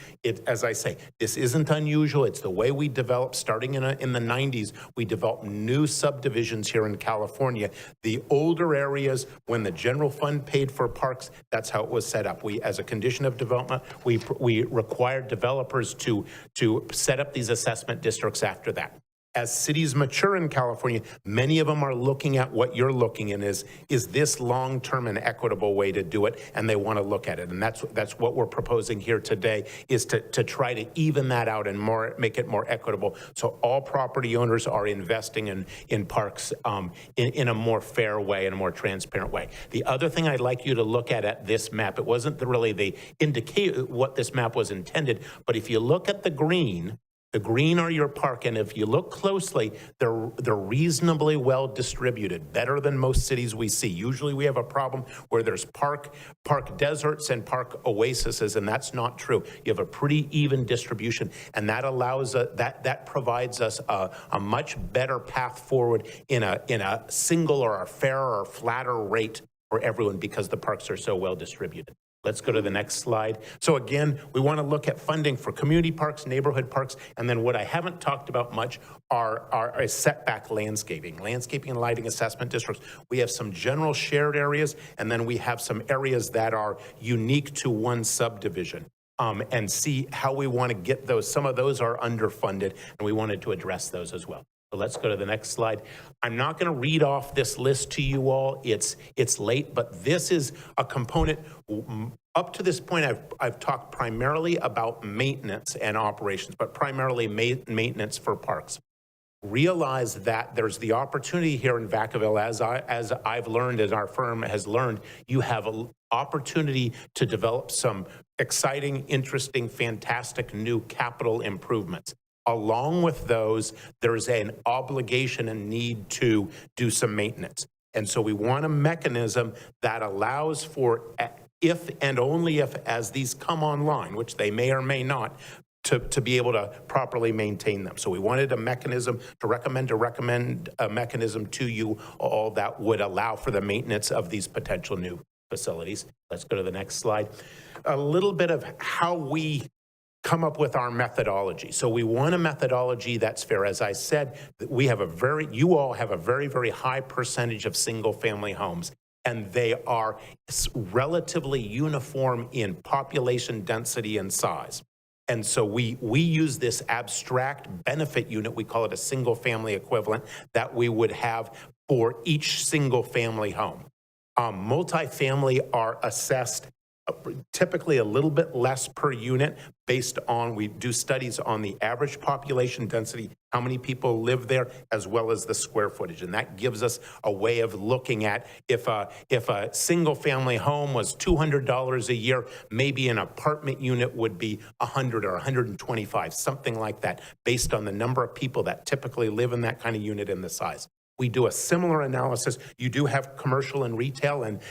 As I say, this isn't unusual. It's the way we developed, starting in the 90s, we developed new subdivisions here in California. The older areas, when the general fund paid for parks, that's how it was set up. We, as a condition of development, we required developers to set up these assessment districts after that. As cities mature in California, many of them are looking at what you're looking in is this long-term and equitable way to do it, and they want to look at it. And that's what we're proposing here today, is to try to even that out and make it more equitable, so all property owners are investing in parks in a more fair way and a more transparent way. The other thing I'd like you to look at this map, it wasn't really the indicate what this map was intended, but if you look at the green are your park, and if you look closely, they're reasonably well distributed, better than most cities we see. Usually we have a problem where there's park deserts and park oases, and that's not true. You have a pretty even distribution, and that allows that provides us a much better path forward in a single or a fairer or flatter rate for everyone, because the parks are so well distributed. Let's go to the next slide. So again, we want to look at funding for community parks, neighborhood parks, and then what I haven't talked about much are setback landscaping and lighting assessment districts. We have some general shared areas, and then we have some areas that are unique to one subdivision. and see how we want to get those. Some of those are underfunded, and we wanted to address those as well. So let's go to the next slide. I'm not going to read off this list to you all. It's late, but this is a component. Up to this point, I've talked primarily about maintenance and operations, but primarily maintenance for parks. Realize that there's the opportunity here in Vacaville, as I've learned, as our firm has learned, you have an opportunity to develop some exciting, interesting, fantastic new capital improvements. Along with those, there's an obligation and need to do some maintenance. And so we want a mechanism that allows for, if and only if, as these come online, which they may or may not, to be able to properly maintain them. So we wanted a mechanism to recommend a mechanism to you all that would allow for the maintenance of these potential new facilities. Let's go to the next slide. A little bit of how we come up with our methodology. So we want a methodology that's fair. As I said, you all have a very, very high percentage of single family homes, and they are relatively uniform in population density and size. And so we use this abstract benefit unit, we call it a single family equivalent, that we would have for each single family home. Multifamily are assessed typically a little bit less per unit based on, we do studies on the average population density, how many people live there, as well as the square footage. And that gives us a way of looking at if a single family home was $200 a year, maybe an apartment unit would be $100 or $125, something like that, based on the number of people that typically live in that kind of unit and the size. We do a similar analysis. You do have commercial and retail and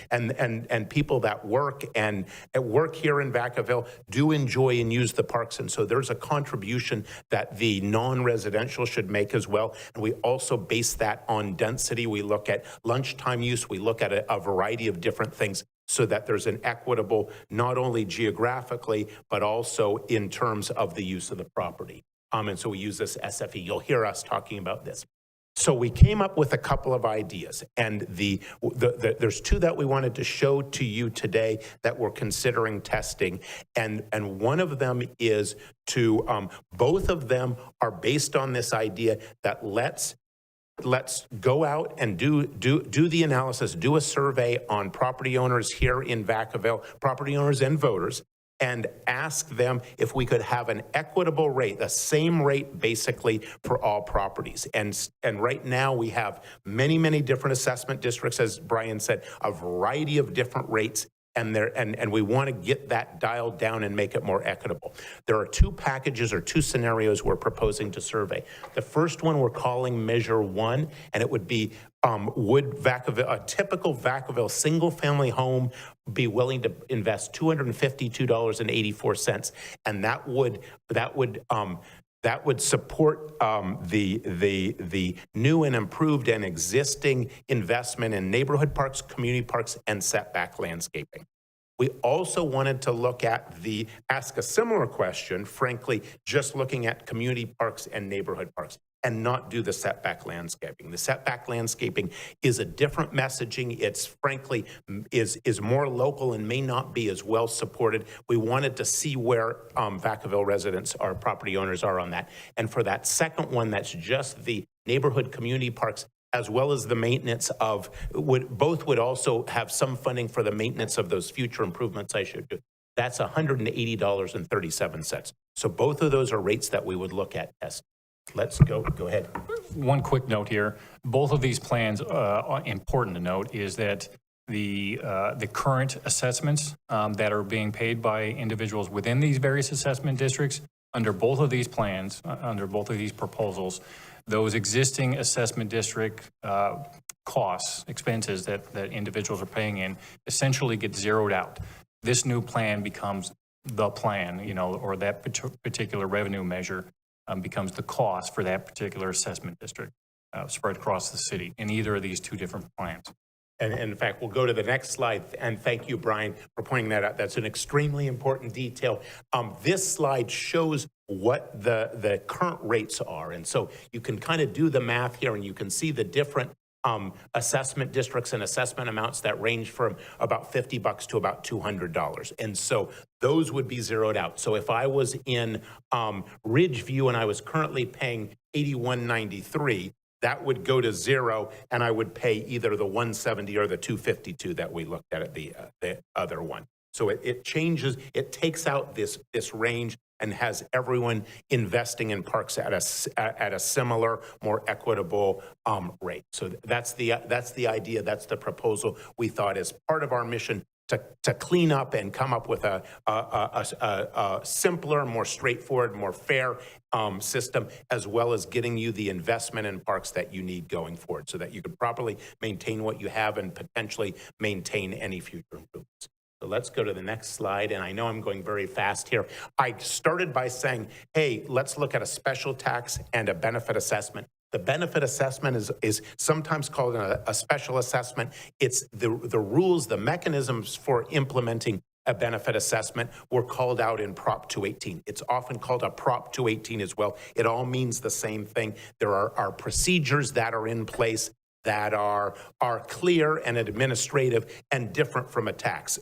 people that work here in Vacaville do enjoy and use the parks. And so there's a contribution that the non-residential should make as well. And we also base that on density. We look at lunchtime use. We look at a variety of different things so that there's an equitable, not only geographically, but also in terms of the use of the property. And so we use this SFE. You'll hear us talking about this. So we came up with a couple of ideas, and there's two that we wanted to show to you today that we're considering testing, and one of them is to, both of them are based on this idea that let's go out and do the analysis, do a survey on property owners here in Vacaville, property owners and voters, and ask them if we could have an equitable rate, the same rate basically for all properties. And right now we have many, many different assessment districts, as Brian said, a variety of different rates, and we want to get that dialed down and make it more equitable. There are two packages or two scenarios we're proposing to survey. The first one we're calling Measure 1, and it would be would a typical Vacaville single-family home be willing to invest $252.84, and that would support the new and improved and existing investment in neighborhood parks, community parks, and setback landscaping. We also wanted to look at ask a similar question, frankly, just looking at community parks and neighborhood parks, and not do the setback landscaping. The setback landscaping is a different messaging. It's frankly is more local and may not be as well supported. We wanted to see where Vacaville residents or property owners are on that. And for that second one, that's just the neighborhood community parks, as well as the maintenance of, both would also have some funding for the maintenance of those future improvements I showed you. That's $180.37. So both of those are rates that we would look at testing. Let's go ahead. One quick note here. Both of these plans, important to note, is that the current assessments that are being paid by individuals within these various assessment districts, under both of these plans, under both of these proposals, those existing assessment district costs, expenses that individuals are paying in, essentially get zeroed out. This new plan becomes the plan, or that particular revenue measure becomes the cost for that particular assessment district spread across the city in either of these two different plans. And in fact, we'll go to the next slide. And thank you, Brian, for pointing that out. That's an extremely important detail. This slide shows what the current rates are. And so you can kind of do the math here, and you can see the different assessment districts and assessment amounts that range from about $50 to about $200. And so those would be zeroed out. So if I was in Ridgeview and I was currently paying $81.93, that would go to zero, and I would pay either the 170 or the 252 that we looked at the other one. So it changes, it takes out this range and has everyone investing in parks at a similar, more equitable rate. So that's the idea, that's the proposal we thought as part of our mission to clean up and come up with a simpler, more straightforward, more fair system, as well as getting you the investment in parks that you need going forward so that you can properly maintain what you have and potentially maintain any future improvements. So let's go to the next slide. And I know I'm going very fast here. I started by saying, hey, let's look at a special tax and a benefit assessment. The benefit assessment is sometimes called a special assessment. It's the rules, the mechanisms for implementing a benefit assessment were called out in Prop 218. It's often called a Prop 218 as well. It all means the same thing. There are procedures that are in place that are clear and administrative and different from a tax.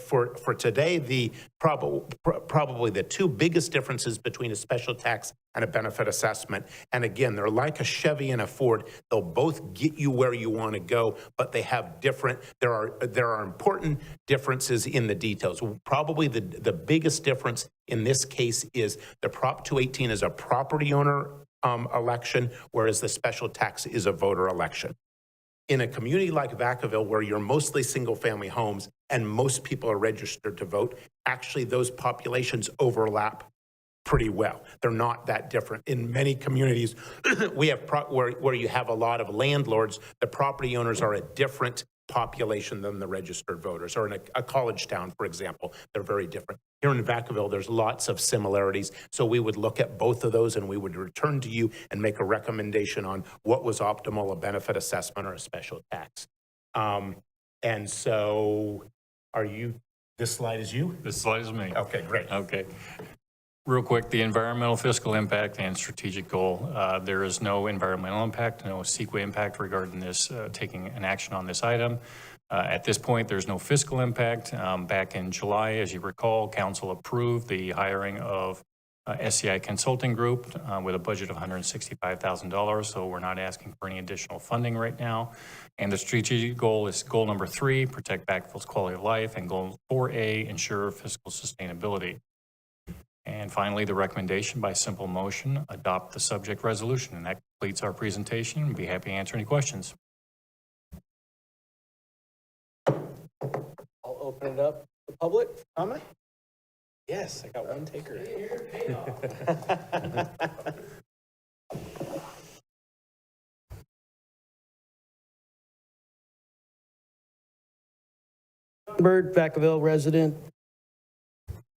For today, probably the two biggest differences between a special tax and a benefit assessment, and again, they're like a Chevy and a Ford. They'll both get you where you want to go, but they have different, there are important differences in the details. Probably the biggest difference in this case is the Prop 218 is a property owner election, whereas the special tax is a voter election. In a community like Vacaville, where you're mostly single-family homes and most people are registered to vote, actually those populations overlap pretty well. They're not that different. In many communities, we have where you have a lot of landlords, the property owners are a different population than the registered voters. Or in a college town, for example, they're very different. Here in Vacaville, there's lots of similarities. So we would look at both of those and we would return to you and make a recommendation on what was optimal, a benefit assessment or a special tax. And so this slide is you? This slide is me. Okay, great. Okay. Real quick, the environmental, fiscal impact, and strategic goal. There is no environmental impact, no CEQA impact regarding this, taking an action on this item. At this point, there's no fiscal impact. Back in July, as you recall, Council approved the hiring of SCI Consulting Group with a budget of $165,000, so we're not asking for any additional funding right now. And the strategic goal is goal number 3, protect Vacaville's quality of life, and goal 4A, ensure fiscal sustainability. And finally, the recommendation by simple motion, adopt the subject resolution. And that completes our presentation. We'd be happy to answer any questions. I'll open it up to public comment. Yes, I got one taker. Bird, Vacaville resident.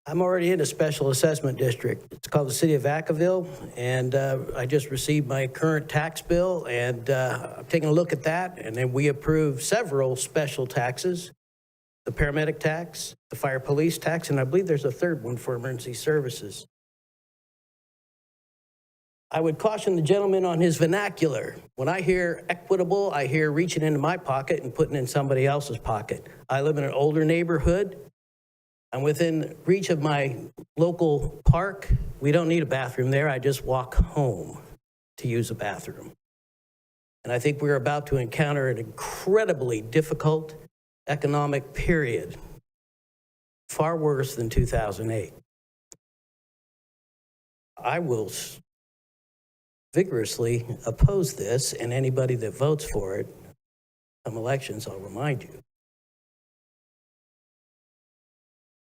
I'm already in a special assessment district. It's called the City of Vacaville, and I just received my current tax bill, and I'm taking a look at that, and then we approved several special taxes, the paramedic tax, the fire police tax, and I believe there's a third one for emergency services. I would caution the gentleman on his vernacular. When I hear equitable, I hear reaching into my pocket and putting in somebody else's pocket. I live in an older neighborhood. I'm within reach of my local park. We don't need a bathroom there. I just walk home to use a bathroom. And I think we're about to encounter an incredibly difficult economic period, far worse than 2008. I will vigorously oppose this, and anybody that votes for it, come elections, I'll remind you.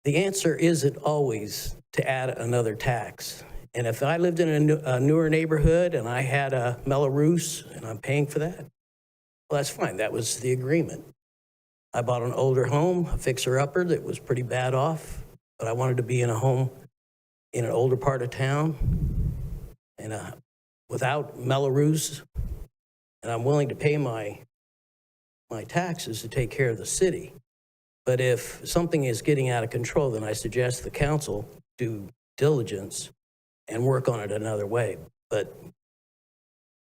The answer isn't always to add another tax. And if I lived in a newer neighborhood and I had a Melrose and I'm paying for that, well, that's fine. That was the agreement. I bought an older home, a fixer-upper that was pretty bad off, but I wanted to be in a home in an older part of town and without Melrose, and I'm willing to pay my taxes to take care of the city. But if something is getting out of control, then I suggest the council do diligence and work on it another way. But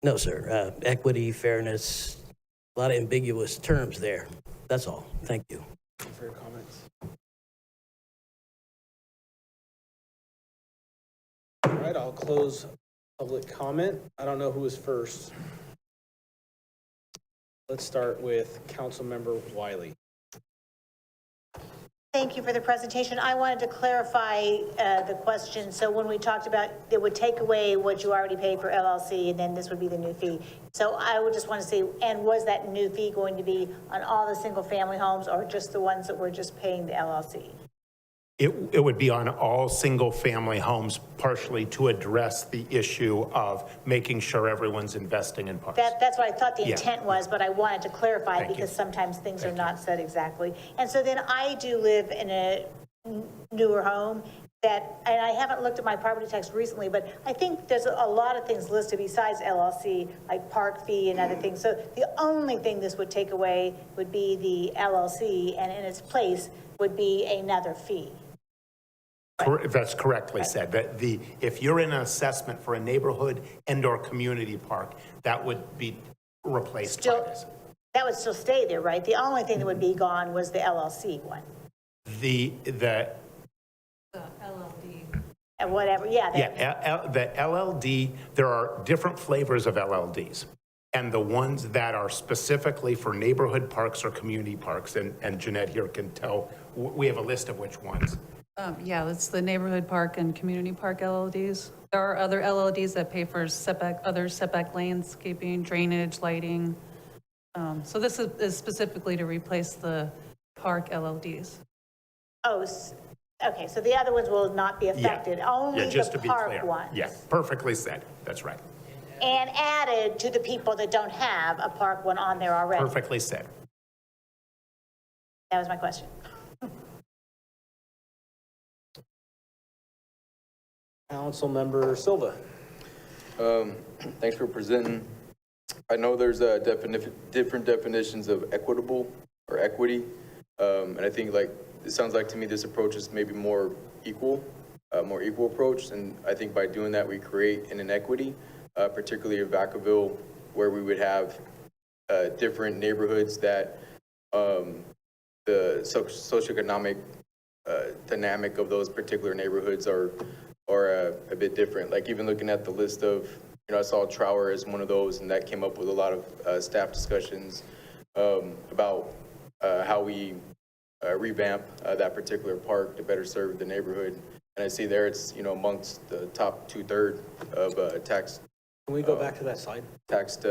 No, sir. Equity, fairness, a lot of ambiguous terms there. That's all. Thank you. For your comments. All right, I'll close public comment. I don't know who was first. Let's start with Councilmember Wiley. Thank you for the presentation. I wanted to clarify the question. So when we talked about it would take away what you already paid for LLC, and then this would be the new fee. So I would just want to say, and was that new fee going to be on all the single family homes or just the ones that were just paying the LLC? It would be on all single-family homes, partially to address the issue of making sure everyone's investing in parks. That's what I thought the Yeah. intent was, but I wanted to clarify Thank because you. sometimes things are not said exactly. And so then I do live in a newer home that, and I haven't looked at my property tax recently, but I think there's a lot of things listed besides LLC, like park fee and other things. So the only thing this would take away would be the LLC, and in its place would be another fee. That's correctly said. That if you're in an assessment for a neighborhood and/or community park, that would be replaced by this. That would still stay there, right? The only thing that would be gone was the LLC one. The LLD. And whatever, yeah. the LLD, there are different flavors of LLDs. And the ones that are specifically for neighborhood parks or community parks, and Jeanette here can tell, we have a list of which ones. Yeah, that's the neighborhood park and community park LLDs. There are other LLDs that pay for other setback landscaping, drainage, lighting. So this is specifically to replace the park LLDs. Oh, okay, so the other ones will not be affected, only Just the to be park clear. ones. Yeah, perfectly said. That's right. And added to the people that don't have a park one on there already. Perfectly said. That was my question. Councilmember Silva. Thanks for presenting. I know there's a different definitions of equitable or equity. And I think it sounds like to me this approach is maybe more equal approach. And I think by doing that, we create an inequity, particularly in Vacaville, where we would have different neighborhoods that the socioeconomic dynamic of those particular neighborhoods are a bit different. Like even looking at the list of, I saw Trower as one of those, and that came up with a lot of staff discussions about how we revamp that particular park to better serve the neighborhood. And I see there it's, amongst the top 2/3 of tax. Can we go back to that slide? Taxed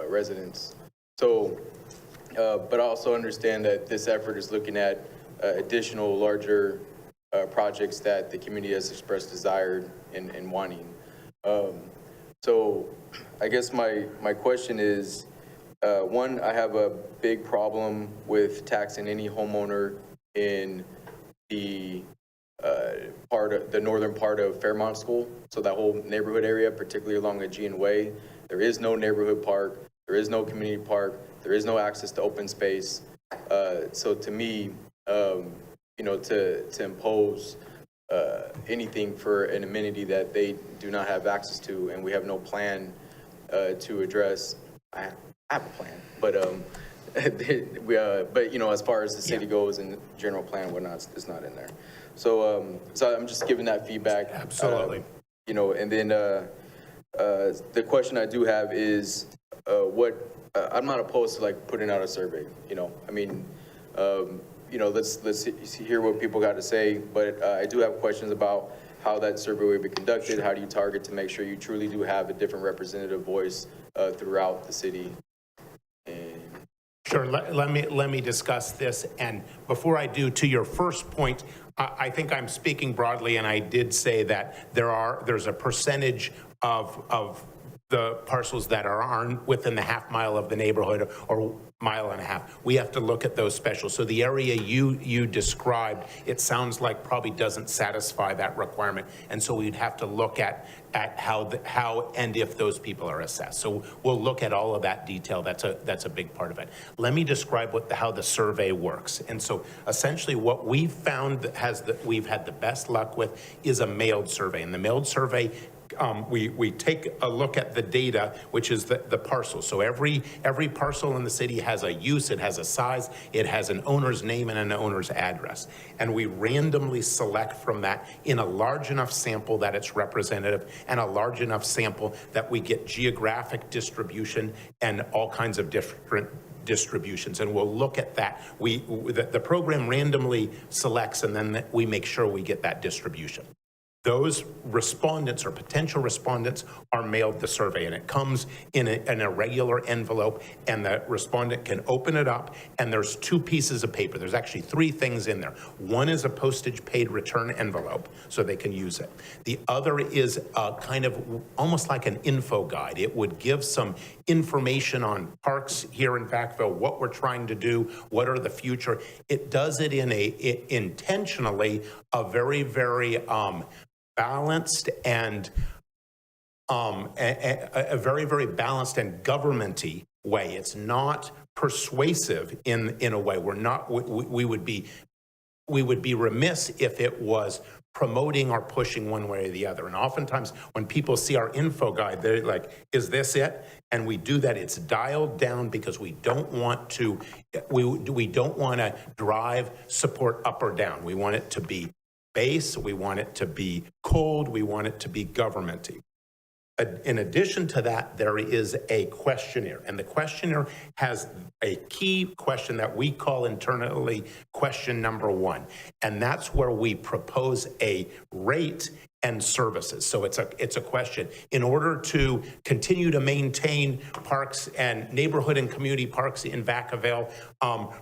residents. So, but I also understand that this effort is looking at additional larger projects that the community has expressed desire in wanting. So I guess my question is, one, I have a big problem with taxing any homeowner in the the northern part of Fairmont School. So that whole neighborhood area, particularly along Aegean Way, there is no neighborhood park, there is no community park, there is no access to open space. So to me, to impose anything for an amenity that they do not have access to, and we have no plan to address. I have a plan, but as far as the city goes and general plan, it's not in there. So I'm just giving that feedback. Absolutely. And then the question I do have is I'm not opposed to putting out a survey. Let's hear what people got to say, but I do have questions about how that survey will be conducted. How do you target to make sure you truly do have a different representative voice throughout the city? Sure, let me discuss this. And before I do, to your first point, I think I'm speaking broadly, and I did say that there's a percentage of the parcels that aren't within the half mile of the neighborhood or mile and a half. We have to look at those specials. So the area you described, it sounds like probably doesn't satisfy that requirement. And so we'd have to look at how and if those people are assessed. So we'll look at all of that detail. That's a big part of it. Let me describe how the survey works. And so essentially what we've found we've had the best luck with is a mailed survey. And the mailed survey we take a look at the data, which is the parcel. So every parcel in the city has a use, it has a size, it has an owner's name and an owner's address. And we randomly select from that in a large enough sample that it's representative and a large enough sample that we get geographic distribution and all kinds of different distributions, and we'll look at that. The program randomly selects, and then we make sure we get that distribution. Those respondents or potential respondents are mailed the survey, and it comes in a regular envelope, and the respondent can open it up, and there's 2 pieces of paper. There's actually 3 things in there. One is a postage paid return envelope, so they can use it. The other is kind of almost like an info guide. It would give some information on parks here in Vacaville, what we're trying to do, what are the future. It does it in intentionally a very, very balanced and a very, very balanced and governmenty way. It's not persuasive in a way. We would be remiss if it was promoting or pushing one way or the other. And oftentimes when people see our info guide, they're like, is this it? And we do that. It's dialed down because we don't want to drive support up or down. We want it to be base, we want it to be cold, we want it to be governmenty. In addition to that, there is a questionnaire, and the questionnaire has a key question that we call internally question number 1, and that's where we propose a rate and services. So it's a question. In order to continue to maintain parks and neighborhood and community parks in Vacaville,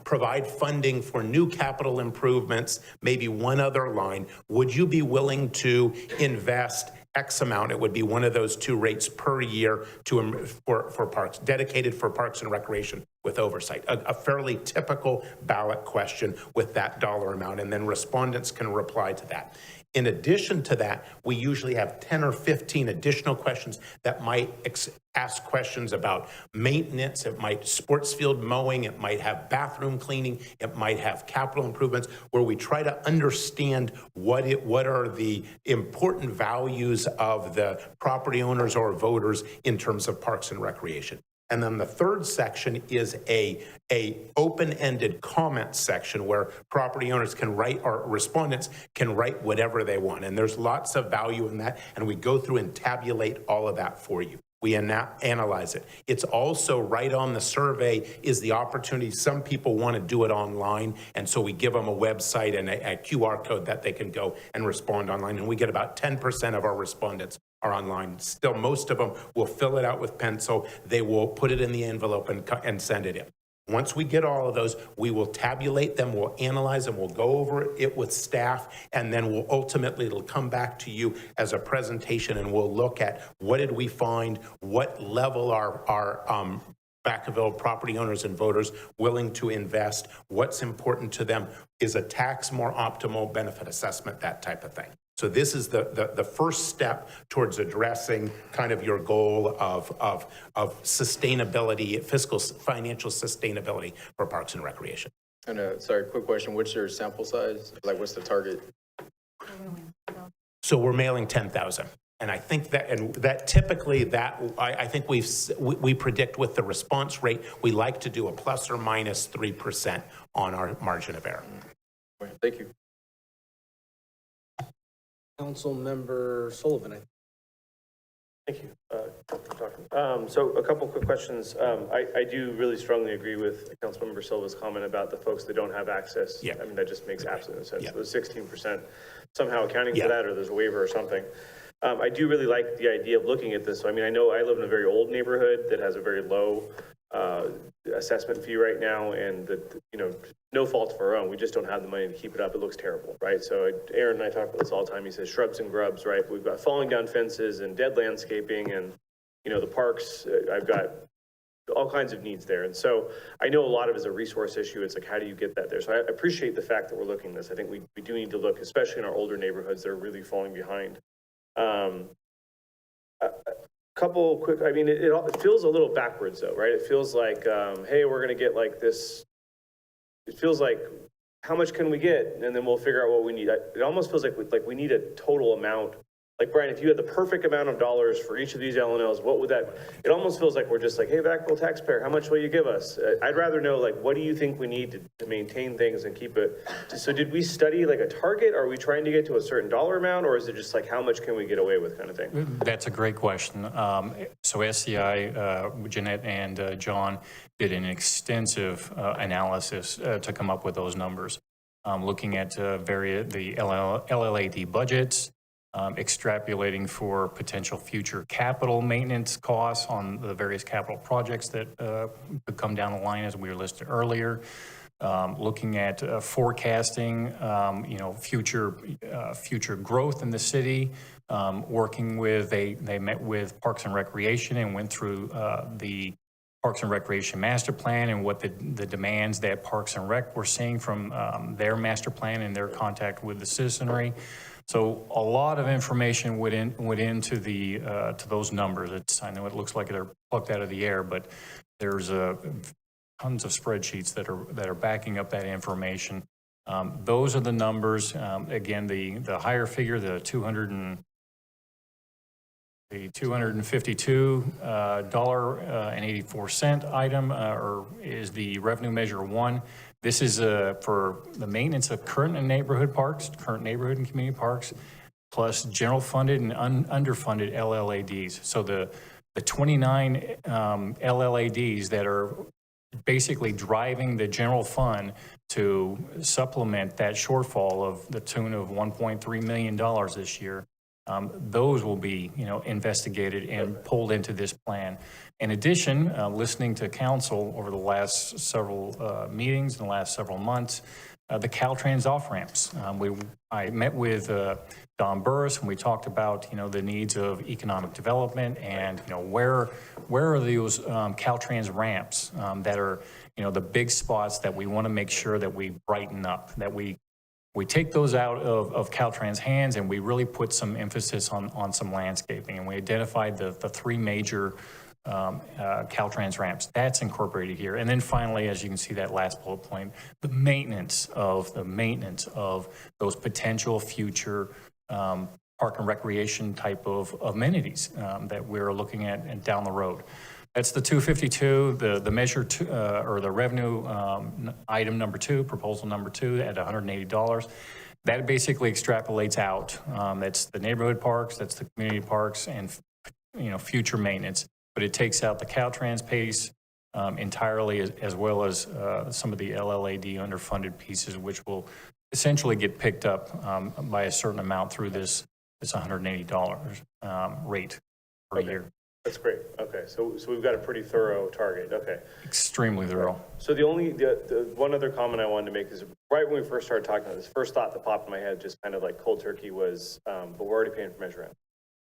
provide funding for new capital improvements, maybe one other line, would you be willing to invest X amount? It would be one of those 2 rates per year for parks, dedicated for parks and recreation with oversight. A fairly typical ballot question with that dollar amount, and then respondents can reply to that. In addition to that, we usually have 10 or 15 additional questions that might ask questions about maintenance. It might sports field mowing. It might have bathroom cleaning. It might have capital improvements, where we try to understand what are the important values of the property owners or voters in terms of parks and recreation. And then the third section is a open-ended comment section where property owners can write, or respondents can write whatever they want. And there's lots of value in that. And we go through and tabulate all of that for you. We analyze it. It's also right on the survey is the opportunity. Some people want to do it online, and so we give them a website and a QR code that they can go and respond online. And we get about 10% of our respondents are online. Still, most of them will fill it out with pencil. They will put it in the envelope and send it in. Once we get all of those, we will tabulate them, we'll analyze them, we'll go over it with staff, and then it'll come back to you as a presentation, and we'll look at what did we find, what level are Vacaville property owners and voters willing to invest, what's important to them, is a tax more optimal, benefit assessment, that type of thing. So this is the first step towards addressing kind of your goal of sustainability, financial sustainability for parks and recreation. And sorry, quick question. What's your sample size? Like, what's the target? So we're mailing 10,000. And I think that typically I think we predict with the response rate, we like to do a plus or minus 3% on our margin of error. Thank you. Council Member Sullivan. Thank you, Doctor. So a couple quick questions. I do really strongly agree with Councilmember Silva's comment about the folks that don't have access. Yeah. I mean, that just makes absolute sense. Yeah. Those 16% somehow accounting for that, or there's a waiver or something. I do really like the idea of looking at this. So, I mean, I know I live in a very old neighborhood that has a very low assessment fee right now, and no fault of our own. We just don't have the money to keep it up. It looks terrible, right? So Aaron and I talk about this all the time. He says shrubs and grubs, right? We've got falling down fences and dead landscaping, and the parks. I've got all kinds of needs there, and so I know a lot of it is a resource issue. It's like, how do you get that there? So I appreciate the fact that we're looking at this. I think we do need to look, especially in our older neighborhoods that are really falling behind. Couple quick, I mean, it feels a little backwards though, right? It feels like, hey, we're going to get like this. It feels like, how much can we get? And then we'll figure out what we need. It almost feels like we need a total amount like, Brian, if you had the perfect amount of dollars for each of these LNLs, what would that, it almost feels like we're just like, hey, Vacaville taxpayer, how much will you give us? I'd rather know, like, what do you think we need to maintain things and keep it? So did we study like a target? Are we trying to get to a certain dollar amount, or is it just like, how much can we get away with kind of thing? That's a great question. So SCI, Jeanette and John did an extensive analysis to come up with those numbers, looking at the LLAD budgets, extrapolating for potential future capital maintenance costs on the various capital projects that could come down the line, as we were listed earlier. Looking at forecasting, future growth in the city. Working with, they met with Parks and Recreation and went through the Parks and Recreation master plan and what the demands that Parks and Rec were seeing from their master plan and their contact with the citizens. So a lot of information went into to those numbers. I know it looks like they're plucked out of the air, but there's tons of spreadsheets that are backing up that information. Those are the numbers. Again, the higher figure, the $252.84 item, is the revenue measure 1. This is for the maintenance of current neighborhood and community parks, plus general funded and underfunded LLADs. So the 29 LLADs that are basically driving the general fund to supplement that shortfall of the tune of $1.3 million this year. Those will be, investigated and pulled into this plan. In addition, listening to council over the last several meetings in the last several months, the Caltrans off-ramps. I met with Don Burris and we talked about, the needs of economic development and, where are those Caltrans ramps that are, the big spots that we want to make sure that we brighten up, that we take those out of Caltrans' hands and we really put some emphasis on some landscaping. And we identified the 3 major Caltrans ramps. That's incorporated here. And then finally, as you can see that last bullet point, the maintenance of those potential future park and recreation type of amenities that we're looking at down the road. That's the 252, the measure or the revenue item number 2, proposal number 2 at $180. That basically extrapolates out. That's the neighborhood parks, that's the community parks, and future maintenance. But it takes out the Caltrans piece entirely, as well as some of the LLAD underfunded pieces, which will essentially get picked up by a certain amount through this $180 rate per year. That's great. Okay, so we've got a pretty thorough target. Okay. Extremely thorough. So the one other comment I wanted to make is right when we first started talking about this, first thought that popped in my head, just kind of like cold turkey, was, but we're already paying for Measure M,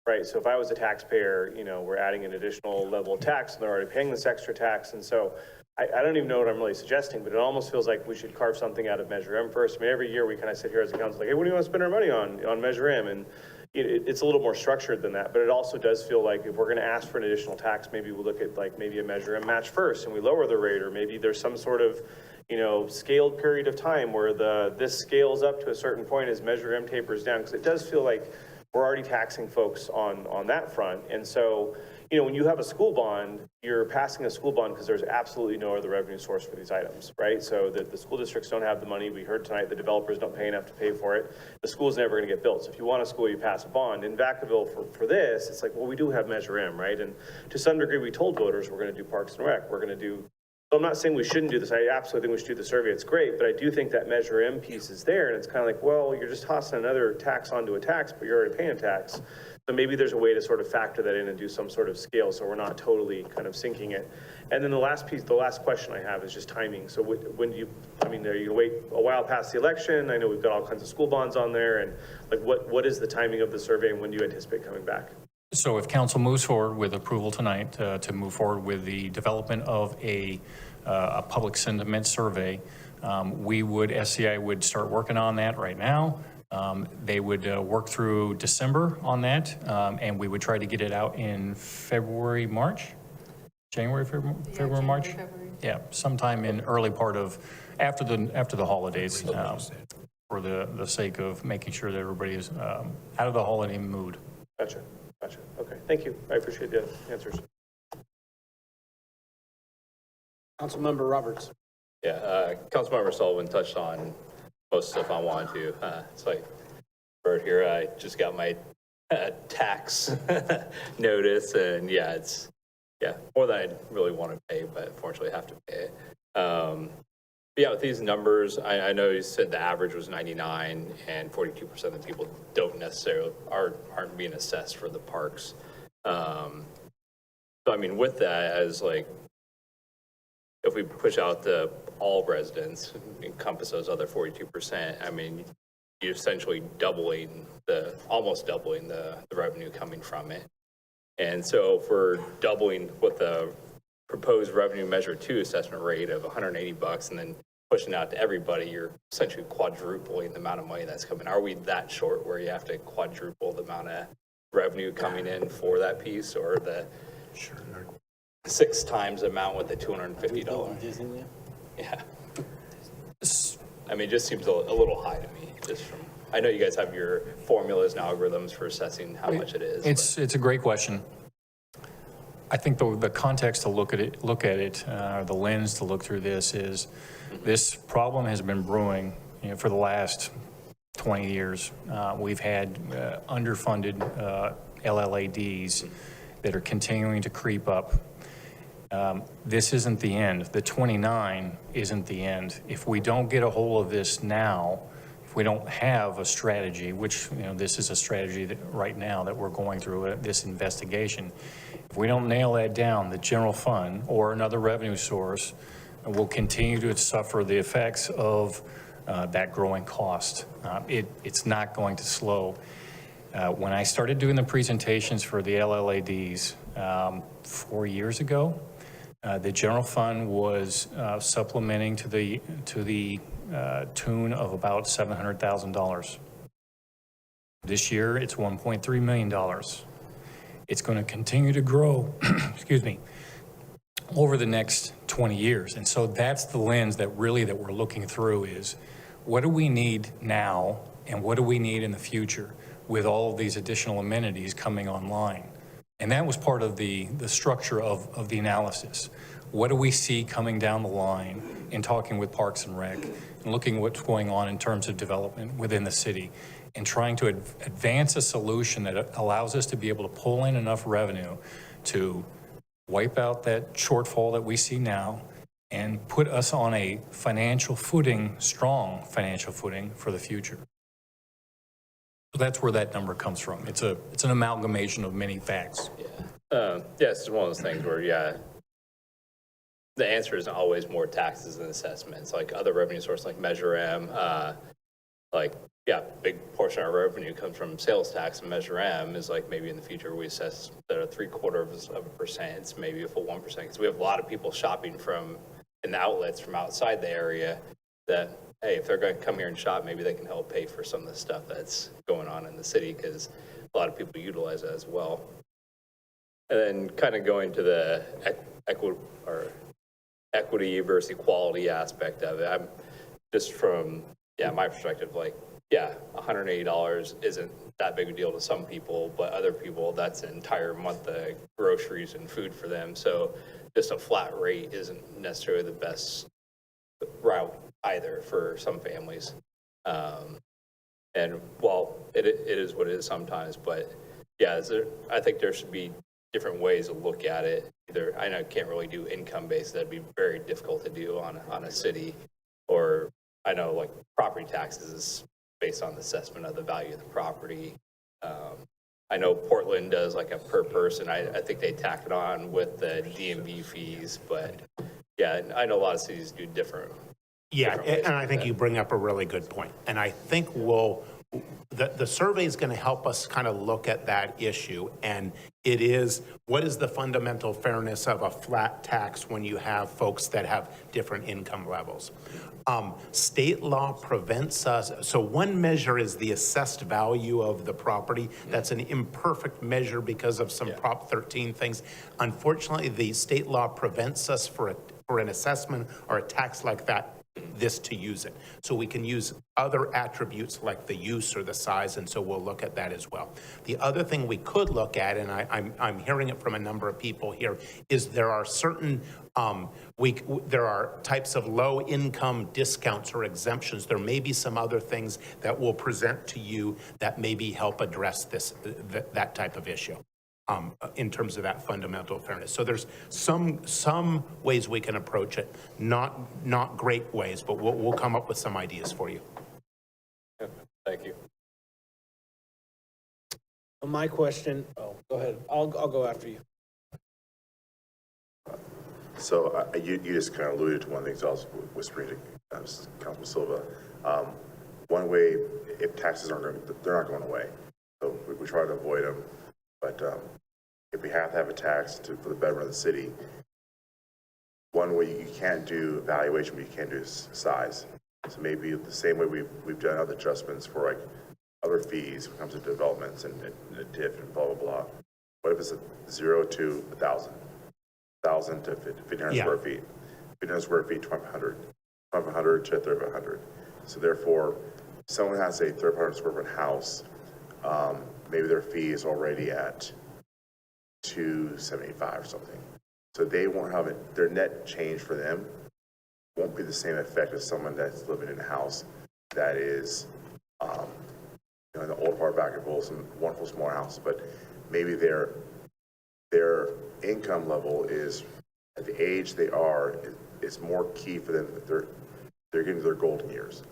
right? So if I was a taxpayer, we're adding an additional level of tax and they're already paying this extra tax. And so I don't even know what I'm really suggesting, but it almost feels like we should carve something out of Measure M first. I mean, every year we kind of sit here as a council like, hey, what do you want to spend our money on Measure M? And it's a little more structured than that, but it also does feel like if we're going to ask for an additional tax, maybe we'll look at like maybe a Measure M match first and we lower the rate, or maybe there's some sort of, scaled period of time where this scales up to a certain point as Measure M tapers down, because it does feel like we're already taxing folks on that front. And so, when you have a school bond, you're passing a school bond because there's absolutely no other revenue source for these items, right? So the school districts don't have the money. We heard tonight the developers don't pay enough to pay for it. The school's never going to get built. So if you want a school, you pass a bond. In Vacaville, for this, it's like, well, we do have Measure M, right? And to some degree, we told voters we're going to do Parks and Rec. We're going to do, so I'm not saying we shouldn't do this. I absolutely think we should do the survey. It's great, but I do think that Measure M piece is there. And it's kind of like, well, you're just tossing another tax onto a tax, but you're already paying a tax. So maybe there's a way to sort of factor that in and do some sort of scale so we're not totally kind of sinking it. And then the last question I have is just timing. So when are you going to wait a while past the election? I know we've got all kinds of school bonds on there, and like what is the timing of the survey and when do you anticipate coming back? So if council moves forward with approval tonight to move forward with the development of a public sentiment survey, SCI would start working on that right now. They would work through December on that, and we would try to get it out in February, March, February, March. Yeah, sometime in early part of after the holidays, for the sake of making sure that everybody is out of the holiday mood. Gotcha. Okay, thank you. I appreciate the answers. Councilmember Roberts. Yeah, Councilmember Sullivan touched on most stuff I wanted to. It's like, right here, I just got my tax notice, and yeah, it's more than I really want to pay, but unfortunately I have to pay it. But yeah, with these numbers, I know you said the average was 99, and 42% of the people don't necessarily aren't being assessed for the parks. So I mean, with that, as like, if we push out the all residents, encompass those other 42%, I mean, you're essentially almost doubling the revenue coming from it. And so for doubling what the proposed revenue measure 2 assessment rate of $180 and then pushing out to everybody, you're essentially quadrupling the amount of money that's coming. Are we that short where you have to quadruple the amount of revenue coming in for that piece, or the 6 times the amount with the $250? Yeah. I mean, it just seems a little high to me. I know you guys have your formulas and algorithms for assessing how much it is. It's a great question. I think the context to look at it, the lens to look through this is, this problem has been brewing, for the last 20 years. We've had underfunded LLADs that are continuing to creep up. This isn't the end. The 29 isn't the end. If we don't get a hold of this now, if we don't have a strategy, which, this is a strategy that right now that we're going through this investigation, if we don't nail that down, the general fund or another revenue source will continue to suffer the effects of that growing cost. It's not going to slow. When I started doing the presentations for the LLADs 4 years ago, the general fund was supplementing to the tune of about $700,000. This year, it's $1.3 million. It's going to continue to grow, excuse me, over the next 20 years. And so that's the lens that we're looking through is, what do we need now and what do we need in the future with all of these additional amenities coming online? And that was part of the structure of the analysis. What do we see coming down the line in talking with Parks and Rec and looking at what's going on in terms of development within the city and trying to advance a solution that allows us to be able to pull in enough revenue to wipe out that shortfall that we see now and put us on a strong financial footing for the future. So that's where that number comes from. It's an amalgamation of many facts. It's just one of those things where, the answer isn't always more taxes and assessments. Like other revenue sources like Measure M, big portion of our revenue comes from sales tax, and Measure M is like maybe in the future we assess that a 0.75%, maybe a full 1%, because we have a lot of people shopping in the outlets from outside the area that, hey, if they're going to come here and shop, maybe they can help pay for some of the stuff that's going on in the city, because a lot of people utilize that as well. And then kind of going to the equity versus equality aspect of it, I'm just from my perspective, $180 isn't that big a deal to some people, but other people, that's an entire month of groceries and food for them. So just a flat rate isn't necessarily the best route either for some families. And while it is what it is sometimes, but I think there should be different ways to look at it. Either, I know I can't really do income-based, that'd be very difficult to do on a city, or I know like property taxes is based on the assessment of the value of the property. I know Portland does like a per person. I think they tack it on with the DMV fees, but I know a lot of cities do different. And I think you bring up a really good point. And I think the survey is going to help us kind of look at that issue. And it is, what is the fundamental fairness of a flat tax when you have folks that have different income levels? State law prevents us. So one measure is the assessed value of the property. That's an imperfect measure because of some Prop 13 things. Unfortunately, the state law prevents us for an assessment or a tax like that this to use it. So we can use other attributes like the use or the size, and so we'll look at that as well. The other thing we could look at, and I'm hearing it from a number of people here, is there are certain there are types of low-income discounts or exemptions. There may be some other things that we'll present to you that maybe help address that type of issue. In terms of that fundamental fairness. So there's some ways we can approach it, not great ways, but we'll come up with some ideas for you. Thank you. My question, go ahead. I'll go after you. So you just kind of alluded to one of the things I was whispering to Councilman Silva. One way, if taxes they're not going away. So we try to avoid them. But if we have to have a tax for the betterment of the city, one way you can't do evaluation, but you can't do size. So maybe the same way we've done other adjustments for like other fees when it comes to developments and a TIF and blah, blah, blah. What if it's a 0 to 1,000? 1,000 to 1,500 square feet. 1,500 square feet, 2,500. 2,500 to 3,500. So therefore, if someone has a 3,500 square foot house, maybe their fee is already at $275 or something. So they won't have it, their net change for them won't be the same effect as someone that's living in a house that is, in the old part of Vacaville, some wonderful small houses, but maybe their income level is, at the age they are, is more key for them that they're getting to their golden years.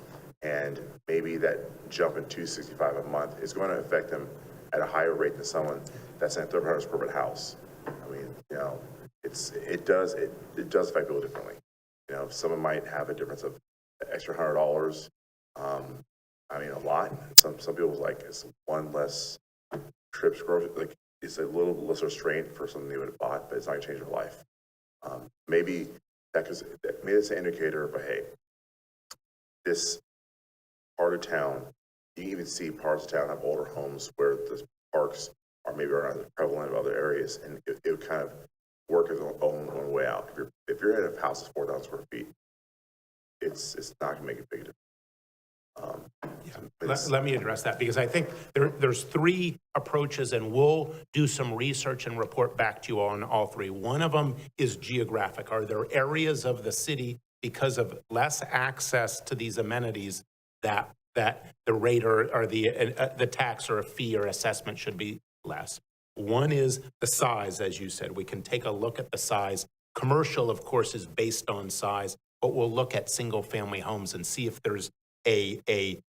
And maybe that jump in $265 a month is going to affect them at a higher rate than someone that's in a 300 square foot house. I mean, it does affect people differently. Someone might have a difference of extra $100. I mean, a lot. Some people like it's one less trips, like it's a little less restraint for something they would have bought, but it's not going to change their life. Maybe that's an indicator, but hey, this part of town, you can even see parts of town have older homes where the parks are maybe not as prevalent of other areas, and it would kind of work as its own way out. If you're in a house that's 4,000 square feet, it's not going to make a big difference. Let me address that, because I think there's three approaches, and we'll do some research and report back to you on all three. One of them is geographic. Are there areas of the city, because of less access to these amenities, that the rate or the tax or a fee or assessment should be less? One is the size, as you said. We can take a look at the size. Commercial, of course, is based on size, but we'll look at single-family homes and see if there's a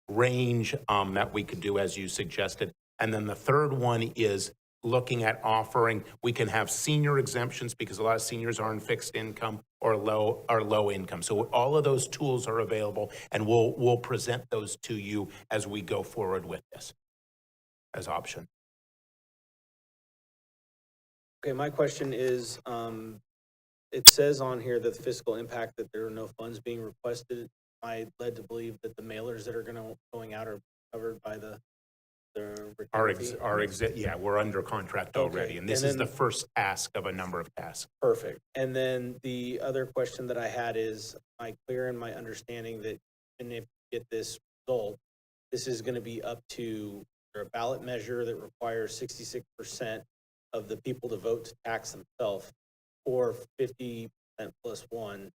range that we could do, as you suggested. And then the third one is looking at offering, we can have senior exemptions because a lot of seniors are on fixed income or low income. So all of those tools are available, and we'll present those to you as we go forward with this as option. Okay, my question is, it says on here that the fiscal impact, that there are no funds being requested. I led to believe that the mailers that are going out are covered by the Yeah, we're under contract already, Okay. and this is the first ask of a number of tasks. Perfect. And then the other question that I had is, am I clear in my understanding that even if you get this result, this is going to be up to a ballot measure that requires 66% of the people to vote to tax themselves, or 50% plus one?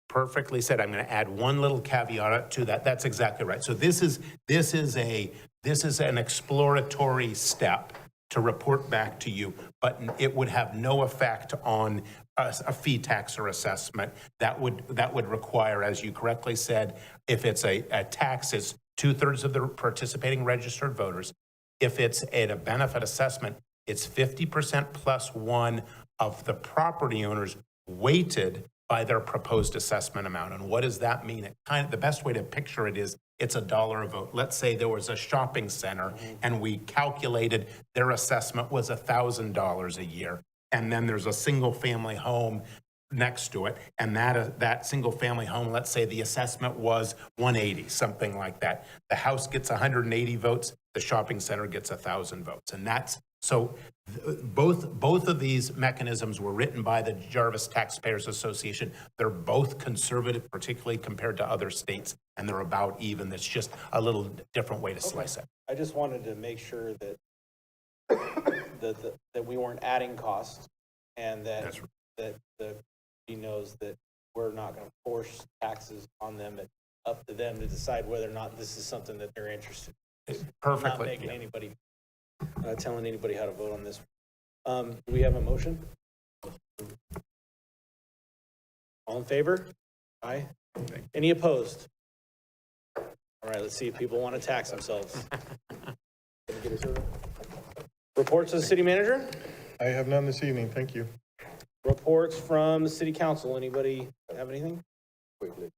Perfectly said. I'm going to add one little caveat to that. That's exactly right. So this is an exploratory step to report back to you, but it would have no effect on a fee, tax, or assessment. That would require, as you correctly said, if it's a tax, it's 2/3 of the participating registered voters. If it's at a benefit assessment, it's 50% plus one of the property owners weighted by their proposed assessment amount. And what does that mean? The best way to picture it is it's $1 a vote. Let's say there was a shopping center and we calculated their assessment was $1,000 a year. And then there's a single family home next to it. And that single family home, let's say the assessment was 180, something like that. The house gets 180 votes, the shopping center gets 1,000 votes. And that's So both of these mechanisms were written by the Jarvis Taxpayers Association. They're both conservative, particularly compared to other states, and they're about even. It's just a little different way to slice it. I just wanted to make sure that that we weren't adding costs, and that the he knows that we're not going to force taxes on them. It's up to them to decide whether or not this is something that they're interested in. Perfectly. I'm not making anybody, telling anybody how to vote on this. Do we have a motion? All in favor? Aye. Any opposed? All right, let's see if people want to tax themselves. Reports of the city manager? I have none this evening, thank you. Reports from the city council. Anybody have anything? Quickly.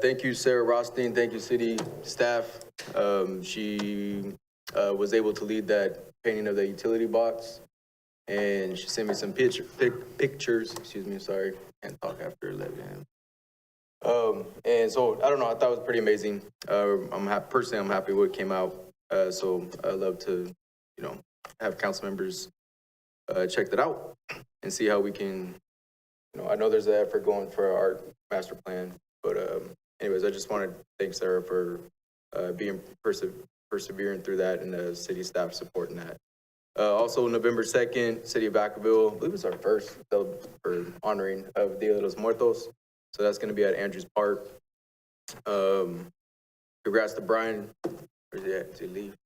Thank you, Sarah Rothstein. Thank you, city staff. She was able to lead that painting of the utility box, and she sent me some pictures. Excuse me, sorry, can't talk after 11 a.m. And so I don't know. I thought it was pretty amazing. Personally, I'm happy what came out. So I love to, have council members check that out and see how we can. I know there's an effort going for our master plan. But anyways, I just wanted to thank Sarah for being persevering through that, and the city staff supporting that. Also, November 2nd, City of Vacaville, I believe it's our first for honoring of Dia de los Muertos. So that's going to be at Andrews Park. Congrats to Brian. Where's he at? Did he leave?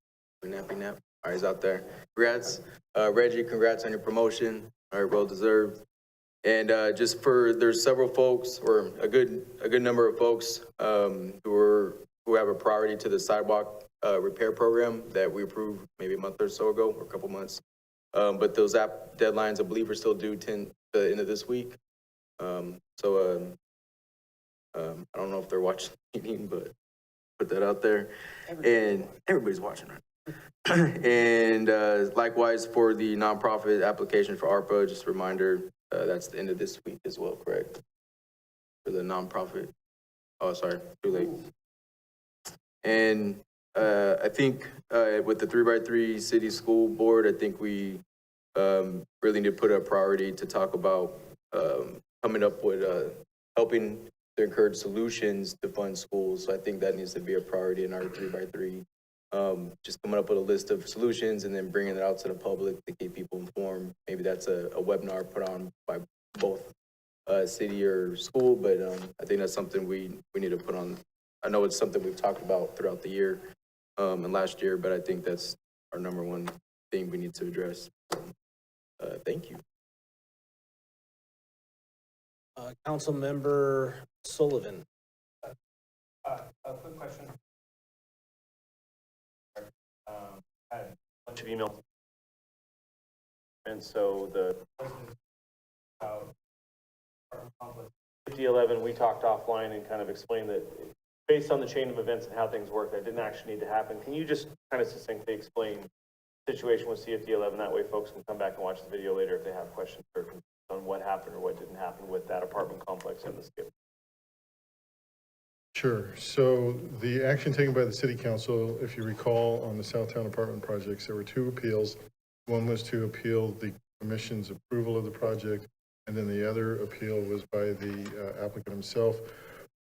Nappy nap. All right, he's out there. Congrats. Reggie, congrats on your promotion. All right, well deserved. And there's several folks, or a good number of folks who have a priority to the sidewalk repair program that we approved maybe a month or so ago, or a couple months. But those app deadlines, I believe, are still due to the end of this week. I don't know if they're watching the meeting, but put that out there. And everybody's watching, right? And likewise for the nonprofit application for ARPA, just a reminder, that's the end of this week as well, correct? For the nonprofit. Oh, sorry, too late. And I think with the 3x3 city school board, I think we really need to put a priority to talk about coming up with helping to encourage solutions to fund schools. So I think that needs to be a priority in our 3x3. Just coming up with a list of solutions and then bringing it out to the public to keep people informed. Maybe that's a webinar put on by both city or school, but I think that's something we need to put on. I know it's something we've talked about throughout the year and last year, but I think that's our number one thing we need to address. Thank you. Council Member Sullivan. A quick question. I had a bunch of emails. And so the 5011, we talked offline and kind of explained that based on the chain of events and how things work, that didn't actually need to happen. Can you just kind of succinctly explain the situation with CFD11? That way folks can come back and watch the video later if they have questions or on what happened or what didn't happen with that apartment complex and the skip. Sure. So the action taken by the city council, if you recall, on the Southtown apartment projects, there were two appeals. One was to appeal the commission's approval of the project, and then the other appeal was by the applicant himself,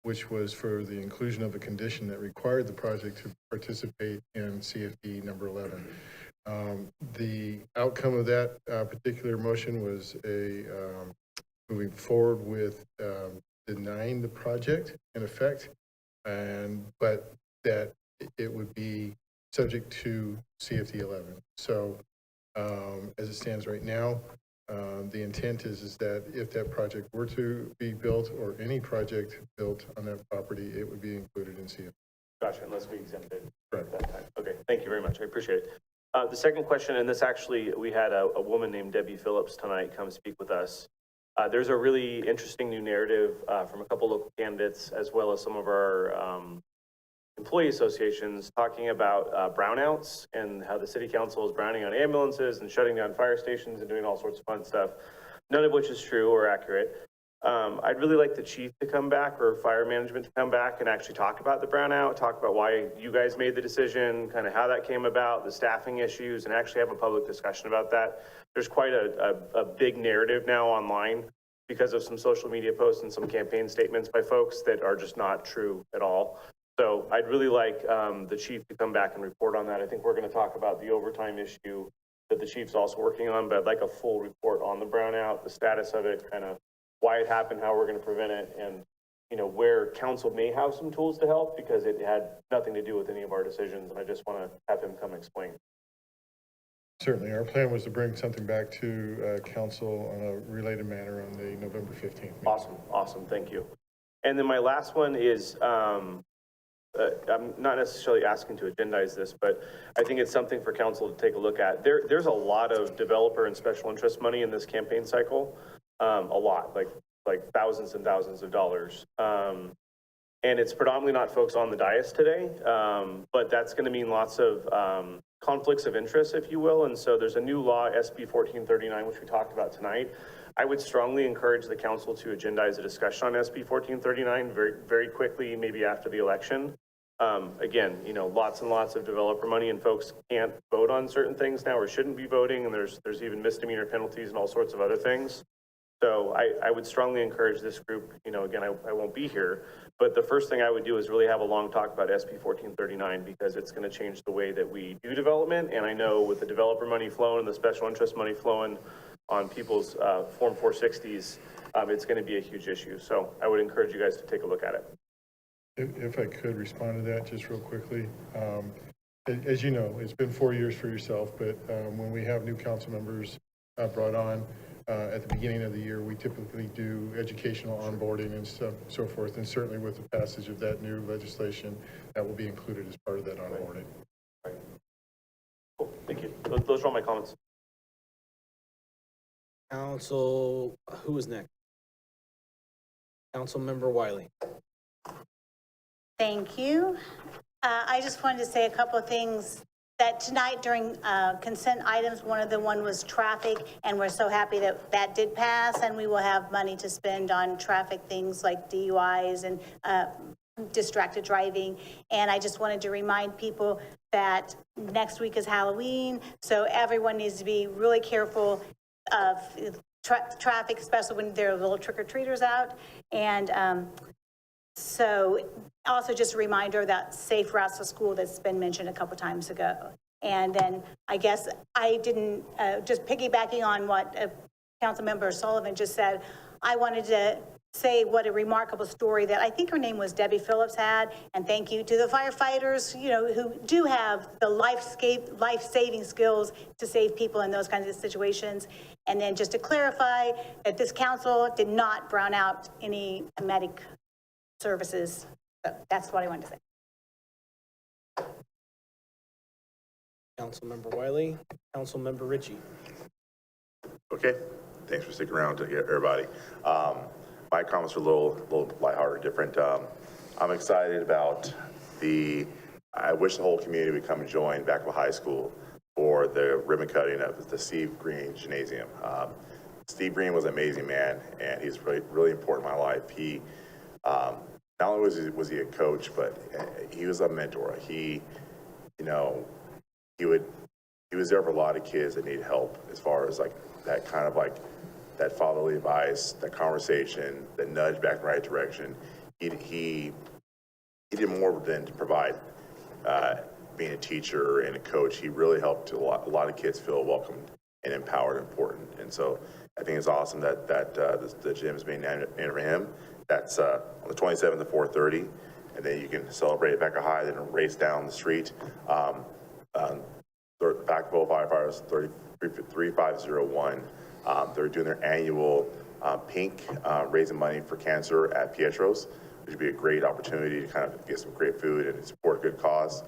which was for the inclusion of a condition that required the project to participate in CFD number 11. The outcome of that particular motion was moving forward with denying the project in effect, but that it would be subject to CFD 11. So as it stands right now, the intent is that if that project were to be built, or any project built on that property, it would be included in CFD. Gotcha, unless we exempt it at that time. Okay, thank you very much. I appreciate it. The second question, and this actually, we had a woman named Debbie Phillips tonight come speak with us. There's a really interesting new narrative from a couple local candidates, as well as some of our employee associations, talking about brownouts and how the city council is browning on ambulances and shutting down fire stations and doing all sorts of fun stuff, none of which is true or accurate. I'd really like the chief to come back or fire management to come back and actually talk about the brownout, talk about why you guys made the decision, kind of how that came about, the staffing issues, and actually have a public discussion about that. There's quite a big narrative now online because of some social media posts and some campaign statements by folks that are just not true at all. So I'd really like the chief to come back and report on that. I think we're going to talk about the overtime issue that the chief's also working on, but I'd like a full report on the brownout, the status of it, kind of why it happened, how we're going to prevent it, and where council may have some tools to help, because it had nothing to do with any of our decisions, and I just want to have him come explain. Certainly. Our plan was to bring something back to council on a related manner on the November 15th meeting. Awesome, thank you. And then my last one is, I'm not necessarily asking to agendize this, but I think it's something for council to take a look at. There's a lot of developer and special interest money in this campaign cycle. A lot, like thousands and thousands of dollars. And it's predominantly not folks on the dais today, but that's going to mean lots of conflicts of interest, if you will. And so there's a new law, SB 1439, which we talked about tonight. I would strongly encourage the council to agendize a discussion on SB 1439 very, very quickly, maybe after the election. Again, lots and lots of developer money, and folks can't vote on certain things now or shouldn't be voting, and there's even misdemeanor penalties and all sorts of other things. So I would strongly encourage this group, again, I won't be here, but the first thing I would do is really have a long talk about SB 1439, because it's going to change the way that we do development. And I know with the developer money flowing and the special interest money flowing on people's Form 460s, it's going to be a huge issue. So I would encourage you guys to take a look at it. If I could respond to that just real quickly. As you know, it's been 4 years for yourself, but when we have new council members brought on, at the beginning of the year, we typically do educational onboarding and so forth. And certainly with the passage of that new legislation, that will be included as part of that onboarding. Right. Cool, thank you. Those are all my comments. Council, who is next? Councilmember Wiley. Thank you. I just wanted to say a couple of things. That tonight during consent items, one was traffic, and we're so happy that that did pass, and we will have money to spend on traffic things like DUIs and distracted driving. And I just wanted to remind people that next week is Halloween, so everyone needs to be really careful of traffic, especially when there are little trick-or-treaters out. And so also just a reminder that safe routes to school that's been mentioned a couple times ago. And then I guess I didn't, just piggybacking on what Councilmember Sullivan just said, I wanted to say what a remarkable story that I think her name was Debbie Phillips had. And thank you to the firefighters, who do have the life-saving skills to save people in those kinds of situations. And then just to clarify that this council did not brown out any medic services. So that's what I wanted to say. Councilmember Wiley, Councilmember Ritchie. Okay, thanks for sticking around to get everybody. My comments are a little lighthearted, different. I'm excited about I wish the whole community would come and join Vacaville High School for the ribbon cutting of the Steve Green Gymnasium. Steve Green was an amazing man, and he's really, really important in my life. He, not only was he a coach, but he was a mentor. He was there for a lot of kids that need help, as far as that kind of that fatherly advice, that conversation, that nudge back in the right direction. He did more than to provide being a teacher and a coach. He really helped a lot of kids feel welcomed and empowered and important. And so I think it's awesome that the gym is being named for him. That's on the 27th at 4:30, and then you can celebrate at Vacaville High, then race down the street. Vacaville Firefighters 3501. They're doing their annual pink, raising money for cancer at Pietro's, which would be a great opportunity to kind of get some great food and support a good cause.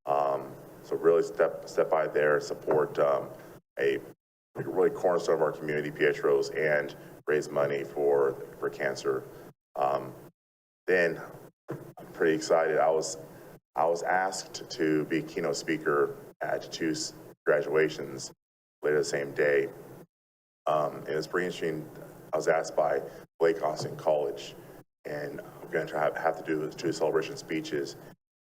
So really step by there, support a really cornerstone of our community, Pietro's, and raise money for cancer. Then I'm pretty excited. I was asked to be keynote speaker at 2 graduations later the same day. And it's pretty interesting. I was asked by Lake Austin College. And I'm going to have to do 2 celebration speeches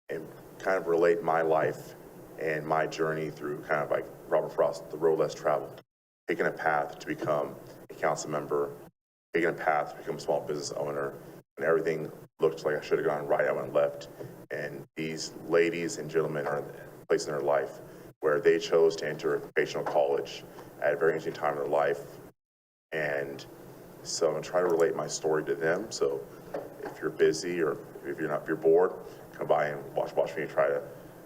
and kind of relate my life and my journey through kind of like Robert Frost, the road less traveled, taking a path to become a council member, taking a path to become a small business owner, and everything looked like I should have gone right, I went left. And these ladies and gentlemen are in a place in their life where they chose to enter a vocational college at a very interesting time in their life. And so I'm gonna try to relate my story to them. So if you're busy or if you're bored, come by and watch me and try to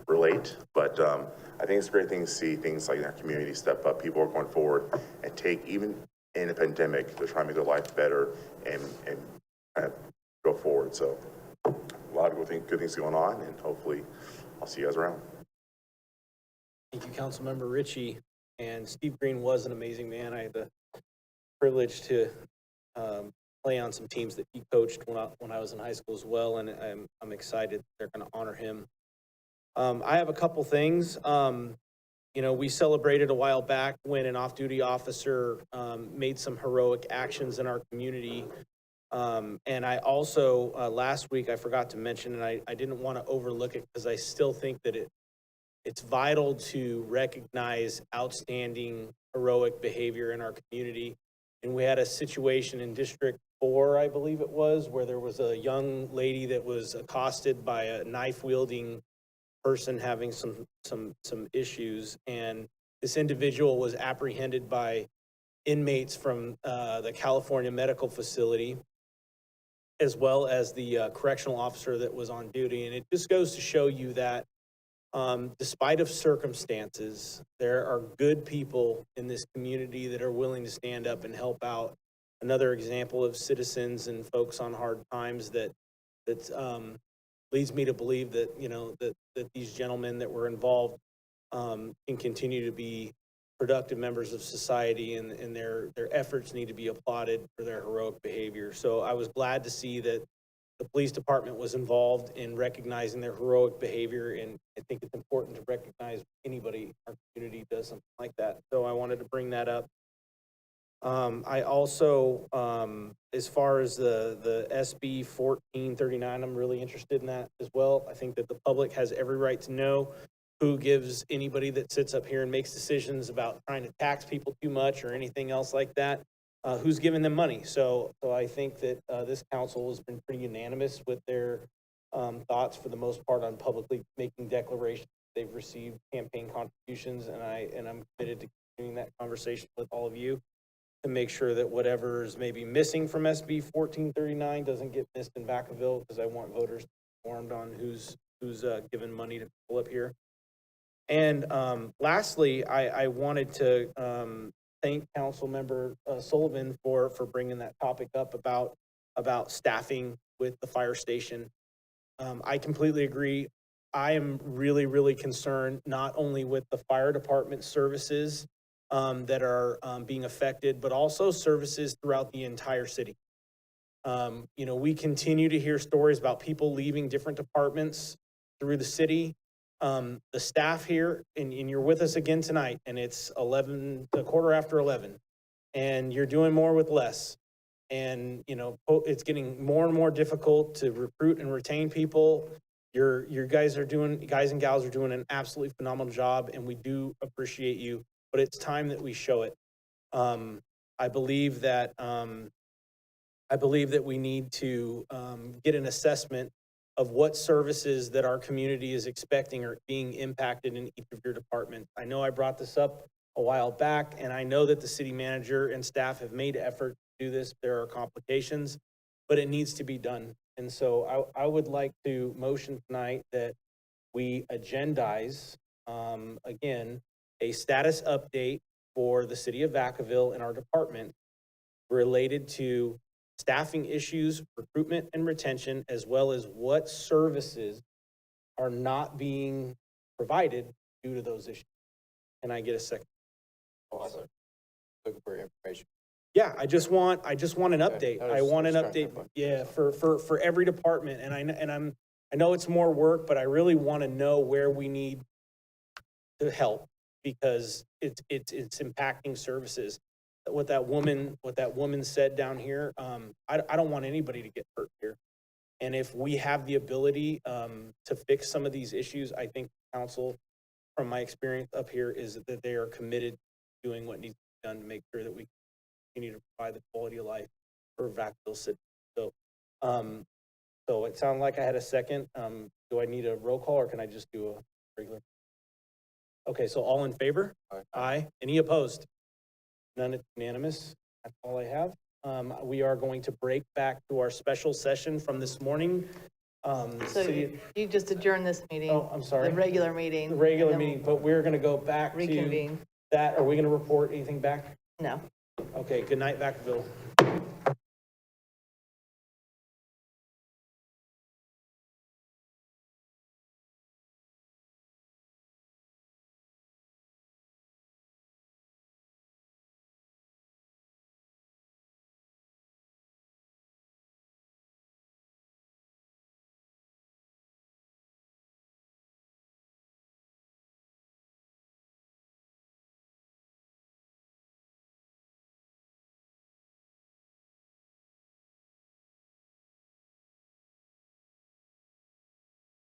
relate. But I think it's a great thing to see things like in our community step up. People are going forward and take, even in a pandemic, they're trying to make their life better and kind of go forward. So a lot of good things going on, and hopefully I'll see you guys around. Thank you, Councilmember Ritchie. And Steve Green was an amazing man. I had the privilege to play on some teams that he coached when I was in high school as well, and I'm excited they're going to honor him. I have a couple things. You know, we celebrated a while back when an off-duty officer made some heroic actions in our community. And I also, last week, I forgot to mention, and I didn't want to overlook it because I still think that it's vital to recognize outstanding heroic behavior in our community. And we had a situation in District 4, I believe it was, where there was a young lady that was accosted by a knife-wielding person having some issues. And this individual was apprehended by inmates from the California Medical Facility, as well as the correctional officer that was on duty. And it just goes to show you that despite of circumstances, there are good people in this community that are willing to stand up and help out. Another example of citizens and folks on hard times that leads me to believe that, you know, that these gentlemen that were involved can continue to be productive members of society, and their efforts need to be applauded for their heroic behavior. So I was glad to see that the police department was involved in recognizing their heroic behavior, and I think it's important to recognize anybody in our community does something like that. So I wanted to bring that up. I also, as far as the SB 1439, I'm really interested in that as well. I think that the public has every right to know who gives anybody that sits up here and makes decisions about trying to tax people too much or anything else like that, who's giving them money. So I think that this council has been pretty unanimous with their thoughts for the most part on publicly making declarations they've received campaign contributions, and I'm committed to continuing that conversation with all of you to make sure that whatever is maybe missing from SB 1439 doesn't get missed in Vacaville, because I want voters informed on who's given money to people up here. And lastly, I wanted to thank Councilmember Sullivan for bringing that topic up about staffing with the fire station. I completely agree. I am really, really concerned not only with the fire department services that are being affected, but also services throughout the entire city. You know, we continue to hear stories about people leaving different departments through the city. The staff here, and you're with us again tonight, and it's 11:15, and you're doing more with less. And, you know, it's getting more and more difficult to recruit and retain people. Your guys and gals are doing an absolutely phenomenal job, and we do appreciate you, but it's time that we show it. I believe that we need to get an assessment of what services that our community is expecting are being impacted in each of your departments. I know I brought this up a while back, and I know that the city manager and staff have made effort to do this. There are complications, but it needs to be done. And so I would like to motion tonight that we agendize, again, a status update for the city of Vacaville and our department related to staffing issues, recruitment and retention, as well as what services are not being provided due to those issues. Can I get a second? Also, looking for information. Yeah, I just want an update. I want an update. Yeah, for every department. And I know it's more work, but I really want to know where we need to help, because it's impacting services. what that woman said down here. I don't want anybody to get hurt here. And if we have the ability to fix some of these issues, I think council, from my experience up here, is that they are committed to doing what needs to be done to make sure that we continue to provide the quality of life for Vacaville City. So, so it sounded like I had a second. Do I need a roll call or can I just do a regular? Okay, so all in favor? Aye. Any opposed? None, it's unanimous. That's all I have. We are going to break back to our special session from this morning. So you just adjourn this meeting. Oh, I'm sorry. The regular meeting. The regular and then meeting, but we're going to go back to Reconvene. that. Are we going to report anything back? No. Okay, good night, Vacaville.